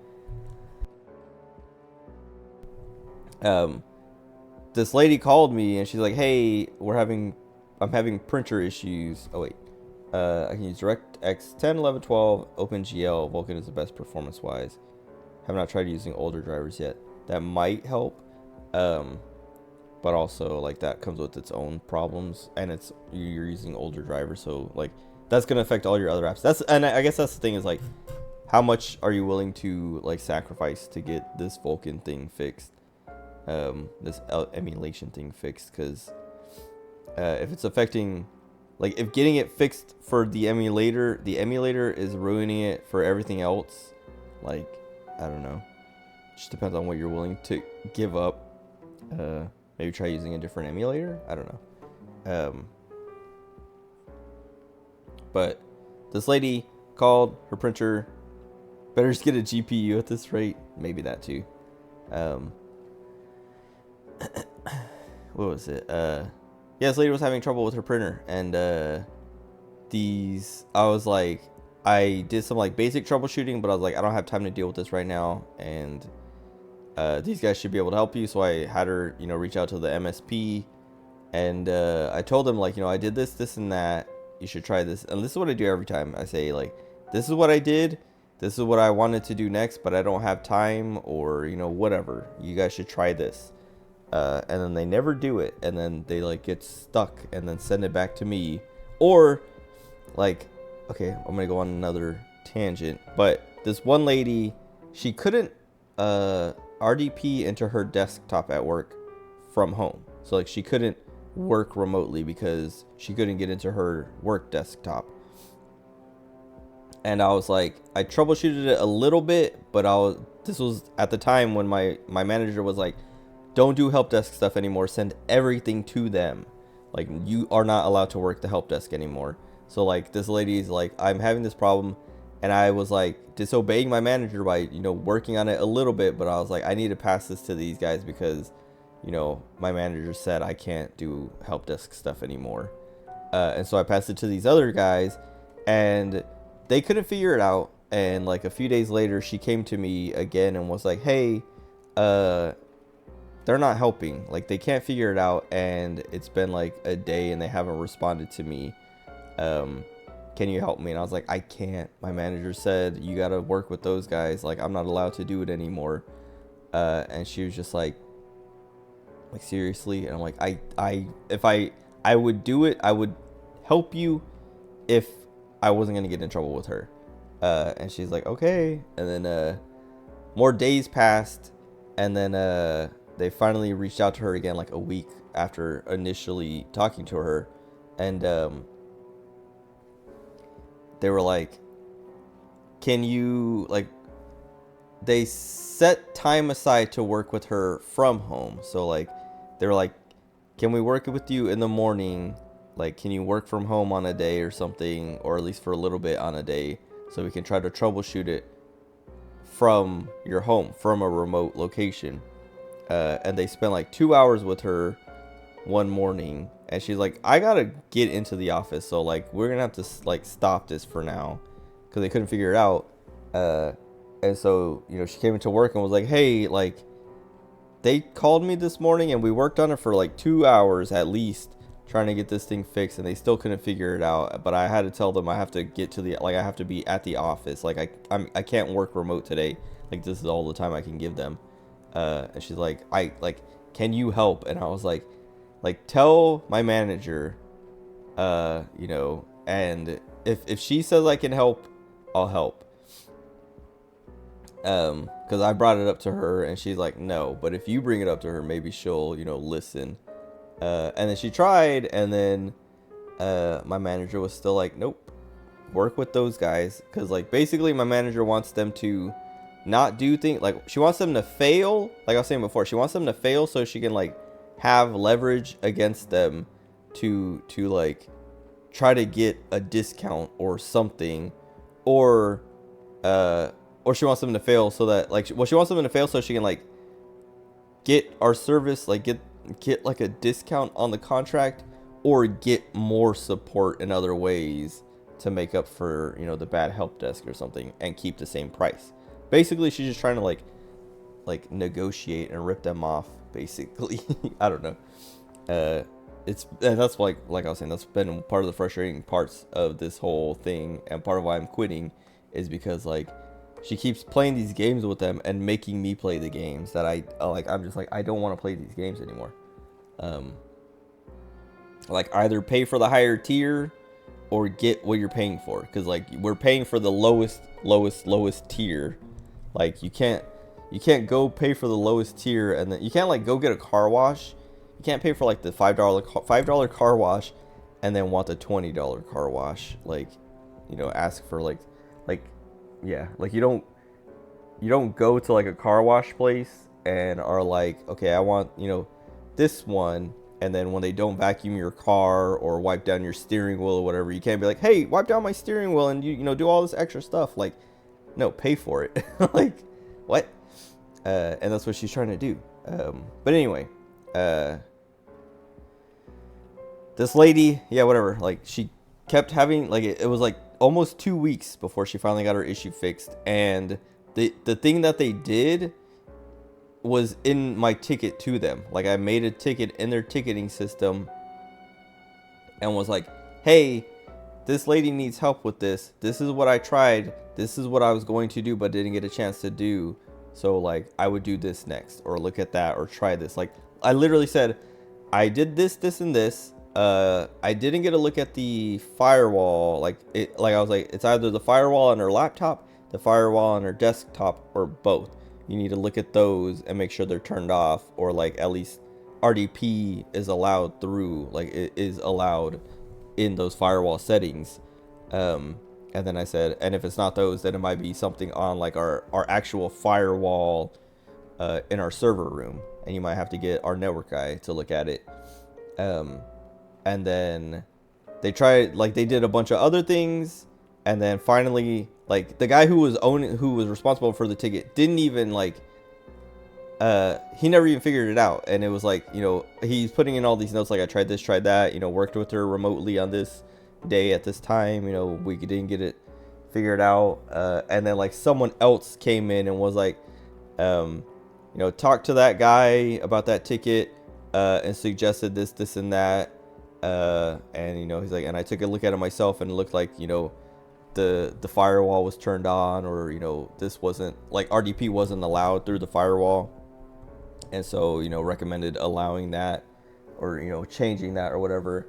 This lady called me and she's like, "Hey, I'm having printer issues." Oh wait. I can use DirectX 10, 11, 12, OpenGL. Vulkan is the best performance-wise. Have not tried using older drivers yet. That might help. But also, like, that comes with its own problems. And you're using older drivers, so, like, that's going to affect all your other apps. And I guess that's the thing is, like, how much are you willing to, like, sacrifice to get this Vulkan thing fixed? This emulation thing fixed? Because if it's affecting... Like, if getting it fixed for the emulator is ruining it for everything else, like, I don't know. Just depends on what you're willing to give up. Maybe try using a different emulator? I don't know. But this lady called her printer. Better just get a GPU at this rate. Maybe that too. What was it? Yeah, this lady was having trouble with her printer, and I was like, I did some like basic troubleshooting, but I was like, I don't have time to deal with this right now, and these guys should be able to help you. So I had her, you know, reach out to the MSP, And I told them, like, you know, I did this, this, and that. You should try this. And this is what I do every time. I say, like, this is what I did. This is what I wanted to do next, but I don't have time, or, you know, whatever. You guys should try this. And then they never do it. And then they, like, get stuck and then send it back to me. Or, like, okay, I'm going to go on another tangent. But this one lady, she couldn't RDP into her desktop at work from home. So, like, she couldn't work remotely because she couldn't get into her work desktop. And I was like, I troubleshooted it a little bit, but this was at the time when my manager was like, don't do help desk stuff anymore, send everything to them. Like, you are not allowed to work the help desk anymore. So, like, this lady's like, I'm having this problem, and I was like disobeying my manager by, you know, working on it a little bit, but I was like, I need to pass this to these guys because, you know, my manager said I can't do help desk stuff anymore. And so I passed it to these other guys, and they couldn't figure it out. And like a few days later, she came to me again and was like, hey, they're not helping. Like, they can't figure it out, and it's been like a day and they haven't responded to me. Can you help me? And I was like, I can't. My manager said you got to work with those guys. Like, I'm not allowed to do it anymore. And she was just like seriously. And I'm like, if I would do it, I would help you if I wasn't gonna get in trouble with her. And she's like, okay. And then more days passed, and then they finally reached out to her again, like a week after initially talking to her, and they were like, can you, like, they set time aside to work with her from home. So, like, they were like, can we work with you in the morning? Like, can you work from home on a day or something, or at least for a little bit on a day, so we can try to troubleshoot it from your home, from a remote location. And they spent like 2 hours with her one morning, and she's like, I gotta get into the office, so like we're gonna have to like stop this for now, because they couldn't figure it out. And so, you know, she came into work and was like, hey, like, they called me this morning and we worked on it for like 2 hours at least, trying to get this thing fixed, and they still couldn't figure it out. But I had to tell them I have to get to the, like, I have to be at the office. Like, I can't work remote today. Like, this is all the time I can give them. And she's like, can you help? And I was like, tell my manager, you know, and if she says I can help, I'll help. Because I brought it up to her and she's like, no, but if you bring it up to her, maybe she'll, you know, listen. And then she tried, and then my manager was still like, nope, work with those guys. Because, like, basically my manager wants them to not do things, like, she wants them to fail. Like I was saying before, she wants them to fail so she can, like, have leverage against them to like try to get a discount or something, or she wants them to fail so that, like, well, she wants them to fail so she can, like, get our service, like, get like a discount on the contract, or get more support in other ways to make up for, you know, the bad help desk or something, and keep the same price. Basically, she's just trying to like negotiate and rip them off, basically. I don't know. And that's like I was saying, that's been part of the frustrating parts of this whole thing, and part of why I'm quitting is because, like, she keeps playing these games with them and making me play the games that I'm just like, I don't want to play these games anymore. Like, either pay for the higher tier or get what you're paying for, because, like, we're paying for the lowest tier. Like, you can't go pay for the lowest tier, and then you can't, like, go get a car wash. You can't pay for, like, the $5 car wash and then want the $20 car wash. Like, you know, ask for like yeah, like, you don't go to, like, a car wash place and are like, okay, I want, you know, this one, and then when they don't vacuum your car or wipe down your steering wheel or whatever, you can't be like, hey, wipe down my steering wheel and you know, do all this extra stuff. Like, no, pay for it. Like, what? And that's what she's trying to do. But anyway, this lady, yeah, whatever, like, she kept having, like, it was like almost 2 weeks before she finally got her issue fixed. And the thing that they did was in my ticket to them. Like, I made a ticket in their ticketing system and was like, hey, this lady needs help with this. This is what I tried. This is what I was going to do, but didn't get a chance to do. So like, I would do this next, or look at that, or try this. Like, I literally said, I did this, this, and this. I didn't get a look at the firewall. Like I was like, it's either the firewall on her laptop, the firewall on her desktop, or both. You need to look at those and make sure they're turned off, or like at least RDP is allowed through, like it is allowed in those firewall settings. And then I said, and if it's not those, then it might be something on like our actual firewall in our server room, and you might have to get our network guy to look at it. And then they tried, like, they did a bunch of other things, and then finally, like, the guy who was responsible for the ticket didn't even like, he never even figured it out. And it was like, you know, he's putting in all these notes like, I tried this, tried that, you know, worked with her remotely on this day at this time, you know, we didn't get it figured out. And then like someone else came in and was like, you know, talk to that guy about that ticket, and suggested this and that. And you know, he's like, and I took a look at it myself, and it looked like, you know, the firewall was turned on, or, you know, this wasn't like, RDP wasn't allowed through the firewall, and so, you know, recommended allowing that, or, you know, changing that or whatever.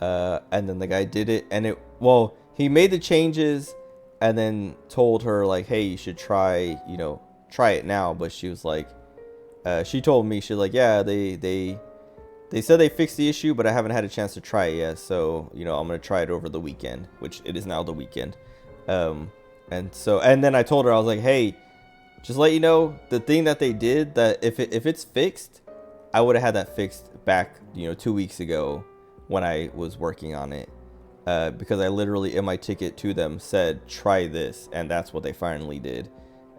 And then the guy did it, and he made the changes and then told her like, hey, you should try it now. But she was like, she told me, she's like, yeah, they said they fixed the issue, but I haven't had a chance to try it yet. So, you know, I'm going to try it over the weekend, which it is now the weekend. And then I told her, I was like, hey, just let you know, the thing that they did, that if it's fixed, I would have had that fixed back, you know, 2 weeks ago when I was working on it. Because I literally in my ticket to them said, try this. And that's what they finally did.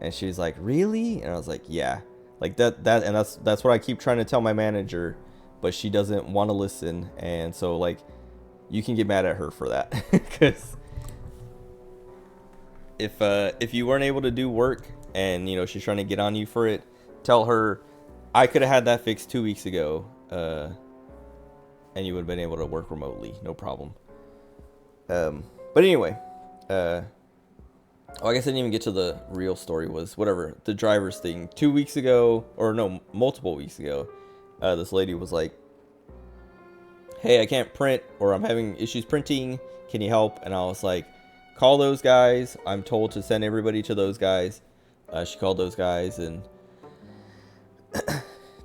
And she's like, really? And I was like, yeah, like that's what I keep trying to tell my manager, but she doesn't want to listen. And so like, you can get mad at her for that. Because if you weren't able to do work and, you know, she's trying to get on you for it, tell her, I could have had that fixed 2 weeks ago, and you would have been able to work remotely, no problem. But anyway, I guess I didn't even get to the real story. Was whatever, the driver's thing. 2 weeks ago, or no, multiple weeks ago, this lady was like, hey, I can't print, or I'm having issues printing, can you help? And I was like, call those guys. I'm told to send everybody to those guys. She called those guys, and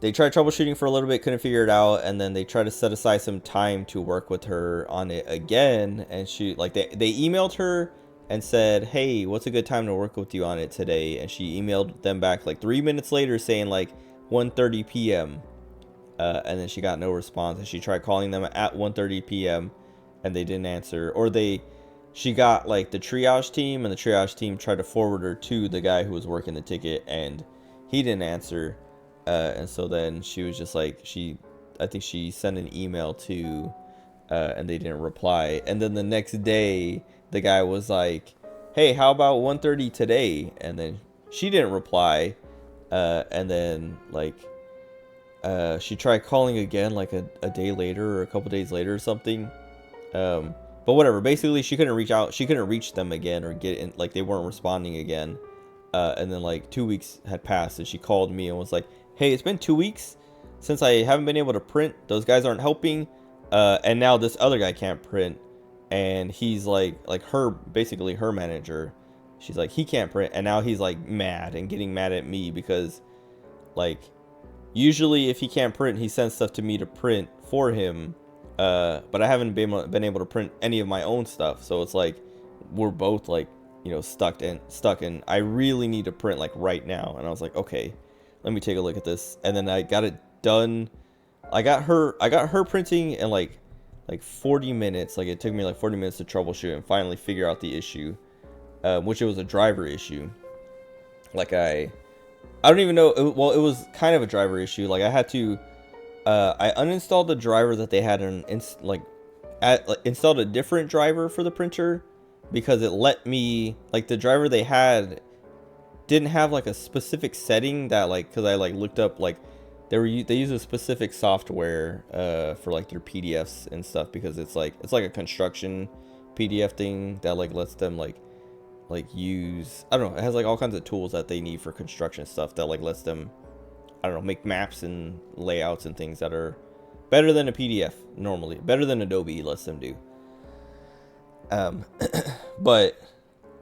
they tried troubleshooting for a little bit, couldn't figure it out, and then they tried to set aside some time to work with her on it again. And she, like, they emailed her and said, hey, what's a good time to work with you on it today? And she emailed them back like 3 minutes later saying like 1:30 p.m. And then she got no response, and she tried calling them at 1:30 p.m. and they didn't answer. Or she got like the triage team, and the triage team tried to forward her to the guy who was working the ticket, and he didn't answer. And so then she was just like, I think she sent an email to, and they didn't reply. And then the next day, the guy was like, hey, how about 1:30 today? And then she didn't reply. And then like, she tried calling again like a day later, or a couple days later or something. But whatever, basically she couldn't reach out. She couldn't reach them again, or get in, like they weren't responding again. And then like 2 weeks had passed, and she called me and was like, hey, it's been 2 weeks since I haven't been able to print. Those guys aren't helping. And now this other guy can't print. And he's like her, basically her manager. She's like, he can't print. And now he's like mad and getting mad at me because like, usually if he can't print, he sends stuff to me to print for him. But I haven't been able to print any of my own stuff. So it's like, we're both like, you know, stuck and I really need to print like right now. And I was like, okay, let me take a look at this. And then I got it done. I got her printing in like 40 minutes. Like it took me like 40 minutes to troubleshoot and finally figure out the issue, which it was a driver issue. Like I don't even know. It was kind of a driver issue. Like I had to, I uninstalled the driver that they had installed a different driver for the printer, because it let me, like the driver they had didn't have like a specific setting that like, because I like looked up like they use a specific software for like their PDFs and stuff, because it's like a construction PDF thing that like lets them like use, I don't know, it has like all kinds of tools that they need for construction stuff that like lets them, I don't know, make maps and layouts and things that are better than a PDF normally, better than Adobe lets them do. But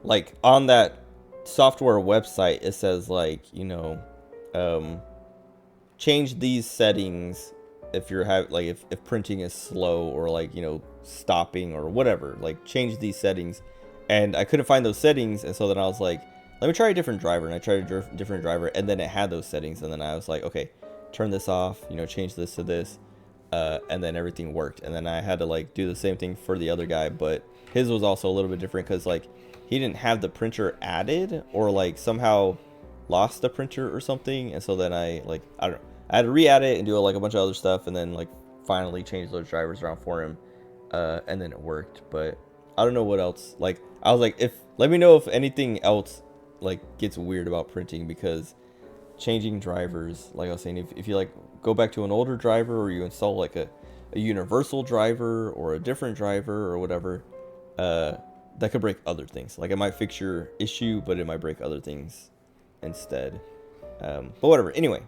like on that software website, it says like, you know, change these settings if you're if printing is slow or like, you know, stopping or whatever, like change these settings. And I couldn't find those settings, and so then I was like, let me try a different driver, and I tried a different driver, and then it had those settings, and then I was like, okay, turn this off, you know, change this to this, and then everything worked. And then I had to like do the same thing for the other guy, but his was also a little bit different because like he didn't have the printer added, or like somehow lost the printer or something, and so then I don't know, I had to re-add it and do like a bunch of other stuff, and then like finally change those drivers around for him, and then it worked. But I don't know what else. Like I was like, let me know if anything else like gets weird about printing, because changing drivers, like I was saying, if you like go back to an older driver, or you install like a universal driver or a different driver or whatever, that could break other things. Like it might fix your issue, but it might break other things instead. But whatever. Anyway,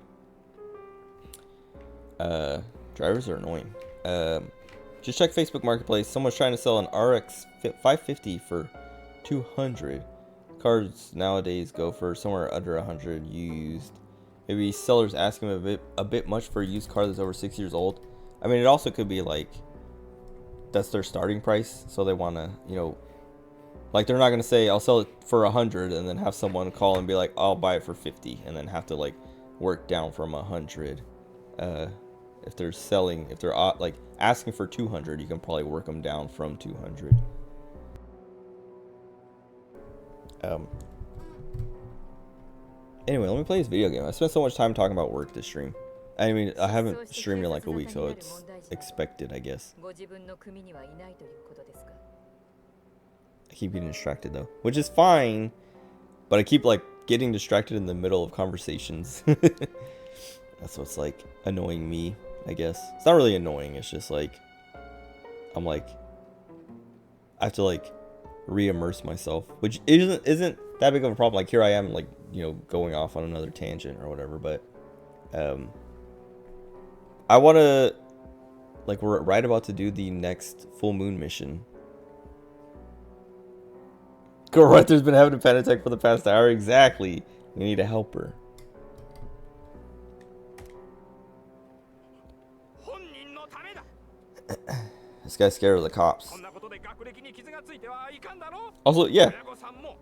drivers are annoying. Just check Facebook Marketplace. Someone's trying to sell an RX 550 for 200. Cars nowadays go for somewhere under 100 used. Maybe sellers asking a bit much for a used car that's over 6 years old. I mean, it also could be like that's their starting price, so they want to, you know, like they're not gonna say I'll sell it for 100 and then have someone call and be like I'll buy it for 50 and then have to like work down from 100. If they're like asking for 200, you can probably work them down from 200. Anyway, let me play this video game. I spent so much time talking about work this stream. I mean, I haven't streamed in like a week, so it's expected, I guess. I keep getting distracted though, which is fine, but I keep like getting distracted in the middle of conversations. That's what's like annoying me, I guess. It's not really annoying, it's just like I'm like I have to like re-immerse myself, which isn't that big of a problem. Like here I am, like, you know, going off on another tangent or whatever, but I want to, like, we're right about to do the next full moon mission. Girl Arthur's been having a panic attack for the past hour. Exactly. We need a helper. This guy's scared of the cops. Also, yeah,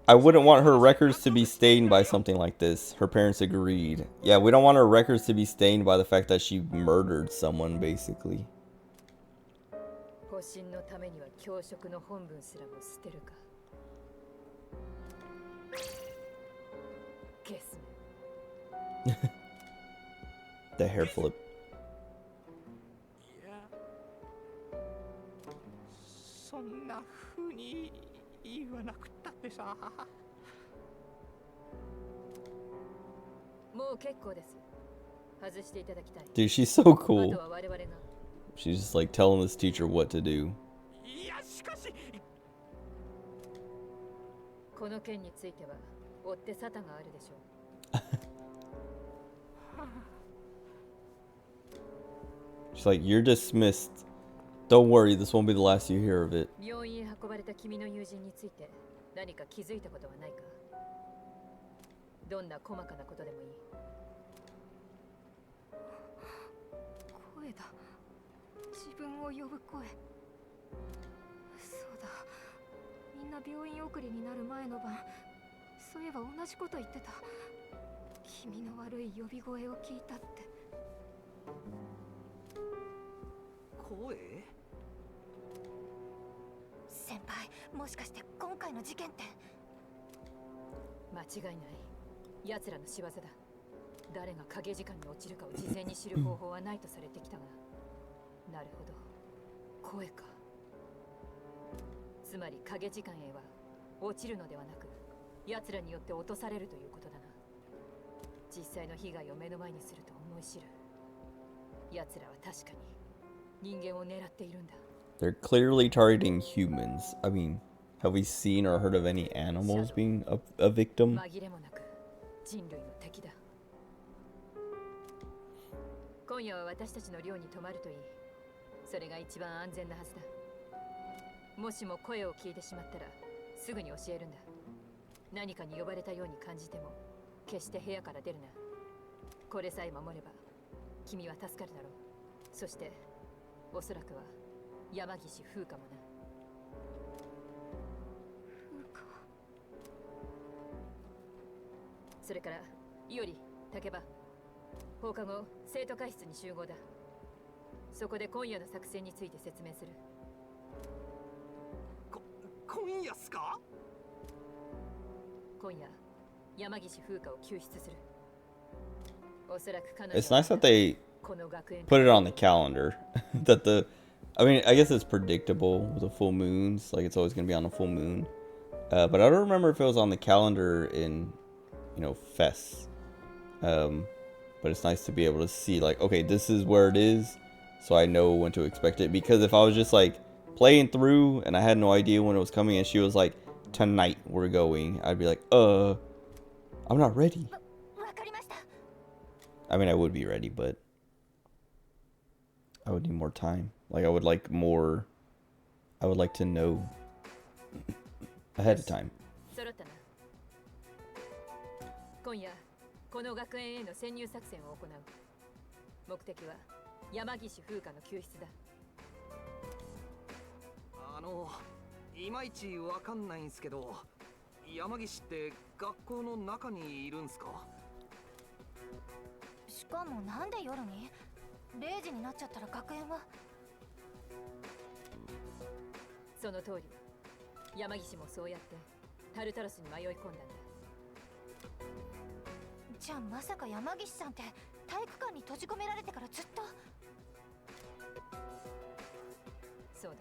I wouldn't want her records to be stained by something like this. Her parents agreed. Yeah, we don't want her records to be stained by the fact that she murdered someone, basically. The hair flip. Dude, she's so cool. She's just like telling this teacher what to do. She's like, you're dismissed. Don't worry, this won't be the last you hear of it. 声だ。自分を呼ぶ声。そうだ。みんな病院送りになる前の晩、そういえば同じこと言ってた。気味の悪い呼び声を聞いたって。声？先輩、もしかして今回の事件って。間違いない。奴らの仕業だ。誰が影時間に落ちるかを事前に知る方法はないとされてきたが、なるほど、声か。つまり影時間へは落ちるのではなく、奴らによって落とされるということだな。実際の被害を目の前にすると思い知る。奴らは確かに人間を狙っているんだ。 They're clearly targeting humans. I mean, have we seen or heard of any animals being a victim? 紛れもなく人類の敵だ。今夜は私たちの寮に泊まるといい。それが一番安全なはずだ。もしも声を聞いてしまったらすぐに教えるんだ。何かに呼ばれたように感じても決して部屋から出るな。これさえ守れば君は助かるだろう。そしておそらくは山岸風花もな。それからいおり、竹場、放課後生徒会室に集合だ。そこで今夜の作戦について説明する。今夜っすか？今夜山岸風花を救出する。おそらく彼女 It's nice that they この学園 put it on the calendar. That the, I mean, I guess it's predictable with the full moons. Like it's always gonna be on a full moon. But I don't remember if it was on the calendar in, you know, fests. But it's nice to be able to see like, okay, this is where it is, so I know when to expect it. Because if I was just like playing through and I had no idea when it was coming and she was like, tonight we're going, I'd be like, I'm not ready. I mean, I would be ready, but I would need more time. Like I would like to know ahead of time. 揃ったな。今夜この学園への潜入作戦を行う。目的は山岸風花の救出だ。いまいちわかんないんすけど、山岸って学校の中にいるんすか？しかもなんで夜に0時になっちゃったら学園は。その通り。山岸もそうやってタルタロスに迷い込んだんだ。じゃあまさか山岸さんって体育館に閉じ込められてからずっと。そうだ。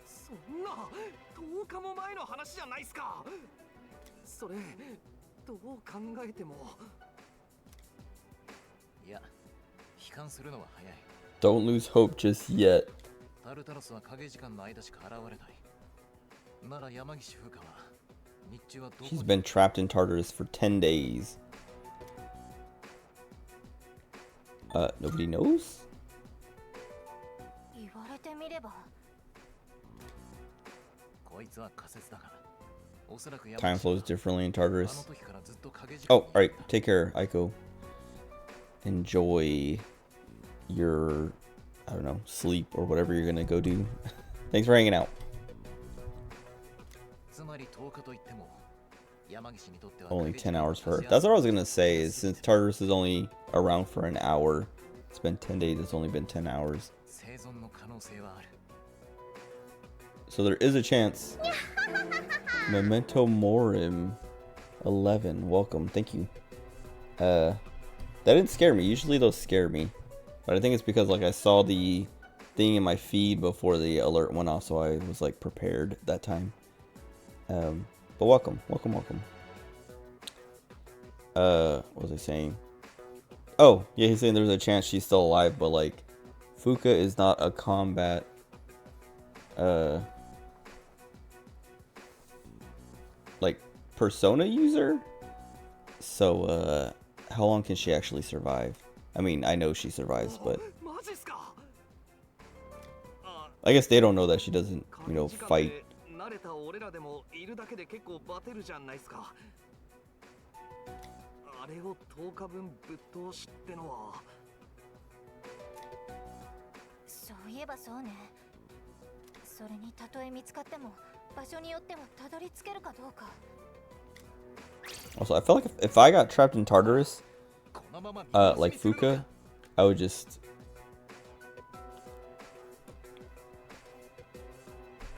そんな10日も前の話じゃないっすか。それどう考えても。いや、悲観するのは早い。 Don't lose hope just yet. タルタロスは影時間の間しか現れない。なら山岸風花は日中はどこに？ She's been trapped in Tartarus for 10 days. Nobody knows? 言われてみれば。こいつは仮説だが、おそらく Time flows differently in あの Tartarus. 時からずっと影時間 Oh, alright. Take care, Aiko. Enjoy your, I don't know, sleep or whatever you're gonna go do. Thanks for hanging out. つまり10日といっても山岸にとっては Only 10 hours for her. That's what I was gonna say, is since Tartarus is only around for an hour, it's been 10 days, it's only been 10 hours. 生存の可能性はある。 So there is a chance. Memento Morim 11. Welcome. Thank you. That didn't scare me. Usually those scare me. But I think it's because like I saw the thing in my feed before the alert went off, so I was like prepared that time. But welcome. Welcome, welcome. What was I saying? Oh, yeah, he's saying there's a chance she's still alive, but like Fuka is not a combat like persona user, so how long can she actually survive? I mean, I know she survives, but I guess they don't know that she doesn't, you know, fight. 慣れた俺らでもいるだけで結構バテるじゃないですか。あれを10日分ぶっ通しってのは。そういえばそうね。それにたとえ見つかっても場所によってはたどり着けるかどうか。 Also, I feel like if I got trapped in Tartarus, like Fuka, I would just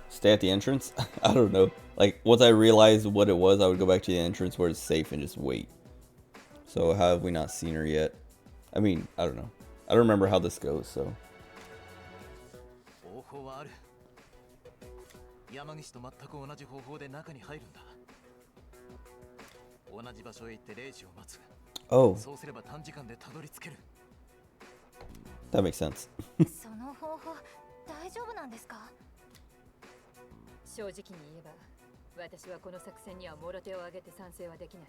stay at the entrance. I don't know. Like once I realized what it was, I would go back to the entrance where it's safe and just wait. So how have we not seen her yet? I mean, I don't know. I don't remember how this goes, so. 方法はある。山岸と全く同じ方法で中に入るんだ。同じ場所へ行って0時を待つ。 Oh. そうすれば短時間でたどり着ける。That makes sense. その方法大丈夫なんですか？正直に言えば私はこの作戦にはもろ手を挙げて賛成はできない。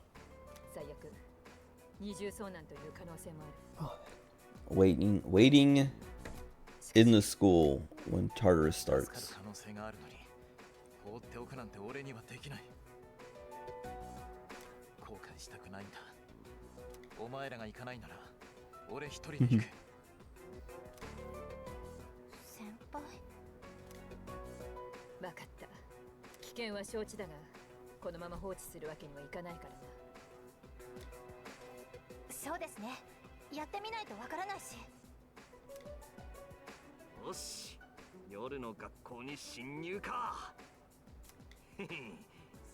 最悪二重遭難という可能性もある。Waiting in the school when Tartarus 助かる starts. 可能性があるのに放っておくなんて俺にはできない。後悔したくないんだ。お前らが行かないなら俺一人で行く。先輩。分かった。危険は承知だがこのまま放置するわけにはいかないからな。そうですね。やってみないとわからないし。よし、夜の学校に侵入か。へへ、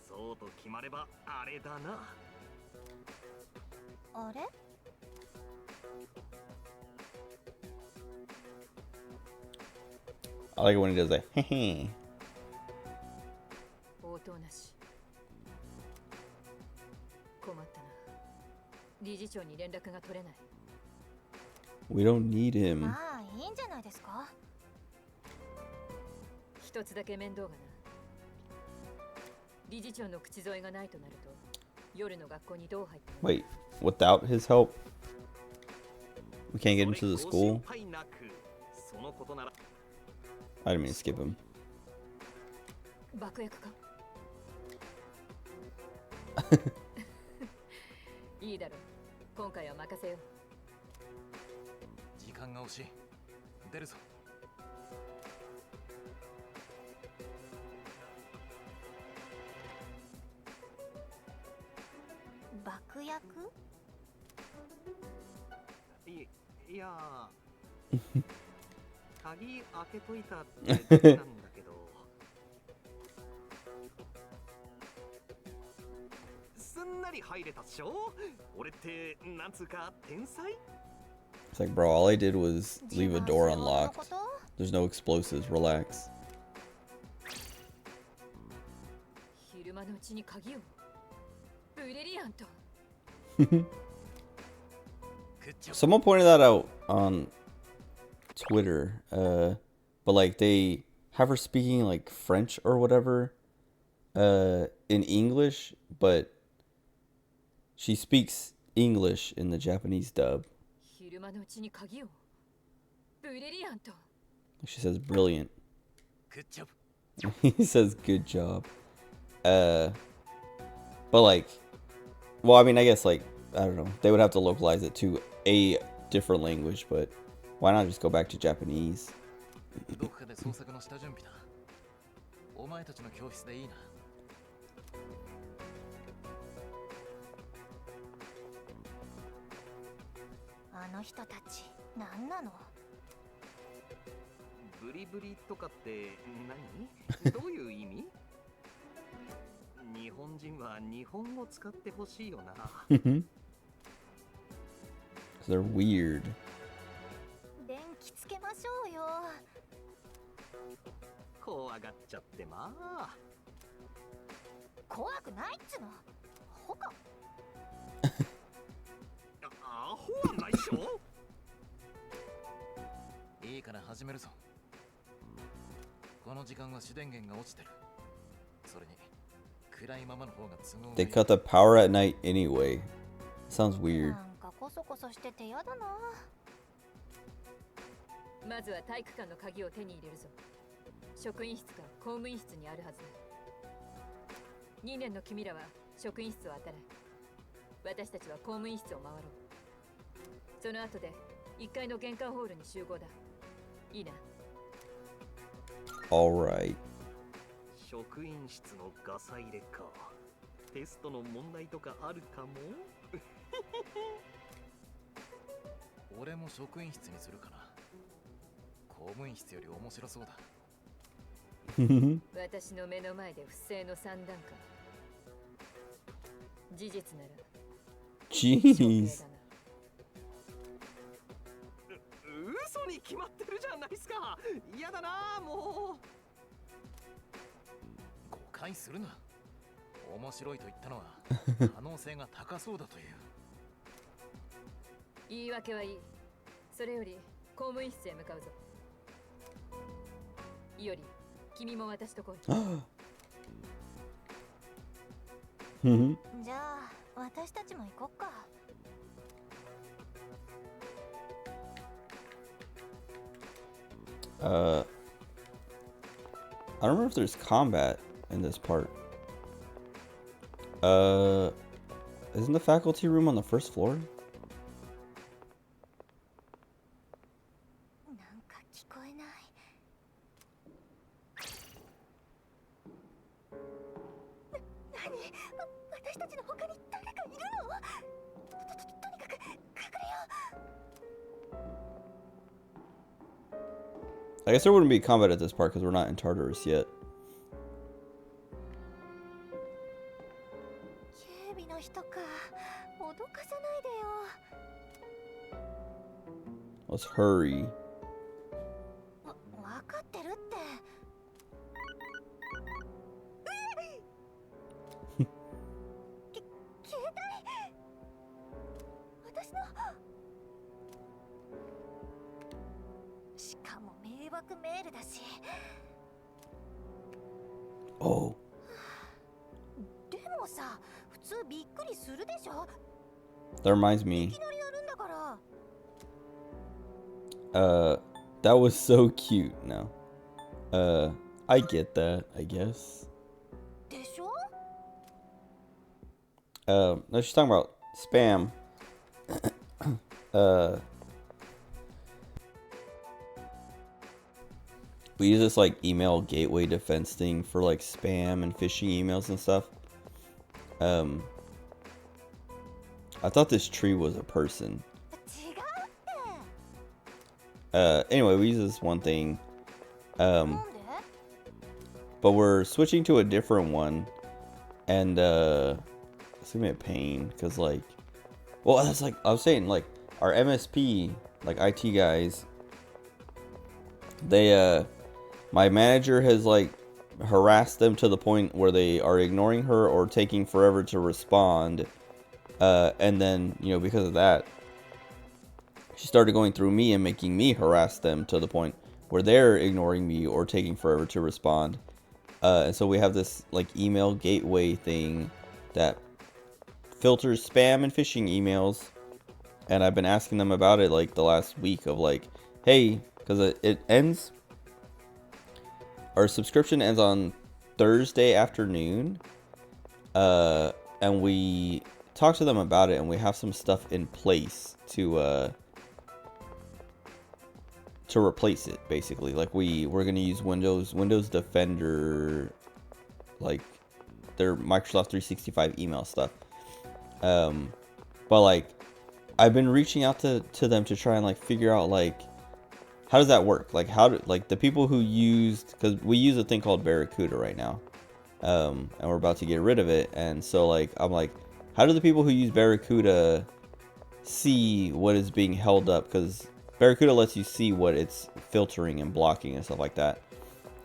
そうと決まればあれだな。あれ？ I like it when he does that. Hehe. 応答なし。困ったな。理事長に連絡が取れない。We don't need him. まあいいんじゃないですか。一つだけ面倒がな。理事長の口添えがないとなると夜の学校にどう入っても Wait, without his help? We can't get into the school? そのことなら I didn't mean to skip him. 爆薬かいいだろう。今回は任せよう。時間が惜しい。出るぞ。爆薬？いや鍵開けといたってなんだけどすんなり入れたっしょ。俺ってなんつうか天才。 It's like, bro, all I did was leave a door unlocked. There's no explosives. Relax. 昼間のうちに鍵を。ブリリアント。Someone pointed that out on Twitter. But like they have her speaking like French or whatever in English, but she speaks English in the Japanese dub. 昼間のうちに鍵を。ブリリアント。 She says brilliant. Good job. He says good job. But like, well, I mean, I guess like, I don't know. They would have to localize it to a different language, but why not just go back to Japanese? どこかで捜索の下準備だ。お前たちの教室でいいな。あの人たち何なの？ブリブリとかって何？どういう意味？日本人は日本語使ってほしいよな。They're weird. 電気つけましょうよ。怖がっちゃってまあ。怖くないっつの。ほか。アホはないっしょ。いいから始めるぞ。この時間は主電源が落ちてる。それに暗いままの方が都合がい They い。 cut the power at night anyway. Sounds weird. なんかコソコソしててやだな。まずは体育館の鍵を手に入れるぞ。職員室か公務員室にあるはずだ。2年の君らは職員室を当たれ。私たちは公務員室を回ろう。その後で1階の玄関ホールに集合だ。いいな。Alright. 職員室のガサ入れか。テストの問題とかあるかも。俺も職員室にするかな。公務員室より面白そうだ。私の目の前で不正の3段階。事実なら Jeez. 嘘に決まってるじゃないですか。嫌だなもう。誤解するな。面白いと言ったのは可能性が高そうだという。言い訳はいい。それより公務員室へ向かうぞ。いおり、君も私と来い。じゃあ私たちも行こっか。I don't remember if there's combat in this part. Isn't the faculty room on the first floor? なんか聞こえない。何？私たちの他に誰かいるの？とにかく隠れよう。 I guess there wouldn't be combat at this part because we're not in Tartarus yet. 警備の人か。脅かさないでよ。 Let's hurry. わかってるって。携帯。私の。しかも迷惑メールだし。 Oh. でもさ、普通びっくりするでしょ。 That reminds い me. きなりやるんだから。 That was so cute. No. I get that, I guess. でしょ？ No, she's talking about spam. We use this like email gateway defense thing for like spam and phishing emails and stuff. I thought this tree was a person. 違うって。 Anyway, we use this one thing. なんで？ But we're switching to a different one. And it's gonna be a pain because like, well, that's like I was saying, like our MSP, like IT guys, they my manager has like harassed them to the point where they are ignoring her or taking forever to respond. And then, you know, because of that, she started going through me and making me harass them to the point where they're ignoring me or taking forever to respond. And so we have this like email gateway thing that filters spam and phishing emails. And I've been asking them about it like the last week of like, hey, because it ends, our subscription ends on Thursday afternoon. And we talked to them about it and we have some stuff in place to replace it, basically. Like we're gonna use Windows Defender, like their Microsoft 365 email stuff. But like I've been reaching out to them to try and like figure out like how does that work? Like how do like the people who used, because we use a thing called Barracuda right now, and we're about to get rid of it. And so like I'm like, how do the people who use Barracuda see what is being held up? Because Barracuda lets you see what it's filtering and blocking and stuff like that.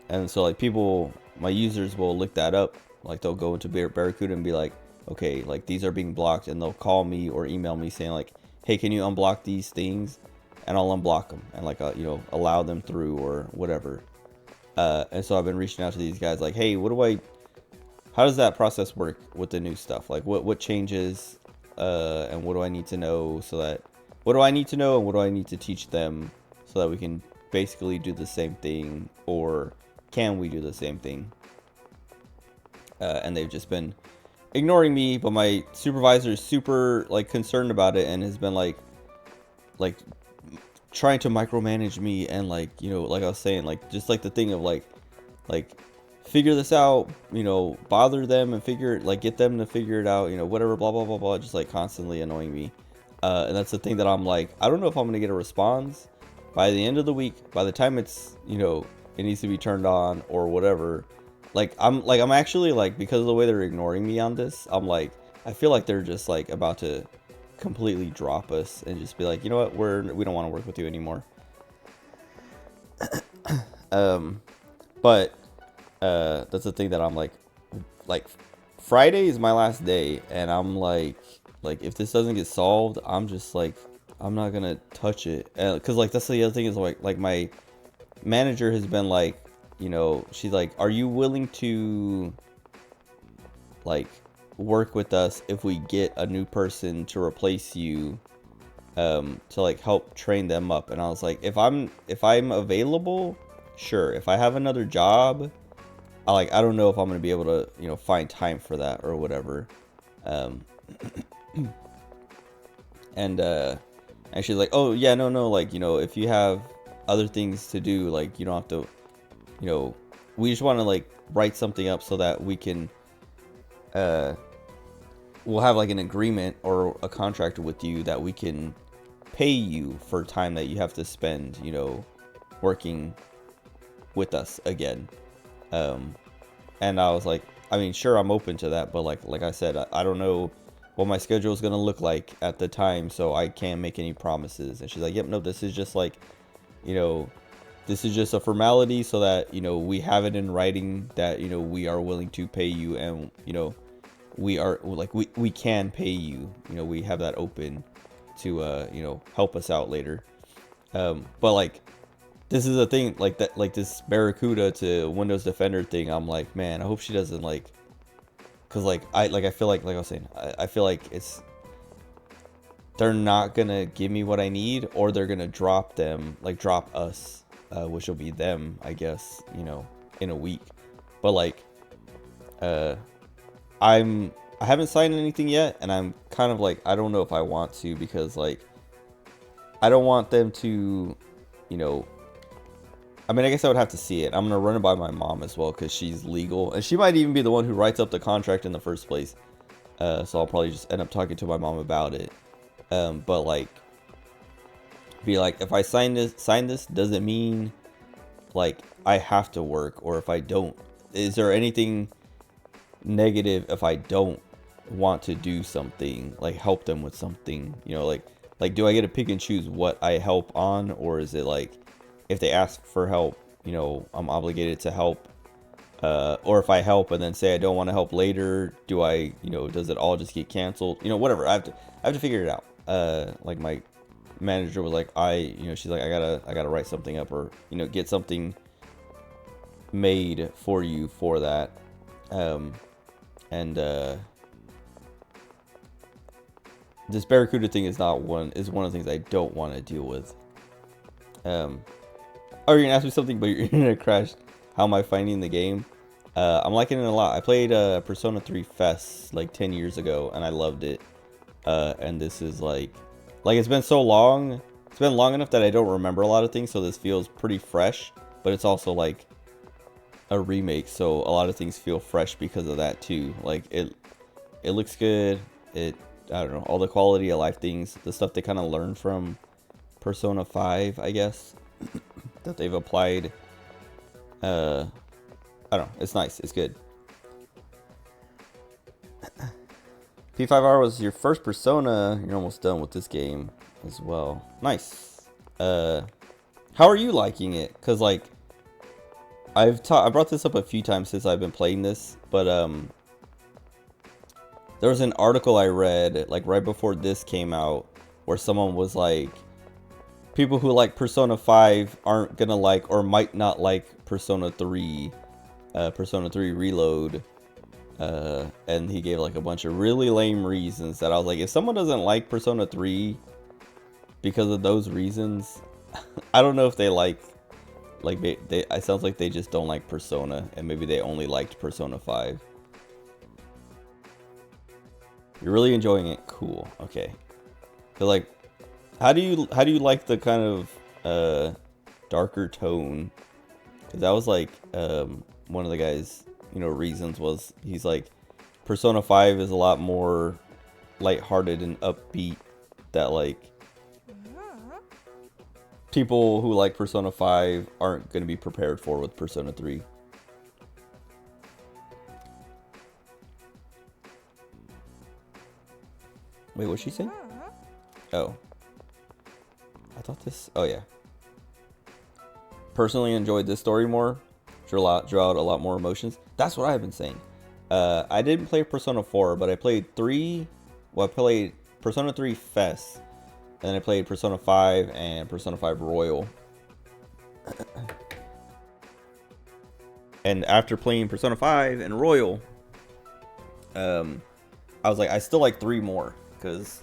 And so like people, my users will look that up. Like they'll go into Barracuda and be like, okay, like these are being blocked, and they'll call me or email me saying like, hey, can you unblock these things? And I'll unblock them and like you know, allow them through or whatever. And so I've been reaching out to these guys like, hey, how does that process work with the new stuff? Like what changes, and what do I need to know and what do I need to teach them so that we can basically do the same thing, or can we do the same thing? And they've just been ignoring me, but my supervisor is super like concerned about it and has been like trying to micromanage me, and like, you know, like I was saying, like just like the thing of like figure this out, you know, bother them and get them to figure it out, you know, whatever, blah blah blah blah, just like constantly annoying me. And that's the thing that I'm like, I don't know if I'm gonna get a response by the end of the week, by the time it's, you know, it needs to be turned on or whatever. I'm actually like, because of the way they're ignoring me on this, I'm like, I feel like they're just like about to completely drop us and just be like, you know what, we don't want to work with you anymore. But that's the thing that I'm like Friday is my last day, and I'm like if this doesn't get solved, I'm I'm not gonna touch it, because like that's the other thing is like my manager has been like, you know, she's like, are you willing to like work with us if we get a new person to replace you, to like help train them up? And I was like, if I'm available, sure. If I have another job, I don't know if I'm gonna be able to, you know, find time for that or whatever. And she's like, oh yeah, no, like, you know, if you have other things to do, like, you don't have to, you know, we just want to like write something up so that we can we'll have like an agreement or a contract with you that we can pay you for time that you have to spend, you know, working with us again. And I was like, I mean, sure, I'm open to that, but like I said, I don't know what my schedule is gonna look like at the time, so I can't make any promises. And she's like, yep, no, this is just like, you know, this is just a formality so that, you know, we have it in writing that, you know, we are willing to pay you, and, you know, we are like, we can pay you, you know, we have that open to you know, help us out later. But like, this is a thing like that, like this Barracuda to Windows Defender thing. I'm like, man, I hope she doesn't like, because like I feel like I was saying, I feel like they're not gonna give me what I need, or they're gonna drop us, which will be them, I guess, you know, in a week. But like, I haven't signed anything yet, and I'm kind of like, I don't know if I want to, because like, I don't want them to, you know, I mean, I guess I would have to see it. I'm gonna run it by my mom as well, because she's legal, and she might even be the one who writes up the contract in the first place. So I'll probably just end up talking to my mom about it. But like, be like, if I sign this, does it mean like I have to work? Or if I don't, is there anything negative if I don't want to do something, like help them with something, you know, like do I get to pick and choose what I help on? Or is it like, if they ask for help, you know, I'm obligated to help? Or if I help and then say I don't want to help later, do I, you know, does it all just get canceled? You know, whatever. I have to figure it out. Like my manager was like, you know, she's like, I gotta write something up, or, you know, get something made for you for that. This Barracuda thing is one of the things I don't want to deal with. Oh, you're gonna ask me something, but your internet crashed. How am I finding the game? I'm liking it a lot. I played Persona 3 Fest like 10 years ago, and I loved it. And this is like it's been so long. It's been long enough that I don't remember a lot of things, so this feels pretty fresh. But it's also like a remake, so a lot of things feel fresh because of that too. Like it looks good. I don't know, all the quality of life things, the stuff they kind of learned from Persona 5, I guess, that they've applied. I don't know, it's nice, it's good. P5R was your first Persona. You're almost done with this game as well. Nice. How are you liking it? Because like, I brought this up a few times since I've been playing this, but there was an article I read like right before this came out where someone was like, people who like Persona 5 aren't gonna like, or might not like Persona 3 Reload, and he gave like a bunch of really lame reasons that I was like, if someone doesn't like Persona 3 because of those reasons, I don't know if they it sounds like they just don't like Persona, and maybe they only liked Persona 5. You're really enjoying it? Cool. Okay. So like, how do you like the kind of darker tone? Because that was like one of the guys, you know, reasons was, he's like, Persona 5 is a lot more lighthearted and upbeat, that like people who like Persona 5 aren't going to be prepared for with Persona 3. Wait, what's she saying? Oh. I thought this... Oh, yeah. Personally enjoyed this story more. Drew out a lot more emotions. That's what I've been saying. I didn't play Persona 4, but I played 3... Well, I played Persona 3 Fest. then I played Persona 5 and Persona 5 Royal. And after playing Persona 5 and Royal, I was like, I still like 3 more because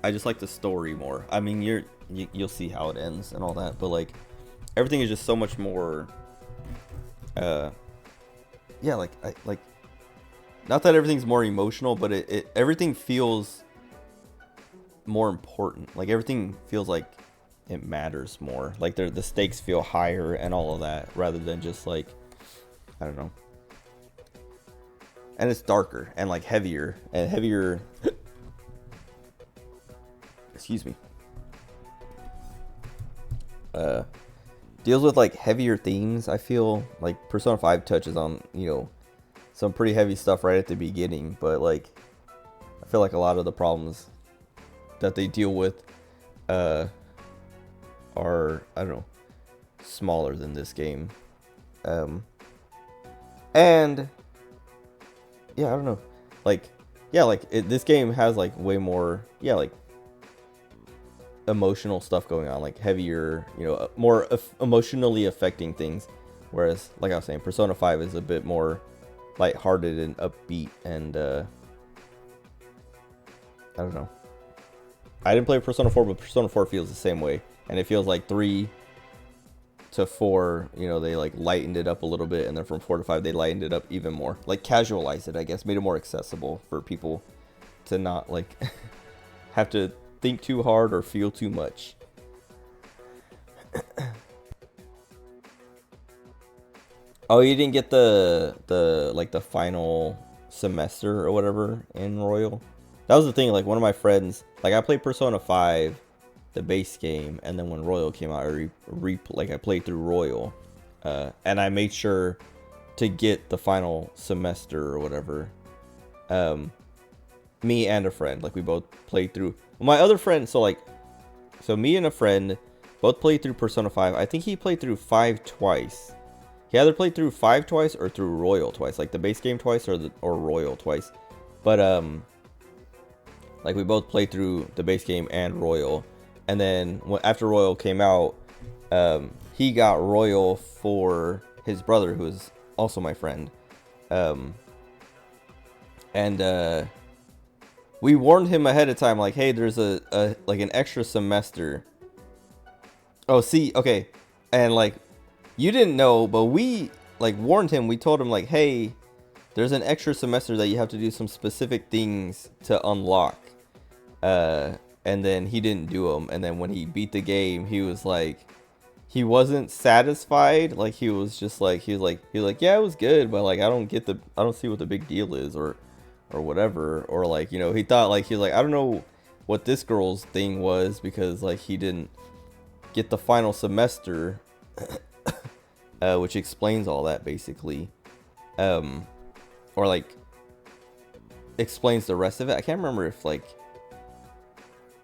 I just like the story more. I mean, you'll see how it ends and all that, but like everything is just so much more. Yeah, like not that everything's more emotional, but everything feels more important. Like everything feels like it matters more. Like the stakes feel higher and all of that, rather than just like, I don't know. And it's darker and like heavier. Excuse me. Deals with like heavier themes. I feel like Persona 5 touches on, some pretty heavy stuff right at the beginning, but like I feel like a lot of the problems that they deal with are, I don't know, smaller than this game. And yeah, I don't know, this game has like way more, like emotional stuff going on, like heavier, more emotionally affecting things, whereas like I was saying, Persona 5 is a bit more lighthearted and upbeat, and I don't know, I didn't play Persona 4, but Persona 4 feels the same way, and it feels like 3 to 4, they like lightened it up a little bit, and then from 4 to 5 they lightened it up even more, like casualized it, I guess, made it more accessible for people to not like have to think too hard or feel too much. Oh, you didn't get the final semester or whatever in Royal? That was the thing, like one of my friends, like I played Persona 5, the base game, and then when Royal came out, I played through Royal, and I made sure to get the final semester or whatever. Me and a friend, like we both played through. My other friend, so me and a friend both played through Persona 5. I think he played through 5 twice. He either played through 5 twice or through Royal twice, like the base game twice or Royal twice. But like we both played through the base game and Royal, and then after Royal came out, he got Royal for his brother, who is also my friend, and we warned him ahead of time, like, hey, there's a like an extra semester. Oh, see, okay, and like you didn't know, but we like warned him. We told him like, hey, there's an extra semester that you have to do some specific things to unlock. And then he didn't do them. And then when he beat the game, he was like, he wasn't satisfied. Like he was like, yeah, it was good, but like I don't see what the big deal is, or whatever. Or like, he thought like, he was like, I don't know what this girl's thing was, because like he didn't get the final semester, which explains all that basically, or like explains the rest of it. I can't remember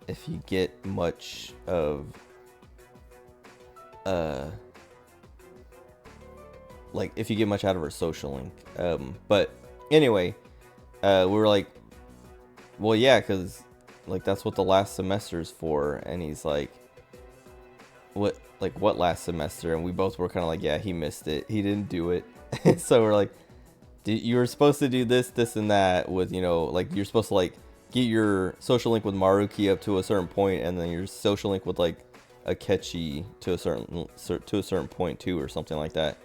if you get much of like if you get much out of her social link, but anyway, we were like, well, yeah, because like that's what the last semester is for. And he's like, what last semester? And we both were kind of like, yeah, he missed it, he didn't do it. So we're like, you were supposed to do this and that with, like you're supposed to like get your social link with Maruki up to a certain point, and then your social link with like Akechi to a certain point too, or something like that,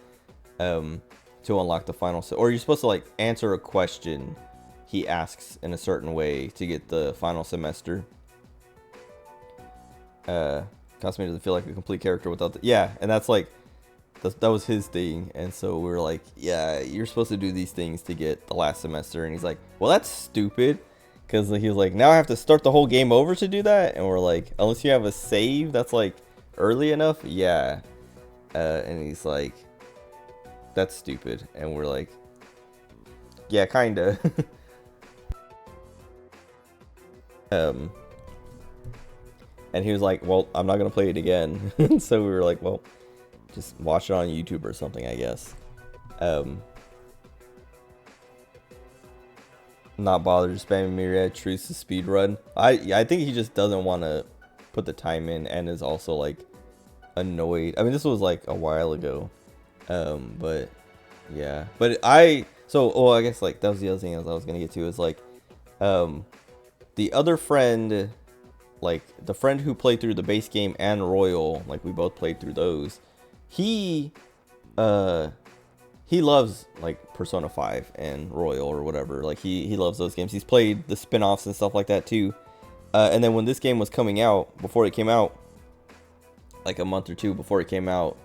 to unlock the final or you're supposed to like answer a question he asks in a certain way to get the final semester. Kasumi doesn't feel like a complete character without yeah, and that's like that was his thing. And so we were like, yeah, you're supposed to do these things to get the last semester. And he's like, well, that's stupid, because he was like, now I have to start the whole game over to do that. And we're like, unless you have a save that's like early enough, yeah. And he's like, that's stupid. And we're like, yeah, kinda. And he was like, well, I'm not gonna play it again. So we were like, well, just watch it on YouTube or something, I guess. Not bothered spamming Myriad Truths to speedrun. I think he just doesn't want to put the time in and is also like annoyed. I mean, this was like a while ago, but yeah. But I guess like that was the other thing I was gonna get to is like, the other friend, like the friend who played through the base game and Royal, like we both played through those. He loves like Persona 5 and Royal or whatever. Like he loves those games. He's played the spin-offs and stuff like that too. And then when this game was coming out, before it came out, like a month or two before it came out,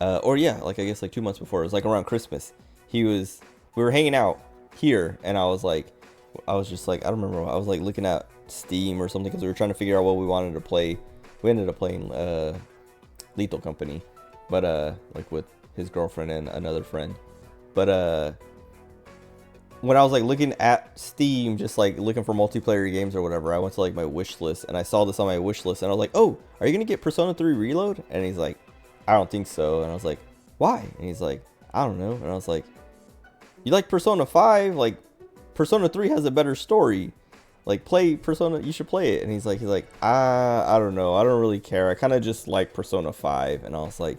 or yeah, like I guess like 2 months before, it was like around Christmas. We were hanging out here, and I was just like, I don't remember, I was like looking at Steam or something because we were trying to figure out what we wanted to play. We ended up playing Lethal Company, but like with his girlfriend and another friend. But when I was like looking at Steam, just like looking for multiplayer games or whatever, I went to like my wish list and I saw this on my wish list and I was like, oh, are you gonna get Persona 3 Reload? And he's like, I don't think so. And I was like, why? And he's like, I don't know. And I was like, you like Persona 5? Like Persona 3 has a better story. Like play Persona, you should play it. And he's like, I don't know, I don't really care. I kind of just like Persona 5. And I was like,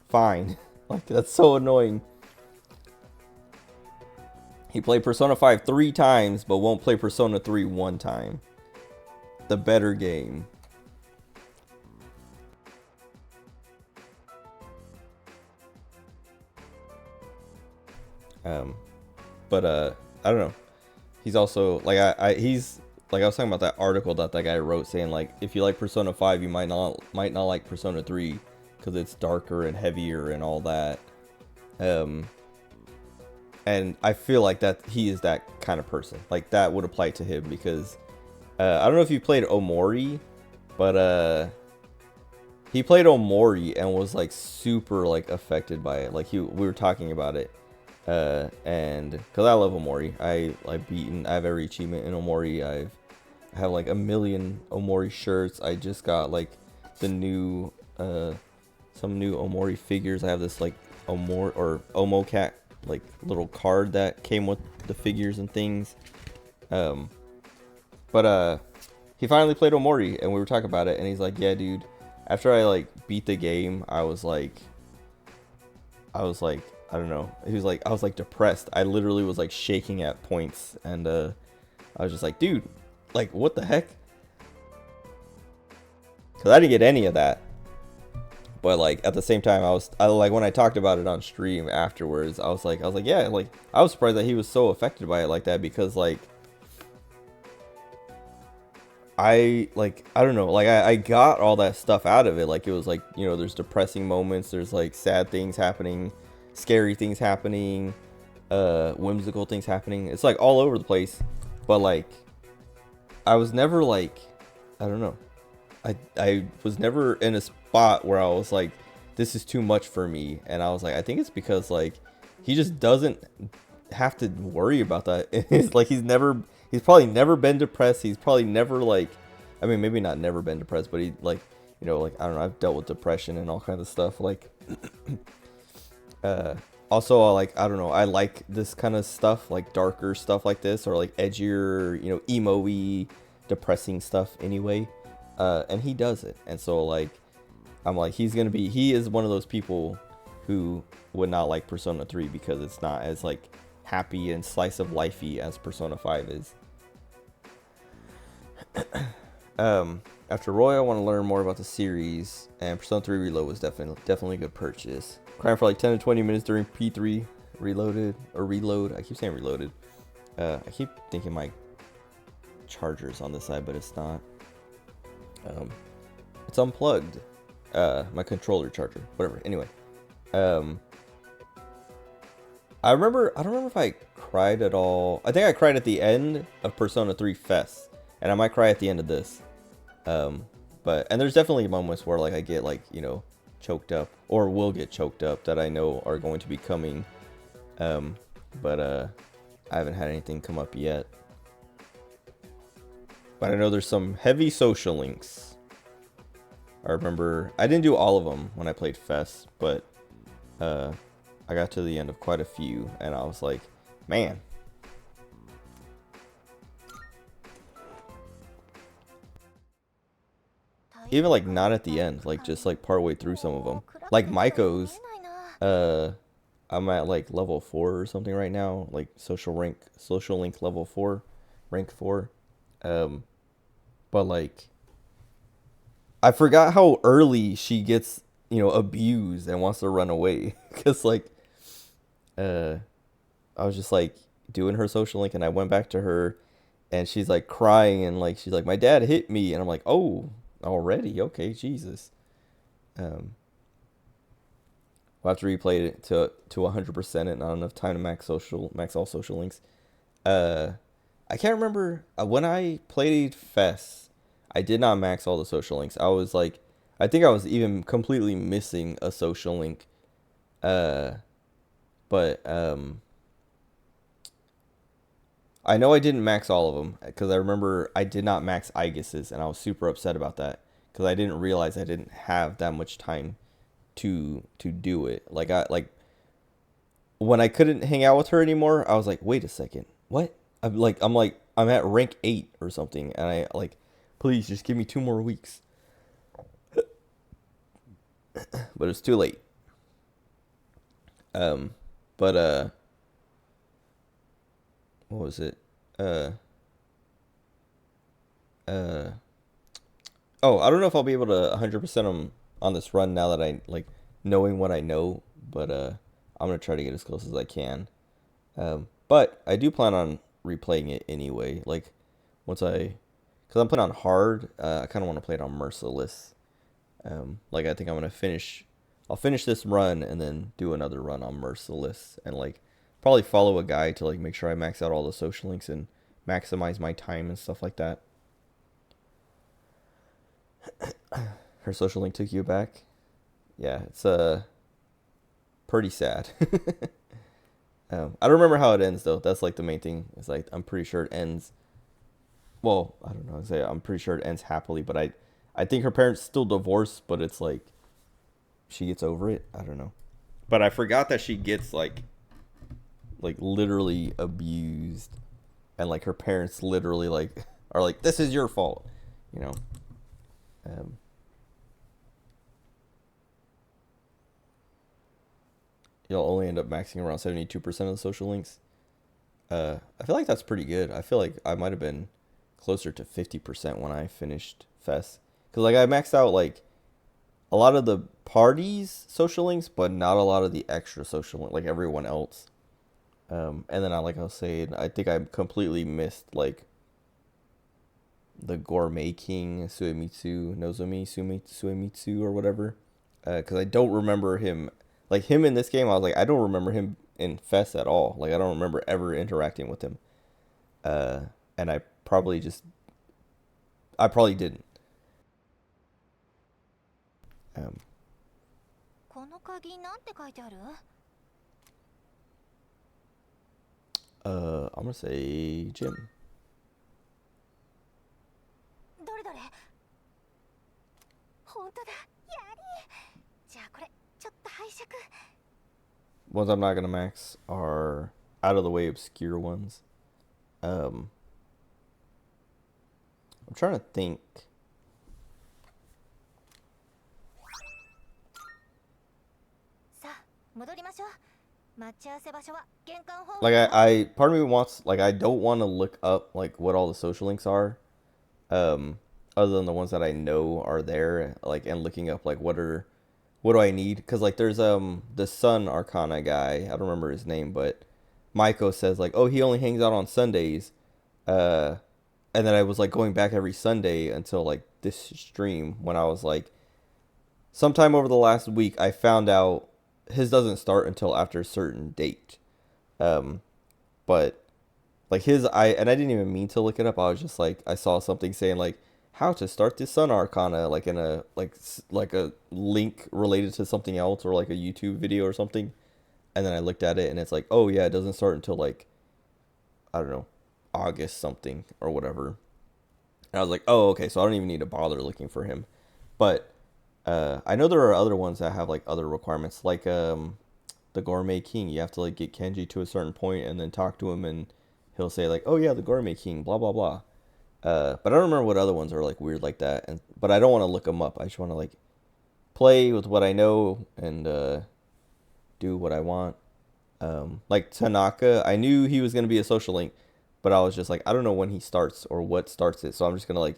fine. Like that's so annoying. He played Persona 5 3 times, but won't play Persona 3 1 time. The better game. But I don't know. He's also like he's like I was talking about that article that guy wrote saying like if you like Persona 5, you might not like Persona 3 because it's darker and heavier and all that. And I feel like that he is that kind of person. Like that would apply to him because I don't know if you played Omori, but he played Omori and was like super like affected by it. Like we were talking about it, and because I love Omori, I have every achievement in Omori. I have like 1 million Omori shirts. I just got like the new some new Omori figures. I have this like Omo Cat like little card that came with the figures and things. But he finally played Omori and we were talking about it and he's like, yeah dude, after I like beat the game, I was like I don't know, he was like, I was like depressed. I literally was like shaking at points and I was just like, dude, like what the heck? Because I didn't get any of that. But like at the same time, I like when I talked about it on stream afterwards, I was like, yeah, like I was surprised that he was so affected by it like that because like I don't know, like I got all that stuff out of it. Like it was like, you know, there's depressing moments, there's like sad things happening, scary things happening, whimsical things happening. It's like all over the place. But like I was never like, I don't know. I was never in a spot where I was like, this is too much for me. And I was like, I think it's because like he just doesn't have to worry about that. It's like he's probably never been depressed. He's probably never like, I mean, maybe not never been depressed, but he like, you know, like I don't know, I've dealt with depression and all kinds of stuff. Like also like, I don't know, I like this kind of stuff, like darker stuff like this, or like edgier, you know, emo-y, depressing stuff anyway. And he does it, and so like I'm like, he is one of those people who would not like Persona 3 because it's not as like happy and slice of lifey as Persona 5 is. After Roy, I want to learn more about the series, and Persona 3 Reload was definitely a good purchase. Crying for like 10 to 20 minutes during P3 reload. I keep saying reloaded. I keep thinking my charger's on this side, but it's not. It's unplugged. My controller charger, whatever. Anyway, I don't remember if I cried at all. I think I cried at the end of Persona 3 Fest, and I might cry at the end of this. And there's definitely moments where like I get like, you know, choked up or will get choked up that I know are going to be coming. But I haven't had anything come up yet. But I know there's some heavy social links. I remember I didn't do all of them when I played Fest, but I got to the end of quite a few, and I was like, man. even like not at the end, like just like partway through some of them. Like Maiko's, I'm at like level 4 or something right now, like social link level 4, rank 4. But like I forgot how early she gets, abused and wants to run away. Cause like I was just like doing her social link and I went back to her and she's like crying and like she's like, my dad hit me, and I'm like, oh, already? Okay, Jesus. We'll have to replay it to 100% it, not enough time to max all social links. I can't remember when I played Fess, I did not max all the social links. I was like, I think I was even completely missing a social link. But I know I didn't max all of them because I remember I did not max Aegis's, and I was super upset about that because I didn't realize I didn't have that much time to do it. Like when I couldn't hang out with her anymore, I was like, wait a second, what? I'm at rank 8 or something, and I like, please just give me 2 more weeks. But it's too late. What was it? Oh, I don't know if I'll be able to 100% them on this run now that I like knowing what I know, but I'm gonna try to get as close as I can. But I do plan on replaying it anyway. Like because I'm playing on hard, I kind of want to play it on merciless. Like I think I'll finish this run and then do another run on merciless and like probably follow a guide to like make sure I max out all the social links and maximize my time and stuff like that. Her social link took you back. Yeah, it's pretty sad. I don't remember how it ends though. That's like the main thing. It's like I'm pretty sure it ends. Well, I don't know. I'm pretty sure it ends happily, but I think her parents still divorced, but it's like she gets over it. I don't know. But I forgot that she gets like literally abused, and like her parents literally like are like, this is your fault, You'll only end up maxing around 72% of the social links. I feel like that's pretty good. I feel like I might have been closer to 50% when I finished Fest, because like I maxed out like a lot of the parties social links, but not a lot of the extra social links like everyone else. And then I was saying, I think I completely missed like the Gourmet King Suemitsu or whatever, because I don't remember him in this game. I was like, I don't remember him in Fest at all. Like I don't remember ever interacting with him, and I probably didn't. I'm gonna say Jim. Ones I'm not gonna max are out of the way obscure ones. I'm trying to think. Like I part of me wants, like I don't want to look up like what all the social links are, other than the ones that I know are there, like, and looking up like what do I need, because like there's the Sun Arcana guy, I don't remember his name, but Maiko says like, oh, he only hangs out on Sundays, and then I was like going back every Sunday until like this stream, when I was like, sometime over the last week I found out his doesn't start until after a certain date. But like I didn't even mean to look it up. I was just like, I saw something saying like how to start the Sun Arcana, like in a like a link related to something else, or like a YouTube video or something. And then I looked at it and it's like, oh yeah, it doesn't start until like, I don't know, August something or whatever. And I was like, oh, okay, so I don't even need to bother looking for him. But I know there are other ones that have like other requirements, like the Gourmet King. You have to like get Kenji to a certain point and then talk to him, and he'll say like, oh yeah, the Gourmet King, blah blah blah. But I don't remember what other ones are like weird like that. But I don't want to look them up. I just want to like play with what I know and do what I want. Like Tanaka, I knew he was gonna be a social link, but I was just like, I don't know when he starts or what starts it. So I'm just gonna like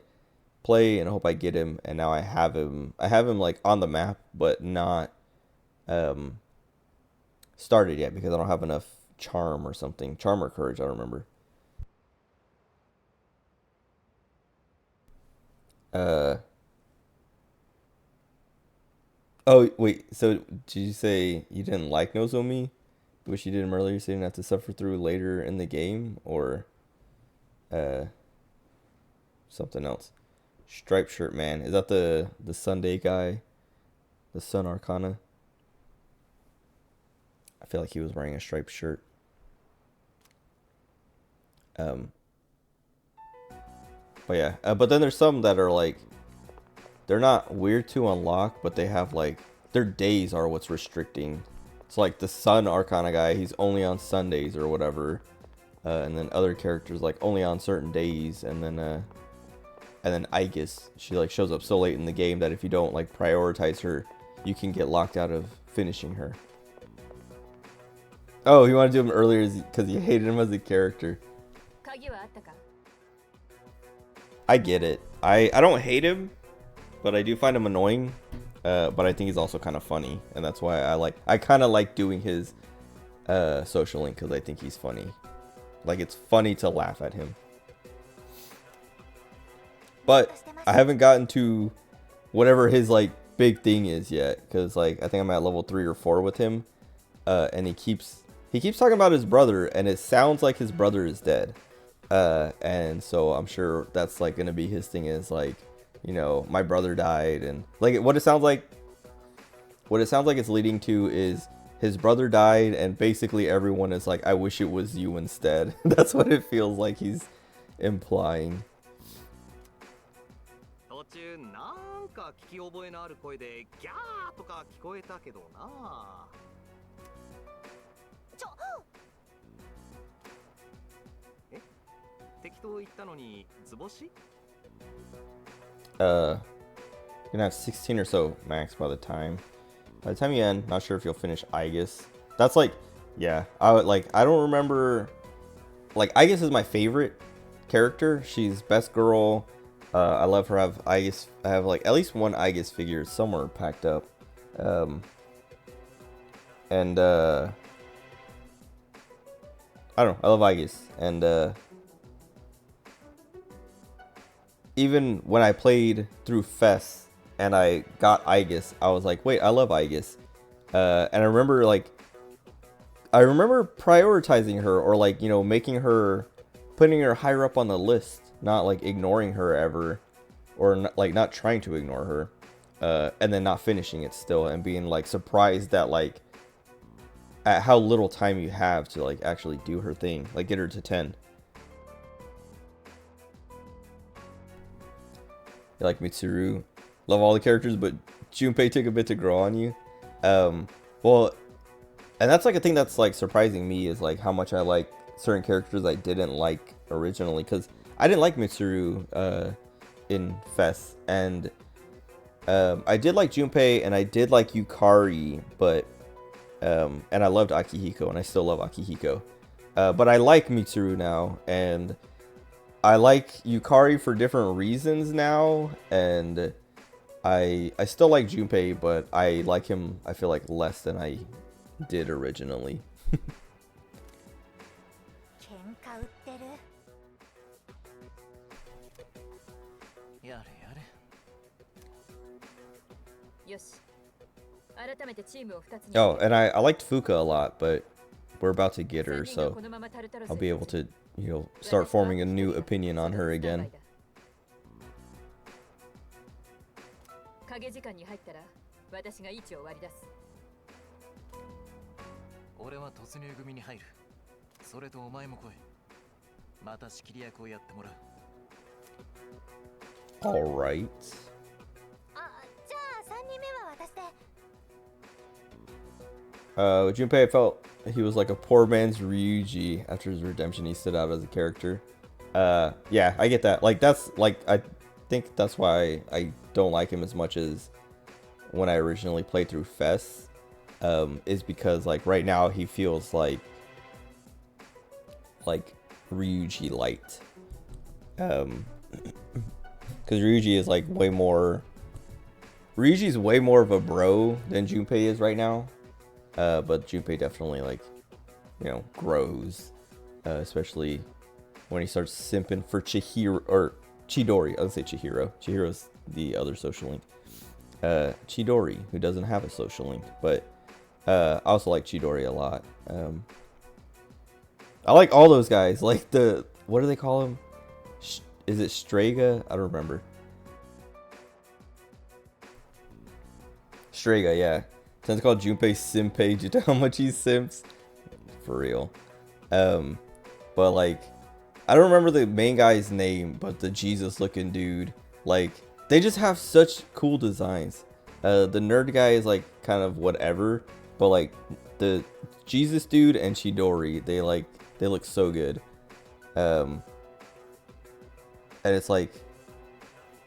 play and hope I get him. And now I have him. I have him like on the map, but not started yet because I don't have enough charm or something. Charm or courage, I don't remember. Oh wait, so did you say you didn't like Nozomi? Wish you did him earlier so you didn't have to suffer through later in the game, or something else? Striped shirt man. Is that the Sunday guy? The Sun Arcana? I feel like he was wearing a striped shirt. But yeah, but then there's some that are like, they're not weird to unlock, but they have like, their days are what's restricting. It's like the Sun Arcana guy, he's only on Sundays or whatever. And then other characters like only on certain days. And then Aegis, she like shows up so late in the game that if you don't like prioritize her, you can get locked out of finishing her. Oh, you want to do him earlier because you hated him as a character. I get it. I don't hate him, but I do find him annoying. But I think he's also kind of funny, and that's why I kind of like doing his social link, because I think he's funny. Like, it's funny to laugh at him. But I haven't gotten to whatever his like big thing is yet, because like I think I'm at level 3 or 4 with him, and he keeps talking about his brother, and it sounds like his brother is dead. And so I'm sure that's like gonna be his thing, is like, you know, my brother died, and like what it sounds like it's leading to is his brother died, and basically everyone is like, I wish it was you instead. That's what it feels like he's implying. 途中なんか聞き覚えのある声でギャーとか聞こえたけどな。え？適当言ったのに図星？You're gonna have 16 or so max by the time you end. Not sure if you'll finish Aegis. That's like, yeah, I don't remember. Like, Aegis is my favorite character. She's best girl. I love her. I have like at least one Aegis figure somewhere packed up. I don't know. I love Aegis, and even when I played through Fess and I got Aegis, I was like, wait, I love Aegis. And I remember prioritizing her, or like, you know, putting her higher up on the list, not like ignoring her ever, or not trying to ignore her, and then not finishing it still, and being like surprised that like at how little time you have to like actually do her thing, like get her to 10. You like Mitsuru. Love all the characters, but Junpei took a bit to grow on you. Well, and that's like a thing that's like surprising me, is like how much I like certain characters I didn't like originally, because I didn't like Mitsuru in Fess, and I did like Junpei, and I did like Yukari, but and I loved Akihiko, and I still love Akihiko. But I like Mitsuru now, and I like Yukari for different reasons now, and I still like Junpei, but I like him, I feel like, less than I did originally. Oh, and I liked Fuka a lot, but we're about to get her, so I'll be able to, you know, start forming a new opinion on her again. 影時間に入ったら私が位置を割り出す。俺は突入組に入る。それとお前も来い。また仕切り役をやってもらう。Alright. あ、じゃあ3人目は私で。Junpei felt he was like a poor man's Ryuji after his redemption. He stood out as a character. Yeah, I get that. Like that's like I think that's why I don't like him as much as when I originally played through Fess. Is because like right now he feels like Ryuji light. Because Ryuji is like way more. Ryuji's way more of a bro than Junpei is right now. But Junpei definitely like, you know, grows, especially when he starts simping for Chihiro or Chidori. I would say Chihiro. Chihiro's the other social link. Chidori, who doesn't have a social link, but I also like Chidori a lot. I like all those guys. Like the, what do they call him? Is it Strega? I don't remember. Strega, yeah. Tends to call Junpei Simpei due to how much he simps. For real. But like, I don't remember the main guy's name, but the Jesus looking dude, like, they just have such cool designs. The nerd guy is like kind of whatever, but like the Jesus dude and Chidori, they look so good. And it's like,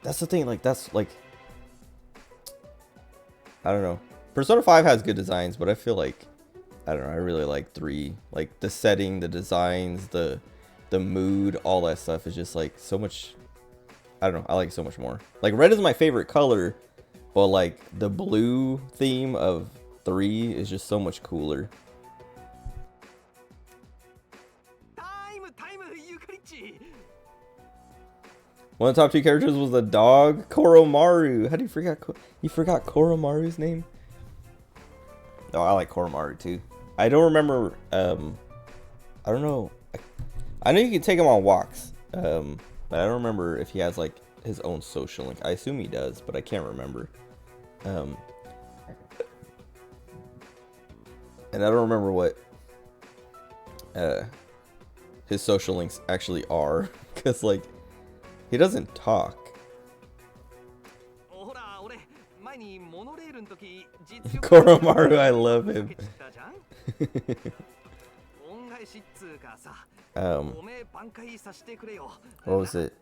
that's the thing, like that's like, I don't know. Persona 5 has good designs, but I feel like, I don't know, I really like 3. Like the setting, the designs, the mood, all that stuff is just like so much, I don't know, I like it so much more. Like red is my favorite color, but like the blue theme of 3 is just so much cooler. One of the top 2 characters was the dog Koromaru. How do you forget? You forgot Koromaru's name? Oh, I like Koromaru too. I don't remember. I don't know. I know you can take him on walks. But I don't remember if he has like his own social link. I assume he does, but I can't remember. And I don't remember what his social links actually are, because like he doesn't talk. Koromaru, I love him. What was it?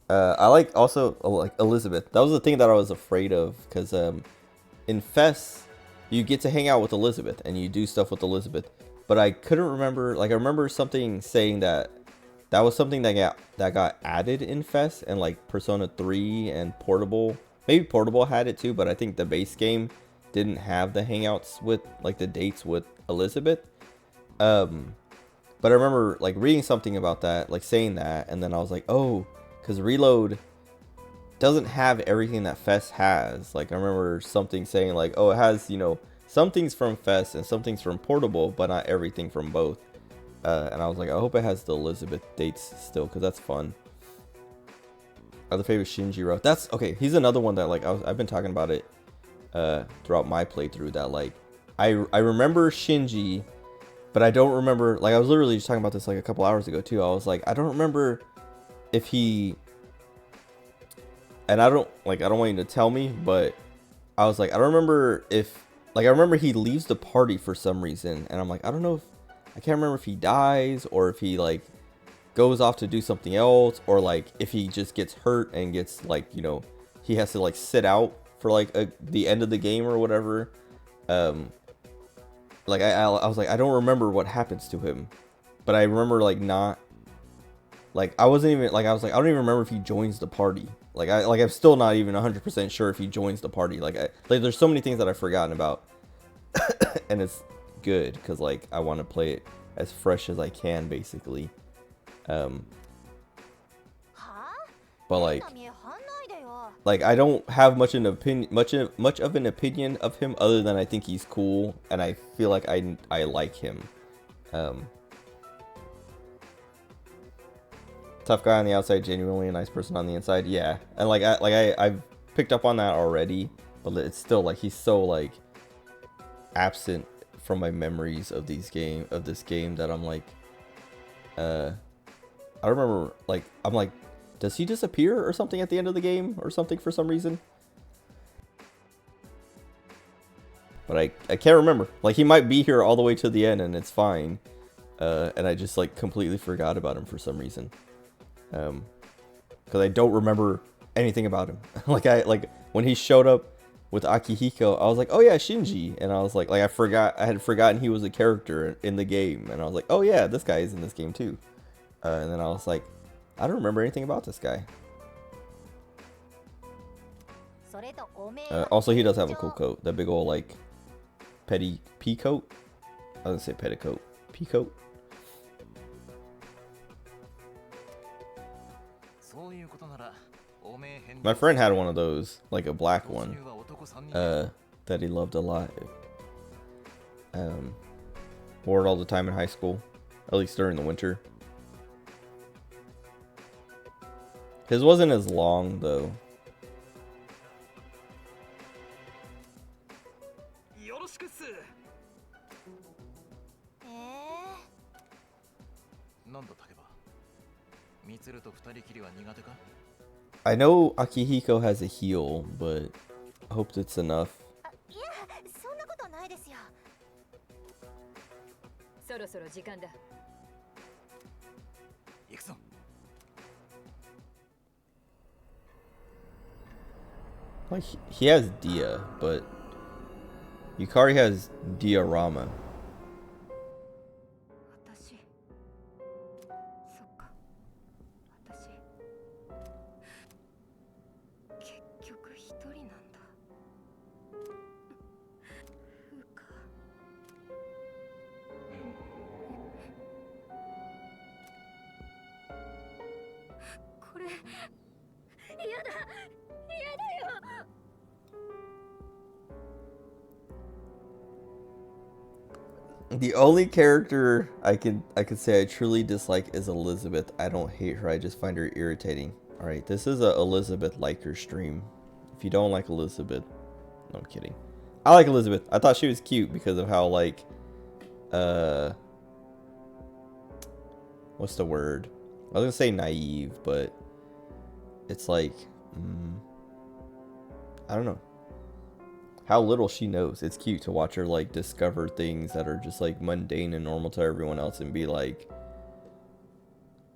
I like also like Elizabeth. That was the thing that I was afraid of, because in Fess you get to hang out with Elizabeth and you do stuff with Elizabeth, but I couldn't remember. Like I remember something saying that was something that got added in Fess and like Persona 3 and Portable. Maybe Portable had it too, but I think the base game didn't have the hangouts with like the dates with Elizabeth. But I remember like reading something about that, like saying that, and then I was like, oh, because Reload doesn't have everything that Fess has. Like I remember something saying like, oh, it has, you know, some things from Fess and some things from Portable, but not everything from both. And I was like, I hope it has the Elizabeth dates still, because that's fun. Other favorite Shinjiro. That's okay. He's another one that like I've been talking about it throughout my playthrough. That like I remember Shinji, but I don't remember. Like I was literally just talking about this like a couple hours ago too. I was like, I don't remember if he. And I don't want you to tell me, but I was like, I don't remember if like I remember he leaves the party for some reason, and I'm like, I don't know if. I can't remember if he dies or if he like goes off to do something else, or like if he just gets hurt and gets like, you know, he has to like sit out for like the end of the game or whatever. Like I was like, I don't remember what happens to him, but I remember like not like I wasn't even like I was like, I don't even remember if he joins the party. Like I'm still not even 100% sure if he joins the party. Like there's so many things that I've forgotten about. And it's good because like I want to play it as fresh as I can, basically. But like I don't have much of an opinion of him other than I think he's cool and I feel like I like him. Tough guy on the outside, genuinely a nice person on the inside. Yeah, and like I've picked up on that already, but it's still like he's so like absent from my memories of this game that I'm like, I remember like I'm like, does he disappear or something at the end of the game or something for some reason? But I can't remember. Like he might be here all the way to the end and it's fine, and I just like completely forgot about him for some reason. because I don't remember anything about him. like when he showed up with Akihiko, I was like, oh yeah, Shinji, and I was like I had forgotten he was a character in the game, and I was like, oh yeah, this guy is in this game too, and then I was like, I don't remember anything about this guy. Also, he does have a cool coat, that big old like pea coat. I was gonna say petticoat, pea coat. My friend had one of those, like a black one, that he loved a lot. Wore it all the time in high school, at least during the winter. His wasn't as long though. I know Akihiko has a heal, but I hope it's enough. Like he has Dia, but Yukari has Diorama. The only character I could say I truly dislike is Elizabeth. I don't hate her, I just find her irritating. Alright, this is a Elizabeth liker stream. If you don't like Elizabeth, no, I'm kidding. I like Elizabeth. I thought she was cute because of how like what's the word? I was gonna say naive, but it's like I don't know. How little she knows. It's cute to watch her like discover things that are just like mundane and normal to everyone else and be like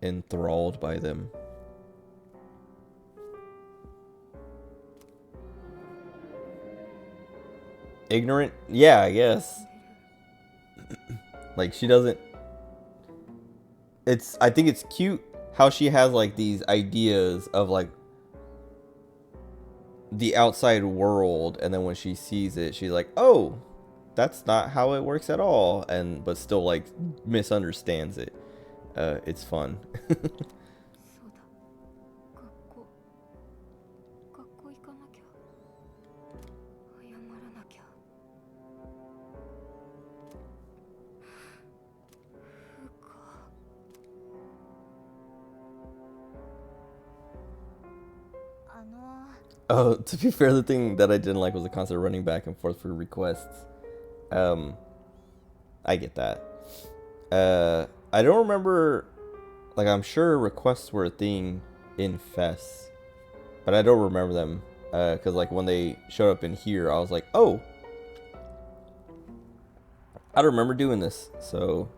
enthralled by them. Ignorant? Yeah, I guess. Like she doesn't. I think it's cute how she has like these ideas of like the outside world, and then when she sees it, she's like, oh, that's not how it works at all, but still like misunderstands it. It's fun. Oh, to be fair, the thing that I didn't like was the constant running back and forth for requests. I get that. I don't remember, like I'm sure requests were a thing in FES, but I don't remember them, because like when they showed up in here, I was like, oh, I don't remember doing this, so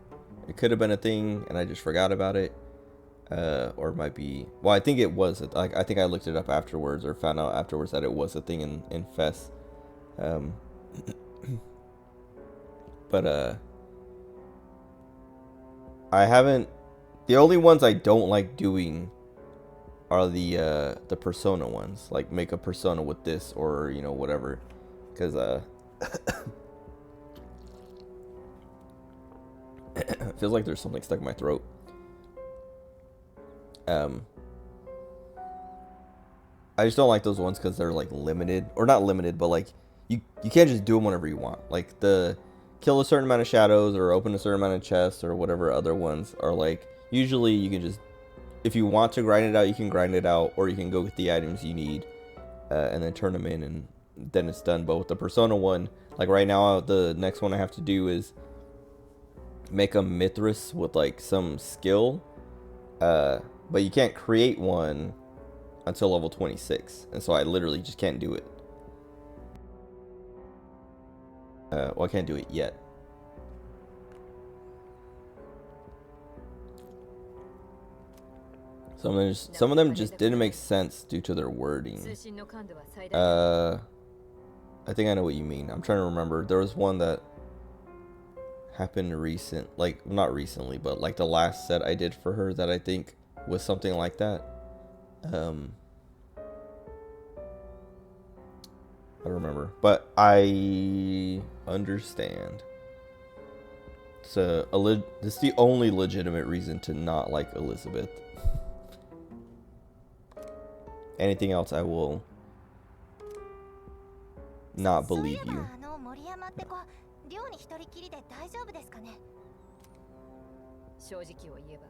it could have been a thing and I just forgot about it. Or it might be, well, I think it was, like, I think I looked it up afterwards or found out afterwards that it was a thing in FES. But, I haven't, the only ones I don't like doing are the Persona ones, like make a Persona with this or, you know, whatever, because, it feels like there's something stuck in my throat. I just don't like those ones because they're like limited, or not limited, but like you can't just do them whenever you want. Like the kill a certain amount of shadows or open a certain amount of chests or whatever other ones are like, usually you can just, if you want to grind it out, you can grind it out, or you can go get the items you need and then turn them in, and then it's done. But with the Persona one, like right now, the next one I have to do is make a Mithras with like some skill, but you can't create one until level 26, and so I literally just can't do it. Well, I can't do it yet. Some of them just didn't make sense due to their wording. 通信の感度は最大だ。 I think I know what you mean. I'm trying to remember. There was one that happened not recently, but like the last set I did for her that I think was something like that. I don't remember, but I understand. It's it's the only legitimate reason to not like Elizabeth. Anything else, I will not believe you. あの森山って子、寮に一人きりで大丈夫ですかね。正直を言えば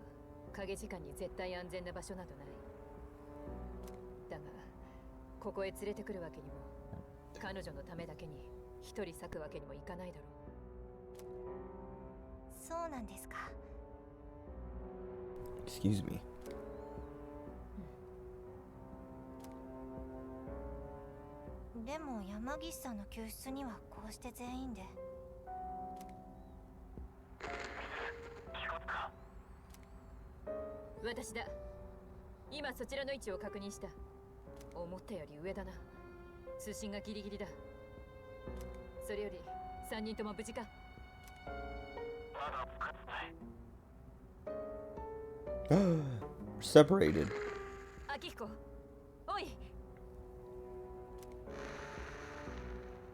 影時間に絶対安全な場所などない。だがここへ連れてくるわけにも彼女のためだけに一人割くわけにもいかないだろう。そうなんですか。 Excuse me. でも山岸さんの救出にはこうして全員で。私だ。今そちらの位置を確認した。思ったより上だな。通信がギリギリだ。それより3人とも無事か。 Separated. 秋彦、おい。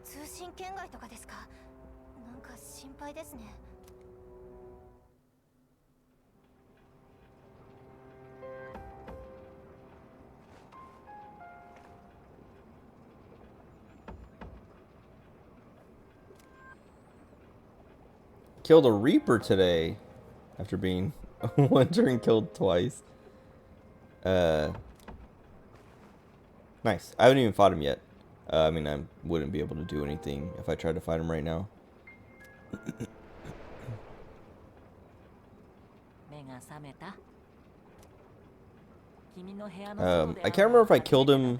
通信圏外とかですか。なんか心配ですね。 Killed a Reaper today after being one turn killed twice. Nice. I haven't even fought him yet. I mean, I wouldn't be able to do anything if I tried to fight him right now. I can't remember if I killed him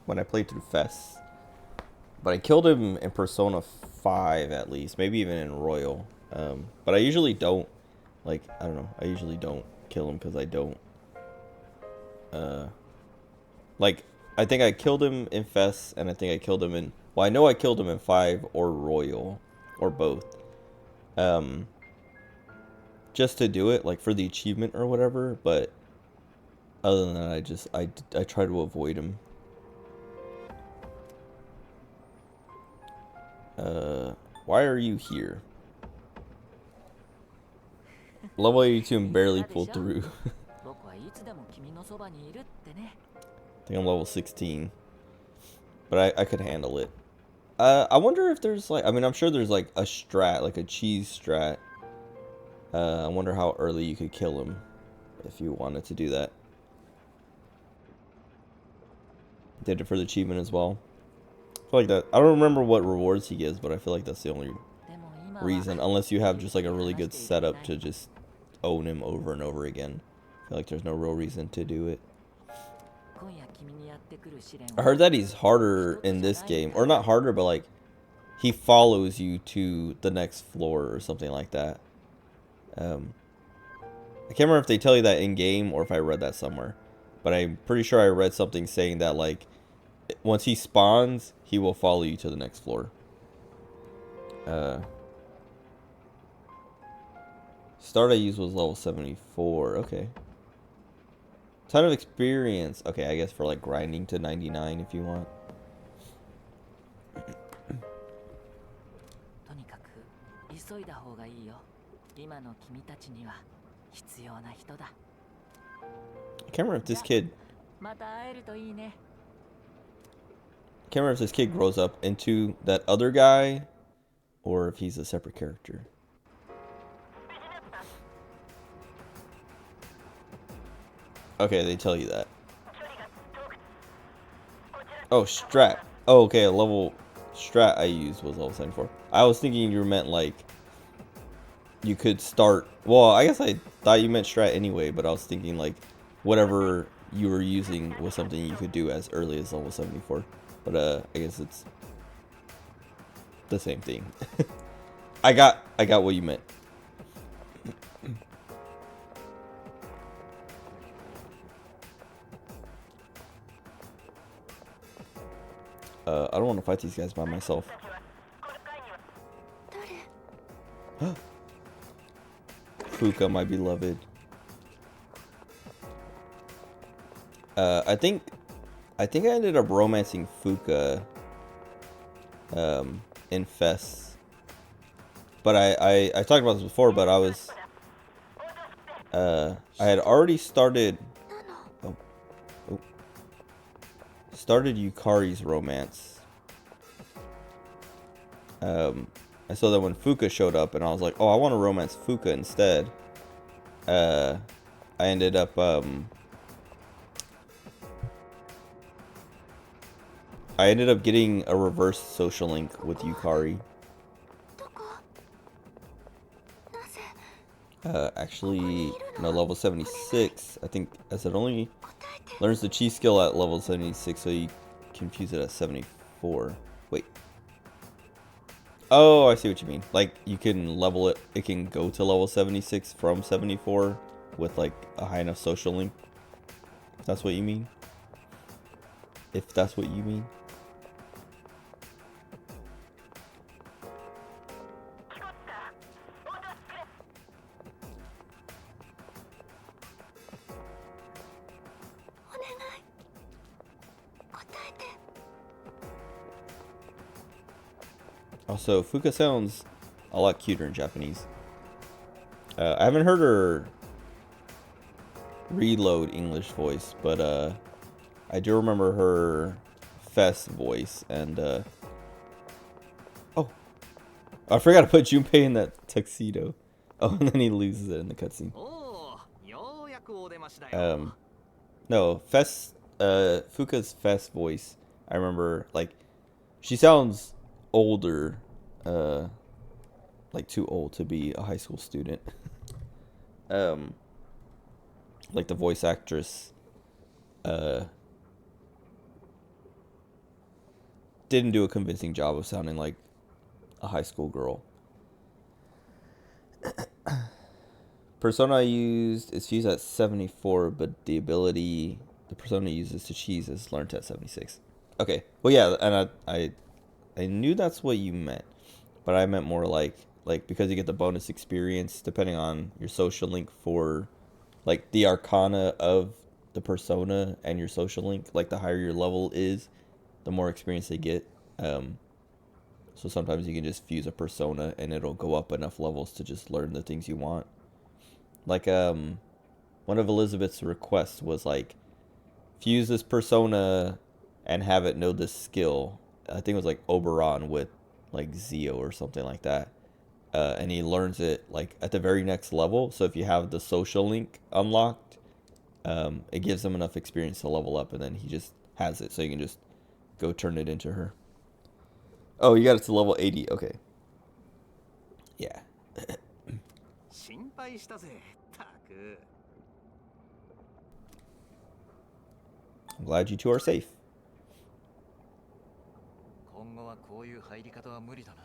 when I played through Fest, but I killed him in Persona 5 at least, maybe even in Royal. But I usually don't, like, I don't know, I usually don't kill him because I don't, like, I think I killed him in Fest, and I think I killed him in, well, I know I killed him in 5 or Royal, or both, just to do it, like, for the achievement or whatever, but other than that, I try to avoid him. Why are you here? Level 82 and barely pulled through. I think I'm level 16. But I could handle it. I wonder if there's like, I mean, I'm sure there's like a strat, like a cheese strat. I wonder how early you could kill him if you wanted to do that. Did it for the achievement as well. I feel like that, I don't remember what rewards he gives, but I feel like that's the only reason, unless you have just like a really good setup to just own him over and over again. I feel like there's no real reason to do it. I heard that he's harder in this game, or not harder, but like he follows you to the next floor or something like that. I can't remember if they tell you that in game or if I read that somewhere, but I'm pretty sure I read something saying that like once he spawns, he will follow you to the next floor. Start I used was level 74. Okay. Ton of experience. Okay, I guess for like grinding to 99 if you want. I can't remember if this kid... Can't remember if this kid grows up into that other guy or if he's a separate character. Okay, they tell you that. Oh, strat. Oh, okay, a level strat I used was level 74. I was thinking you meant like you could start. Well, I guess I thought you meant strat anyway, but I was thinking like whatever you were using was something you could do as early as level 74. But I guess it's the same thing. I got what you meant. I don't want to fight these guys by myself. Fuka, my beloved. I think I ended up romancing Fuka in Fest. But I talked about this before, but I was I had already started Yukari's romance. And so that when Fuka showed up and I was like, oh, I want to romance Fuka instead, I ended up getting a reverse social link with Yukari. Actually, no, level 76. I think as it only learns the chi skill at level 76, so you confuse it at 74. Wait. Oh, I see what you mean. Like, you can level it. It can go to level 76 from 74 with, like, a high enough social link. If that's what you mean. If that's what you mean. Also, Fuka sounds a lot cuter in Japanese. I haven't heard her reload English voice, but I do remember her Fest voice, and oh, I forgot to put Junpei in that tuxedo. Oh, and then he loses it in the cutscene. No, Fest, Fuka's Fest voice, I remember, like, she sounds older, like too old to be a high school student. Like the voice actress didn't do a convincing job of sounding like a high school girl. Persona I used is fused at 74, but the ability the persona uses to cheese is learned at 76. Okay, well yeah, and I knew that's what you meant, but I meant more like because you get the bonus experience depending on your social link for like the arcana of the persona and your social link. Like the higher your level is, the more experience they get. So sometimes you can just fuse a persona and it'll go up enough levels to just learn the things you want. Like one of Elizabeth's requests was like fuse this persona and have it know this skill. I think it was like Oberon with like Zio or something like that. And he learns it like at the very next level. So if you have the social link unlocked, it gives him enough experience to level up, and then he just has it. So you can just go turn it into her. Oh, you got it to level 80. Okay. Yeah. I'm glad you two are safe. 今後はこういう入り方は無理だな。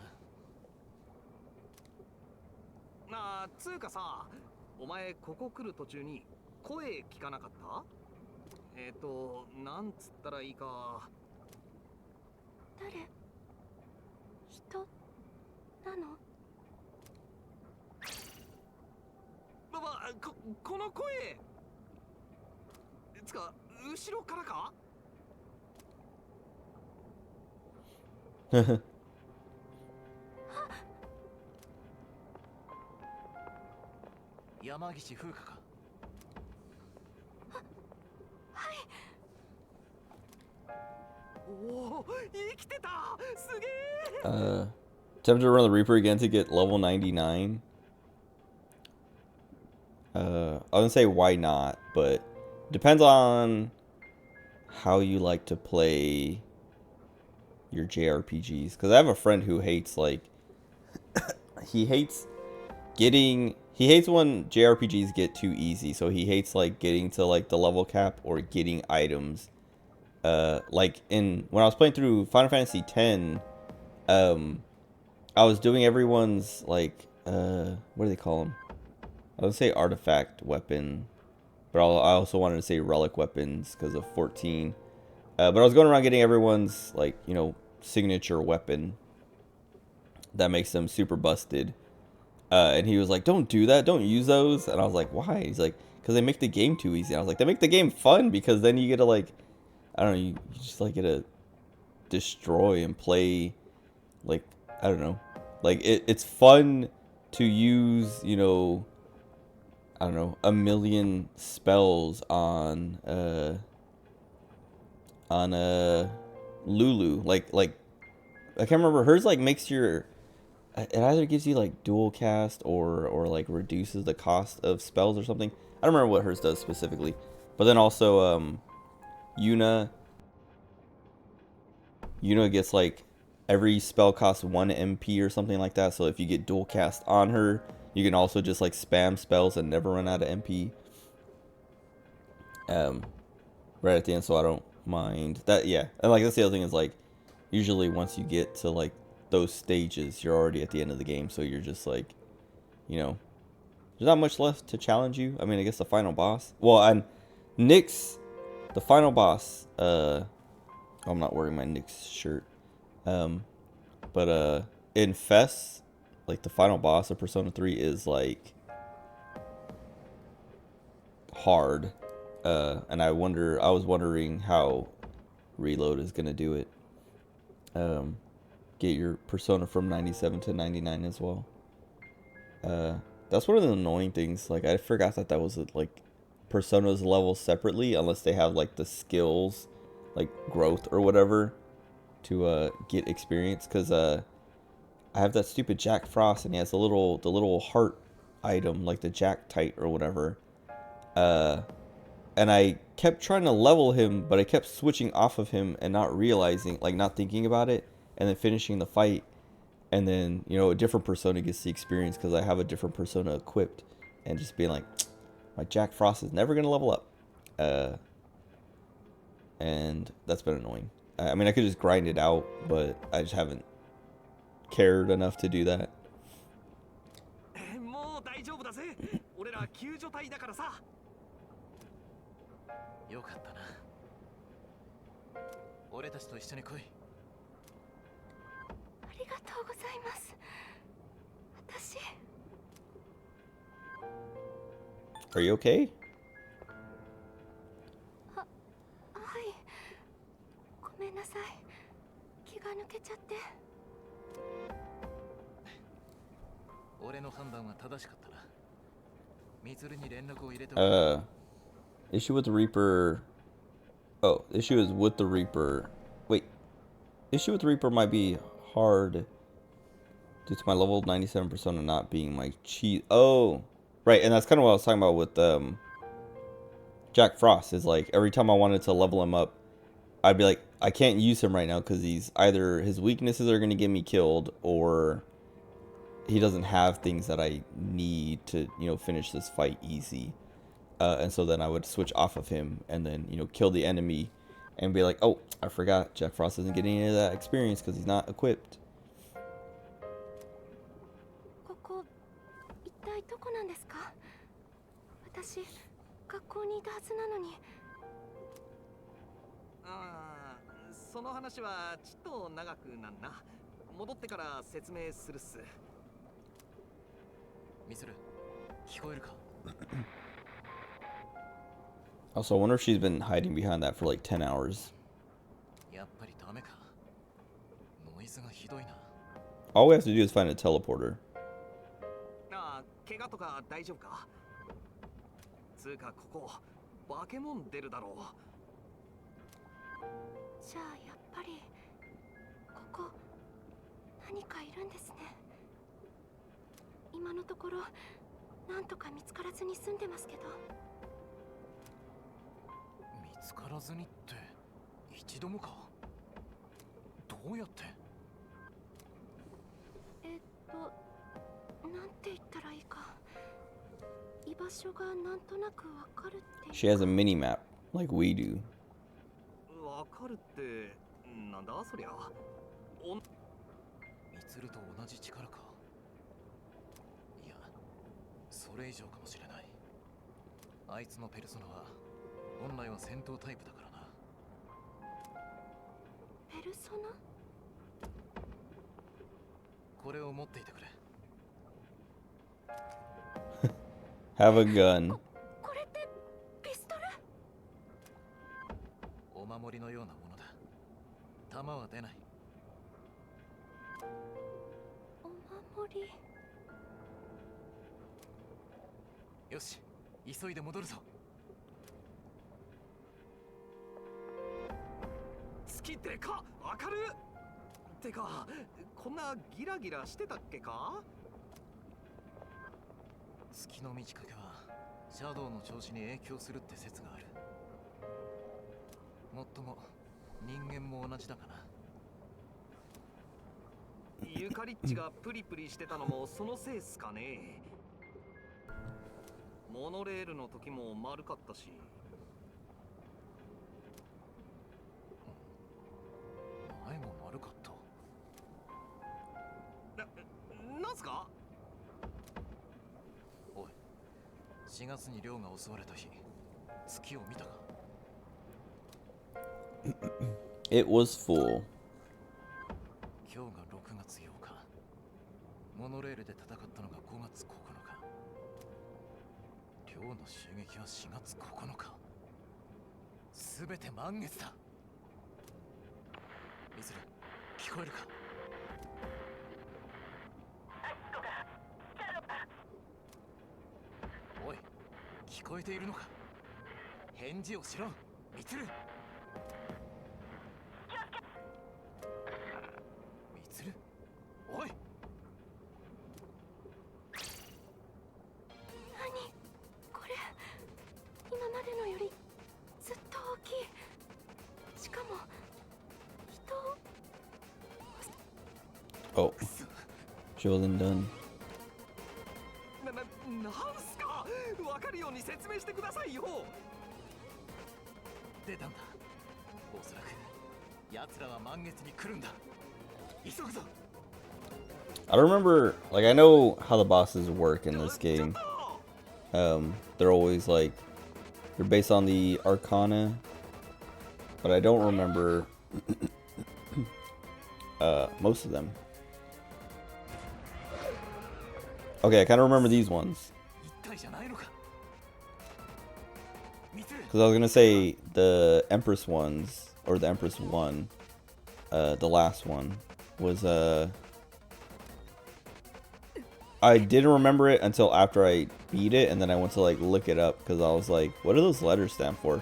なあ、つうかさ、お前ここ来る途中に声聞かなかった？なんつったらいいか。誰？人なの？この声。つか後ろからか？山岸風花か。はい。おお、生きてた。すげえ。Attempt to run the Reaper again to get level 99. I wouldn't say why not, but depends on how you like to play your JRPGs. Because I have a friend who hates like he hates when JRPGs get too easy. So he hates like getting to like the level cap or getting items. Like when I was playing through Final Fantasy X, I was doing everyone's like what do they call them? I would say artifact weapon, but I also wanted to say relic weapons because of 14. But I was going around getting everyone's, like, you know, signature weapon that makes them super busted. And he was like, don't do that. Don't use those. And I was like, why? He's like, because they make the game too easy. And I was like, they make the game fun because then you get to, like, I don't know, you just, like, get to destroy and play, like, I don't know. Like, it's fun to use, you know, I don't know, a million spells on Lulu. Like I can't remember, hers like makes your, it either gives you like dual cast or like reduces the cost of spells or something. I don't remember what hers does specifically. But then also Yuna gets like every spell costs 1 MP or something like that. So if you get dual cast on her, you can also just like spam spells and never run out of MP. Right at the end, so I don't mind that. Yeah, and like that's the other thing is like usually once you get to like those stages, you're already at the end of the game, so you're just like, you know, there's not much left to challenge you. I mean, I guess the final boss. Well, and Nyx, the final boss. I'm not wearing my Nyx shirt. But in Fest, like the final boss of Persona 3 is like hard. And I was wondering how Reload is gonna do it. Get your Persona from 97 to 99 as well. That's one of the annoying things. Like I forgot that was like Persona's level separately, unless they have like the skills, like growth or whatever, to get experience. Cause I have that stupid Jack Frost, and he has the little heart item, like the Jacktite or whatever. And I kept trying to level him, but I kept switching off of him and not realizing, like not thinking about it, and then finishing the fight. And then, you know, a different Persona gets the experience because I have a different Persona equipped. And just being like, my Jack Frost is never going to level up. And that's been annoying. I mean, I could just grind it out, but I just haven't cared enough to do that. もう大丈夫だぜ。俺ら救助隊だからさ。よかったな。俺たちと一緒に来い。ありがとうございます。私。Are you okay? はい。ごめんなさい。気が抜けちゃって。俺の判断は正しかったな。ミツルに連絡を入れておく。Issue with the Reaper. Oh, issue is with the Reaper. Wait. Issue with the Reaper might be hard due to my level 97 Persona not being my cheat. Oh, right. And that's kind of what I was talking about with Jack Frost. Is like every time I wanted to level him up, I'd be like, I can't use him right now because he's either his weaknesses are going to get me killed, or he doesn't have things that I need to, you know, finish this fight easy. And so then I would switch off of him and then, you know, kill the enemy and be like, oh, I forgot Jack Frost isn't getting any of that experience because he's not equipped. ここ一体どこなんですか？私学校にいたはずなのに。ああ、その話はちっと長くなんな。戻ってから説明するっす。ミツル、聞こえるか？ Also, I wonder if she's been hiding behind that for like 10 hours. やっぱりダメか。ノイズがひどいな。All we have to do is find a teleporter. ああ、怪我とか大丈夫か？つうかここバケモン出るだろう。じゃあやっぱりここ何かいるんですね。今のところなんとか見つからずに済んでますけど。見つからずにって一度もか？どうやって？なんて言ったらいいか。居場所がなんとなくわかるって。She has a mini map like we do. わかるってなんだそりゃ。ミツルと同じ力か。いや、それ以上かもしれない。あいつのペルソナは本来は戦闘タイプだからな。ルソナ？これを持っていてくれ。 Have a gun. これってピストル？お守りのようなものだ。弾は出ない。お守り。よし、急いで戻るぞ。月でかっ、明るってか、こんなギラギラしてたっけか？月の満ち欠けはシャドウの調子に影響するって説がある。もっとも人間も同じだかな。ユカリッチがプリプリしてたのもそのせいっすかね。モノレールの時も丸かったし。前も丸かった。なんすか？おい、4月に亮が襲われた日、月を見たか？ It was full. 今日が6月8日。モノレールで戦ったのが5月9日。亮の襲撃は4月9日。すべて満月だ。いずれ聞こえるか？おい、聞こえているのか？返事をしろ、ミツル。ミツル、おい。何これ？今までのよりずっと大きい。しかも人を。 Oh. Jolin done. なんすか？わかるように説明してくださいよ。出たんだ。おそらく奴らは満月に来るんだ。急ぐぞ。 I don't remember, like, I know how the bosses work in this game. They're always like, they're based on the Arcana, but I don't remember most of them. Okay, I kind of remember these ones. 一体じゃないのか？ミツル。 Because I was gonna say the Empress ones, or the Empress one, the last one, was, I didn't remember it until after I beat it, and then I went to, like, look it up, because I was like, what do those letters stand for?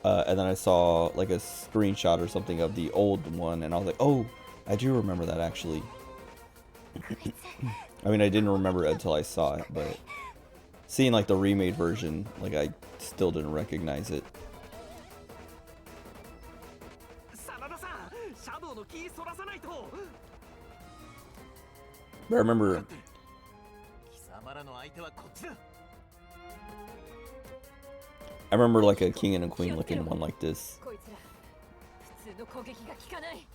And then I saw, like, a screenshot or something of the old one, and I was like, oh, I do remember that, actually. I mean, I didn't remember it until I saw it, but seeing, like, the remade version, like, I still didn't recognize it. 真田さん、シャドウの気そらさないと。 But I remember, 貴様らの相手はこっちだ。 I remember, like, a king and a queen looking one like this. こいつら普通の攻撃が効かない。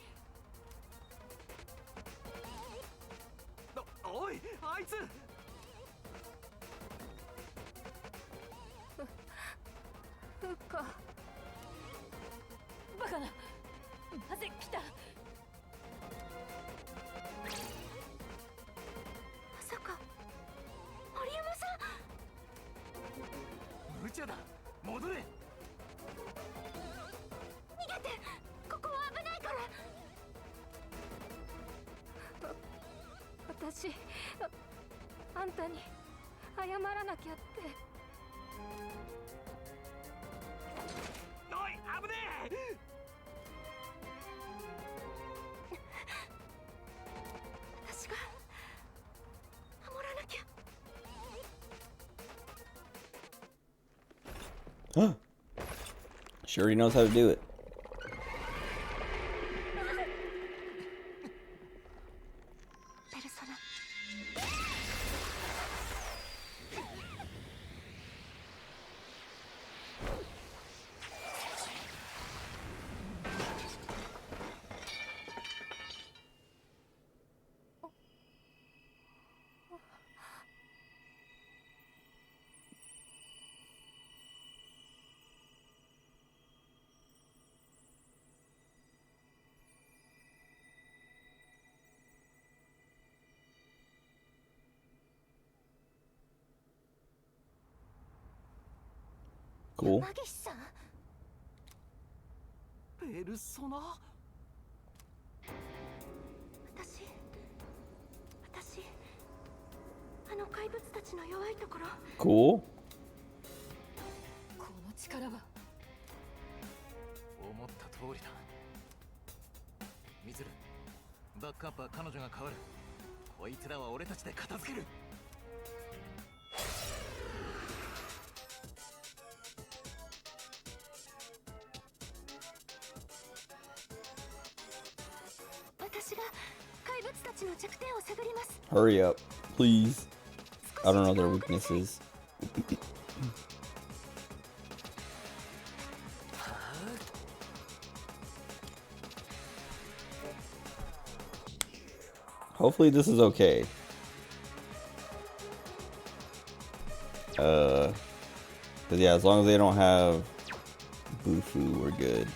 おい、あいつ。うか。バカな。なぜ来た？まさか森山さん。無茶だ。戻れ。逃げて。ここは危ないから。私あんたに謝らなきゃって。おい、危ねえ。私が守らなきゃ。Sure, he knows how to do it. ペルソナ。Cool. 山岸さん。ペルソナ。私あの怪物たちの弱いところ。 Cool. この力は。思った通りだ。ミズル、バックアップは彼女が変わる。こいつらは俺たちで片付ける。私が怪物たちの弱点を探ります。 Hurry up, please. I don't know their weaknesses. Hopefully this is okay. Cause yeah, as long as they don't have Bufu, we're good.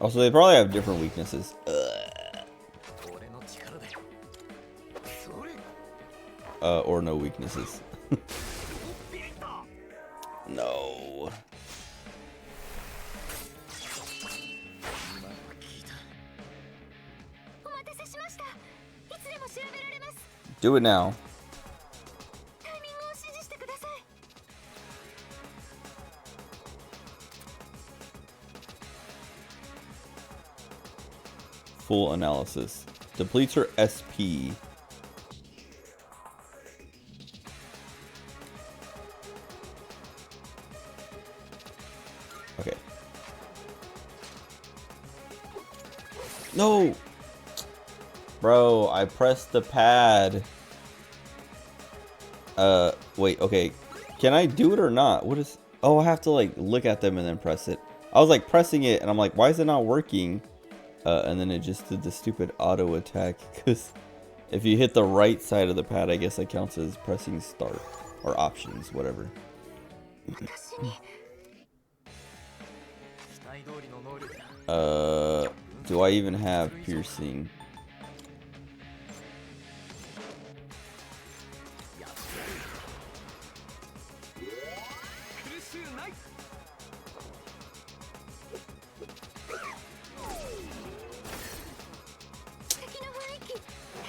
Also, they probably have different weaknesses. Or no weaknesses. No. Do it now. Full analysis. Depletes her SP. Okay. No! Bro, I pressed the pad. Wait, okay. Can I do it or not? What is... Oh, I have to, like, look at them and then press it. I was, like, pressing it, and I'm like, why is it not working? And then it just did the stupid auto attack. Because if you hit the right side of the pad, I guess that counts as pressing start. Or options, whatever. Do I even have piercing?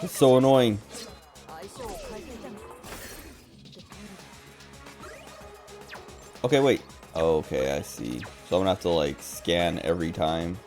It's so annoying. Okay, wait. Okay, I see. So I'm gonna have to like scan every time.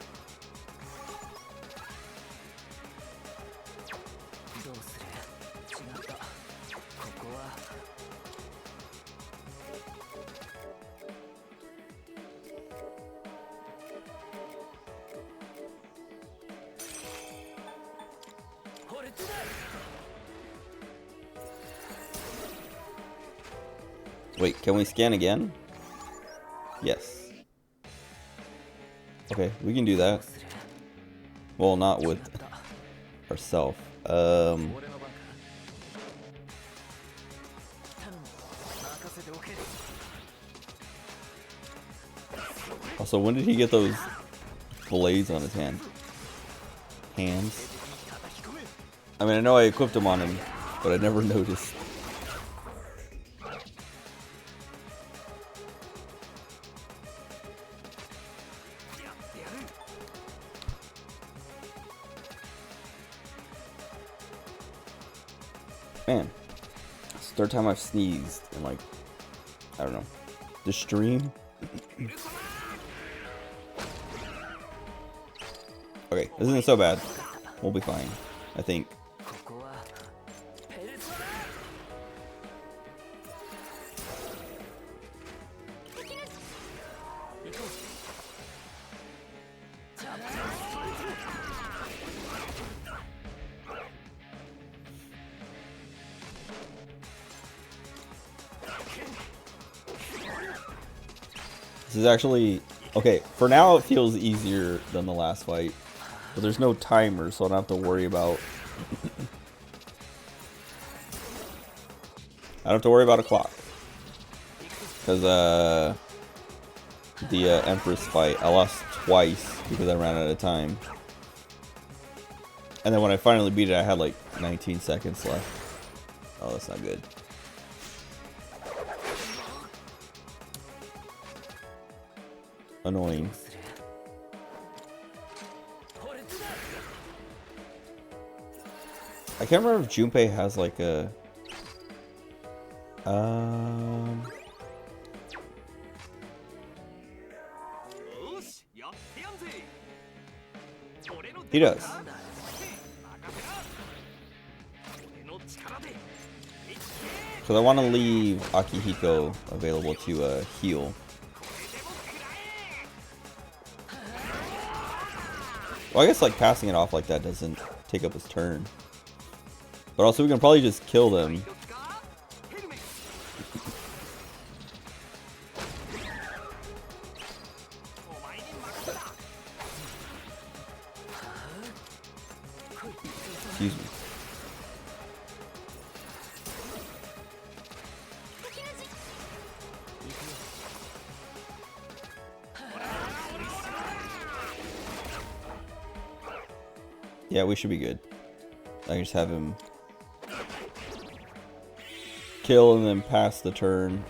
Wait, can we scan again? Yes. Okay, we can do that. Well, not with ourselves. Also, when did he get those blades on his hands? I mean, I know I equipped them on him, but I never noticed. Man, it's the third time I've sneezed in like, I don't know, the stream. Okay, this isn't so bad. We'll be fine, I think. This is actually, okay, for now it feels easier than the last fight, but there's no timer, so I don't have to worry about, I don't have to worry about a clock, because, the Empress fight. I lost twice because I ran out of time. And then when I finally beat it, I had like 19 seconds left. Oh, that's not good. Annoying. I can't remember if Junpei has like a he does. Because I want to leave Akihiko available to heal. Well, I guess like passing it off like that doesn't take up his turn. But also we can probably just kill them. Excuse me. Yeah, we should be good. I can just have him kill and then pass the turn.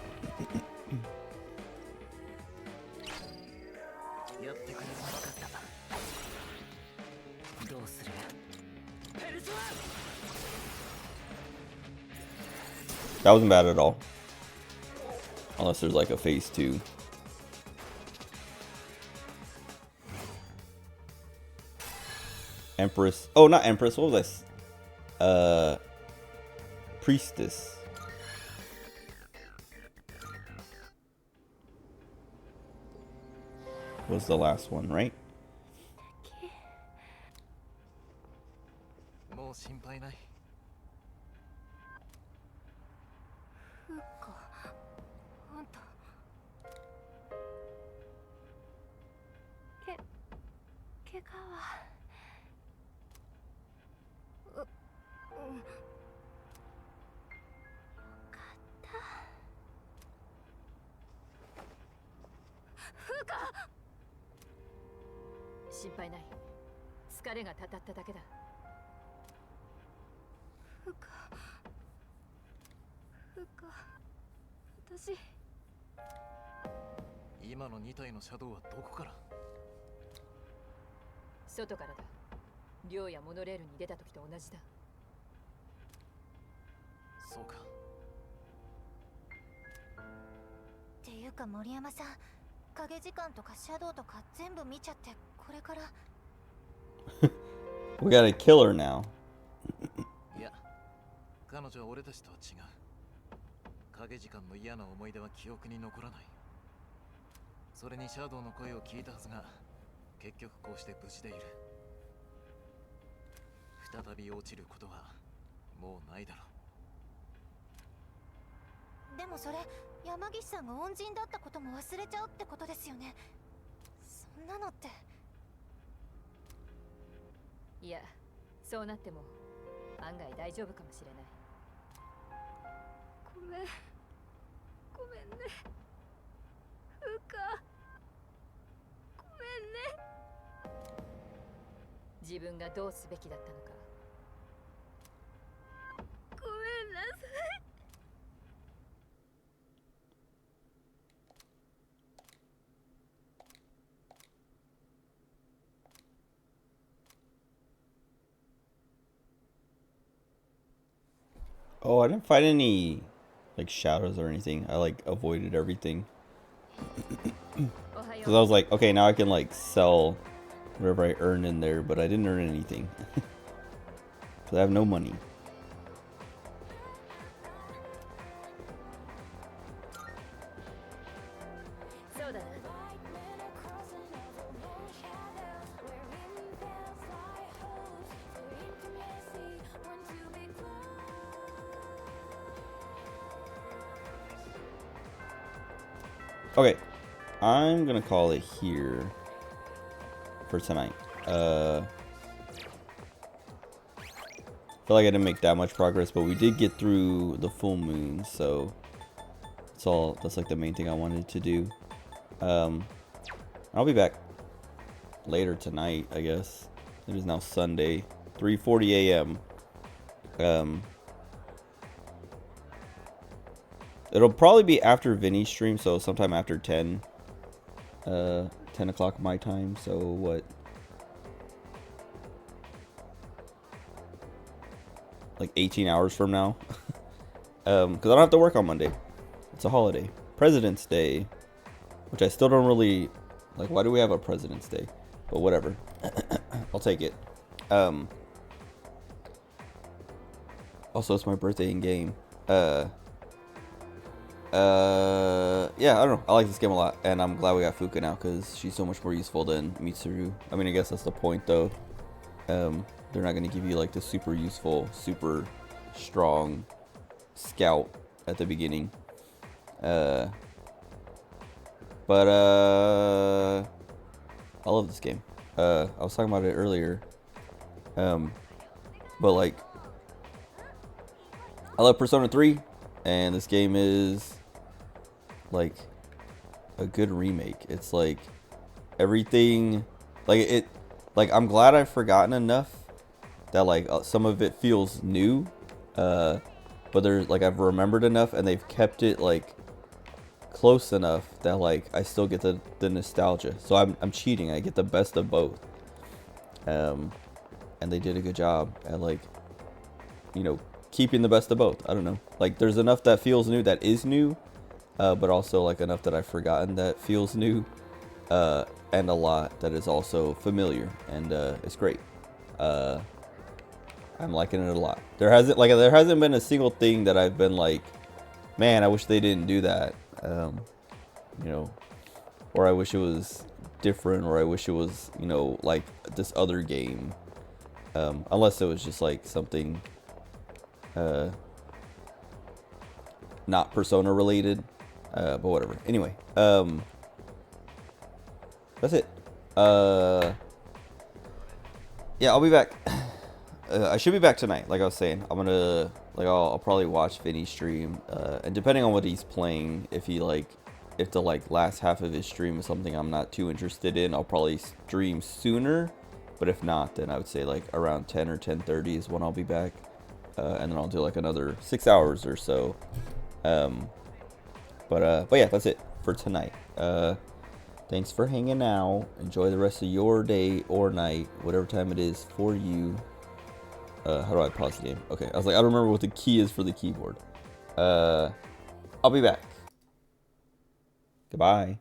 That wasn't bad at all. Unless there's like a phase 2. Empress. Oh, not Empress. What was I? Priestess. Was the last one, right?外からだ。寮やモノレールに出た時と同じだ。そうか。っていうか森山さん、影時間とかシャドウとか全部見ちゃってこれから。We gotta kill her now. いや、彼女は俺たちとは違う。影時間の嫌な思い出は記憶に残らない。それにシャドウの声を聞いたはずが。結局こうして無事でいる。再び落ちることはもうないだろう。でもそれ山岸さんが恩人だったことも忘れちゃうってことですよね。そんなのって。いや、そうなっても案外大丈夫かもしれない。ごめんねうか。自分がどうすべきだったのか。ごめんなさい。Oh, I didn't find any like shadows or anything. I like avoided everything. Because I was like, okay, now I can like sell whatever I earned in there, but I didn't earn anything. Because I have no money. Okay, I'm gonna call it here for tonight. I feel like I didn't make that much progress, but we did get through the full moon, so that's like the main thing I wanted to do. I'll be back later tonight, I guess. It is now Sunday, 3:40 a.m. It'll probably be after Vinny's stream, so sometime after 10 o'clock my time. So what? Like 18 hours from now. Because I don't have to work on Monday. It's a holiday. President's Day. Which I still don't really... Like, why do we have a President's Day? But whatever. I'll take it. Also, it's my birthday in game. Yeah, I don't know. I like this game a lot. And I'm glad we got Fuka now, because she's so much more useful than Mitsuru. I mean, I guess that's the point, though. They're not going to give you, like, the super useful, super strong scout at the beginning. But I love this game. I was talking about it earlier. But like, I love Persona 3, and this game is like a good remake. It's like everything, like I'm glad I've forgotten enough that like some of it feels new. But there's like I've remembered enough, and they've kept it like close enough that like I still get the nostalgia. So I'm cheating. I get the best of both. And they did a good job at like, you know, keeping the best of both. I don't know. Like there's enough that feels new that is new, but also like enough that I've forgotten that feels new, and a lot that is also familiar, and it's great. I'm liking it a lot. There hasn't been a single thing that I've been like, man, I wish they didn't do that. You know, or I wish it was different, or I wish it was, you know, like this other game. Unless it was just like something not Persona related. But whatever. Anyway, that's it. Yeah, I'll be back. I should be back tonight, like I was saying. I'm gonna, like, I'll probably watch Vinny's stream, and depending on what he's playing, if the like last half of his stream is something I'm not too interested in, I'll probably stream sooner. But if not, then I would say like around 10 or 10:30 is when I'll be back, and then I'll do like another 6 hours or so. But yeah, that's it for tonight. Thanks for hanging out. Enjoy the rest of your day or night, whatever time it is for you. How do I pause the game? Okay, I was like, I don't remember what the key is for the keyboard. I'll be back. Goodbye.